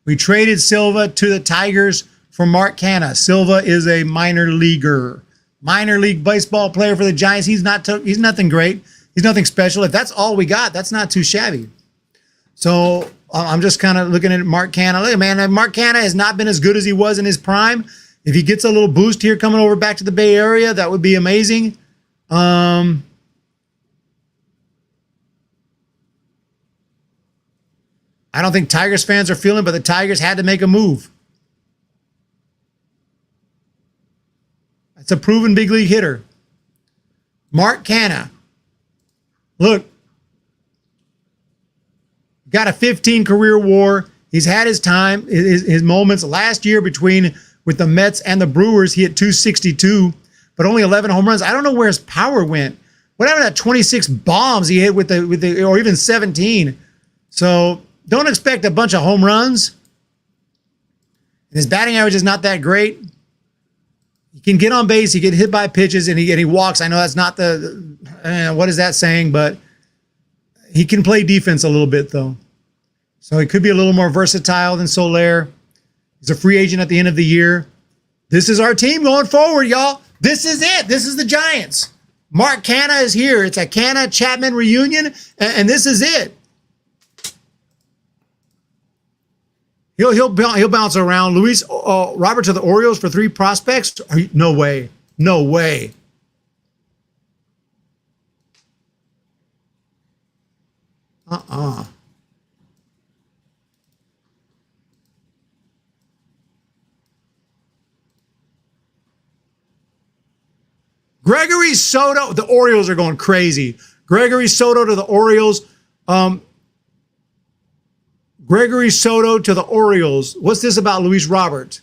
We traded Silva to the Tigers for Mark Canha. Silva is a minor leaguer. Minor league baseball player for the Giants. He's nothing great. He's nothing special. If that's all we got, that's not too shabby. So I'm just kind of looking at Mark Canha. Look, man, Mark Canha has not been as good as he was in his prime. If he gets a little boost here coming over back to the Bay Area, that would be amazing. I don't think Tigers fans are feeling, but the Tigers had to make a move. It's a proven big league hitter. Mark Canha. Look. Got a 15 career WAR. He's had his time, his moments. Last year with the Mets and the Brewers, he hit 262, but only 11 home runs. I don't know where his power went. What happened to that 26 bombs he hit with the or even 17? So don't expect a bunch of home runs. And his batting average is not that great. He can get on base, he get hit by pitches, and he walks. I know that's not what is that saying, but he can play defense a little bit though. So he could be a little more versatile than Soler. He's a free agent at the end of the year. This is our team going forward, y'all. This is it. This is the Giants. Mark Canha is here. It's a Canha-Chapman reunion, and this is it. He'll bounce around. Luis Robert to the Orioles for 3 prospects? No way. No way. Gregory Soto. The Orioles are going crazy. Gregory Soto to the Orioles. Gregory Soto to the Orioles. What's this about Luis Robert?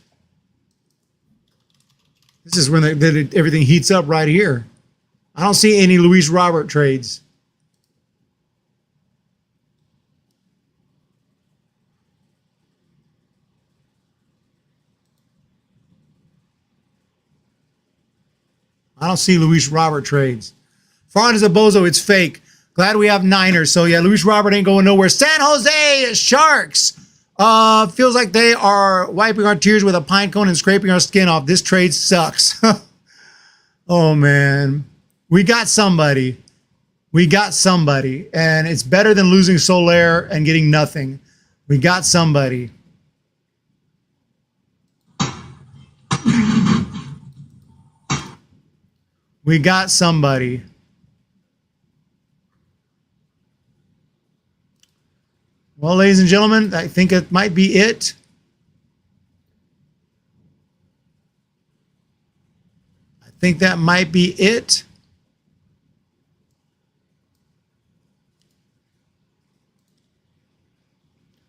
This is when everything heats up right here. I don't see any Luis Robert trades. I don't see Luis Robert trades. Farhan Bozo, it's fake. Glad we have Niners. So, yeah, Luis Robert ain't going nowhere. San Jose Sharks. Feels like they are wiping our tears with a pine cone and scraping our skin off. This trade sucks. Oh, man. We got somebody. We got somebody. And it's better than losing Soler and getting nothing. We got somebody. We got somebody. Well, ladies and gentlemen, I think it might be it. I think that might be it.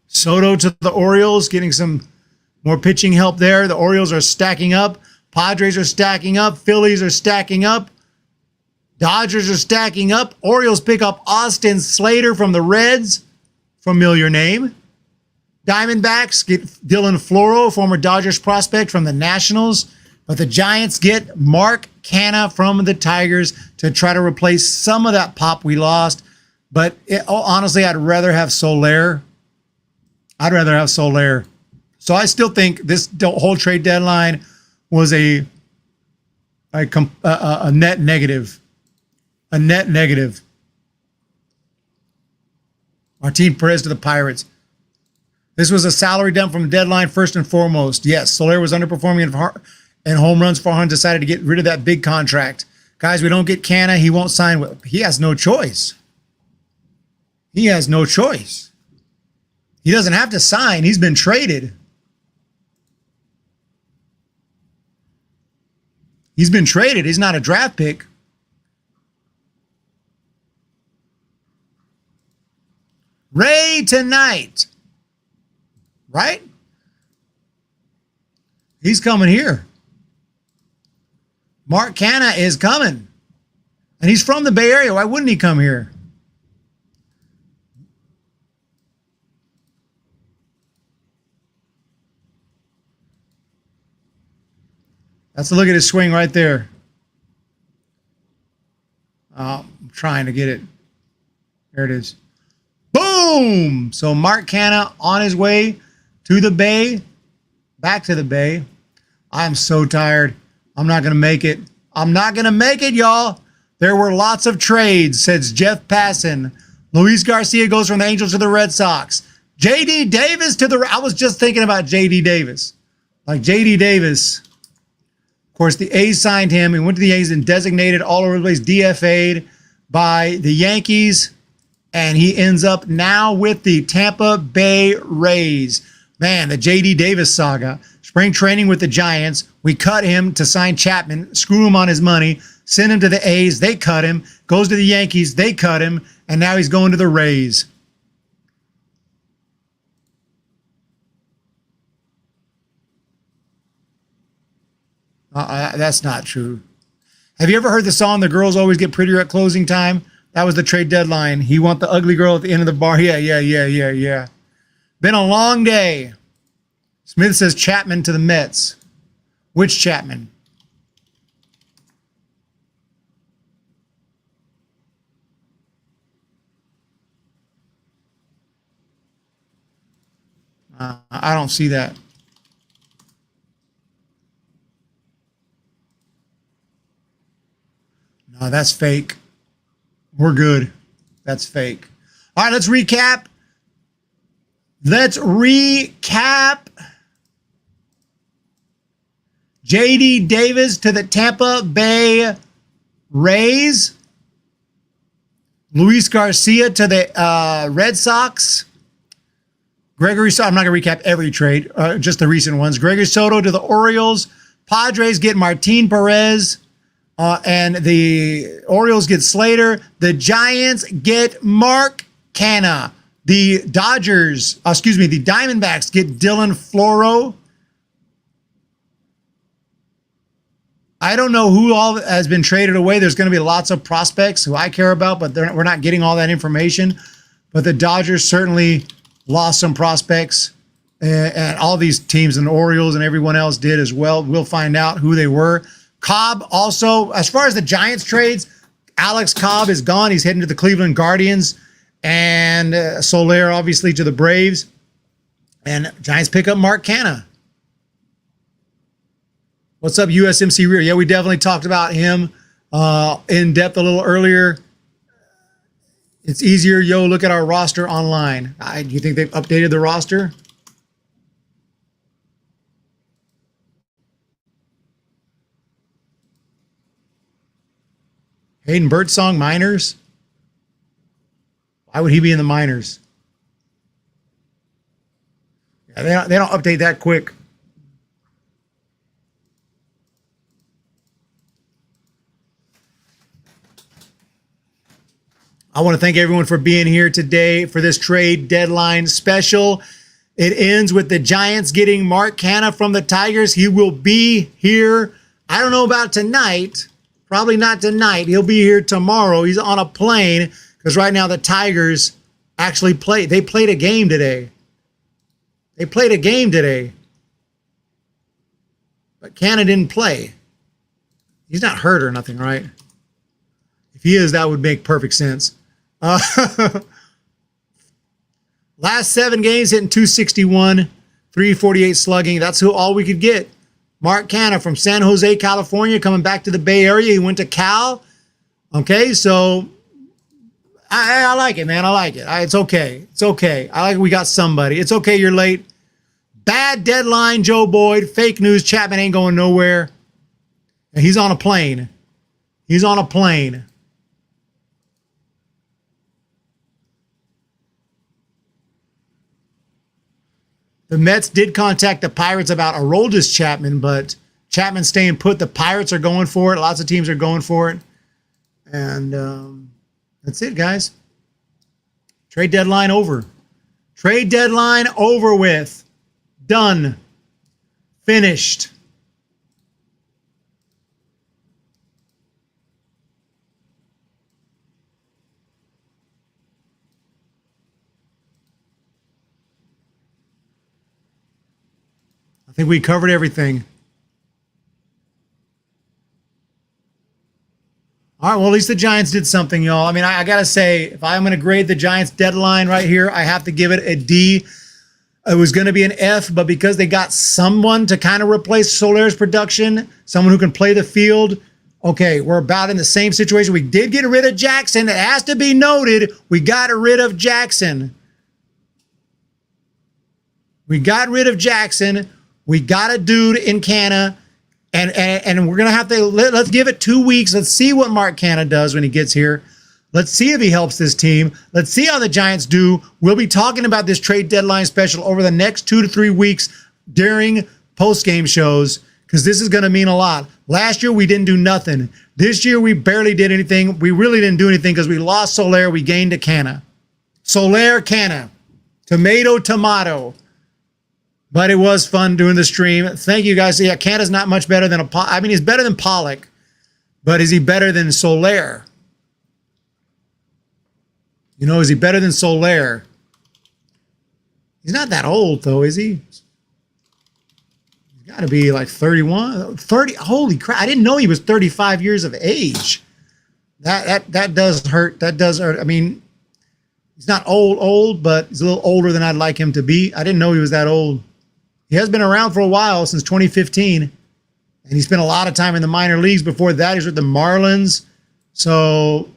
Soto to the Orioles, getting some more pitching help there. The Orioles are stacking up. Padres are stacking up. Phillies are stacking up. Dodgers are stacking up. Orioles pick up Austin Slater from the Reds. Familiar name. Diamondbacks get Dylan Floro, former Dodgers prospect from the Nationals. But the Giants get Mark Canha from the Tigers to try to replace some of that pop we lost. But honestly, I'd rather have Soler. I'd rather have Soler. So I still think this whole trade deadline was a net negative. A net negative. Martin Perez to the Pirates. This was a salary dump from deadline first and foremost. Yes, Soler was underperforming in home runs. Farhan decided to get rid of that big contract. Guys, we don't get Canha. He won't sign with. He has no choice. He has no choice. He doesn't have to sign. He's been traded. He's been traded. He's not a draft pick. Ray tonight. Right? He's coming here. Mark Canha is coming. And he's from the Bay Area. Why wouldn't he come here? That's a look at his swing right there. I'm trying to get it. There it is. Boom! So Mark Canha on his way to the Bay. Back to the Bay. I am so tired. I'm not going to make it. I'm not going to make it, y'all. There were lots of trades, says Jeff Passan. Luis Garcia goes from the Angels to the Red Sox. J.D. Davis to the... I was just thinking about J.D. Davis. Like J.D. Davis. Of course, the A's signed him. He went to the A's and designated all over the place, DFA'd by the Yankees. And he ends up now with the Tampa Bay Rays. Man, the J.D. Davis saga. Spring training with the Giants. We cut him to sign Chapman, screw him on his money, send him to the A's. They cut him. Goes to the Yankees. They cut him. And now he's going to the Rays. That's not true. Have you ever heard the song, The Girls Always Get Prettier at Closing Time? That was the trade deadline. He want the ugly girl at the end of the bar. Yeah. Been a long day. Smith says Chapman to the Mets. Which Chapman? I don't see that. No, that's fake. We're good. That's fake. All right, let's recap. J.D. Davis to the Tampa Bay Rays. Luis Garcia to the Red Sox. Gregory Soto, I'm not going to recap every trade, just the recent ones. Gregory Soto to the Orioles. Padres get Martin Perez. And the Orioles get Slater. The Giants get Mark Canha. The Diamondbacks get Dylan Floro. I don't know who all has been traded away. There's going to be lots of prospects who I care about, but we're not getting all that information. But the Dodgers certainly lost some prospects. And all these teams and the Orioles and everyone else did as well. We'll find out who they were. Cobb also, as far as the Giants trades, Alex Cobb is gone. He's heading to the Cleveland Guardians. And Soler, obviously, to the Braves. And Giants pick up Mark Canha. What's up, USMC Rear? Yeah, we definitely talked about him in depth a little earlier. It's easier. Yo, look at our roster online. Do you think they've updated the roster? Hayden Birdsong, minors? Why would he be in the minors? Yeah, they don't update that quick. I want to thank everyone for being here today for this trade deadline special. It ends with the Giants getting Mark Canha from the Tigers. He will be here. I don't know about tonight. Probably not tonight. He'll be here tomorrow. He's on a plane because right now the Tigers actually played. They played a game today. But Canha didn't play. He's not hurt or nothing, right? If he is, that would make perfect sense. Last 7 games hitting 261, 348 slugging. That's all we could get. Mark Canha from San Jose, California, coming back to the Bay Area. He went to Cal. Okay, so I like it, man. I like it. It's okay. It's okay. I like it. We got somebody. It's okay you're late. Bad deadline, Joe Boyd. Fake news. Chapman ain't going nowhere. And he's on a plane. He's on a plane. The Mets did contact the Pirates about Aroldis Chapman, but Chapman's staying put. The Pirates are going for it. Lots of teams are going for it. And that's it, guys. Trade deadline over. Trade deadline over with. Done. Finished. I think we covered everything. All right, well, at least the Giants did something, y'all. I mean, I got to say, if I'm going to grade the Giants deadline right here, I have to give it a D. It was going to be an F, but because they got someone to kind of replace Soler's production, someone who can play the field, okay, we're about in the same situation. We did get rid of Jackson. It has to be noted, we got rid of Jackson. We got rid of Jackson. We got a dude in Canha. And we're going to have to, let's give it 2 weeks. Let's see what Mark Canha does when he gets here. Let's see if he helps this team. Let's see how the Giants do. We'll be talking about this trade deadline special over the next 2 to 3 weeks during post-game shows, because this is going to mean a lot. Last year, we didn't do nothing. This year, we barely did anything. We really didn't do anything because we lost Soler. We gained a Canha. Soler, Canha. Tomato, tomato. But it was fun doing the stream. Thank you, guys. Yeah, Canha's not much better than he's better than Pollock, but is he better than Soler? You know, is he better than Soler? He's not that old, though, is he? He's got to be like 31, 30. Holy crap. I didn't know he was 35 years of age. That does hurt. That does hurt. I mean, he's not old, but he's a little older than I'd like him to be. I didn't know he was that old. He has been around for a while, since 2015, and he spent a lot of time in the minor leagues. Before that, he was with the Marlins. So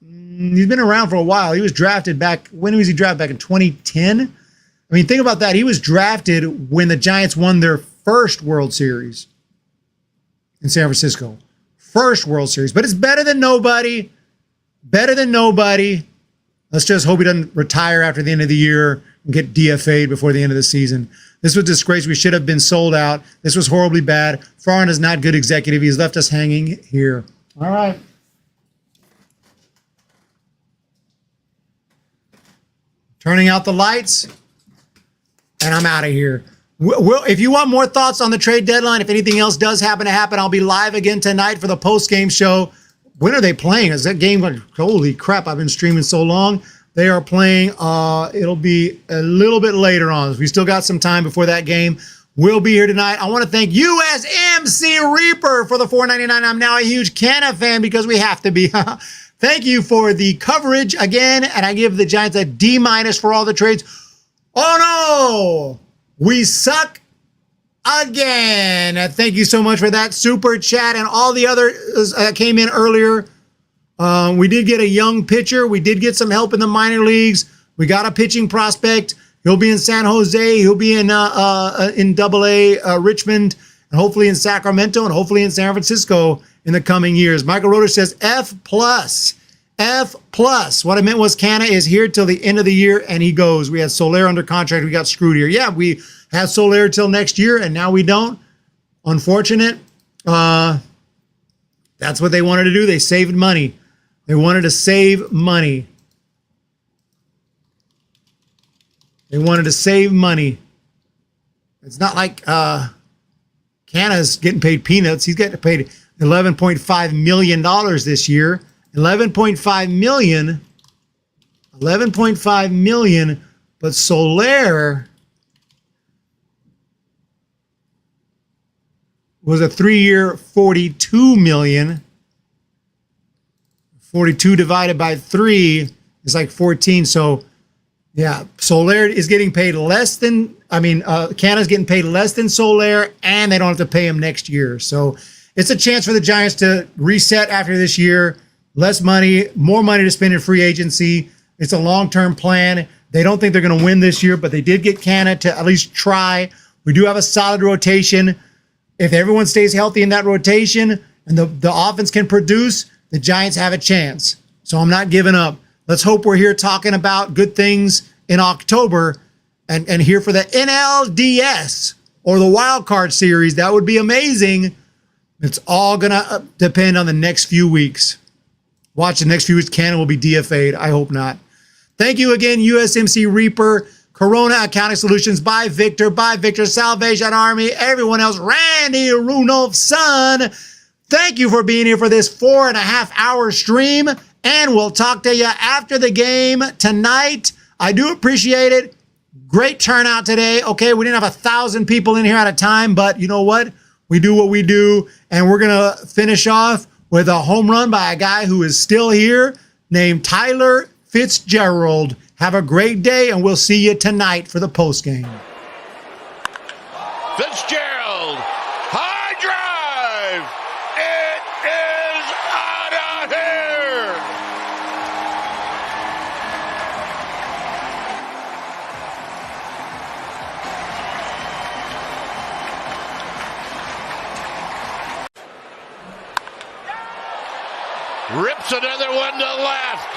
he's been around for a while. He was drafted back, when was he drafted? Back in 2010? I mean, think about that. He was drafted when the Giants won their first World Series in San Francisco. First World Series. But it's better than nobody. Better than nobody. Let's just hope he doesn't retire after the end of the year and get DFA'd before the end of the season. This was disgrace. We should have been sold out. This was horribly bad. Farhan is not good executive. He's left us hanging here. All right. Turning out the lights, and I'm out of here. If you want more thoughts on the trade deadline, if anything else does happen to happen, I'll be live again tonight for the post-game show. When are they playing? Is that game going? Holy crap, I've been streaming so long. They are playing, it'll be a little bit later on. We still got some time before that game. We'll be here tonight. I want to thank USMC Reaper for the $4.99. I'm now a huge Canha fan because we have to be. Thank you for the coverage again, and I give the Giants a D- for all the trades. Oh no, we suck again. Thank you so much for that super chat and all the others that came in earlier. We did get a young pitcher. We did get some help in the minor leagues. We got a pitching prospect. He'll be in San Jose. He'll be in AA Richmond, and hopefully in Sacramento, and hopefully in San Francisco in the coming years. Michael Roder says F+. F+. What I meant was Canha is here till the end of the year, and he goes. We had Soler under contract. We got screwed here. Yeah, we had Soler till next year, and now we don't. Unfortunate. That's what they wanted to do. They saved money. They wanted to save money. They wanted to save money. It's not like Canha's getting paid peanuts. He's getting paid $11.5 million this year. $11.5 million. $11.5 million. But Soler was a 3-year $42 million. 42 divided by 3 is like 14. So, yeah, Soler is getting paid less than, Canha's getting paid less than Soler, and they don't have to pay him next year. So, it's a chance for the Giants to reset after this year. Less money, more money to spend in free agency. It's a long-term plan. They don't think they're going to win this year, but they did get Canha to at least try. We do have a solid rotation. If everyone stays healthy in that rotation and the offense can produce, the Giants have a chance. So I'm not giving up. Let's hope we're here talking about good things in October and here for the NLDS or the wild card series. That would be amazing. It's all going to depend on the next few weeks. Watch the next few weeks. Canha will be DFA'd. I hope not. Thank you again, USMC Reaper, Corona Accounting Solutions, by Victor, Salvation Army, everyone else, Randy Runolf's son. Thank you for being here for this 4.5-hour stream, and we'll talk to you after the game tonight. I do appreciate it. Great turnout today. Okay, we didn't have 1,000 people in here at a time, but you know what? We do what we do, and we're going to finish off with a home run by a guy who is still here named Tyler Fitzgerald. Have a great day, and we'll see you tonight for the postgame. Fitzgerald, high drive. It is out of here. Rips another one to left.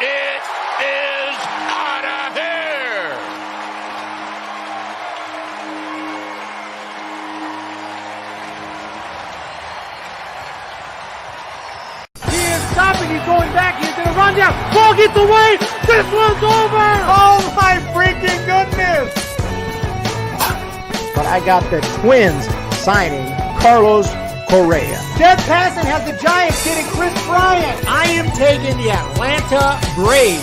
It is out of here. He is stopping. He's going back. He's going to run down. Ball gets away. This one's over. Oh, my freaking goodness. But I got the Twins signing Carlos Correa. Dead passing has the Giants getting Chris Bryant. I am taking the Atlanta Braves